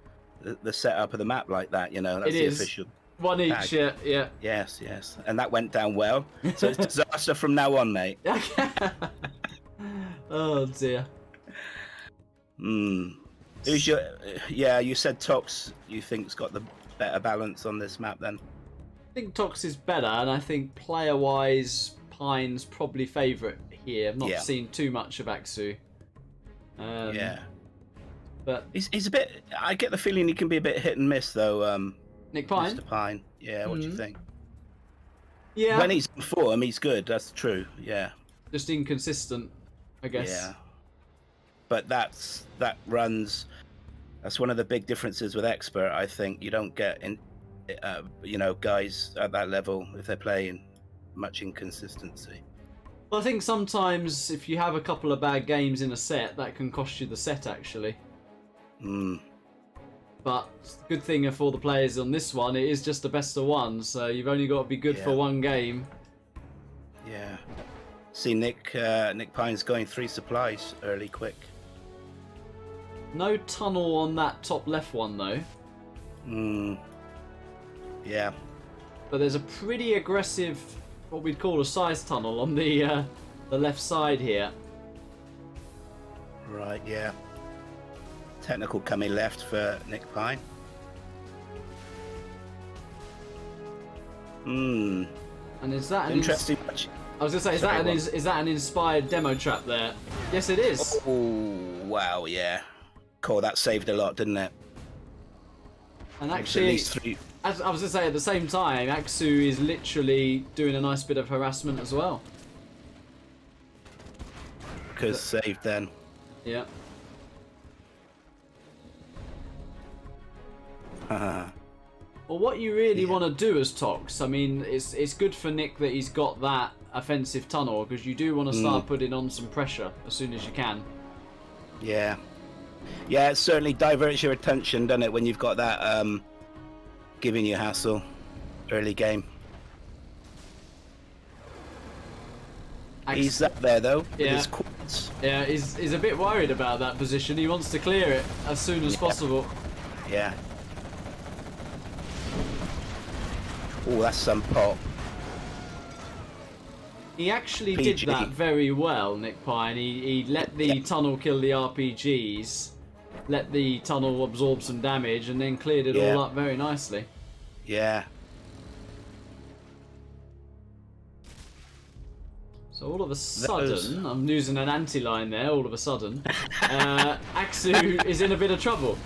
setup of the map like that, you know. That's the official. One each, tag. yeah. Yes. And that went down well. So it's disaster from now on, mate. Oh, dear. Who's your... Yeah, you said Tox, you think's got the better balance on this map then? I think Tox is better, and I think player-wise, Pine's probably favourite here. I've not seen too much of Axu. But he's a bit... I get the feeling he can be a bit hit and miss, though. Nick Pine? Mr. Pine. Yeah, what do you think? Yeah. When he's in form, he's good. That's true. Yeah. Just inconsistent, I guess. Yeah. But that's one of the big differences with Expert, I think. You don't get guys at that level if they're playing much inconsistency. Well, I think sometimes if you have a couple of bad games in a set, that can cost you the set, actually. But good thing for the players on this one, it is just the best of one, so you've only got to be good for one game. Yeah. See, Nick Pine's going 3 supplies early, quick. No tunnel on that top left one, though. Yeah. But there's a pretty aggressive, what we'd call a size tunnel on the left side here. Right, yeah. Technical coming left for Nick Pine. And is that an interesting? I was gonna say, is that an inspired demo trap there? Yes, it is. Oh wow, yeah. Cool, that saved a lot, didn't it? And actually, as I was gonna say, at the same time, Axu is literally doing a nice bit of harassment as well. Because saved then. Yeah. Well, what you really want to do as Tox, I mean, it's good for Nick that he's got that offensive tunnel, because you do want to start putting on some pressure as soon as you can. Yeah. Yeah, it certainly diverts your attention, doesn't it, when you've got that giving you hassle early game. He's up there, though, with his quads. Yeah, he's a bit worried about that position. He wants to clear it as soon as possible. Yeah. Oh, that's some pop. He actually did that very well, Nick Pine. He let the tunnel kill the RPGs, let the tunnel absorb some damage, and then cleared it all up very nicely. Yeah. So all of a sudden, I'm using an anti-line there, all of a sudden, Axu is in a bit of trouble.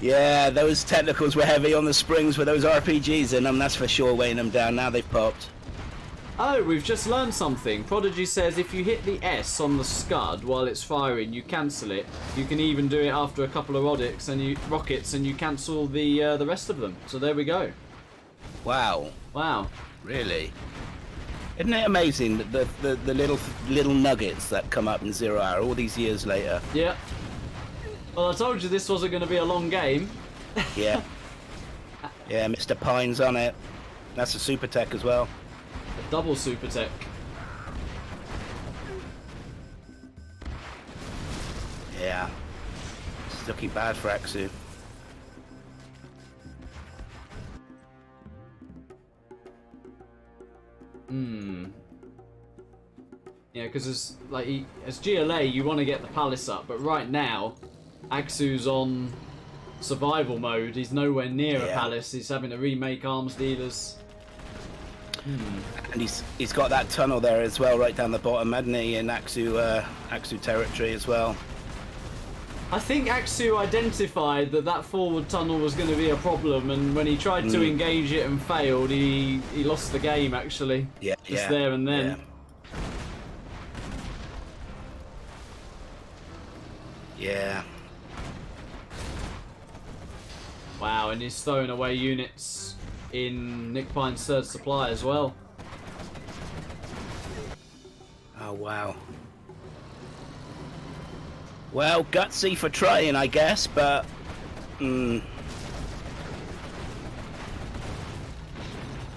Yeah, those technicals were heavy on the springs with those RPGs in them, that's for sure, weighing them down. Now they've popped. Oh, we've just learned something. Prodigy says if you hit the S on the Scud while it's firing, you cancel it. You can even do it after a couple of rockets, and you cancel the rest of them. So there we go. Wow. Wow. Really? Isn't it amazing the little nuggets that come up in 0 hour all these years later? Yeah. Well, I told you this wasn't going to be a long game. Yeah. Yeah, Mr. Pine's on it. That's a super tech as well. A double super tech. Yeah. It's looking bad for Aksu. Yeah, because as GLA, you want to get the palace up, but right now, Aksu's on survival mode. He's nowhere near a palace. He's having to remake arms dealers. And he's got that tunnel there as well, right down the bottom, hasn't he, in Aksu territory as well. I think Aksu identified that forward tunnel was going to be a problem, and when he tried to engage it and failed, he lost the game, actually. Yeah, Just there and then. Yeah. Yeah. Wow, and he's throwing away units in Nick Pine's third supply as well. Oh, wow. Well, gutsy for trying, I guess, but... Yeah.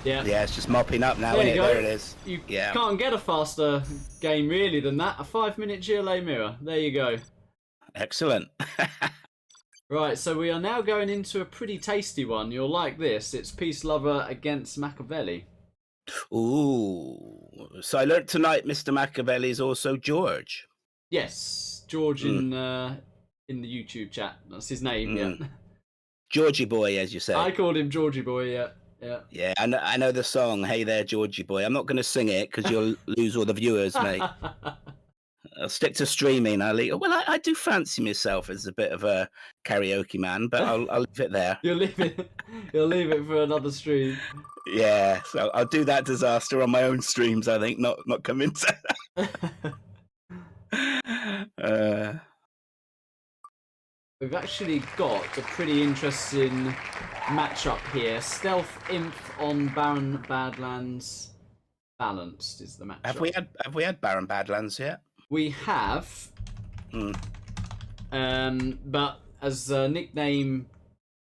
Yeah, it's just mopping up now, There isn't you it? go. There it is. You Yeah. can't get a faster game, really, than that. A 5-minute GLA mirror. There you go. Excellent. Right, so we are now going into a pretty tasty one. You'll like this. It's Peace Lover against Machiavelli. Ooh. So I learnt tonight Mr. Machiavelli is also George. Yes, George in the YouTube chat. That's his name, yeah. Georgie boy, as you say. I called him Georgie Boy, yeah. Yeah. Yeah, I know the song, Hey There, Georgie Boy. I'm not going to sing it because you'll lose all the viewers, mate. I'll stick to streaming. Well, I do fancy myself as a bit of a karaoke man, but I'll leave it there. You'll leave it for another stream. Yeah, so I'll do that disaster on my own streams, I think, not come into We've actually got a pretty interesting matchup here. Stealth Imp on Barren Badlands. Balanced is the matchup. Have we had Barren Badlands yet? We have. But as Nickname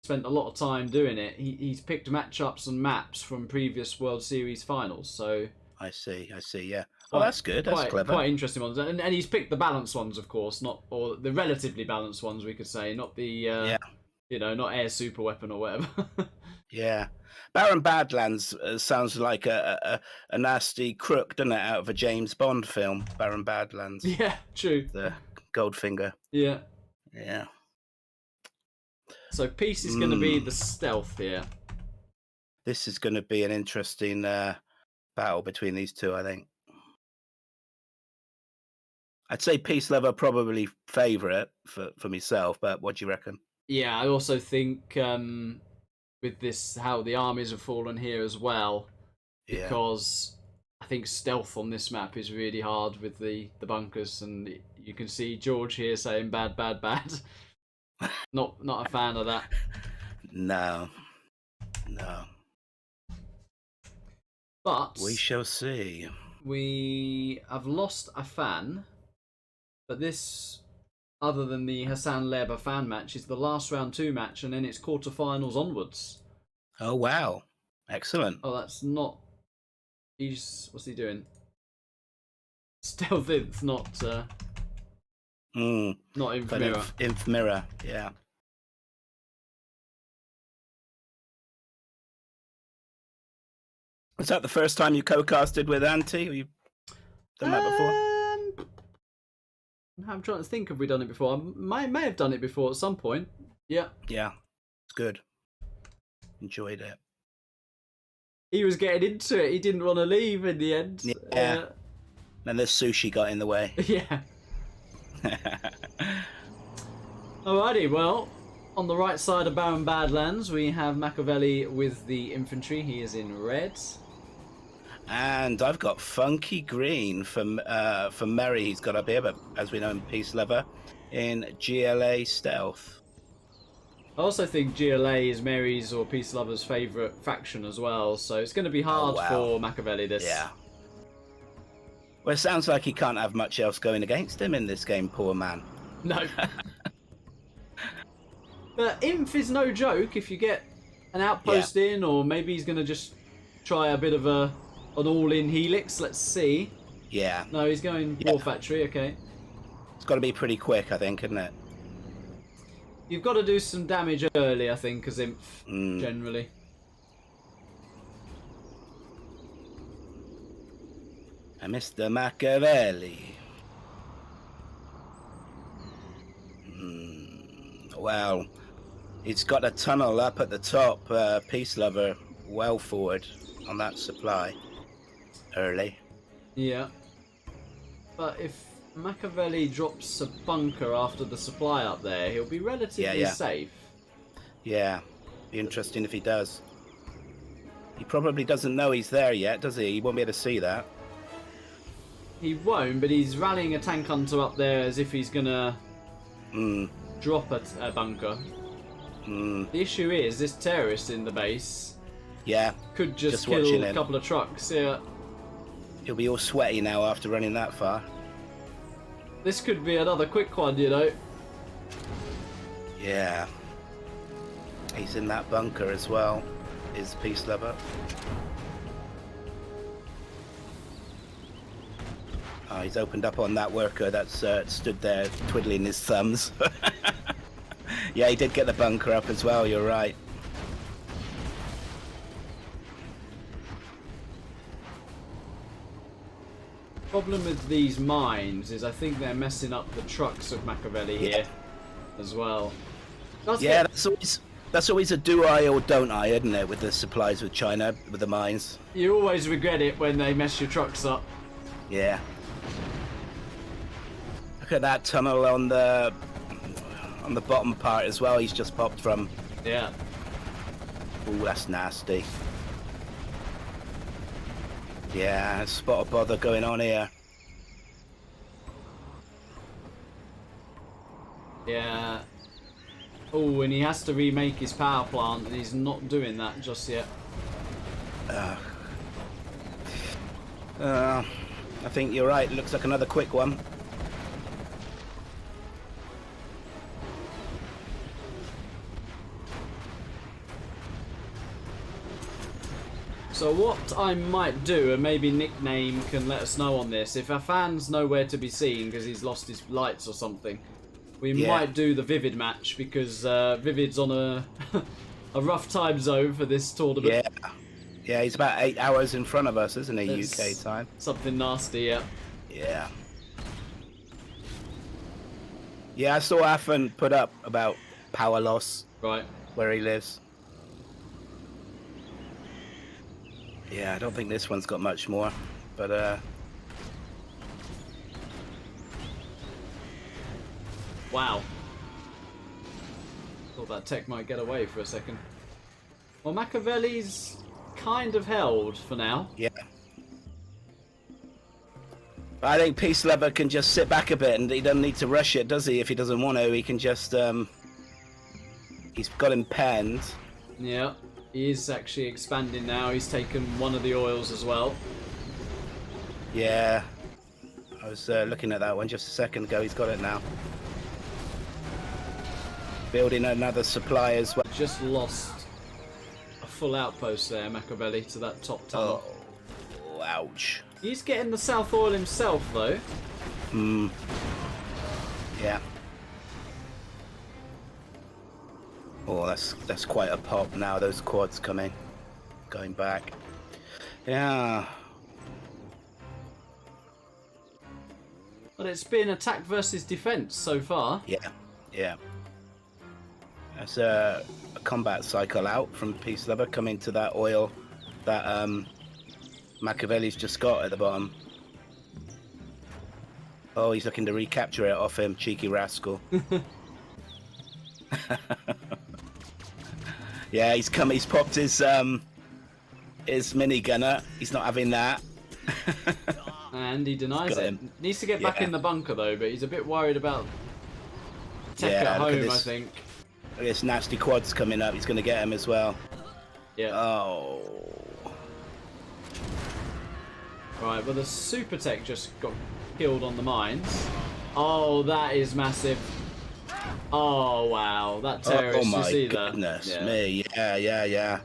spent a lot of time doing it, he's picked matchups and maps from previous World Series finals. So I see, yeah. Oh, that's good. That's clever. Quite interesting ones, and he's picked the balanced ones, of course, or the relatively balanced ones, we could say, not the not air super weapon or whatever. Yeah, Barren Badlands sounds like a nasty crook, doesn't it, out of a James Bond film? Barren Badlands. Yeah, true. The Goldfinger. Yeah. Yeah. So Peace is going to be the stealth here. This is going to be an interesting battle between these two, I think. I'd say Peace Lover probably favourite for myself, but what do you reckon? Yeah, I also think with this, how the armies have fallen here as well, because I think stealth on this map is really hard with the bunkers, and you can see George here saying bad. Not a fan of that. No. But we shall see. We have lost a fan, but this, other than the Hassan Leba fan match, is the last round 2 match, and then it's quarterfinals onwards. Oh wow, excellent. Oh, that's not. What's he doing? Stealth Inf, not Infamira. Infamira, yeah. Was that the first time you co-casted with Auntie? Or you done that before? I'm trying to think. Have we done it before? I may have done it before at some point. Yeah. Yeah, it's good. Enjoyed it. He was getting into it. He didn't want to leave in the end. Yeah. And the sushi got in the way. Yeah. Alrighty, well, on the right side of Barren Badlands, we have Machiavelli with the infantry. He is in red. And I've got Funky Green from Merry. He's got up here, but as we know, in Peace Lover in GLA Stealth. I also think GLA is Mary's or Peace Lover's favourite faction as well, so it's going to be hard for Machiavelli this. Yeah. Well, it sounds like he can't have much else going against him in this game, poor man. No. But Inf is no joke if you get an outpost in, or maybe he's going to just try a bit of an all-in helix. Let's see. Yeah. No, he's going War Factory, okay. It's got to be pretty quick, I think, isn't it? You've got to do some damage early, I think, as Inf, generally. Mr. Machiavelli. Well, it's got a tunnel up at the top, Peace Lover, well forward on that supply. Early. Yeah. But if Machiavelli drops a bunker after the supply up there, he'll be relatively safe. Yeah, be interesting if he does. He probably doesn't know he's there yet, does he? He won't be able to see that. He won't, but he's rallying a tank hunter up there as if he's gonna drop a bunker. The issue is, this terrorist in the base could just kill a couple of trucks. Yeah. He'll be all sweaty now after running that far. This could be another quick one, you know. Yeah. He's in that bunker as well, is Peace Lover. Oh, he's opened up on that worker that's stood there twiddling his thumbs. Yeah, he did get the bunker up as well, you're right. Problem with these mines is I think they're messing up the trucks of Machiavelli here as well. That's always a do I or don't I, isn't it, with the supplies with China, with the mines. You always regret it when they mess your trucks up. Yeah. Look at that tunnel on the bottom part as well. He's just popped from. Yeah. Ooh, that's nasty. Yeah, spot of bother going on here. Yeah. Oh, and he has to remake his power plant, and he's not doing that just yet. I think you're right. Looks like another quick one. So what I might do, and maybe Nickname can let us know on this, if our fans know where to be seen because he's lost his lights or something, we might do the Vivid match, because Vivid's on a rough time zone for this tournament. Yeah, he's about 8 hours in front of us, isn't he, UK time? Something nasty, yeah. Yeah. Yeah, I saw Affan put up about power loss. Right. Where he lives. Yeah, I don't think this one's got much more, but Wow. Thought that tech might get away for a second. Well, Machiavelli's kind of held for now. Yeah. I think Peace Lover can just sit back a bit, and he doesn't need to rush it, does he? If he doesn't want to, he can just he's got him penned. Yeah. He is actually expanding now. He's taken one of the oils as well. Yeah. I was looking at that one just a second ago. He's got it now. Building another supply as well. Just lost a full outpost there, Machiavelli, to that top tunnel. Oh, ouch. He's getting the South Oil himself, though. Yeah. Oh, that's quite a pop now. Those quads coming, going back. Yeah. But it's been attack versus defense so far. Yeah. That's a combat cycle out from Peace Lover coming to that oil that Machiavelli's just got at the bottom. Oh, he's looking to recapture it off him, cheeky rascal. Yeah, he's popped his minigunner. He's not having that. And he denies it. Needs to get back in the bunker though, but he's a bit worried about tech at home, I think. Look at this nasty quads coming up. He's going to get him as well. Yeah. Oh. Right, well the super tech just got killed on the mines. Oh, that is massive. Oh wow, that terrorist! Oh You my see that? goodness Yeah. me! Yeah.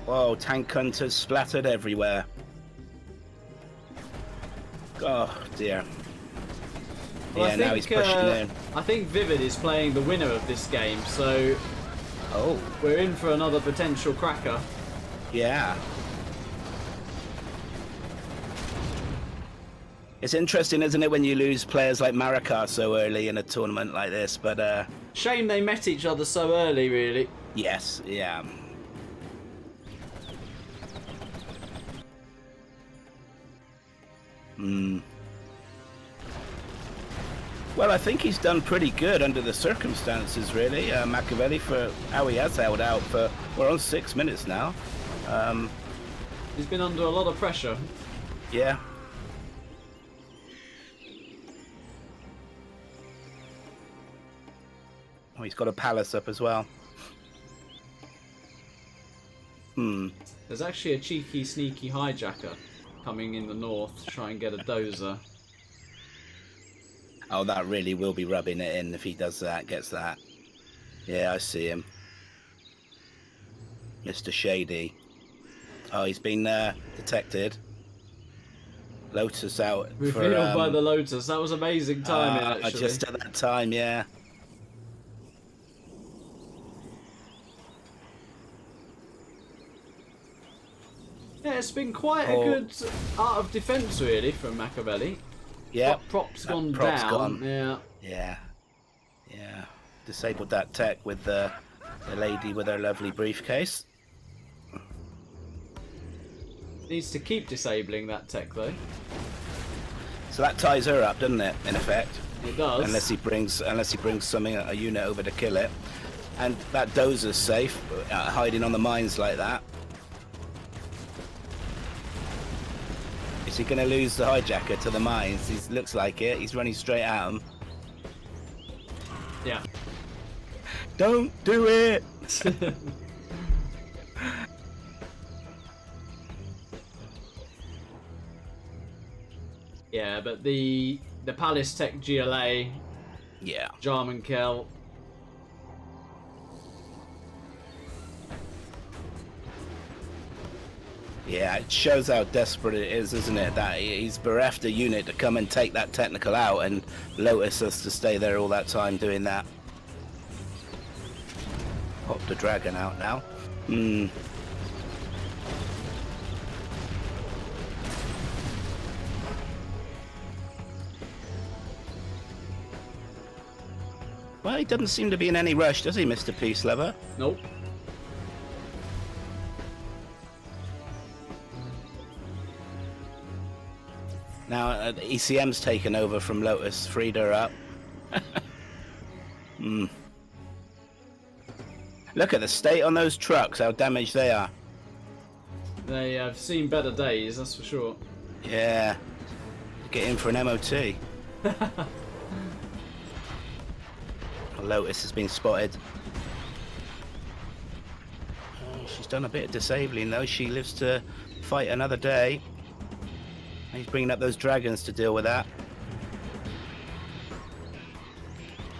Whoa, tank hunters splattered everywhere. Oh dear. Well, Yeah, now he's pushing in. I think Vivid is playing the winner of this game, so Oh, we're in for another potential cracker. yeah. It's interesting, isn't it, when you lose players like Maracas so early in a tournament like this? But Shame they met each other so early, really. yes, yeah. Well, I think he's done pretty good under the circumstances, really. Machiavelli, for how he has held out for, we're on 6 minutes now. He's been under a lot of pressure. Yeah. Oh, he's got a palace up as well. There's actually a cheeky, sneaky hijacker coming in the north to try and get a dozer. Oh, that really will be rubbing it in if he does that, gets that. Yeah, I see him. Mr. Shady. Oh, he's been detected. Lotus out Revealed by the Lotus. That was amazing timing, actually. Just at that time, yeah. Yeah, it's been quite a good art of defence, really, from Machiavelli. Yeah. Prop's gone prop's down. gone. Yeah. Yeah. Disabled that tech with the lady with her lovely briefcase. Needs to keep disabling that tech, though. So that ties her up, doesn't it? In effect, It does. unless he brings something, a unit over to kill it. And that dozer's safe, hiding on the mines like that. Is he going to lose the hijacker to the mines? He looks like it. He's running straight at him. Yeah. Don't do it! Yeah, but the Palace Tech GLA, Yeah. Jarman Kell. Yeah, it shows how desperate it is, isn't it? That he's bereft a unit to come and take that technical out, and Lotus has to stay there all that time doing that. Pop the dragon out now. Well, he doesn't seem to be in any rush, does he, Mr. Peace Lover? Nope. Now, ECM's taken over from Lotus, freed her up. Look at the state on those trucks, how damaged they are. They have seen better days, that's for sure. Yeah. Get in for an MOT. Lotus has been spotted. She's done a bit of disabling, though. She lives to fight another day. He's bringing up those dragons to deal with that.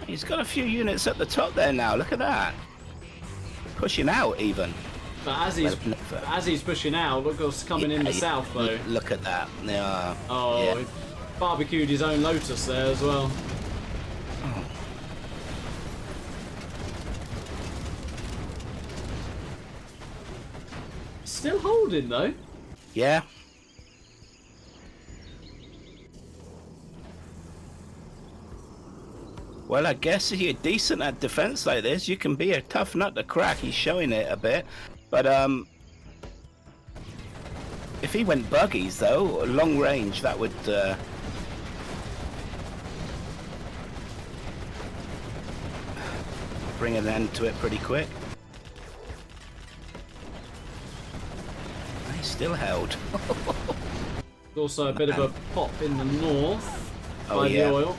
He's got a few units at the top there now. Look at that. Pushing out, even. But as he's pushing out, look what's coming in the south, though. Look at that. Yeah. Oh, yeah. he barbecued his own Lotus there as well. Still holding, though. Yeah. Well, I guess if you're decent at defense like this, you can be a tough nut to crack. He's showing it a bit. But, if he went buggies, though, long range, that would, bring an end to it pretty quick. He's still held. There's also a bit of a pop in the north by yeah. the oil.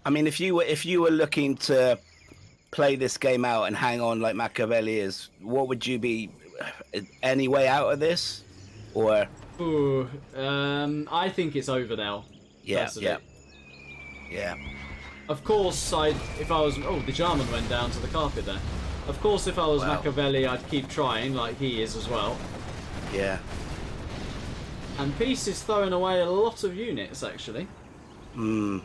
I mean, if you were looking to play this game out and hang on like Machiavelli is, what would you be? Any way out of this, or? Ooh, I think it's over now. Yeah, personally. yeah. Of course, if I was... Oh, the German went down to the carpet there. Of course, if I was Wow. Machiavelli, I'd keep trying, like he is as well. Yeah. And Peace is throwing away a lot of units, actually. Hmm.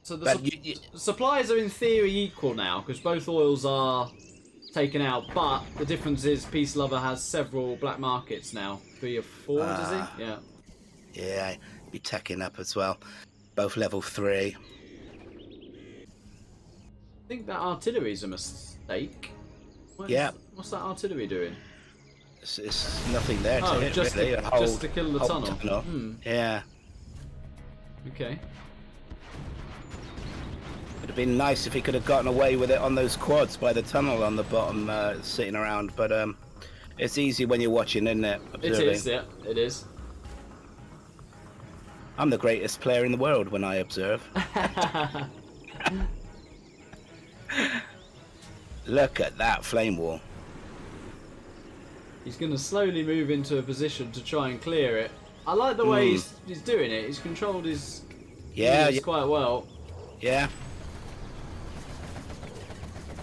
So the But supplies are in theory equal now, because both oils are taken out, but the difference is Peace Lover has several black markets now. 3 or 4, does he? Yeah. Yeah, be teching up as well. Both level 3. I think that artillery's a mistake. What's that artillery doing? It's nothing there to Oh, hit, just really. to kill the whole tunnel. Yeah. Okay. Would have been nice if he could have gotten away with it on those quads by the tunnel on the bottom, sitting around. But it's easy when you're watching, isn't it? Observing. It is, yeah, it is. I'm the greatest player in the world when I observe. Look at that flame wall. He's going to slowly move into a position to try and clear it. I like the way he's doing it. He's controlled his units quite well. Yeah.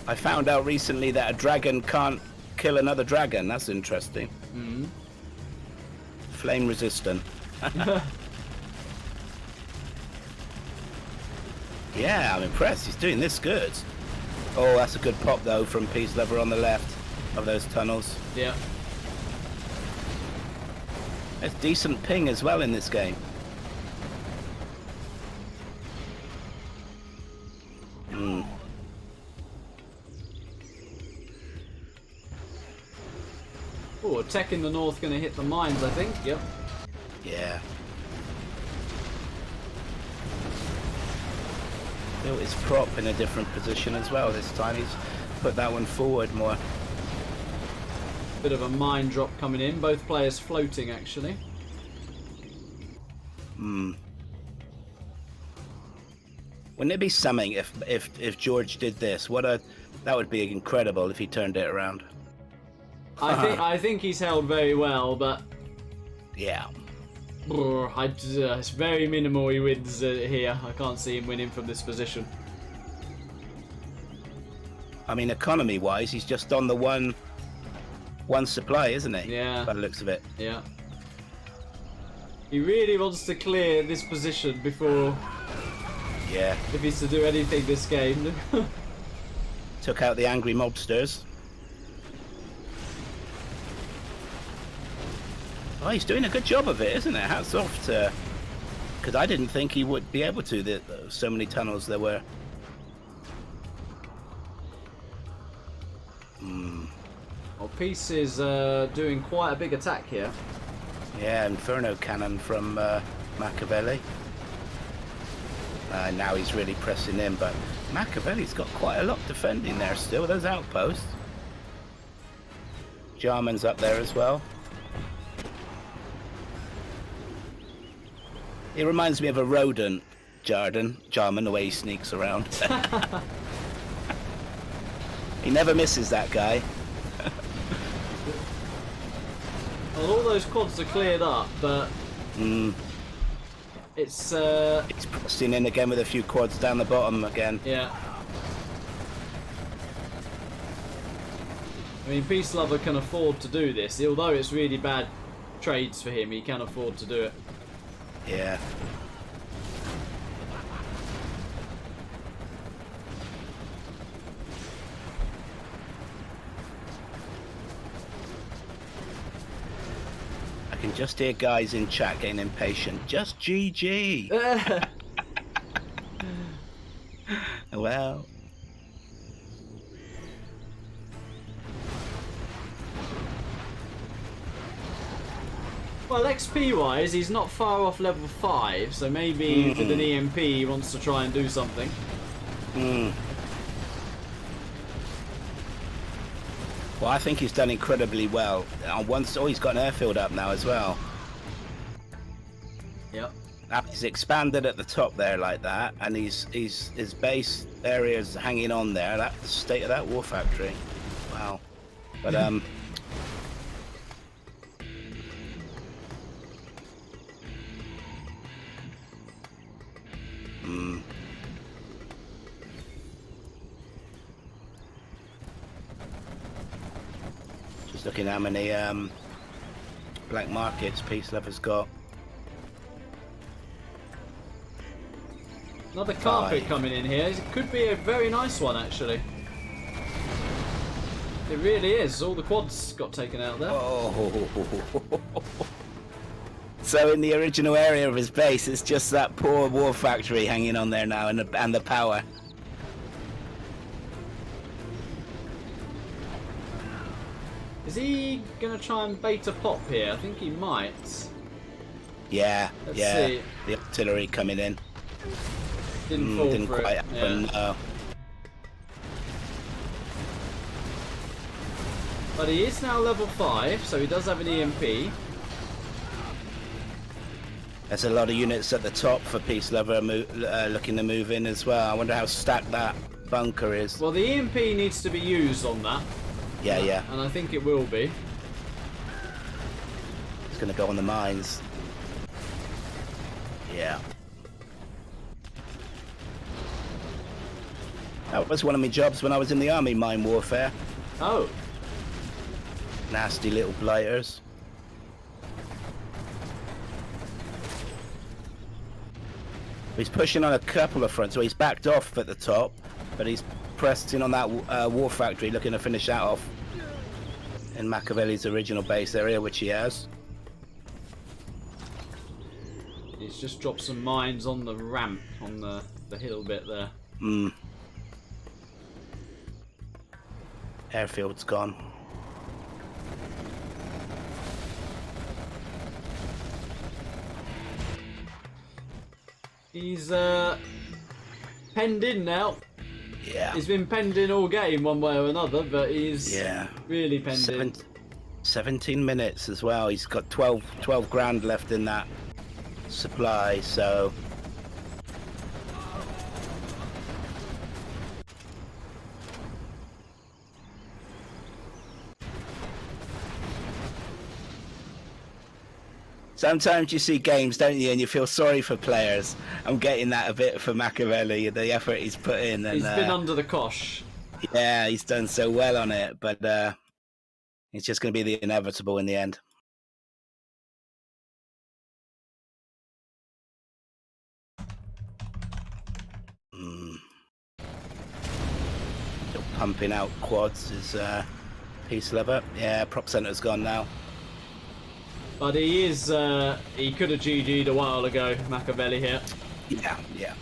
I found out recently that a dragon can't kill another dragon. That's interesting. Flame resistant. Yeah, I'm impressed. He's doing this good. Oh, that's a good pop though from Peace Lover on the left of those tunnels. Yeah. It's decent ping as well in this game. Oh, a tech in the north going to hit the mines, I think. Yep. Yeah. Built his prop in a different position as well this time. He's put that one forward more. Bit of a mine drop coming in. Both players floating, actually. Wouldn't it be something if George did this? That would be incredible if he turned it around. I think he's held very well, but Yeah. it's very minimal he wins here. I can't see him winning from this position. I mean, economy-wise, he's just on the one supply, isn't he? Yeah. By the looks of it. Yeah. He really wants to clear this position before, Yeah. if he's to do anything this game. Took out the angry mobsters. Oh, he's doing a good job of it, isn't it? Hats off to... Because I didn't think he would be able to. So many tunnels there were. Well, Peace is doing quite a big attack here. Yeah, Inferno Cannon from Machiavelli. Now he's really pressing in, but Machiavelli's got quite a lot defending there still. Those outposts. Jarman's up there as well. He reminds me of a rodent, Jarman, the way he sneaks around. He never misses, that guy. Well, all those quads are cleared up, but it's He's pressing in again with a few quads down the bottom again. yeah. I mean, Peace Lover can afford to do this, although it's really bad trades for him. He can afford to do it. Yeah. I can just hear guys in chat getting impatient. Just GG. Well. Well, XP-wise, he's not far off level 5, so maybe with an EMP he wants to try and do something. Well, I think he's done incredibly well. He's got an airfield up now as well. Yep. Now he's expanded at the top there like that, and his base area is hanging on there. That's the state of that war factory. Wow. But just looking how many black markets Peace Lover's got. Another carpet 5. coming in here. It could be a very nice one, actually. It really is. All the quads got taken out there. Oh. So in the original area of his base, it's just that poor war factory hanging on there now, and the power. Is he going to try and bait a pop here? I think he might. Yeah, Let's yeah. see. The artillery coming in. Didn't fall Didn't for quite it. happen. Yeah. No. But he is now level 5, so he does have an EMP. There's a lot of units at the top for Peace Lover looking to move in as well. I wonder how stacked that bunker is. Well, the EMP needs to be used on that. Yeah, yeah. And I think it will be. It's going to go on the mines. Yeah. That was one of my jobs when I was in the army, mine warfare. Oh. Nasty little blighters. He's pushing on a couple of fronts, so he's backed off at the top, but he's pressed in on that war factory, looking to finish that off in Machiavelli's original base area, which he has. He's just dropped some mines on the ramp, on the hill bit there. Airfield's gone. He's penned in now. Yeah. He's been penned in all game one way or another, but he's really penned in. 17 minutes as well. He's got 12 grand left in that supply, so... Sometimes you see games, don't you, and you feel sorry for players. I'm getting that a bit for Machiavelli, the effort he's put in. And, He's been under the cosh. Yeah, he's done so well on it, but it's just going to be the inevitable in the end. Still pumping out quads is Peace Lover. Yeah, prop center's gone now. But he is, he could have GG'd a while ago, Machiavelli here. Yeah, yeah.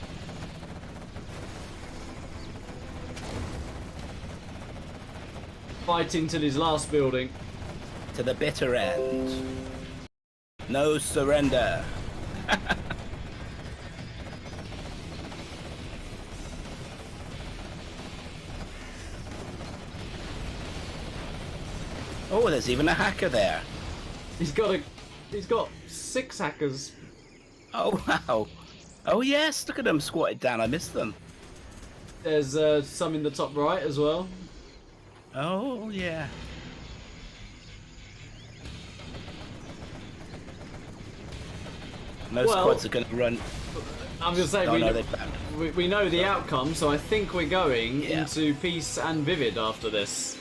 Fighting till his last building. To the bitter end. No surrender. Oh, there's even a hacker there. He's got 6 hackers. Oh, wow. Oh, yes, look at them squatted down. I missed them. There's some in the top right as well. Oh, yeah. Most squads are going to run. I'm going to say, we know the outcome, so I think we're going into Peace and Vivid after this.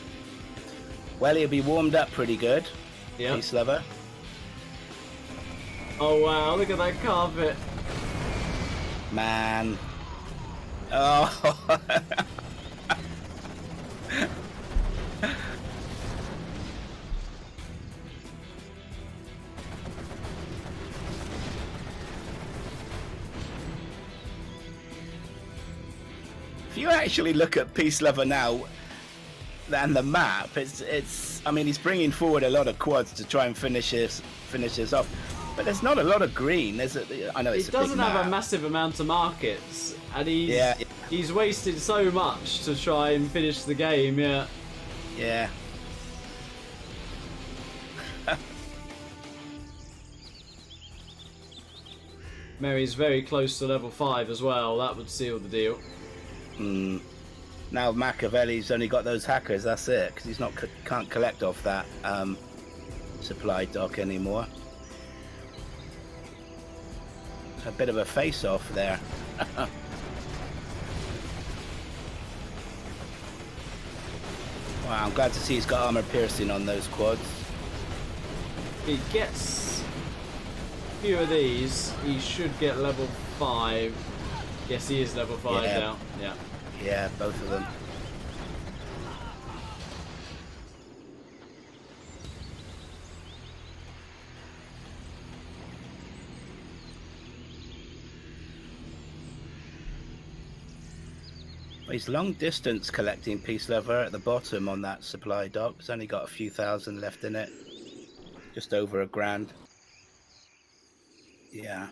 Well, he'll be warmed up pretty good. Yeah. Peace Lover. Oh, wow, look at that carpet. Man. Oh. If you actually look at Peace Lover now and the map, it's. I mean, he's bringing forward a lot of quads to try and finish this off. But there's not a lot of green. I know it's a big map. He doesn't have a massive amount of markets, and he's wasted so much to try and finish the game. Yeah. Yeah. Mary's very close to level 5 as well. That would seal the deal. Now Machiavelli's only got those hackers. That's it, because he's not can't collect off that supply dock anymore. A bit of a face-off there. Wow, I'm glad to see he's got armor piercing on those quads. He gets a few of these. He should get level 5. Yes, he is level 5 now. Yeah. Yeah, both of them. He's long distance collecting peace lover at the bottom on that supply dock. It's only got a few thousand left in it. Just over $1,000. Yeah.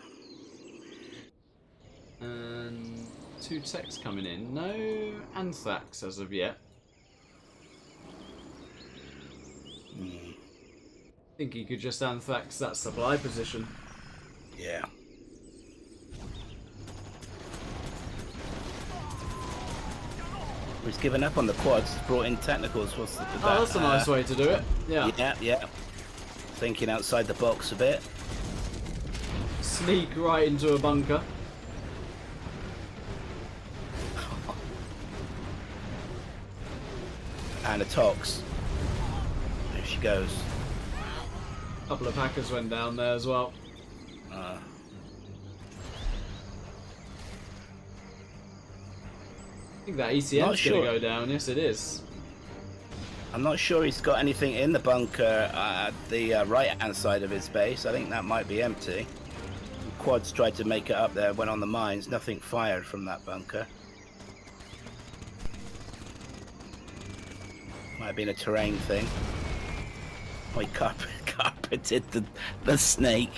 And 2 techs coming in. No Anthrax as of yet. I think he could just Anthrax that supply position. Yeah. He's given up on the quads, brought in technicals. What's the, Oh, that's a nice way to do it. Yeah. Yeah. Thinking outside the box a bit. Sneak right into a bunker. And a tox. There she goes. A couple of hackers went down there as well. I think that ECM's going to go down. Yes, it is. I'm not sure he's got anything in the bunker at the right-hand side of his base. I think that might be empty. Quads tried to make it up there, went on the mines. Nothing fired from that bunker. Might have been a terrain thing. Oh, he carpeted the snake.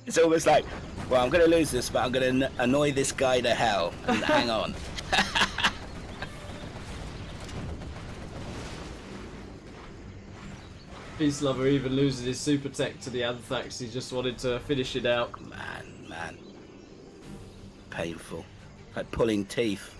It's almost like, well, I'm going to lose this, but I'm going to annoy this guy to hell and hang on. Peace Lover even loses his super tech to the Anthrax. He just wanted to finish it out. Man. Painful. Like pulling teeth.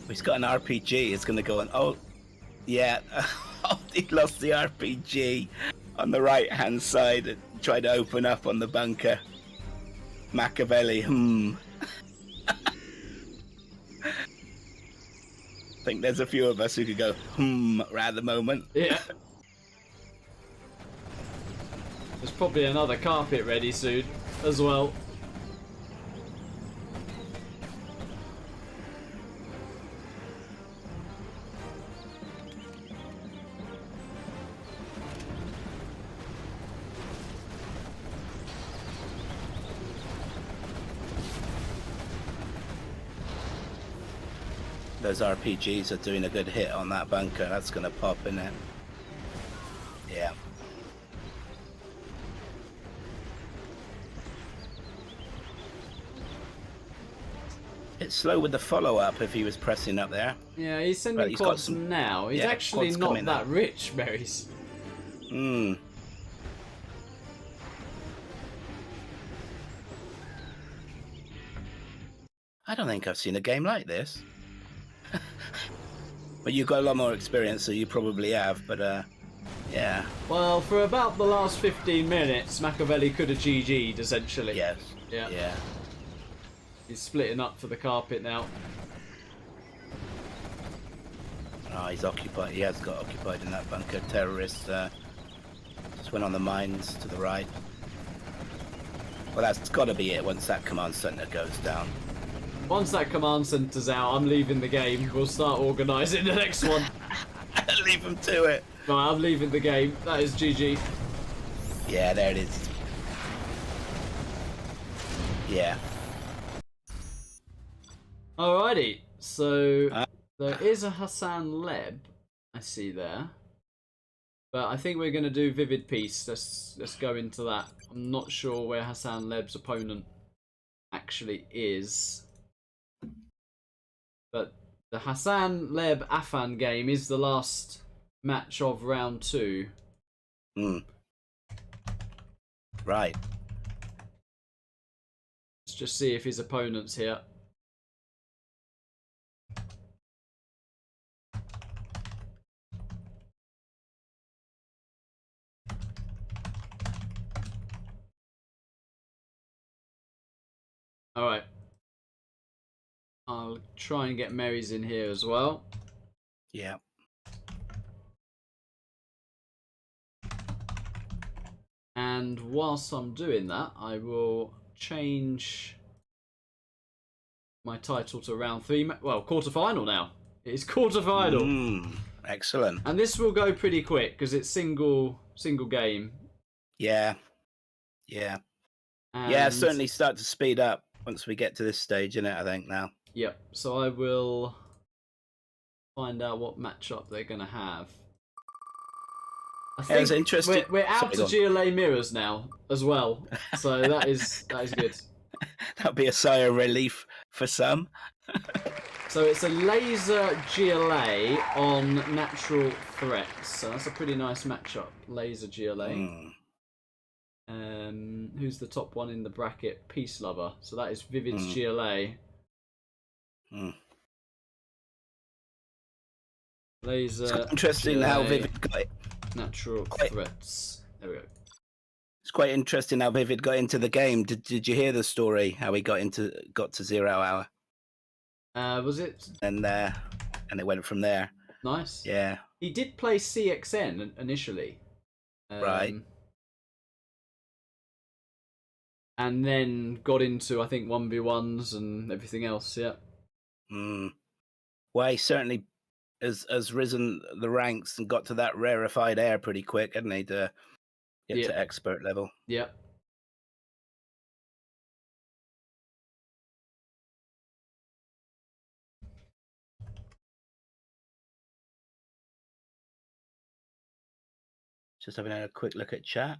He's got an RPG. It's going to go on. Oh, yeah. He lost the RPG on the right-hand side and tried to open up on the bunker. Machiavelli. I think there's a few of us who could go at the moment. Yeah. There's probably another carpet ready soon as well. Those RPGs are doing a good hit on that bunker. That's going to pop in it. Yeah. It's slow with the follow-up if he was pressing up there. Yeah, he's sending Right, he's got quads some- now. He's yeah, actually quads not coming that now. rich, Berries. I don't think I've seen a game like this. But you've got a lot more experience, so you probably have, but yeah. Well, for about the last 15 minutes, Machiavelli could have GG'd, essentially. Yes. Yeah. He's splitting up for the carpet now. Oh, he's occupied. He has got occupied in that bunker. Terrorists just went on the mines to the right. Well, that's got to be it once that command center goes down. Once that command center's out, I'm leaving the game. We'll start organising the next one. Leave him to it. Right, I'm leaving the game. That is GG. Yeah, there it is. Yeah. Alrighty, so there is a Hassan Leb I see there, but I think we're going to do Vivid Peace. Let's go into that. I'm not sure where Hassan Leb's opponent actually is. But the Hassan Leb Afan game is the last match of round 2. Right. Let's just see if his opponent's here. Alright. I'll try and get Mary's in here as well. Yeah. And whilst I'm doing that, I will change my title to round 3. Well, quarterfinal now. It's quarterfinal. Excellent. And this will go pretty quick because it's single game. Yeah. Yeah. And Yeah, certainly start to speed up once we get to this stage, innit, I think, now. Yep. So I will find out what matchup they're going to have. I think it's interesting. We're out Sorry, to GLA mirrors now as well. So that is good. That'll be a sigh of relief for some. So it's a laser GLA on natural threats. So that's a pretty nice matchup. Laser GLA. Who's the top one in the bracket? Peace Lover. So that is Vivid's GLA. Laser. It's interesting GLA, how Vivid got it. Natural threats. There we go. It's quite interesting how Vivid got into the game. Did you hear the story? How he got to 0 hour? Was it? And it went from there. Nice. Yeah. He did play CXN initially. Right. And then got into, I think, 1v1s and everything else, yeah. Well, he certainly has risen the ranks and got to that rarefied air pretty quick, hasn't he, to get to expert level. Yeah. Just having a quick look at chat.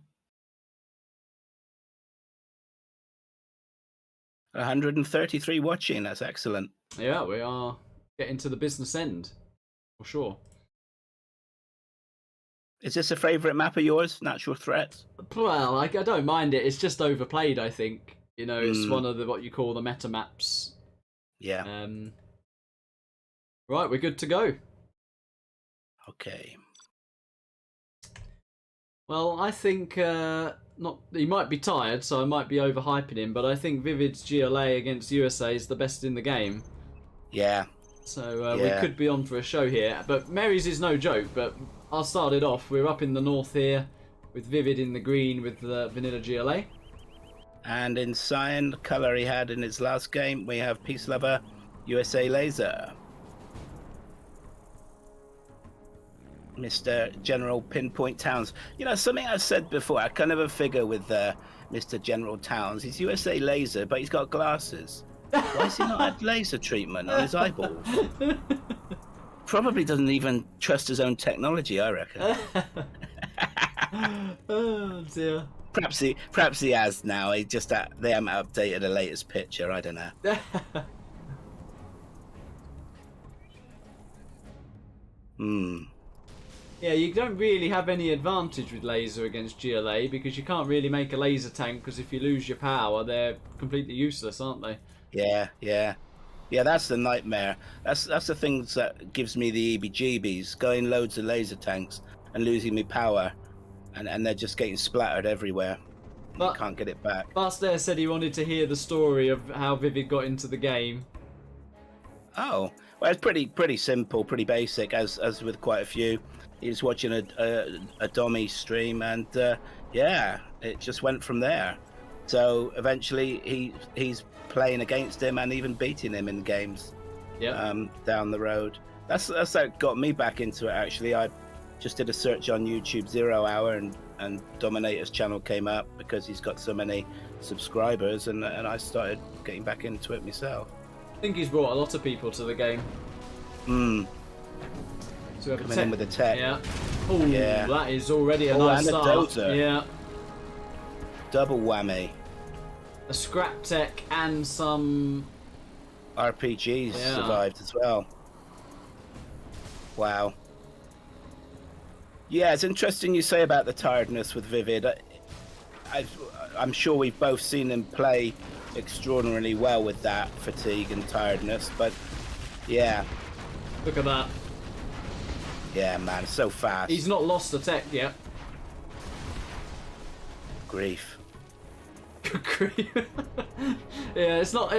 133 watching. That's excellent. Yeah, we are getting to the business end, for sure. Is this a favourite map of yours, Natural Threats? Well, I don't mind it. It's just overplayed, I think. You know, it's one of the what you call the meta maps. Yeah. Right, we're good to go. Okay. Well, I think he might be tired, so I might be overhyping him, but I think Vivid's GLA against USA is the best in the game. Yeah. So we could be on for a show here. But Mary's is no joke, but I'll start it off. We're up in the north here, with Vivid in the green with the vanilla GLA. And in cyan, the colour he had in his last game, we have Peace Lover, USA Laser. Mr. General Pinpoint Towns. You know, something I've said before, I kind of a figure with Mr. General Towns. He's USA Laser, but he's got glasses. Why has he not had laser treatment on his eyeballs? Probably doesn't even trust his own technology, I reckon. Oh dear. Perhaps he has now. They haven't updated the latest picture. I don't know. Yeah, you don't really have any advantage with laser against GLA because you can't really make a laser tank because if you lose your power, they're completely useless, aren't they? Yeah. That's the nightmare. That's the thing that gives me the EBGBs. Going loads of laser tanks and losing me power, and they're just getting splattered everywhere. You can't get it back. Bastair said he wanted to hear the story of how Vivid got into the game. Oh, well, it's pretty simple, pretty basic, as with quite a few. He was watching a Dommy stream, and it just went from there. So eventually, he's playing against him and even beating him in games. Down the road. That's what got me back into it. Actually, I just did a search on YouTube 0 hour, and Dominator's channel came up because he's got so many subscribers, and I started getting back into it myself. I think he's brought a lot of people to the game. So coming in with the tech. Yeah. Oh, yeah. That is already a nice and start. A dozer. Yeah. Double whammy. A scrap tech and some RPGs Yeah. survived as well. Wow. Yeah, it's interesting you say about the tiredness with Vivid. I'm sure we've both seen him play extraordinarily well with that fatigue and tiredness, but yeah. Look at that. Yeah, man, so fast. He's not lost the tech yet. Grief. Yeah, it's not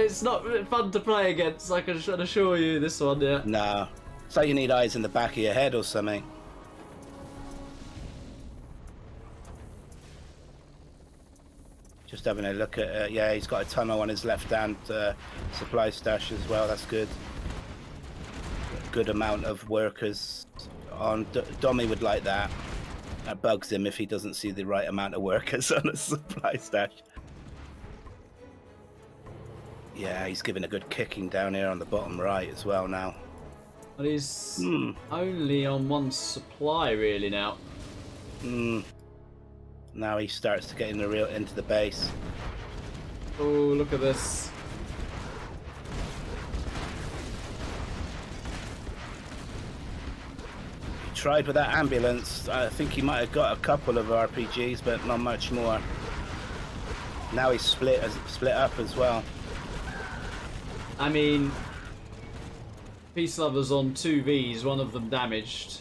fun to play against, I can assure you, this one, yeah. No. It's like you need eyes in the back of your head or something. Just having a look at, yeah, he's got a tunnel on his left hand supply stash as well. That's good. Good amount of workers on. Dommy would like that. That bugs him if he doesn't see the right amount of workers on a supply stash. Yeah, he's giving a good kicking down here on the bottom right as well now. But he's only on one supply really now. Now he starts to get into the base. Oh, look at this. He tried with that ambulance. I think he might have got a couple of RPGs, but not much more. Now he's split up as well. I mean, Peace Lover's on 2 Vs, one of them damaged.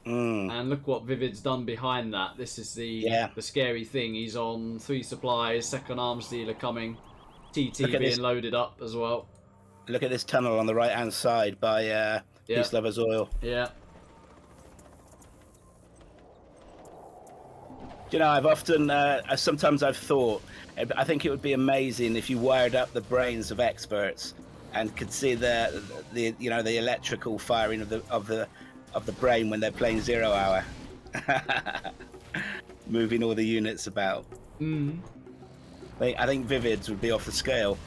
And look what Vivid's done behind that. This is the scary thing. He's on 3 supplies, second arms dealer coming, TT being loaded up as well. Look at this tunnel on the right hand side by Peace Lover's oil. Yeah. You know, I've often, sometimes I've thought, I think it would be amazing if you wired up the brains of experts and could see the electrical firing of the brain when they're playing 0 Hour, moving all the units about. I think Vivid's would be off the scale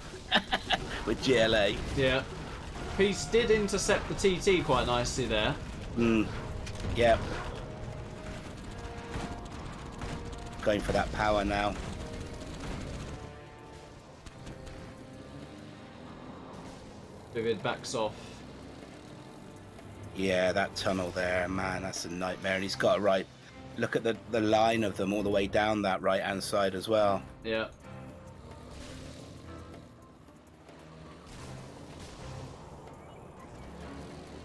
with GLA. Yeah. Peace did intercept the TT quite nicely there. Yeah. Going for that power now. Vivid backs off. Yeah, that tunnel there, man, that's a nightmare. And he's got look at the line of them all the way down that right hand side as well. Yeah.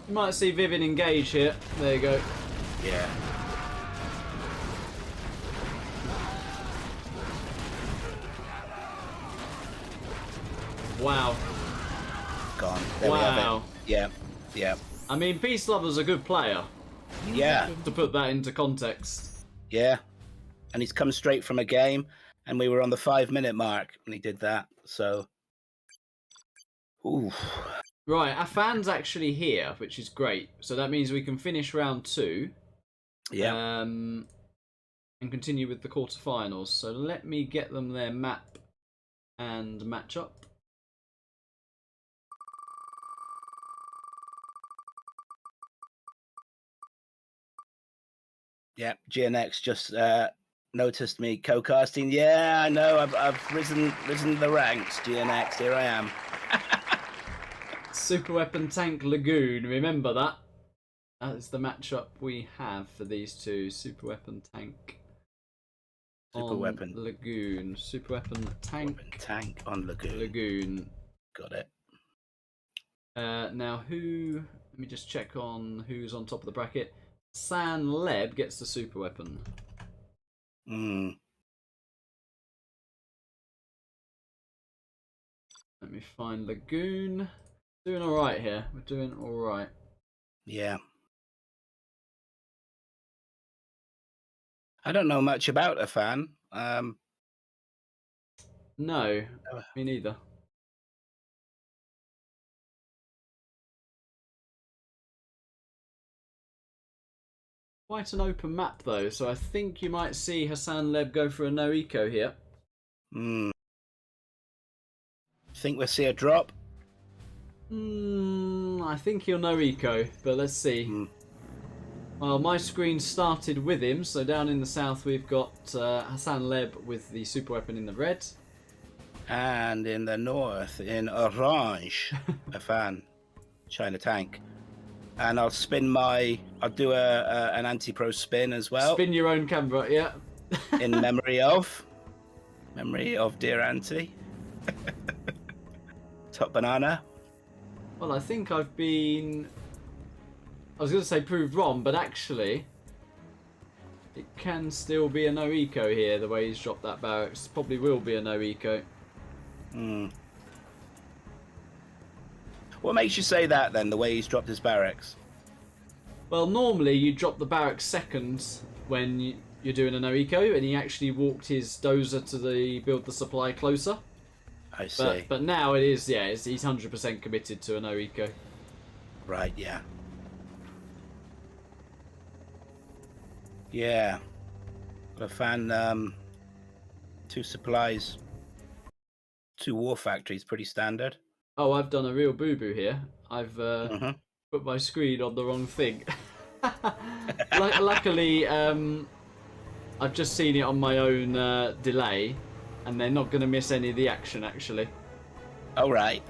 You might see Vivid engage here. There you go. Yeah. Wow. Gone. There we have Wow. it. Yeah. Yeah. I mean, Peace Lover's a good player. Yeah. To put that into context. Yeah. And he's come straight from a game, and we were on the 5-minute mark when he did that. So. Ooh. Right, our fan's actually here, which is great. So that means we can finish round 2. Yeah. And continue with the quarterfinals. So let me get them their map and match up. Yeah, GNX just noticed me co-casting. Yeah, I know. I've risen the ranks. GNX, here I am. Super Weapon Tank Lagoon. Remember that. That is the matchup we have for these two. Super Weapon Tank. Super Weapon Lagoon. Super Weapon Tank. Tank on Lagoon. Lagoon. Got it. Now who? Let me just check on who's on top of the bracket. San Leb gets the super weapon. Let me find Lagoon. Doing alright here. We're doing alright. Yeah. I don't know much about a fan. No, me neither. Quite an open map though, so I think you might see Hassan Leb go for a no eco here. Think we'll see a drop? I think he'll no eco, but let's see. Well, my screen started with him, so down in the south we've got Hassan Leb with the super weapon in the red. And in the north, in orange, a fan, China tank. And I'll do an anti-pro spin as well. Spin your own camera, yeah. In memory of dear auntie. Top banana. Well, I think I was going to say proved wrong, but actually, it can still be a no eco here. The way he's dropped that barracks, probably will be a no eco. What makes you say that then? The way he's dropped his barracks. Well, normally you drop the barracks second when you're doing a no eco, and he actually walked his dozer to build the supply closer. I see. But now it is, yeah, he's 100% committed to a no eco. Right, yeah. Yeah. Got a fan, 2 supplies, 2 war factories, pretty standard. Oh, I've done a real boo-boo here. I've put my screen on the wrong thing. Luckily, I've just seen it on my own delay, and they're not going to miss any of the action, actually. All right.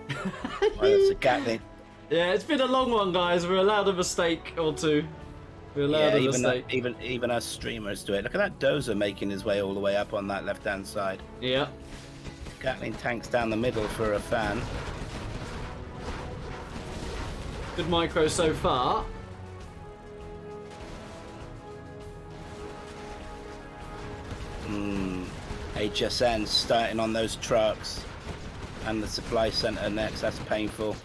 Well, that's a Gatling. Yeah, it's been a long one, guys. We're allowed a mistake or two. We're allowed a mistake. Even us streamers do it. Look at that dozer making his way all the way up on that left-hand side. Yeah. Gatling tanks down the middle for a fan. Good micro so far. HSN starting on those trucks. And the supply center next. That's painful.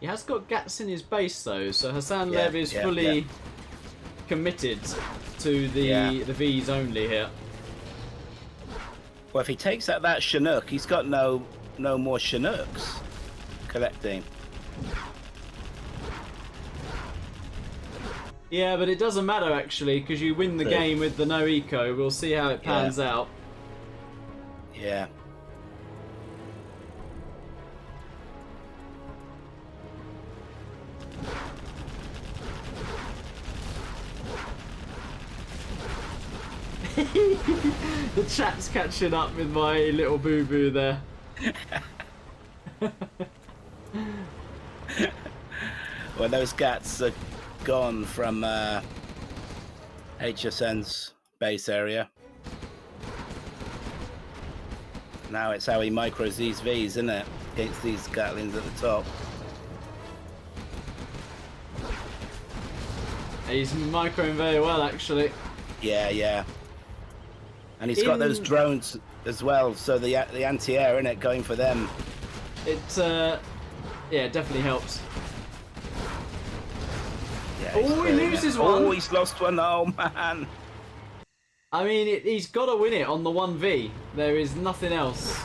He has got Gats in his base though, so Hassan Lev is fully committed to the V's only here. Well, if he takes out that Chinook, he's got no more Chinooks collecting. Yeah, but it doesn't matter actually, because you win the game with the no eco. We'll see how it pans out. Yeah. The chat's catching up with my little boo-boo there. Well, those Gats are gone from HSN's base area. Now it's how he micros these Vs, isn't it? Against these Gatlings at the top. He's microing very well, actually. Yeah, yeah. And he's got those drones as well, so the anti-air, innit, going for them. It, yeah, it definitely helps. Yeah, oh, he loses one. Oh, he's lost one. Oh, man. I mean, he's got to win it on the 1v. There is nothing else.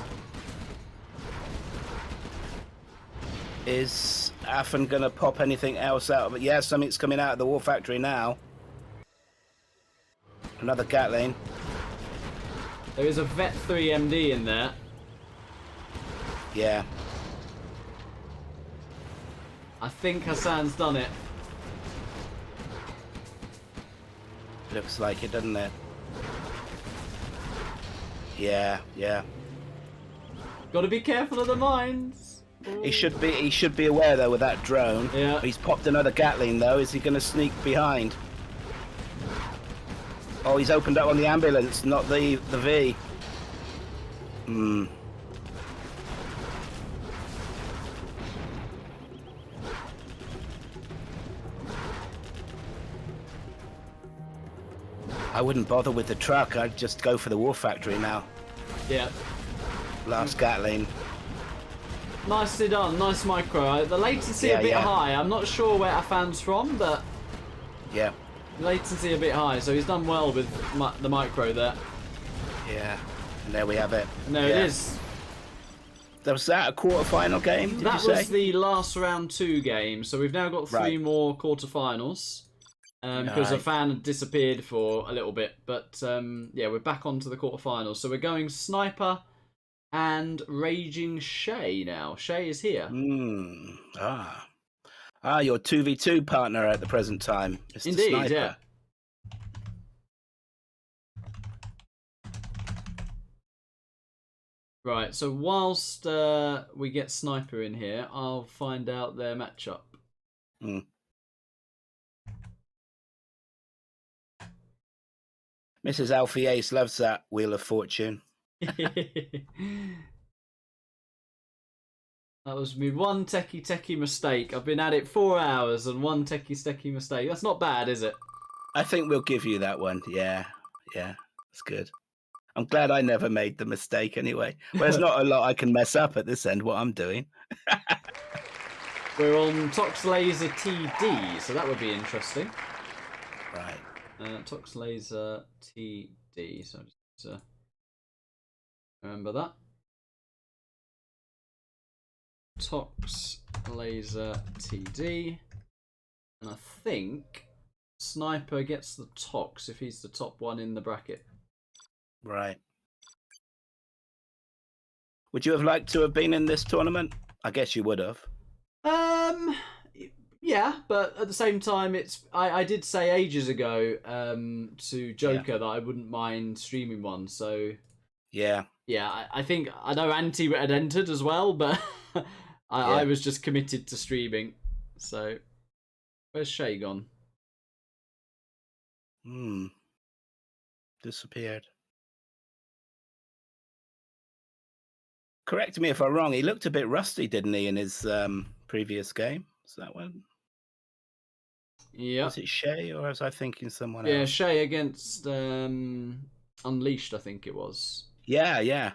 Is Affan going to pop anything else out? But yeah, something's coming out of the war factory now. Another Gatling. There is a Vet 3 MD in there. Yeah. I think Hassan's done it. Looks like it, doesn't it? Yeah, yeah. Got to be careful of the mines. He should be aware though with that drone. Yeah. He's popped another Gatling though. Is he going to sneak behind? Oh, he's opened up on the ambulance, not the V. I wouldn't bother with the truck. I'd just go for the war factory now. Yeah. Last Gatling. Nicely done. Nice micro. The latency a bit high. I'm not sure where Afan's from, but yeah. Latency a bit high, so he's done well with the micro there. Yeah, and there we have it. And there it is. Was that a quarter-final game, did you say? That was the last round 2 game, so we've now got 3 more quarterfinals. Because a fan had disappeared for a little bit, but yeah, we're back onto the quarterfinals. So we're going Sniper and Raging Shay now. Shay is here. Your 2v2 partner at the present time, Mr. Indeed, Sniper. yeah. Right, so whilst we get Sniper in here, I'll find out their matchup. Mm. Mrs. Alfie Ace loves that Wheel of Fortune. That was me one techie mistake. I've been at it 4 hours and one techie mistake. That's not bad, is it? I think we'll give you that one. Yeah, that's good. I'm glad I never made the mistake anyway. Well, there's not a lot I can mess up at this end, what I'm doing. We're on Tox Laser TD, so that would be interesting. Right. Tox Laser TD, so just remember that. Tox Laser TD, and I think Sniper gets the Tox if he's the top one in the bracket. Right. Would you have liked to have been in this tournament? I guess you would have. Yeah, but at the same time, I did say ages ago to Joker that I wouldn't mind streaming one. So yeah, I think I know Anti had entered as well, but I was just committed to streaming. So where's Shay gone? Disappeared. Correct me if I'm wrong. He looked a bit rusty, didn't he, in his previous game? Is that one? Yeah. Was it Shay, or was I thinking someone Yeah, else? Shay against Unleashed, I think it was. Yeah.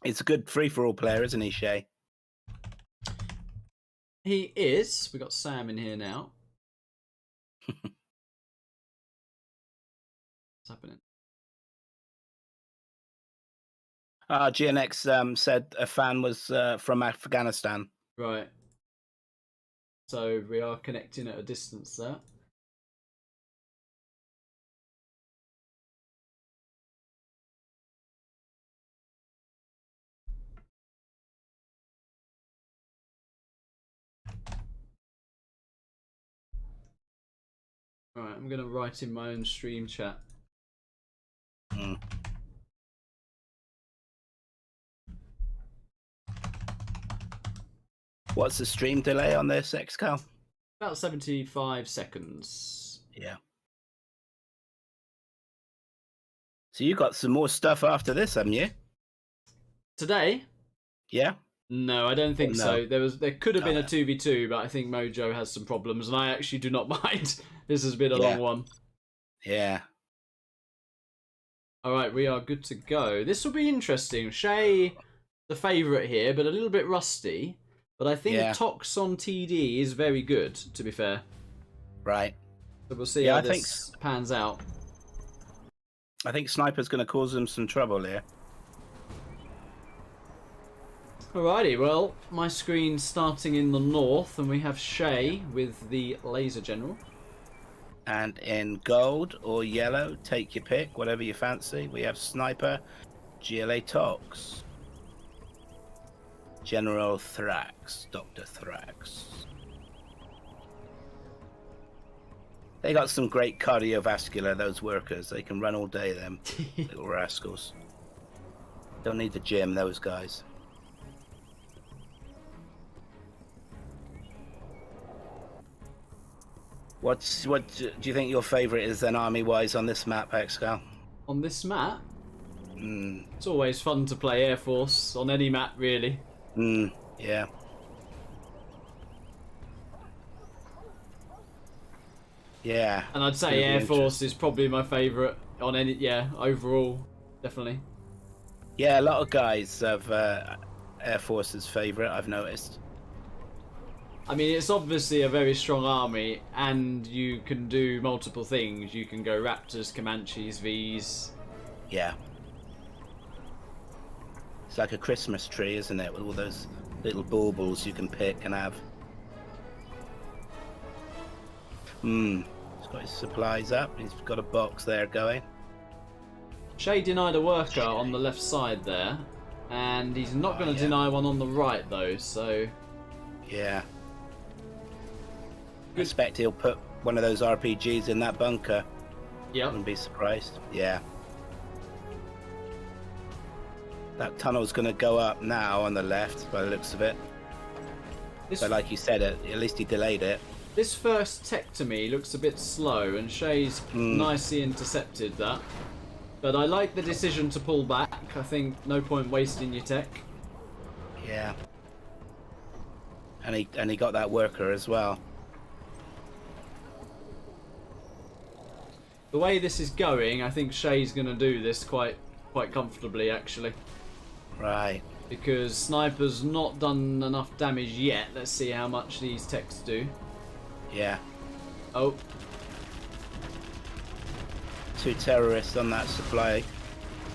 It's a good free-for-all player, isn't he, Shay? He is. We got Sam in here now. What's happening? GNX said a fan was from Afghanistan. Right. So we are connecting at a distance there. Right, I'm going to write in my own stream chat. What's the stream delay on this, XCal? About 75 seconds. Yeah. So you got some more stuff after this, haven't you? Today? Yeah. No, I don't think so. There could have been a 2v2, but I think Mojo has some problems, and I actually do not mind. This has been a long one. Yeah. All right, we are good to go. This will be interesting. Shay, the favourite here, but a little bit rusty. But I think Tox on TD is very good, to be fair. Right. So we'll see how this pans out. I think Sniper's going to cause them some trouble here. Alrighty, well, my screen's starting in the north, and we have Shay with the Laser General. And in gold or yellow, take your pick, whatever you fancy, we have Sniper, GLA Tox, General Thrax, Dr. Thrax. They got some great cardiovascular, those workers. They can run all day, them little rascals. Don't need the gym, those guys. What do you think your favourite is then, army-wise, on this map, XCal? On this map? It's always fun to play Air Force on any map, really. Yeah. Yeah. And I'd say Air Force is probably my favourite on any, overall, definitely. Yeah, a lot of guys have Air Force's favourite, I've noticed. I mean, it's obviously a very strong army, and you can do multiple things. You can go Raptors, Comanches, Vs. Yeah. It's like a Christmas tree, isn't it? With all those little baubles you can pick and have. He's got his supplies up. He's got a box there going. Shay denied a worker on the left side there, and he's not going to deny one on the right, though, so... Yeah. I expect he'll put one of those RPGs in that bunker. Yep. Wouldn't be surprised. Yeah. That tunnel's going to go up now on the left, by the looks of it. But like you said, at least he delayed it. This first tech to me looks a bit slow, and Shay's nicely intercepted that. But I like the decision to pull back. I think no point wasting your tech. Yeah. And he got that worker as well. The way this is going, I think Shay's going to do this quite comfortably, actually. Right. Because Sniper's not done enough damage yet. Let's see how much these techs do. Yeah. Oh. 2 terrorists on that supply.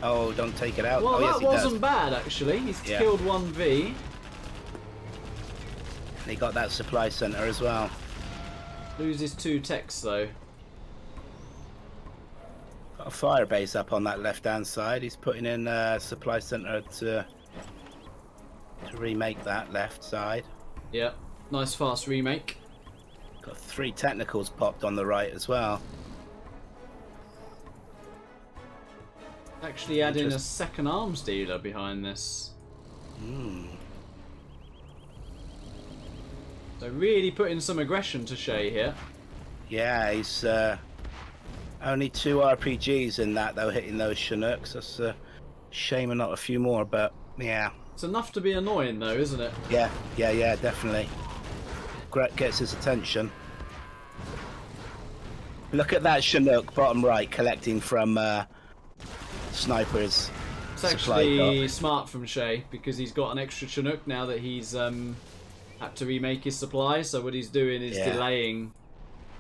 Oh, don't take it out. Well, oh, yes, that wasn't bad, actually. He's killed 1V. And he got that supply center as well. Loses 2 techs, though. Got a fire base up on that left-hand side. He's putting in a supply center to remake that left side. Yeah, nice fast remake. Got 3 technicals popped on the right as well. Actually adding a second arms dealer behind this. So really putting some aggression to Shay here. Yeah, he's only 2 RPGs in that though, hitting those Chinooks. That's a shame and not a few more, but yeah. It's enough to be annoying though, isn't it? Yeah, definitely. Gets his attention. Look at that Chinook, bottom right, collecting from Sniper's It's supply actually dock. smart from Shay, because he's got an extra Chinook now that he's had to remake his supply, so what he's doing is delaying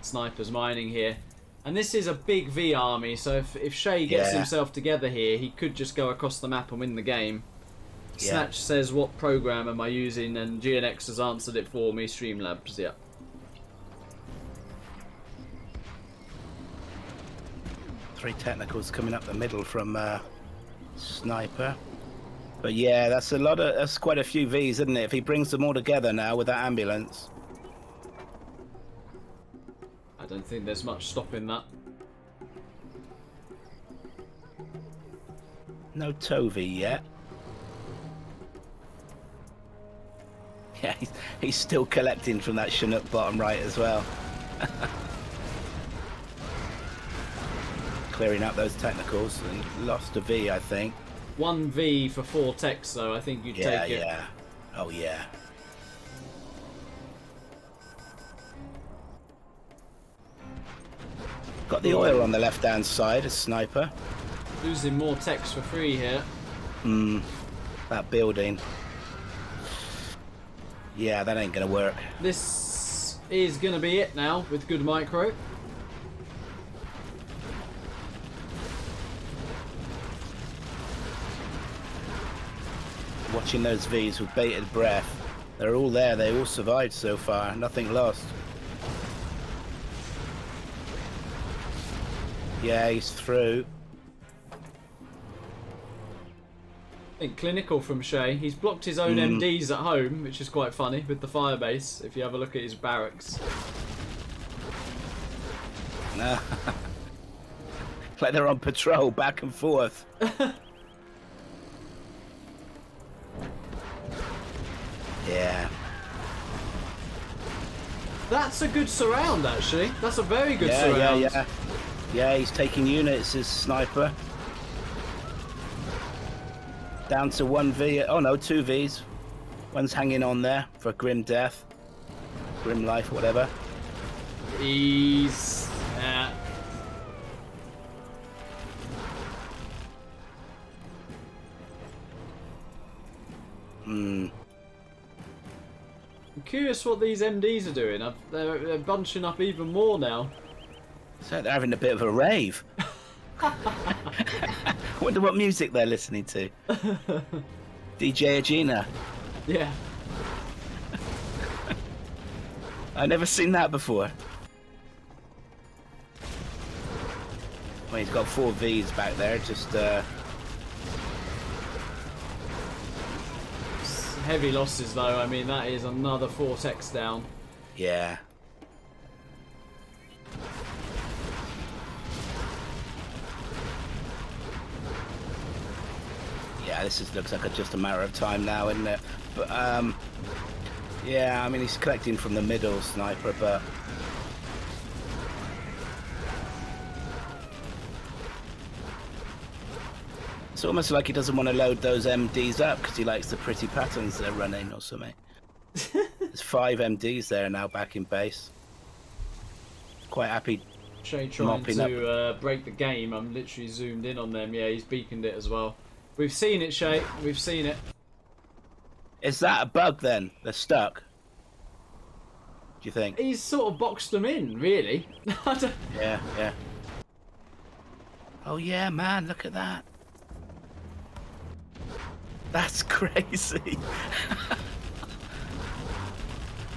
Sniper's mining here. And this is a big V army, so if Shay gets himself together here, he could just go across the map and win the game. Snatch says, what program am I using? And GNX has answered it for me, Streamlabs, yeah. Three technicals coming up the middle from Sniper. But yeah, that's quite a few Vs, isn't it? If he brings them all together now with that ambulance. I don't think there's much stopping that. No Tovi yet. Yeah, he's still collecting from that Chinook bottom right as well. Clearing up those technicals and lost a V, I think. 1V for 4 techs, though. I think you'd take it. Yeah. Oh, yeah. Got the oil on the left-hand side, a Sniper. Losing more techs for free here. That building. Yeah, that ain't gonna work. This is going to be it now with good micro. Watching those Vs with bated breath. They're all there, they all survived so far, nothing lost. Yeah, he's through. I think clinical from Shay. He's blocked his own MDs at home, which is quite funny with the firebase, if you have a look at his barracks. No. Like they're on patrol, back and forth. Yeah. That's a good surround, actually. That's a very good surround. Yeah, he's taking units, his Sniper. Down to 1V. Oh no, 2 Vs. One's hanging on there for grim death. Grim life, whatever. He's... I'm curious what these MDs are doing. They're bunching up even more now. So they're having a bit of a rave. Wonder what music they're listening to. DJ Agena. Yeah. I've never seen that before. Well, he's got 4 Vs back there, just Heavy losses though. I mean, that is another 4 techs down. yeah. Yeah, Yeah, looks like just a matter of time now, isn't it? But yeah, I mean he's collecting from the middle, Sniper, but it's almost like he doesn't want to load those MDs up because he likes the pretty patterns they're running or something. There's 5 MDs there now back in base. Quite happy. Shay trying to break the game. I'm literally zoomed in on them. Yeah, he's beaconed it as well. We've seen it, Shay. We've seen it. Is that a bug then? They're stuck. Do you think? He's sort of boxed them in, really. Yeah, yeah. Oh yeah, man, look at that. That's crazy.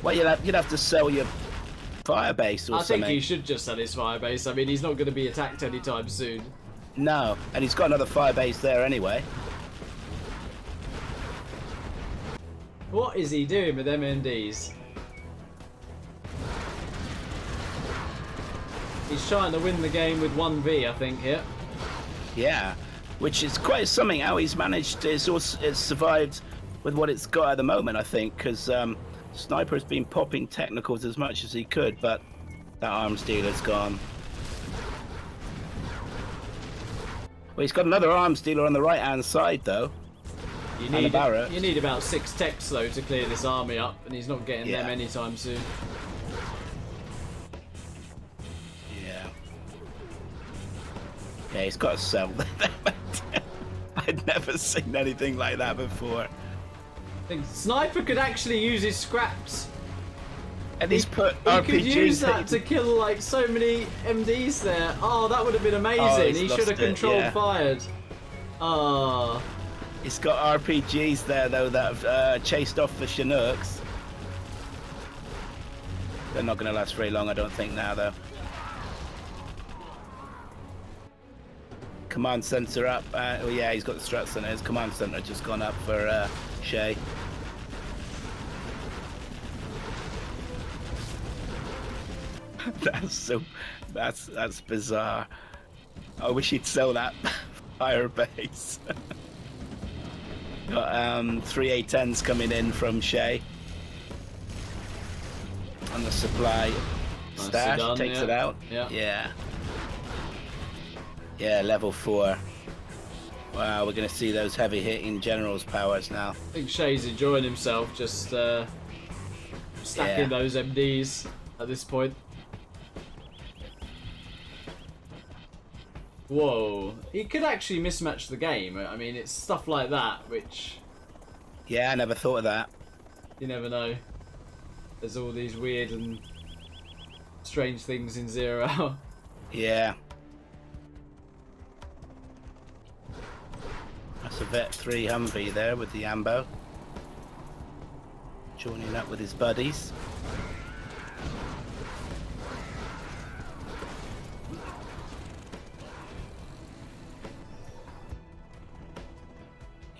Well, you'd have to sell your firebase or something. I think he should just sell his firebase. I mean, he's not going to be attacked anytime soon. No, and he's got another firebase there anyway. What is he doing with MNDs? He's trying to win the game with 1v, I think, here. Yeah, which is quite something how he's managed. It's survived with what it's got at the moment, I think, because Sniper's been popping technicals as much as he could, but that arms dealer's gone. Well, he's got another arms dealer on the right-hand side, though. You need about 6 techs, though, to clear this army up, and he's not getting them anytime soon. Yeah, he's got to sell them. I'd never seen anything like that before. I think Sniper could actually use his scraps. And he's put RPGs. He could use that to kill like so many MDs there. Oh, that would have been amazing. Oh, he should have controlled fired. Ah. He's got RPGs there though that have chased off the Chinooks. They're not going to last very long, I don't think now though. Command center up. Oh yeah, he's got the struts on his command center just gone up for Shay. That's bizarre. I wish he'd sell that fire base. Got 3 A10s coming in from Shay. And the supply stash takes it out. Yeah. Yeah, level 4. Wow, we're going to see those heavy hitting generals powers now. I think Shay's enjoying himself, just stacking those MDs at this point. Whoa, he could actually mismatch the game. I mean, it's stuff like that which... Yeah, I never thought of that. You never know. There's all these weird and strange things in Zero Hour. Yeah. That's a Vet 3 Humvee there with the ambo. Joining up with his buddies.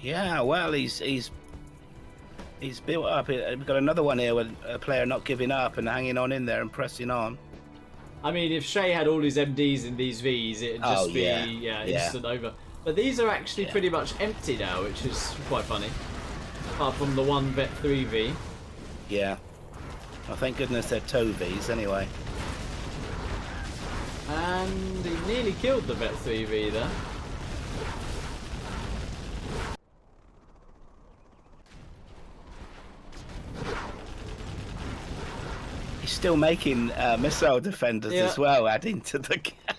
Yeah, well, he's built up. We've got another one here with a player not giving up and hanging on in there and pressing on. I mean, if Shay had all his MDs in these Vs, it'd just be instant over. But these are actually pretty much empty now, which is quite funny. Apart from the one Vet 3V. Yeah. Well, thank goodness they're tow Vs anyway. And he nearly killed the Vet 3V there. He's still making missile defenders as well, adding to the gap.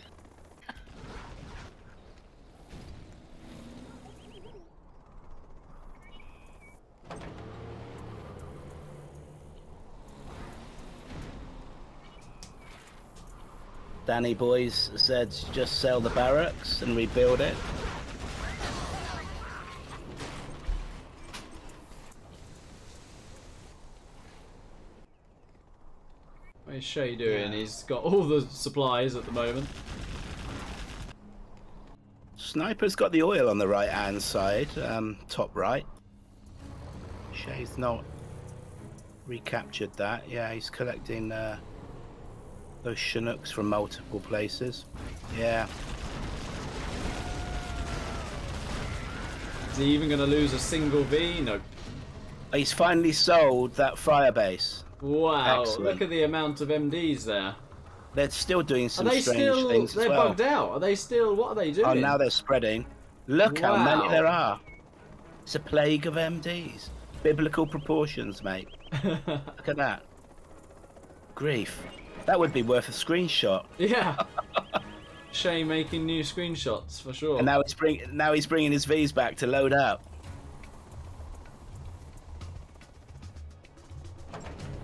Danny Boys said just sell the barracks and rebuild it. What is Shay doing? He's got all the supplies at the moment. Sniper's got the oil on the right hand side, top right. Shay's not recaptured that. Yeah, he's collecting those Chinooks from multiple places. Yeah. Is he even going to lose a single V? No. He's finally sold that fire base. Wow, Excellent. look at the amount of MDs there. They're still doing some Are they strange still, things they're as well. bugged out? Are they still, what are they doing? Oh, now they're spreading. Look how many Wow. there are. It's a plague of MDs. Biblical proportions, mate. Look at that. Grief. That would be worth a screenshot. Yeah. Shay making new screenshots for sure. And now he's bringing his V's back to load up.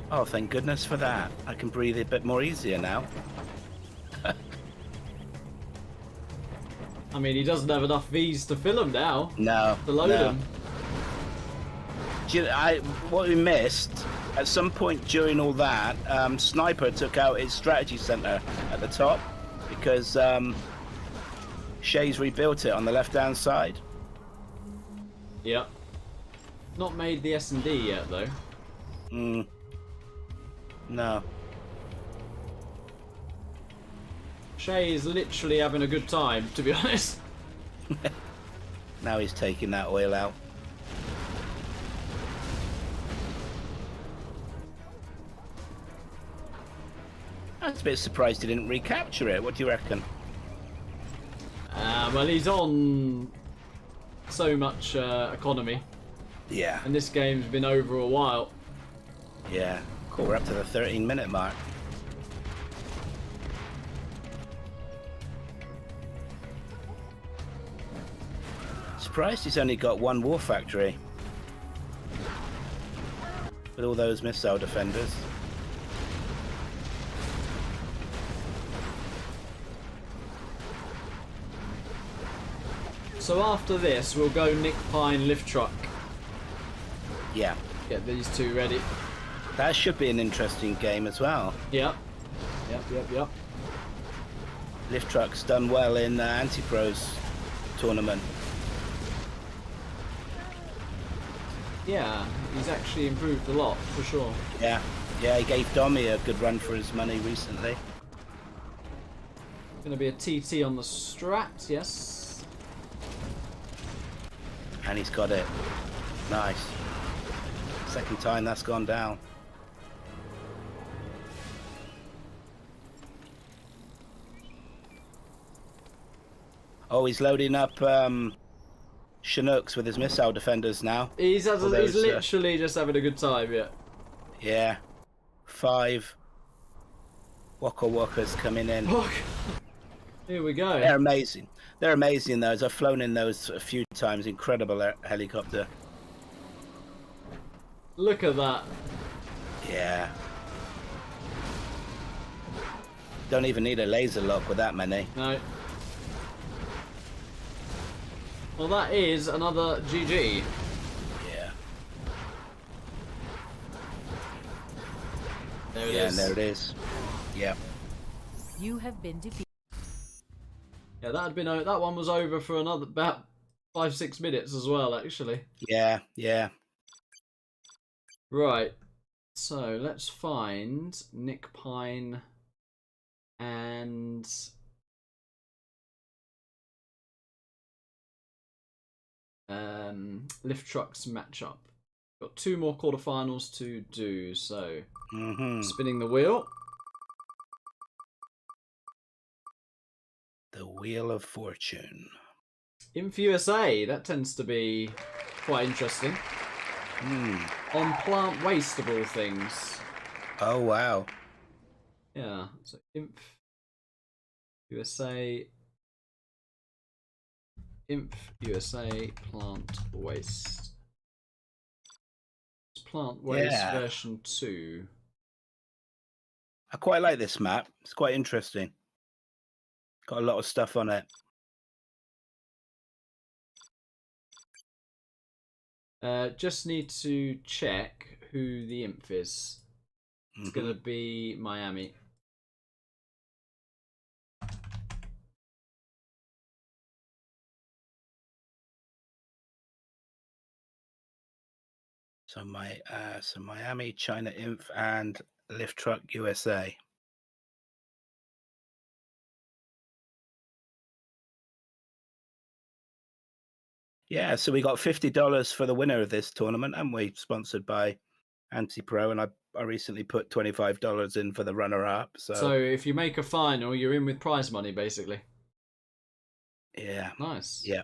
Oh, thank goodness for that. I can breathe a bit more easier now. I mean, he doesn't have enough V's to fill them now. No. To load no. them. Do you, what we missed, at some point during all that, Sniper took out his strategy center at the top because Shay's rebuilt it on the left-hand side. Yep. Not made the S&D yet, though. No. Shay is literally having a good time, to be honest. Now he's taking that oil out. I was a bit surprised he didn't recapture it. What do you reckon? Well, he's on so much economy, Yeah. and this game's been over a while. Yeah. Cool, we're up to the 13-minute mark. Surprised he's only got one war factory. With all those missile defenders. So after this, we'll go Nick Pine lift truck. Yeah. Get these two ready. That should be an interesting game as well. Yep. Yep. Lift Truck's done well in the Anti-Pros tournament. Yeah, he's actually improved a lot, for sure. Yeah. Yeah, he gave Dommy a good run for his money recently. Gonna be a TT on the strat, yes. And he's got it. Nice. Second time that's gone down. Oh, he's loading up Chinooks with his missile defenders now. He's literally just having a good time, yeah. Yeah. 5 Waka Wakas coming in. Here we go. They're amazing. They're amazing, those. I've flown in those a few times. Incredible helicopter. Look at that. Yeah. Don't even need a laser lock with that many. No. Well, that is another GG. Yeah. There it Yeah, is. and there it is. Yeah. You have been defeated. Yeah, that one was over for another about 5-6 minutes as well, actually. Yeah, yeah. Right. So let's find Nick Pine and Lift Trucks matchup. Got 2 more quarterfinals to do, so spinning the wheel. The Wheel of Fortune. Inf USA, that tends to be quite interesting. On plant waste of all things. Oh, wow. Yeah, so Inf USA plant waste. It's plant waste Yeah. version 2. I quite like this map. It's quite interesting. Got a lot of stuff on it. Just need to check who the imp is. It's gonna be Miami. So Miami, China Inf, and Lift Truck USA. Yeah, so we got $50 for the winner of this tournament, and we sponsored by Anti-Pro, and I recently put $25 in for the runner-up. So if you make a final, you're in with prize money, basically. Yeah. Nice. Yeah.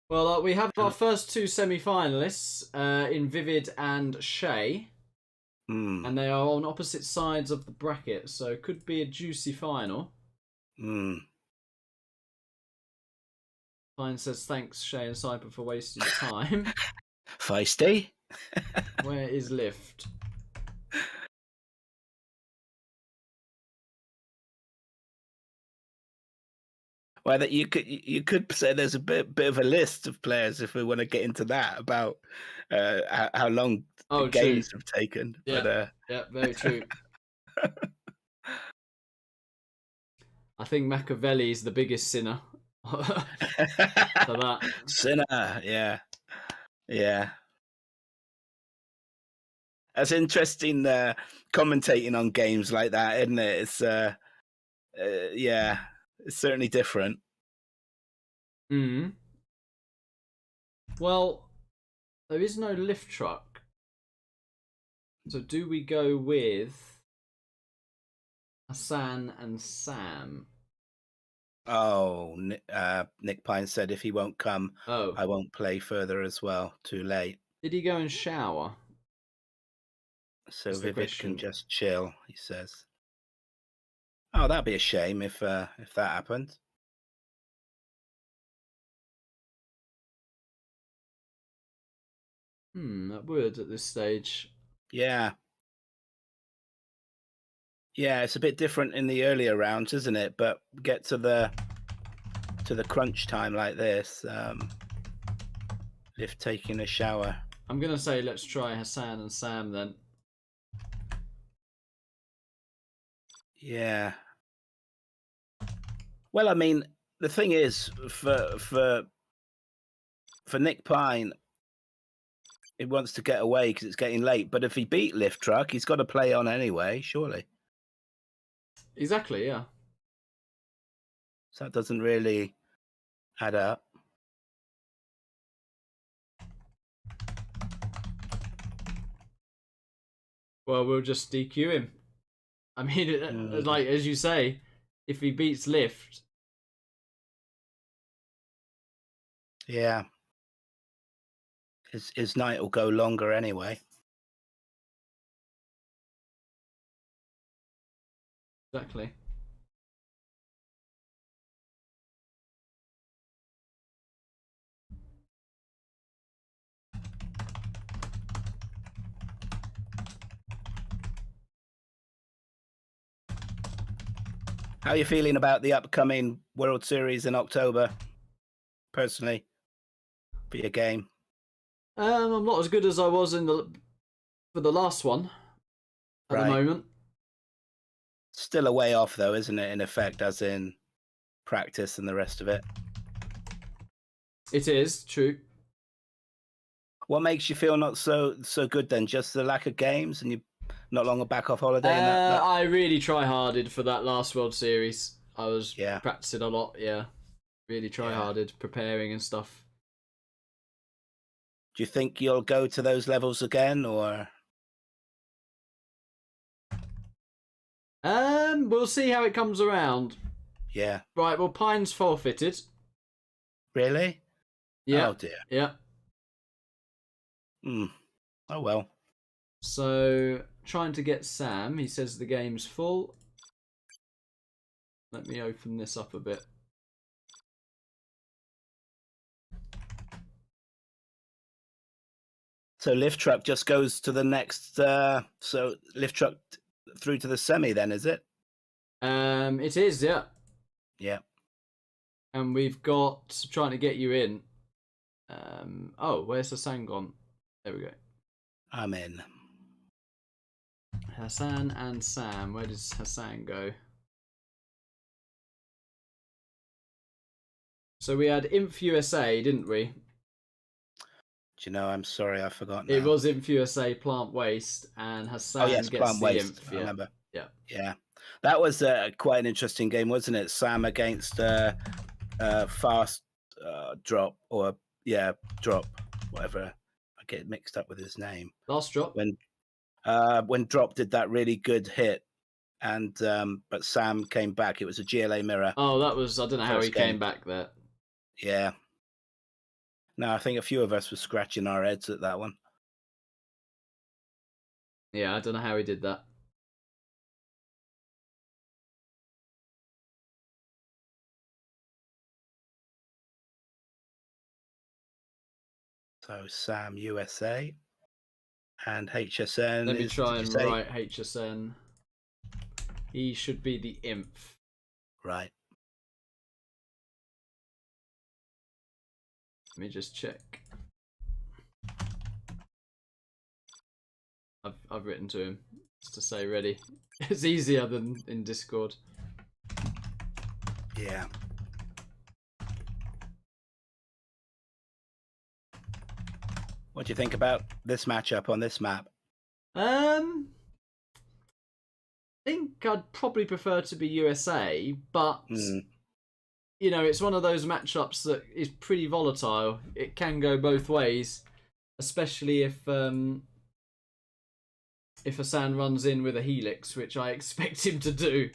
Well, we have our first two semi-finalists in Vivid and Shay, and they are on opposite sides of the bracket, so it could be a juicy final. Pine says, thanks, Shay and Cyper, for wasting your time. Feisty. Where is Lift? Well, that you could say there's a bit of a list of players if we want to get into that about how long the games have taken. Yeah, but, yeah, very true. I think Machiavelli is the biggest sinner for that. Sinner, yeah, yeah. That's interesting commentating on games like that, isn't it? It's yeah, it's certainly different. Well, there is no lift truck, so do we go with Hassan and Sam? Oh, Nick Pine said if he won't come, Oh, I won't play further as well. Too late. did he go and shower? So That's the Vivid question. can just chill, he says. Oh, that'd be a shame if that happened. That would at this stage. Yeah. Yeah, it's a bit different in the earlier rounds, isn't it? But get to the crunch time like this, Lift taking a shower. I'm gonna say let's try Hassan and Sam then. Yeah. Well, I mean, the thing is, for Nick Pine, he wants to get away because it's getting late. But if he beat Lift Truck, he's got to play on anyway, surely. Exactly, yeah. So that doesn't really add up. Well, we'll just DQ him. I mean, like as you say, if he beats Lift, yeah, his night will go longer anyway. exactly. How are you feeling about the upcoming World Series in October, personally, for your game? I'm not as good as I was for the last one at the moment. Still a way off, though, isn't it? In effect, as in practice and the rest of it. It is true. What makes you feel not so good then? Just the lack of games, and you not long back off holiday. I really try-harded for that last World Series. I was practicing a lot. Yeah, really try-harded, preparing and stuff. Do you think you'll go to those levels again, or? We'll see how it comes around. Yeah. Right. Well, Pine's forfeited. Really? Yeah. Oh dear. Yeah. Oh well. So trying to get Sam. He says the game's full. Let me open this up a bit. So Lift Truck just goes to the next. So Lift Truck through to the semi, then, is it? It is, yeah. Yeah. And we've got trying to get you in. Oh, where's Hassan gone? There we go. I'm in. Hassan and Sam. Where does Hassan go? So we had Inf USA, didn't we? Do you know? I'm sorry, I forgot. Now. It was Inf USA Plant Waste, and Hassan gets Plant the Waste. Inf. I remember. Yeah. Yeah. That was quite an interesting game, wasn't it? Sam against Fast Drop, or Drop, whatever. I get mixed up with his name. Last drop. When Drop did that really good hit, and but Sam came back. It was a GLA mirror. Oh, that was, I don't know how he First game. came back there. Yeah. No, I think a few of us were scratching our heads at that one. Yeah, I don't know how he did that. So Sam USA and HSN. Let me is, try did and you say? write HSN. He should be the imp. Right. Let me just check. I've written to him just to say ready. It's easier than in Discord. Yeah. What do you think about this matchup on this map? I think I'd probably prefer to be USA, but you know, it's one of those matchups that is pretty volatile. It can go both ways, especially if Hassan runs in with a Helix, which I expect him to do.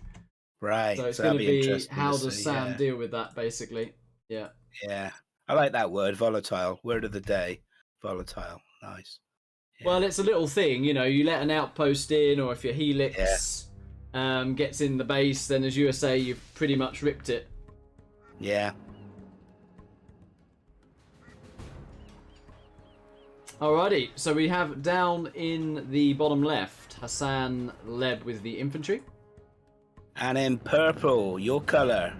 Right. So it's that'll going to be interesting how to does see, Sam yeah. deal with that, basically. Yeah. Yeah. I like that word, volatile. Word of the day. Volatile. Nice. Yeah. Well, it's a little thing, you know, you let an outpost in, or if your Helix gets in the base, then as USA, you've pretty much ripped it. Yeah. Alrighty, so we have down in the bottom left, Hassan led with the infantry. And in purple, your color,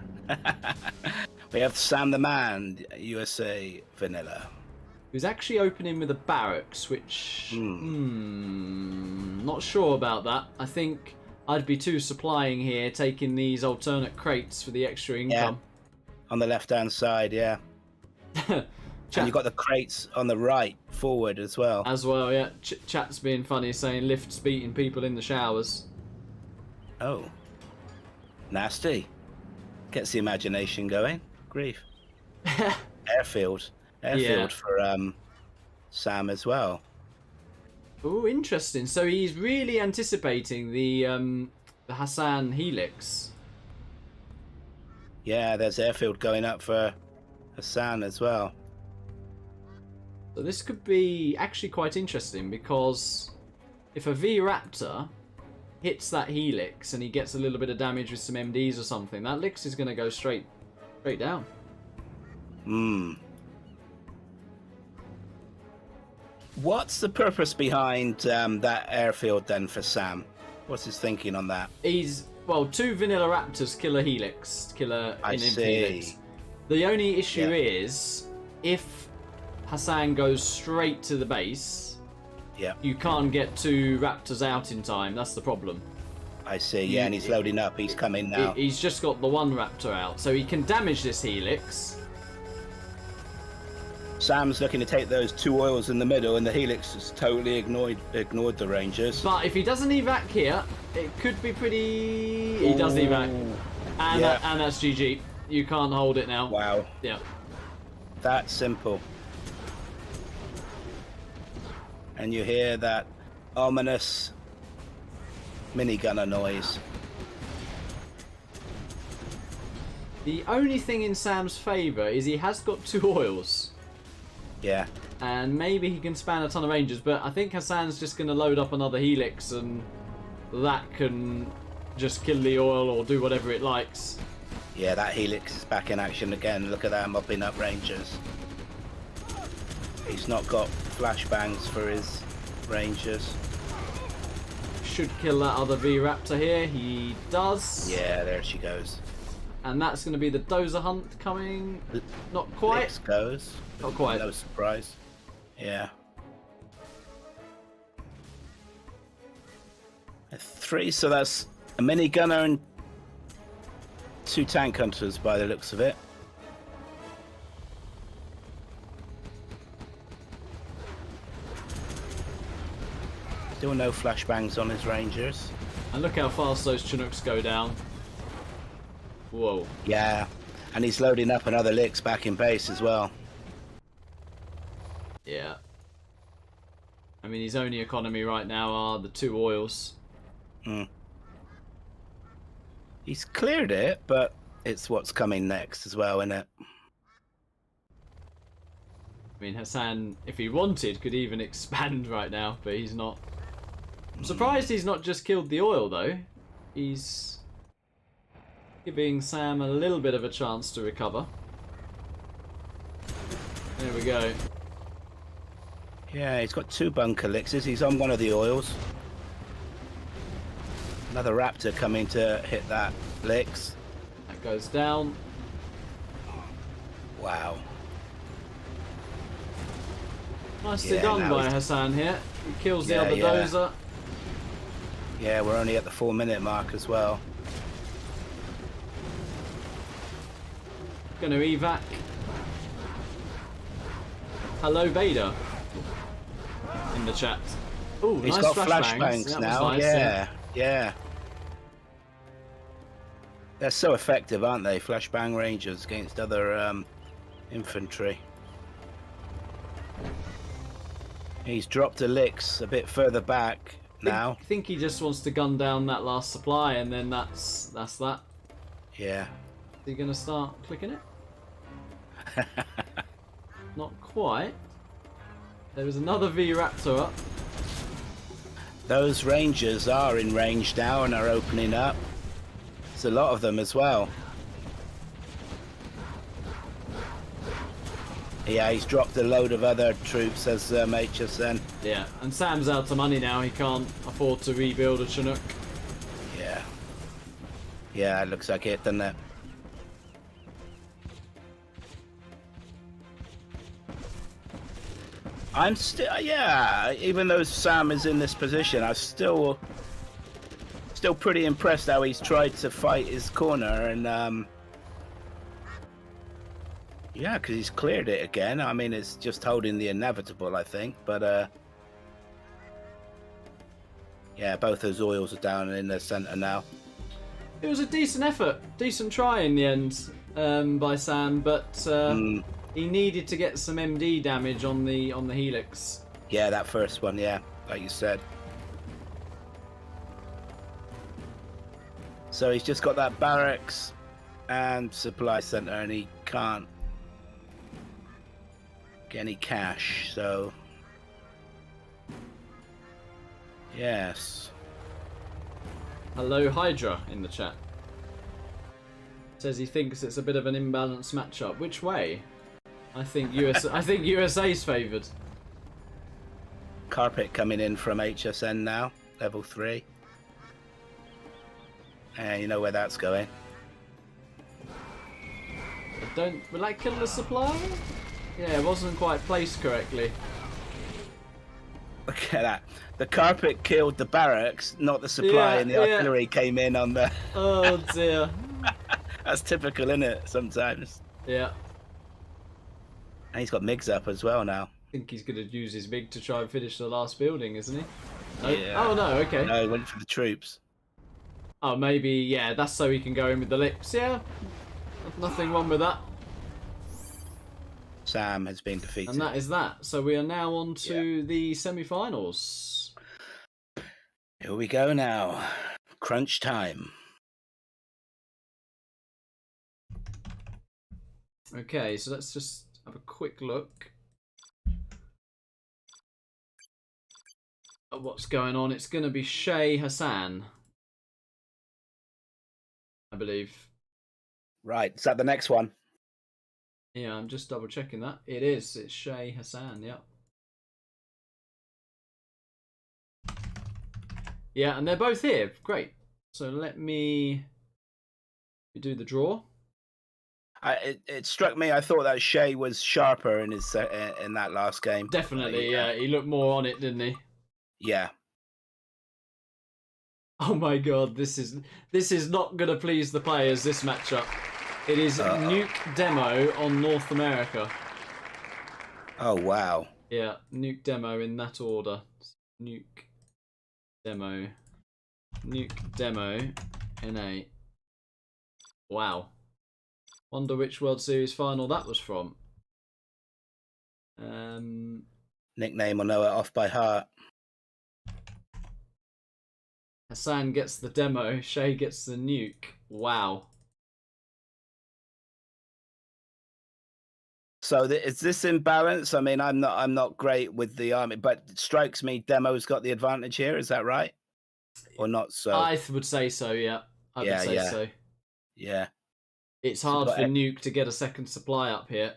we have Sam the Man, USA Vanilla. Who's actually opening with a barracks, which... not sure about that. I think I'd be too supplying here, taking these alternate crates for the extra income. On the left-hand side, yeah. And you've got the crates on the right, forward as well. As well, yeah. Chat's being funny, saying lifts beating people in the showers. Oh. Nasty. Gets the imagination going. Grief. Airfield. Airfield for Sam as well. Oh, interesting. So he's really anticipating the Hassan Helix. Yeah, there's airfield going up for Hassan as well. So this could be actually quite interesting, because if a V-Raptor hits that Helix and he gets a little bit of damage with some MDs or something, that Lix is going to go straight down. What's the purpose behind that airfield then for Sam? What's his thinking on that? Well, 2 Vanilla Raptors kill a Helix, kill an Infinite Helix. see. The only issue is, if Hassan goes straight to the base, you can't get 2 Raptors out in time. That's the problem. I see, yeah, and he's loading up. He's coming now. He's just got the 1 Raptor out, so he can damage this Helix. Sam's looking to take those 2 oils in the middle, and the Helix has totally ignored the Rangers. But if he doesn't evac here, it could be pretty... He does evac. And, and that's GG. You can't hold it now. Wow. Yeah. That's simple. And you hear that ominous minigunner noise. The only thing in Sam's favour is he has got 2 oils. Yeah. And maybe he can span a ton of Rangers, but I think Hassan's just going to load up another Helix, and that can just kill the oil or do whatever it likes. Yeah, that Helix is back in action again. Look at that, mopping up Rangers. He's not got flashbangs for his Rangers. Should kill that other V-Raptor here. He does. Yeah, there she goes. And that's going to be the Dozer Hunt coming. Not quite. Lix goes. Not quite. No surprise. Yeah. 3, so that's a minigunner and 2 tank hunters by the looks of it. Still no flashbangs on his Rangers. And look how fast those Chinooks go down. Whoa. Yeah. And he's loading up another licks back in base as well. Yeah. I mean, his only economy right now are the 2 oils. He's cleared it, but it's what's coming next as well, isn't it? I mean, Hassan, if he wanted, could even expand right now, but he's not. I'm surprised he's not just killed the oil, though. He's giving Sam a little bit of a chance to recover. There we go. Yeah, he's got 2 bunker elixirs. He's on one of the oils. Another raptor coming to hit that licks. That goes down. Wow. Nicely Yeah, done now by he's- Hassan here. He kills the Yeah, other yeah. dozer. Yeah, we're only at the 4-minute mark as well. Gonna evac. Hello, Vader. In the chat. Ooh, He's nice got flashbangs. flashbangs That was now. nice, Yeah. They're so effective, aren't they? Flashbang rangers against other infantry. He's dropped a licks a bit further back now. I think he just wants to gun down that last supply, and then that's that. Yeah. Is he gonna start clicking it? Not quite. There was another V-Raptor up. Those rangers are in range now and are opening up. There's a lot of them as well. Yeah, he's dropped a load of other troops as HSN. Yeah, and Sam's out of money now. He can't afford to rebuild a Chinook. Yeah. Yeah, it looks like it, doesn't it? I'm still, yeah, even though Sam is in this position, I'm still pretty impressed how he's tried to fight his corner, and yeah, because he's cleared it again. I mean, it's just holding the inevitable, I think, but yeah, both those oils are down in the center now. It was a decent effort, decent try in the end by Sam, but he needed to get some MD damage on the Helix. Yeah, that first one, yeah, like you said. So he's just got that barracks and supply center, and he can't get any cash, so yes. Hello Hydra in the chat. Says he thinks it's a bit of an imbalanced matchup. Which way? I think USA's favoured. Carpet coming in from HSN now, level 3. And you know where that's going. Will that kill the supply? Yeah, it wasn't quite placed correctly. Look at that. The carpet killed the barracks, not the supply, Yeah, and the yeah. artillery came in on the... Oh dear. That's typical, isn't it, sometimes? Yeah. And he's got MiGs up as well now. I think he's going to use his MiG to try and finish the last building, isn't he? No? Yeah. Oh no, okay. No, he went for the troops. Oh, maybe, yeah, that's so he can go in with the licks. Yeah, nothing wrong with that. Sam has been defeated. And that is that. So we are now on to the semi-finals. Here we go now. Crunch time. Okay, so let's just have a quick look at what's going on. It's going to be Shay Hassan, I believe. Right, is that the next one? Yeah, I'm just double checking that. It is. It's Shay Hassan, yeah. Yeah, and they're both here. Great. So let me do the draw. It struck me. I thought that Shay was sharper in his in that last game. Definitely, yeah. He looked more on it, didn't he? Yeah. Oh my god, this is not gonna please the players, this matchup. It is Nuke Demo on North America. Oh wow. Yeah, Nuke Demo in that order. Nuke Demo. Nuke Demo NA. Wow. Wonder which World Series final that was from. Nickname will know it off by heart. Hassan gets the demo. Shay gets the nuke. Wow. So is this in balance? I mean, I'm not great with the army, but it strikes me Demo's got the advantage here. Is that right, or not? So I would say so. Yeah, I would say so. Yeah. It's hard for Nuke to get a second supply up here.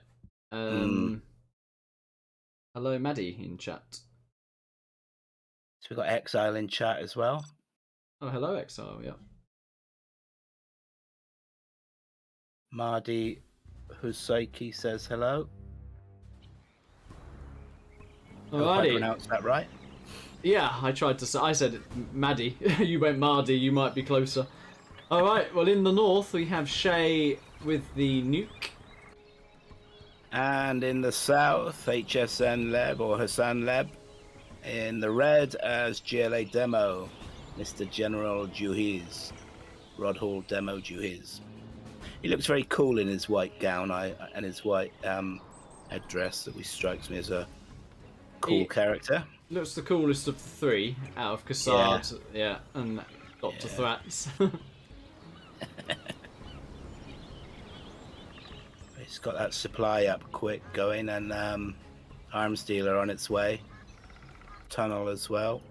Hello, Maddie in chat. So we've got Exile in chat as well. Oh, hello, Exile. Yeah. Mardi Husaiki says hello. Hope I pronounced that right. Yeah, I tried to say. I said Maddie. You went Mardi. You might be closer. All right. Well, in the north we have Shay with the nuke, and in the south HSN Leb or Hassan Leb. In the red as GLA Demo, Mr. General Juhiz, Rod Hall Demo Juhiz. He looks very cool in his white gown and his white headdress. That strikes me as a cool character. Looks the coolest of the three out of Cassard, and Dr. Thrats. He's got that supply up quick going, and arms dealer on its way. Tunnel as well.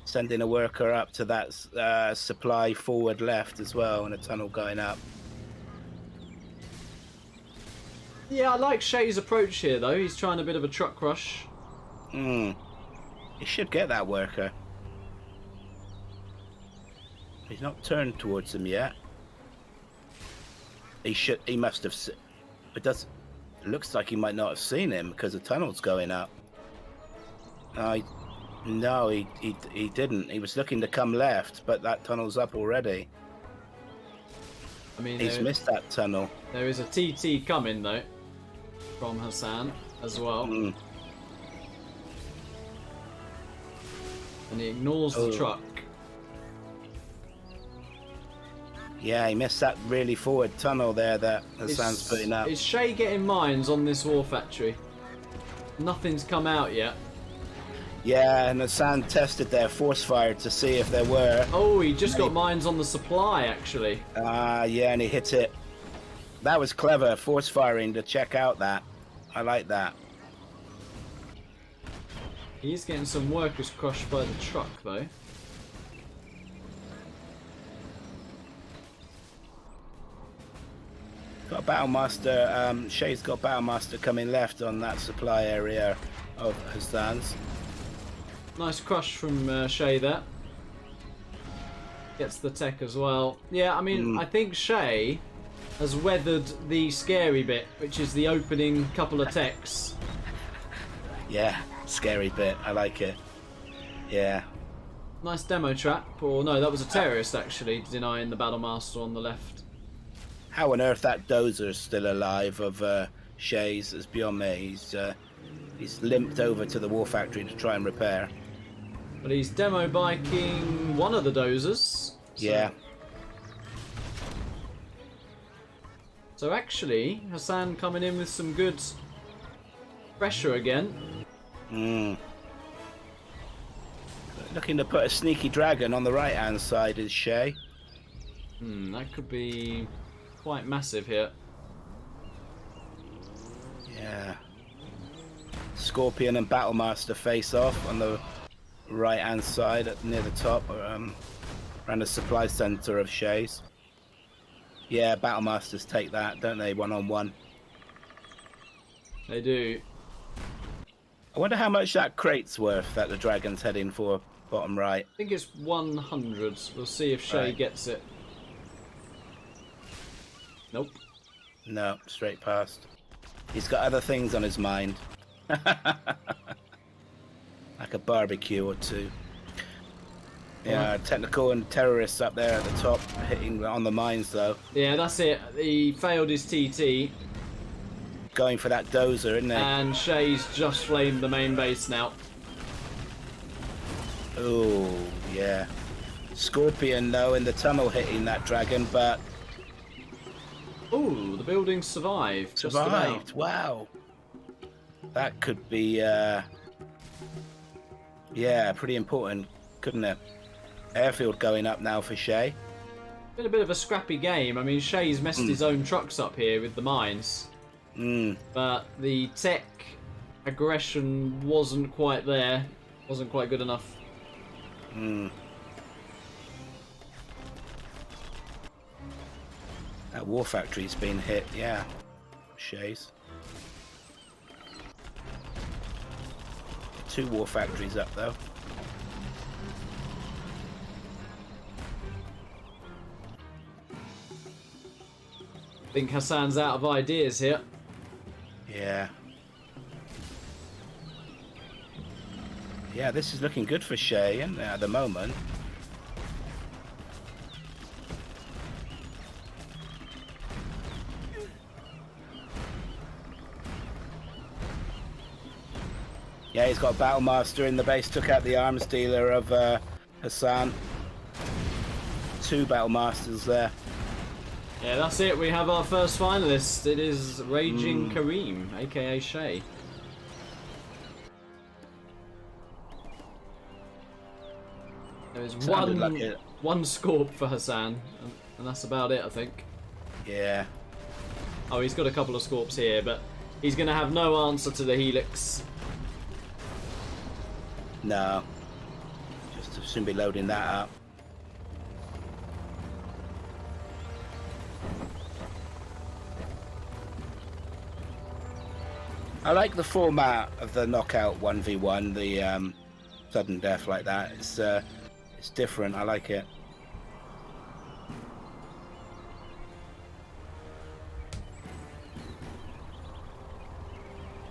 Sending a worker up to that supply forward left as well, and a tunnel going up. Yeah, I like Shay's approach here though. He's trying a bit of a truck rush. He should get that worker. He's not turned towards him yet. He must have. It looks like he might not have seen him because the tunnel's going up. No, he didn't. He was looking to come left, but that tunnel's up already. I mean, he's missed that tunnel. There is a TT coming though, from Hassan as well, and he ignores the truck. Yeah, he missed that really forward tunnel there that Hassan's putting up. Is Shay getting mines on this war factory? Nothing's come out yet. Yeah, and Hassan tested their force fire to see if there were. Oh, he just got mines on the supply, actually. Yeah, and he hit it. That was clever, force firing to check out that. I like that. He's getting some workers crushed by the truck, though. Got a Battlemaster, Shay's got Battlemaster coming left on that supply area of Hassan's. Nice crush from Shay there. Gets the tech as well. Yeah, I mean, I think Shay has weathered the scary bit, which is the opening couple of techs. Yeah, scary bit. I like it. Yeah. Nice demo trap. Or no, that was a terrorist actually, denying the Battlemaster on the left. How on earth that dozer's still alive of Shay's is beyond me. He's limped over to the war factory to try and repair. But he's demo biking one of the dozers. So. Yeah. So actually, Hassan coming in with some good pressure again. Looking to put a sneaky dragon on the right-hand side is Shay. That could be quite massive here. Yeah. Scorpion and Battlemaster face off on the right-hand side near the top, around the supply center of Shay's. Yeah, Battlemasters take that, don't they? One-on-one. They do. I wonder how much that crate's worth that the dragon's heading for, bottom right. I think it's 100. We'll see if Shay gets it. Nope. No, straight past. He's got other things on his mind. Like a barbecue or two. Yeah, technical and terrorists up there at the top, hitting on the mines though. Yeah, that's it. He failed his TT. Going for that dozer, isn't he? And Shay's just flamed the main base now. Oh, yeah. Scorpion though in the tunnel hitting that dragon, but Oh, the building survived. Just about. Survived. Wow. That could be, yeah, pretty important, couldn't it? Airfield going up now for Shay. Been a bit of a scrappy game. I mean, Shay's messed his own trucks up here with the mines. But the tech aggression wasn't quite there. Wasn't quite good enough. That war factory's been hit, yeah. Shay's. 2 war factories up, though. I think Hassan's out of ideas here. Yeah. Yeah, this is looking good for Shay at the moment. Yeah, he's got a Battle Master in the base, took out the arms dealer of Hassan. 2 Battle Masters there. Yeah, that's it. We have our first finalist. It is Raging Kareem, aka Shay. There is Sounded like it. one Scorp for Hassan, and that's about it, I think. Yeah. Oh, he's got a couple of Scorps here, but he's going to have no answer to the Helix. No. Just soon be loading that up. I like the format of the knockout 1v1, the sudden death like that. It's different. I like it.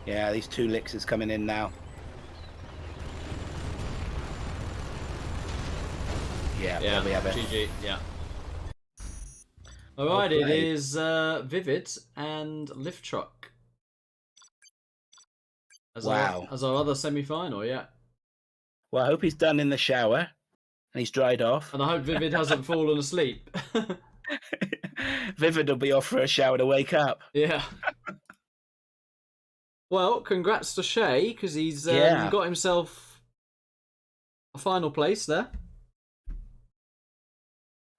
Yeah, these 2 licks is coming in now. Yeah, Yeah, there we have it. GG, yeah. Alright, it Okay. is Vivid and Lift Truck. As Wow. as our other semi-final, yeah. Well, I hope he's done in the shower and he's dried off. And I hope Vivid hasn't fallen asleep. Vivid will be off for a shower to wake up. Yeah. Well, congrats to Shay, because he's Yeah. got himself a final place there.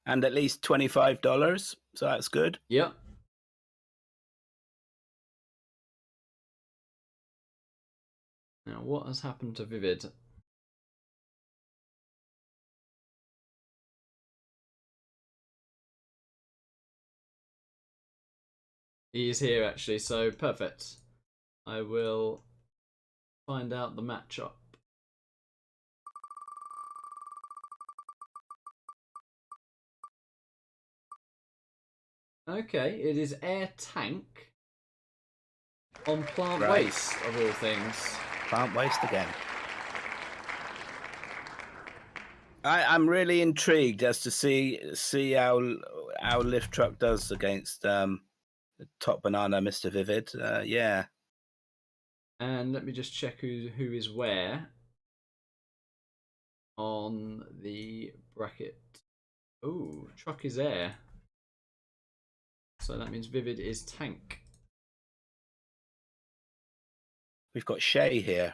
And at least $25, so that's good. Yep. Now, what has happened to Vivid? He is here, actually, so perfect. I will find out the matchup. Okay, it is Air Tank on Plant Right. Waste, of all things. Can't waste again. I'm really intrigued as to see how Lift Truck does against the top banana, Mr. Vivid. Yeah. And let me just check who is where on the bracket. Oh, Truck is Air. So that means Vivid is Tank. We've got Shay here.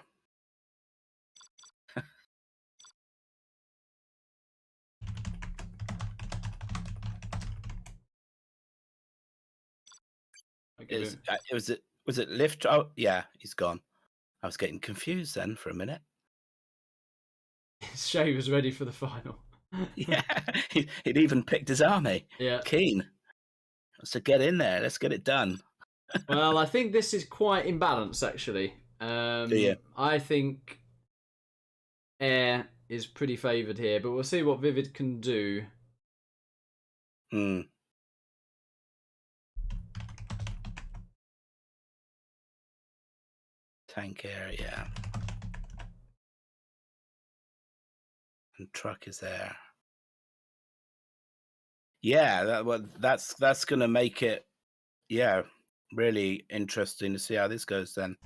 I give him- Was it Lift? Oh, yeah, he's gone. I was getting confused then for a minute. Shay was ready for the final. Yeah, he'd even picked his army. Yeah. Keen. So get in there. Let's get it done. Well, I think this is quite imbalanced, actually. Do you? I think Air is pretty favoured here, but we'll see what Vivid can do. Hmm. Tank area. And truck is there. Yeah, that's gonna make it, yeah, really interesting to see how this goes then.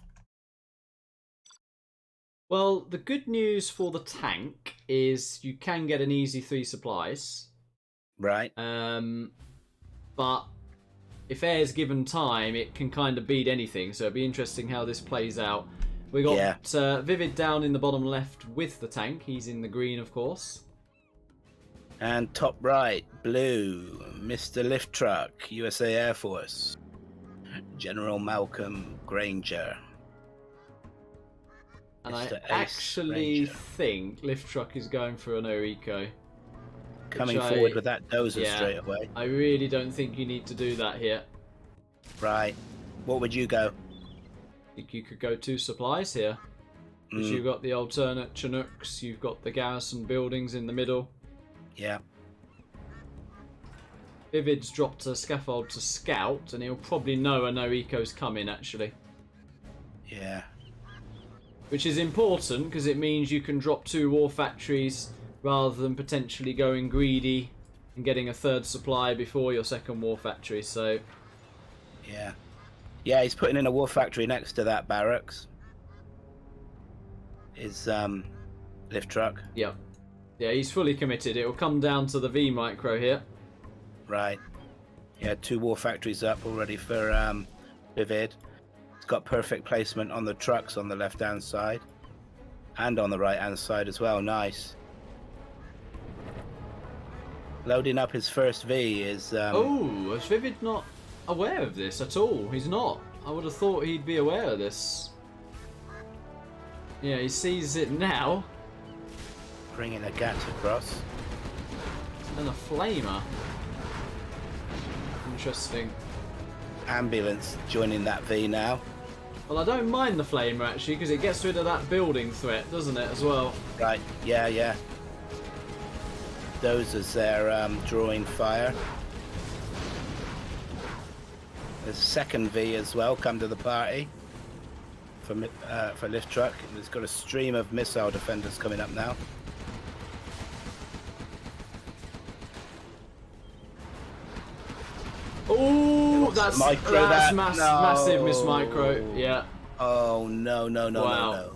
Well, the good news for the tank is you can get an easy 3 supplies. Right? But if air's given time, it can kind of beat anything. So it'll be interesting how this plays out. We got Vivid down in the bottom left with the tank. He's in the green, of course. And top right, blue, Mr. Lift Truck, USA Air Force, General Malcolm Granger. And Mr. I Ace actually Ranger. think Lift Truck is going for an OECO. Coming forward with that dozer yeah, straight away. I really don't think you need to do that here. Right. What would you go? I think you could go 2 supplies here. Because you've got the alternate Chinooks, you've got the garrison buildings in the middle. Yeah. Vivid's dropped a scaffold to scout, and he'll probably know a no eco's coming, actually. Yeah. Which is important, because it means you can drop 2 war factories rather than potentially going greedy and getting a 3rd supply before your 2nd war factory, so... Yeah. Yeah, he's putting in a war factory next to that barracks. His lift truck. Yep. Yeah, he's fully committed. It will come down to the V micro here. Right. Yeah, 2 war factories up already for Vivid. It's got perfect placement on the trucks on the left-hand side. And on the right-hand side as well. Nice. Loading up his first V is... Oh, is Vivid not aware of this at all? He's not. I would have thought he'd be aware of this. Yeah, he sees it now. Bringing a gat across. And a flamer. Interesting. Ambulance joining that V now. Well, I don't mind the flamer actually, because it gets rid of that building threat, doesn't it, as well? Right, yeah, yeah. Those as they're drawing fire. There's second V as well, come to the party for Lift Truck. There's got a stream of missile defenders coming up now. Oh, that's micro, that. No. Massive miss micro. Yeah. Oh no no no Wow. no no.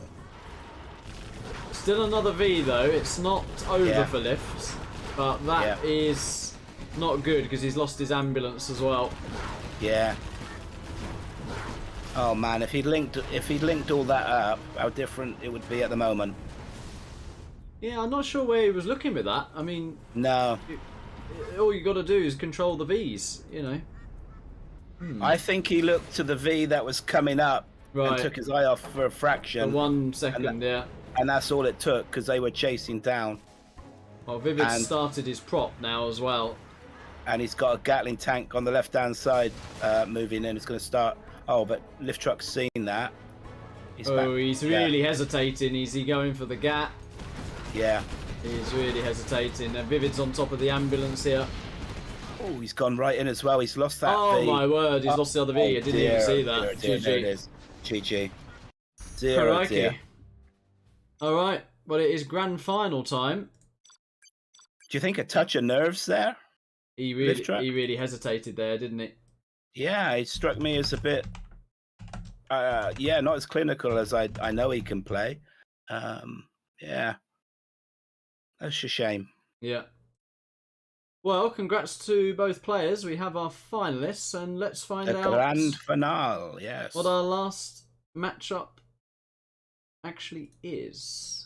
Still another V though. It's not over Yeah. for lifts, but that is not good because he's lost his ambulance as well. Yeah. Oh man, if he'd linked all that up, how different it would be at the moment. Yeah, I'm not sure where he was looking with that. I mean, No. all you got to do is control the V's, you know. I think he looked to the V that was coming up and Right. took his eye off for a fraction. For 1 second, yeah. And that's all it took because they were chasing down. Well, Vivid And- started his prop now as well. And he's got a Gatling tank on the left-hand side moving in. It's going to start. Oh, but Lift Truck's seen that. He's Oh, back. he's Yeah. really hesitating. Is he going for the GAT? Yeah. He's really hesitating. And Vivid's on top of the ambulance here. Oh, he's gone right in as well. He's lost that Oh V. my word, he's lost the other V. I didn't even see that. Dear, there it GG. is. GG. Zero, Crikey. dear. Alright, well it is grand final time. Do you think a touch of nerves there? He Lift Truck? really hesitated there, didn't he? Yeah, he struck me as a bit. Yeah, not as clinical as I know he can play. Yeah, that's a shame. Yeah. Well, congrats to both players. We have our finalists, and let's find The out grand finale, yes. what our last matchup actually is.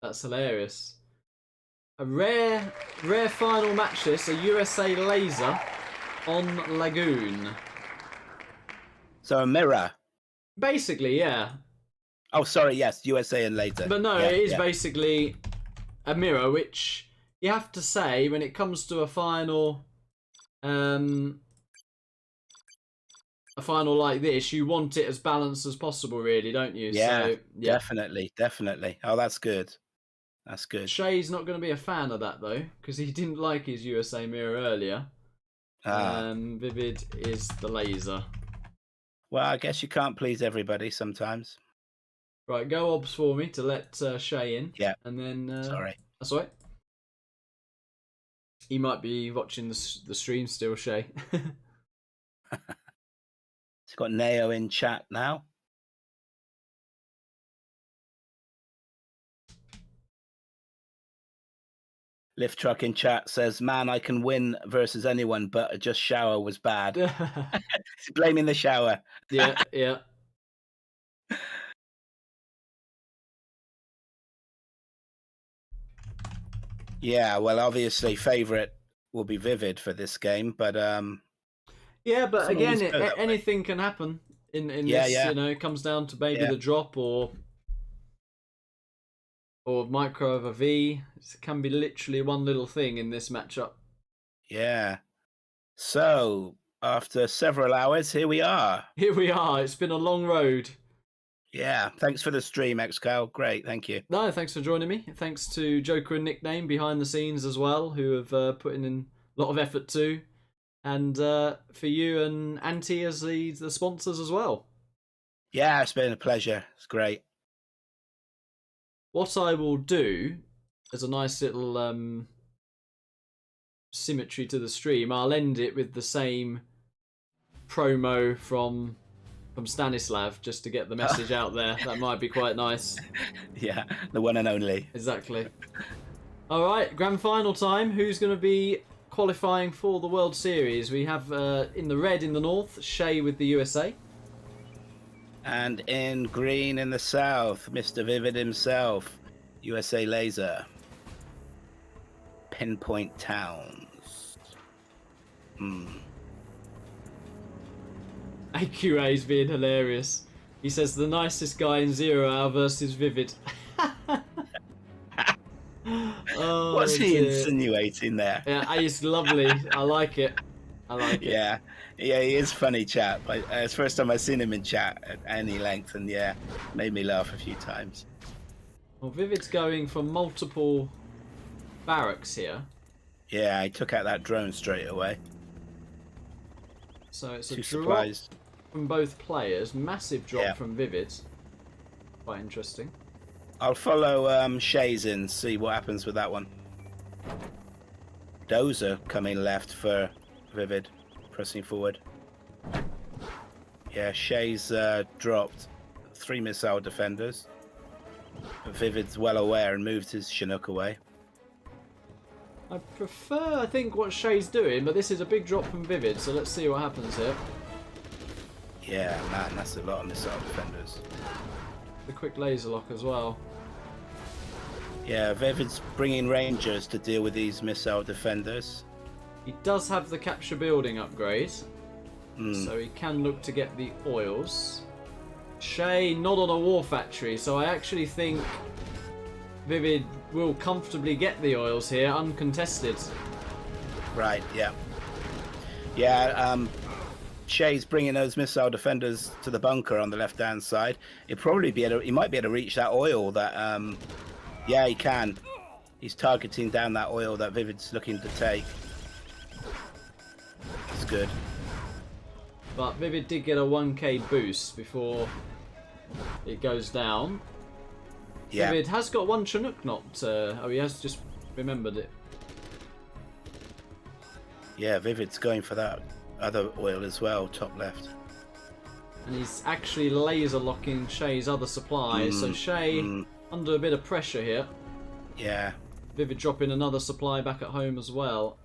That's hilarious. A rare final match this, a USA laser on Lagoon. So a mirror. Basically, yeah. Oh, sorry, yes, USA and later. But no, Yeah, it is yeah. basically a mirror, which you have to say when it comes to a final like this, you want it as balanced as possible, really, don't you? Yeah, So, yeah. definitely, definitely. Oh, that's good. That's good. Shay's not going to be a fan of that though, because he didn't like his USA mirror earlier. Vivid is the laser. Well, I guess you can't please everybody sometimes. Right, go obs for me to let Shay in. Yeah. And then Sorry. that's all right. He might be watching the stream still, Shay. It's got Neo in chat now. Lift Truck in chat says, "Man, I can win versus anyone, but just shower was bad." Blaming the shower. Yeah, yeah. Yeah, well, obviously, favorite will be Vivid for this game, but Yeah, but Doesn't again, always go that way. anything can happen in Yeah, this. yeah. You know, it comes down to maybe Yeah. the drop or micro of a V. It can be literally one little thing in this matchup. yeah. So after several hours, here we are. Here we are. It's been a long road. Yeah, thanks for the stream, XCal. Great, thank you. No, thanks for joining me. Thanks to Joker and Nickname behind the scenes as well, who have put in a lot of effort too. And for you and Auntie as the sponsors as well. Yeah, it's been a pleasure. It's great. What I will do as a nice little symmetry to the stream, I'll end it with the same promo from Stanislav, just to get the message out there. That might be quite nice. Yeah, the one and only. Exactly. All right, grand final time. Who's going to be qualifying for the World Series? We have in the red in the north, Shay with the USA. And in green in the south, Mr. Vivid himself, USA Laser. Pinpoint Towns. AQA's being hilarious. He says the nicest guy in 0 Hour versus Vivid. Oh, What's he dear. insinuating there? Yeah, it's lovely. I like it. I like it. Yeah, he is funny chap. It's the first time I've seen him in chat at any length, and yeah, made me laugh a few times. Well, Vivid's going for multiple barracks here. Yeah, he took out that drone straight away. So it's a Two drop supplies. from both players. Massive drop Yeah. from Vivid. Quite interesting. I'll follow Shays in, see what happens with that one. Dozer coming left for Vivid, pressing forward. Yeah, Shays dropped 3 missile defenders. But Vivid's well aware and moved his Chinook away. I prefer, I think, what Shay's doing, but this is a big drop from Vivid, so let's see what happens here. Yeah, man, that's a lot of missile defenders. The quick laser lock as well. Yeah, Vivid's bringing Rangers to deal with these missile defenders. He does have the capture building upgrade, so he can look to get the oils. Shay not on a war factory, so I actually think Vivid will comfortably get the oils here, uncontested. Right, yeah. Yeah, Shay's bringing those missile defenders to the bunker on the left-hand side. He might be able to reach that oil that, yeah, he can. He's targeting down that oil that Vivid's looking to take. It's good. But Vivid did get a 1k boost before it goes down. Yeah. Vivid has got one Chinook not. Oh, he has just remembered it. Yeah, Vivid's going for that other oil as well, top left. And he's actually laser locking Shay's other supplies. So Shay under a bit of pressure here. Yeah. Vivid dropping another supply back at home as well.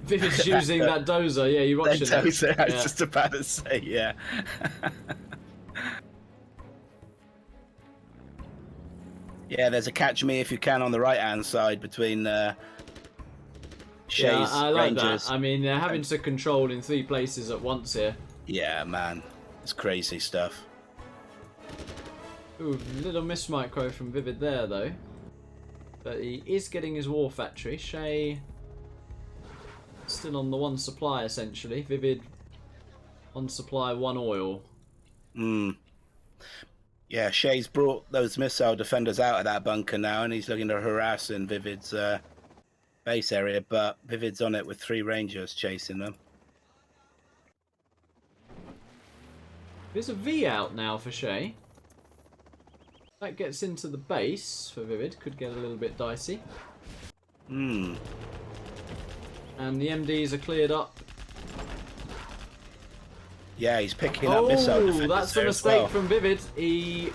Vivid's using that dozer. Yeah, you're watching That it. dozer, I was Yeah. just about to say, yeah. Yeah, there's a catch me if you can on the right-hand side between Shay's Yeah, I like Rangers. that. I mean, they're having to control in 3 places at once here. Yeah, man. It's crazy stuff. Ooh, little miss micro from Vivid there, though. But he is getting his war factory. Shay still on the 1 supply, essentially. Vivid 1 supply, 1 oil. Yeah, Shay's brought those missile defenders out of that bunker now, and he's looking to harass in Vivid's base area, but Vivid's on it with 3 Rangers chasing them. There's a V out now for Shay. That gets into the base for Vivid. Could get a little bit dicey. And the MDs are cleared up. Yeah, he's picking up missile defenders. That's a there as mistake well. from Vivid. He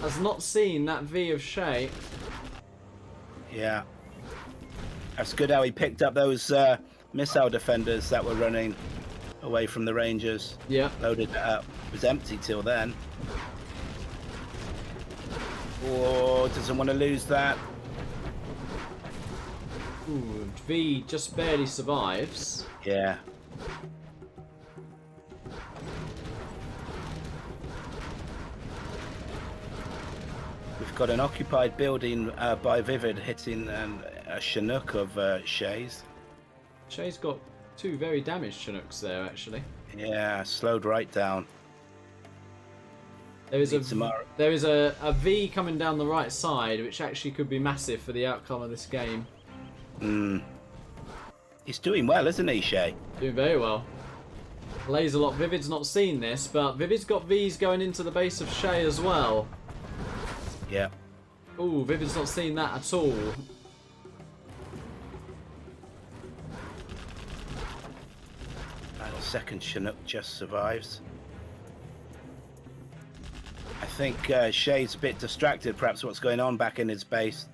has not seen that V of Shay. Yeah. That's good how he picked up those missile defenders that were running away from the Rangers. Yeah. Loaded it up. It was empty till then. Oh, doesn't want to lose that. Ooh, V just barely survives. Yeah. We've got an occupied building by Vivid hitting a Chinook of Shay's. Shay's got 2 very damaged Chinooks there, actually. Yeah, slowed right down. There is Tomorrow. there is a V coming down the right side, which actually could be massive for the outcome of this game. He's doing well, isn't he, Shay? Doing very well. Laser lock. Vivid's not seen this, but Vivid's got V's going into the base of Shay as well. Yeah. Ooh, Vivid's not seen that at all. And the second Chinook just survives. I think Shay's a bit distracted, perhaps what's going on back in his base.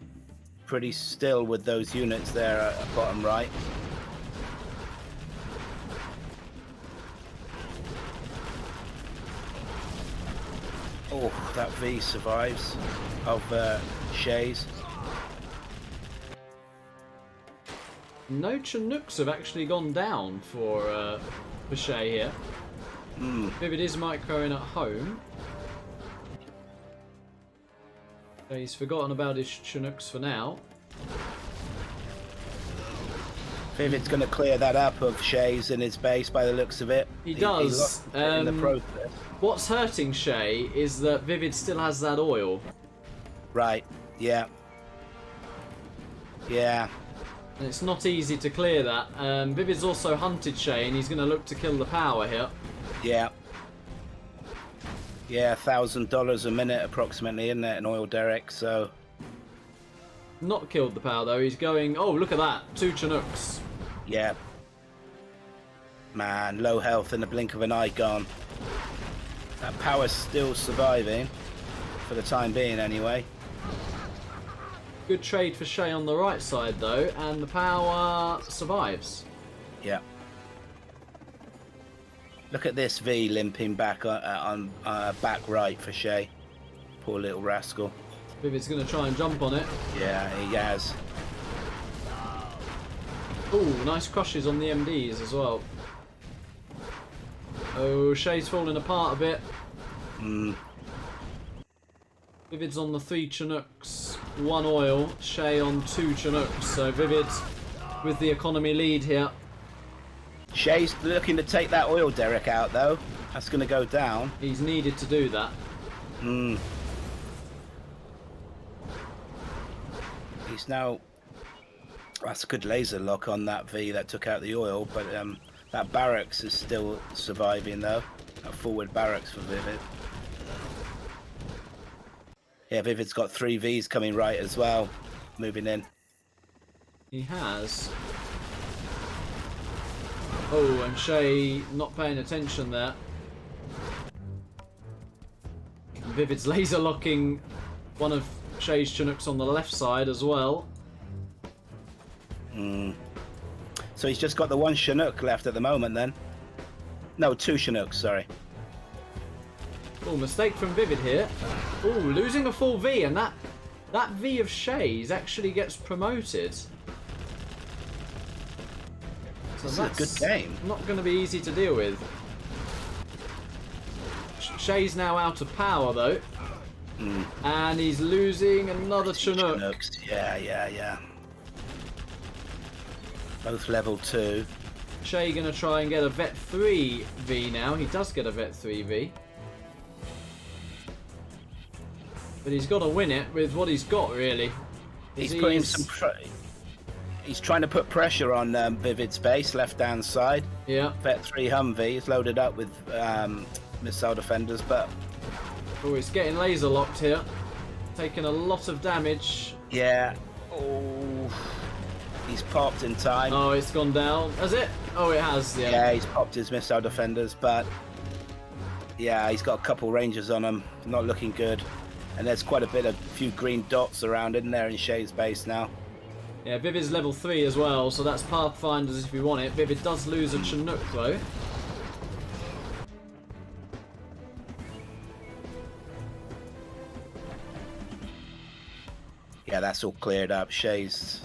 Pretty still with those units there at bottom right. Oh, that V survives of Shay's. No Chinooks have actually gone down for Shay here. Vivid is microing at home. He's forgotten about his Chinooks for now. Vivid's going to clear that up of Shay's in his base by the looks of it. He He does. lost it in the process. What's hurting Shay is that Vivid still has that oil. Right, yeah. Yeah. And it's not easy to clear that. Vivid's also hunted Shay, and he's going to look to kill the power here. Yeah. Yeah, $1,000 a minute approximately, isn't it, an oil derrick, so... Not killed the power, though. He's going... Oh, look at that. 2 Chinooks. Yeah. Man, low health in the blink of an eye gone. That power's still surviving, for the time being anyway. Good trade for Shay on the right side, though, and the power survives. Yeah. Look at this V limping back on back right for Shay. Poor little rascal. Vivid's going to try and jump on it. Yeah, he has. Ooh, nice crushes on the MDs as well. Oh, Shay's falling apart a bit. Vivid's on the 3 Chinooks, 1 oil. Shay on 2 Chinooks. So Vivid with the economy lead here. Shay's looking to take that oil derrick out, though. That's going to go down. He's needed to do that. He's now... That's a good laser lock on that V that took out the oil, but that barracks is still surviving, though. That forward barracks for Vivid. Yeah, Vivid's got 3 Vs coming right as well, moving in. He has. Oh, and Shay not paying attention there. Vivid's laser locking one of Shay's Chinooks on the left side as well. So he's just got the 1 Chinook left at the moment, then. No, 2 Chinooks, sorry. Oh, mistake from Vivid here. Oh, losing a full V, and that V of Shay's actually gets promoted. So This is a good game. Not going to be easy to deal with. Shay's now out of power, though. And he's losing another Chinook. Chinooks. Yeah. Both level 2. Shay going to try and get a Vet 3 V now. He does get a Vet 3 V. But he's got to win it with what he's got, really. He's putting some... He's trying to put pressure on Vivid's base, left-hand side. Yeah. Vet 3 Humvee is loaded up with missile defenders, but... Oh, he's getting laser locked here. Taking a lot of damage. Yeah. Oh... He's popped in time. Oh, it's gone down. Has it? Oh, it has, yeah. Yeah, he's popped his missile defenders, but... Yeah, he's got a couple Rangers on him. Not looking good. And there's quite a few green dots around in there in Shay's base now. Yeah, Vivid's level 3 as well, so that's Pathfinders if you want it. Vivid does lose a Chinook though. Yeah, that's all cleared up. Shay's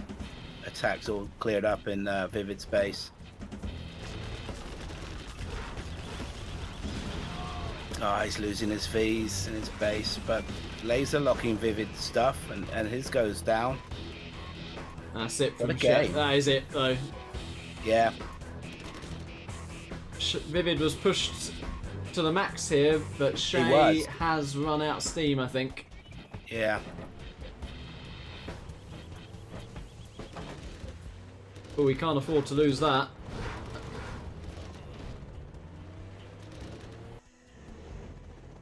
attacks all cleared up in Vivid's base. Oh, he's losing his Vs and his base, but laser locking Vivid stuff, and his goes down. That's it from What a Shay. game. That is it though. Yeah, Vivid was pushed to the max here, but Shay was. has run out of steam, I think. yeah. But we can't afford to lose that.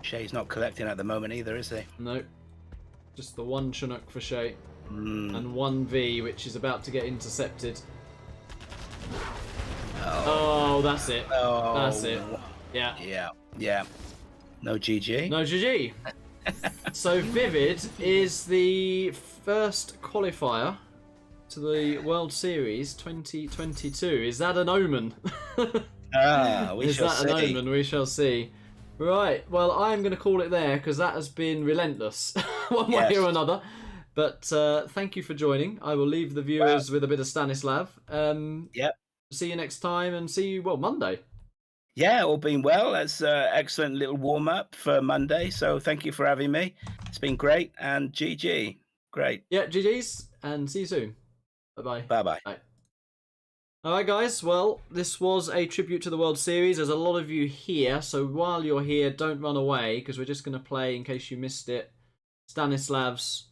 Shay's not collecting at the moment either, is he? Nope. Just the one Chinook for Shay. Mm. And one V, which is about to get intercepted. Oh, that's it. Oh, That's it. Yeah. yeah. No GG. No GG. So Vivid is the first qualifier to the World Series 2022. Is that an omen? We Is shall that an see. omen? We shall see. Right, well, I'm going to call it there because that has been relentless, one way Yes. or another. But thank you for joining. I will leave the viewers with a bit of Stanislav. Yep. See you next time and see you, well, Monday. Yeah, all been well. That's an excellent little warm up for Monday. So thank you for having me. It's been great, and GG. Great. Yeah, GG's, and see you soon. Bye-bye. Bye-bye. Bye. Alright guys, well, this was a tribute to the World Series. There's a lot of you here, so while you're here, don't run away, because we're just going to play, in case you missed it, Stanislav's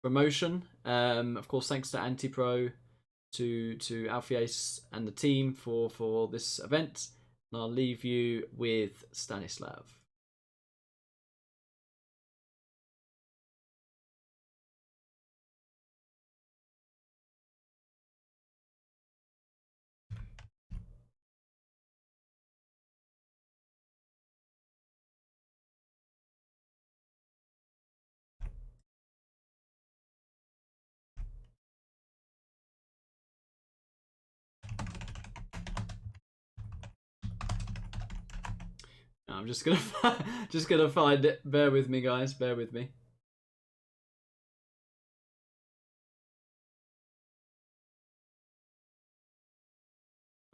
promotion. Of course, thanks to Antipro, to Alfie's and the team for this event. And I'll leave you with Stanislav. I'm just gonna find it. Bear with me, guys. Bear with me.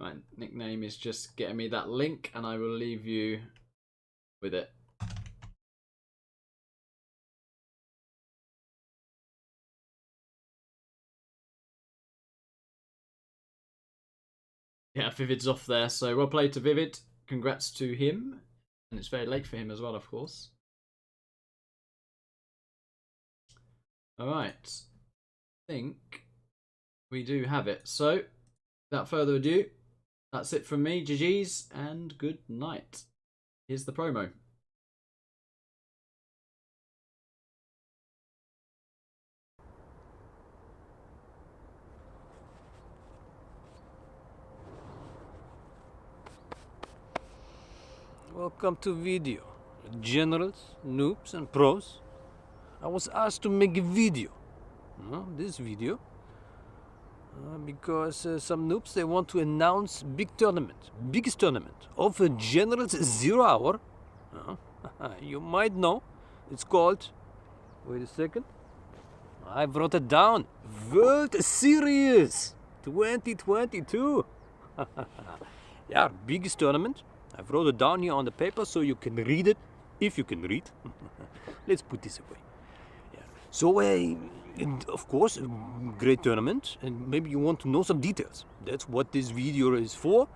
Right, nickname is just getting me that link, and I will leave you with it. Yeah, Vivid's off there, so well played to Vivid. Congrats to him. And it's very late for him as well, of course. Alright. I think we do have it. So, without further ado, that's it from me. GG's and good night. Here's the promo. Welcome to video. Generals, noobs and pros. I was asked to make a video. This video. Because some noobs, they want to announce big tournament. Biggest tournament of a Generals 0 hour. You might know. It's called... Wait a second. I wrote it down. World Series 2022. Yeah, biggest tournament. I wrote it down here on the paper so you can read it, if you can read. Let's put this away. Yeah. So, of course, a great tournament, and maybe you want to know some details. That's what this video is for.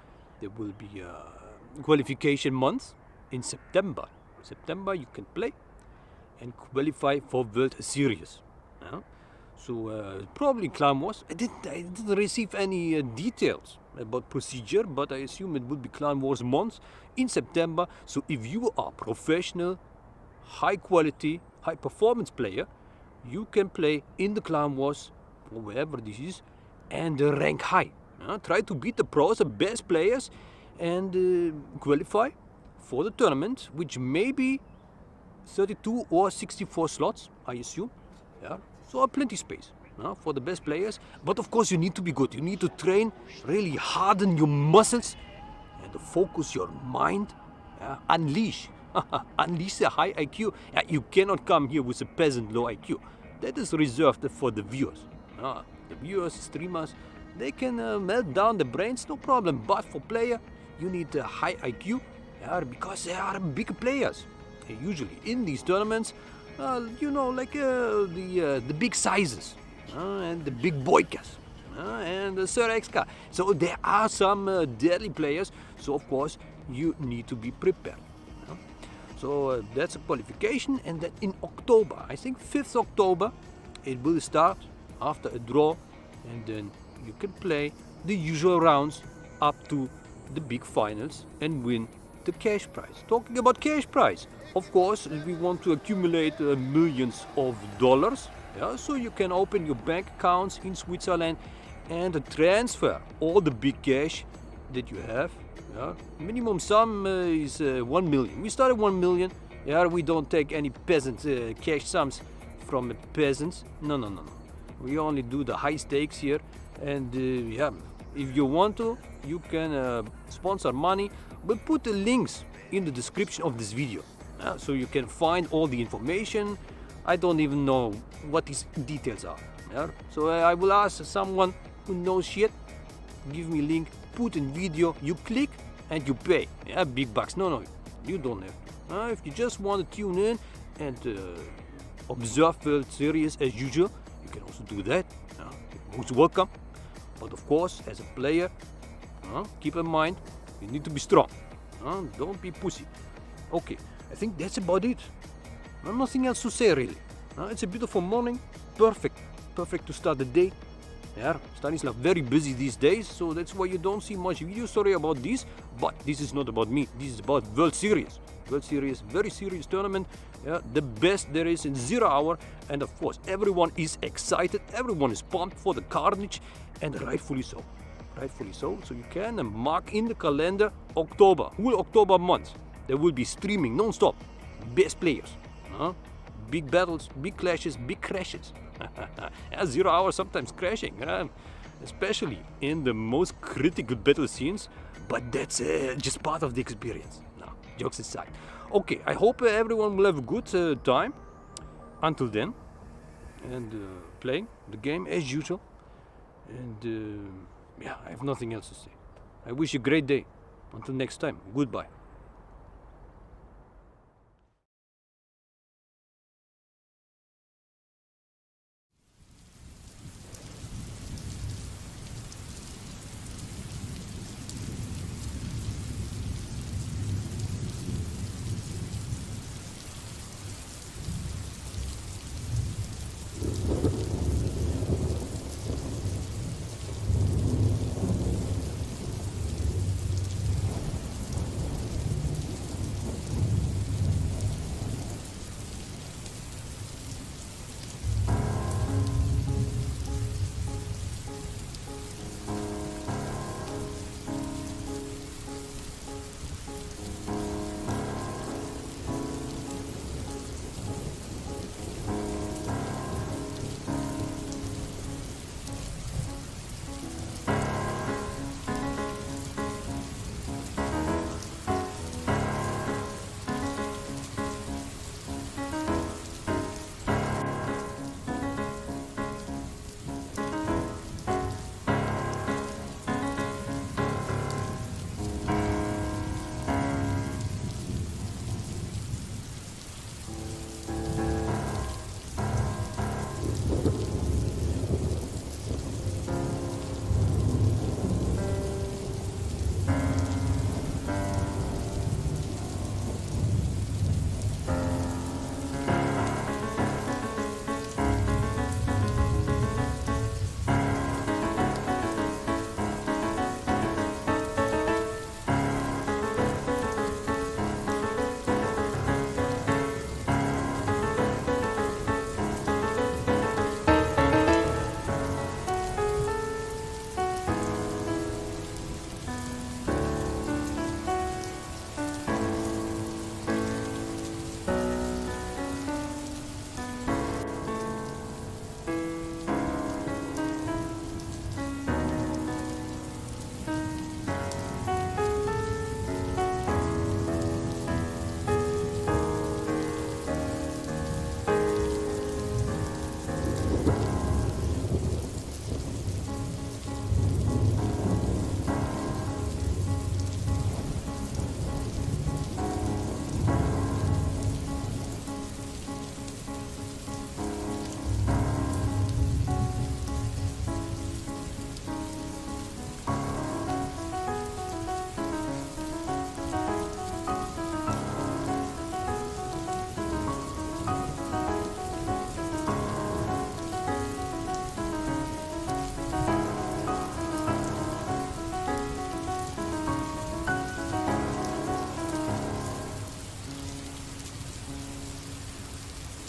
There will be a qualification month in September. September you can play and qualify for World Series. Yeah? So probably Clan Wars. I didn't receive any details about procedure, but I assume it would be Clan Wars month in September. So if you are professional, high quality, high performance player, you can play in the Clan Wars or wherever this is and rank high. Try to beat the pros, the best players, and qualify for the tournament, which may be 32 or 64 slots, I assume. Yeah, so plenty space. for the best players. But of course, you need to be good. You need to train, really harden your muscles, and to focus your mind. Unleash, unleash a high IQ. You cannot come here with a peasant low IQ. That is reserved for the viewers. The viewers, streamers, they can melt down the brains, no problem. But for player, you need a high IQ, because they are big players. Usually in these tournaments, you know, like the big sizes and the big boykas and the Sir XK. So there are some deadly players. So of course you need to be prepared. So that's a qualification, and then in October, I think 5th October, it will start after a draw, and then you can play the usual rounds up to the big finals and win the cash prize. Talking about cash prize, of course, we want to accumulate millions of dollars. So you can open your bank accounts in Switzerland and transfer all the big cash that you have. Minimum sum is 1 million. We started 1 million. We don't take any peasant cash sums from peasants. No. We only do the high stakes here. And if you want to, you can sponsor money. We'll put the links in the description of this video, so you can find all the information. I don't even know what these details are. So I will ask someone who knows shit, give me link, put in video, you click and you pay. Big bucks. No, you don't have. If you just want to tune in and observe World Series as usual, you can also do that. You're most welcome. But of course, as a player, keep in mind, you need to be strong. Don't be pussy. Okay, I think that's about it. Nothing else to say really. It's a beautiful morning. Perfect to start the day. Stanislav very busy these days, so that's why you don't see much video. Sorry about this, but this is not about me. This is about World Series. World Series, very serious tournament. The best there is in 0 hour, and of course everyone is excited. Everyone is pumped for the carnage, and rightfully so. So you can mark in the calendar October, whole October month. There will be streaming non-stop. Best players. Big battles, big clashes, big crashes. 0 hour sometimes crashing, especially in the most critical battle scenes. But that's just part of the experience. No, jokes aside. Okay, I hope everyone will have a good time until then, and playing the game as usual. And I have nothing else to say. I wish you a great day. Until next time, goodbye.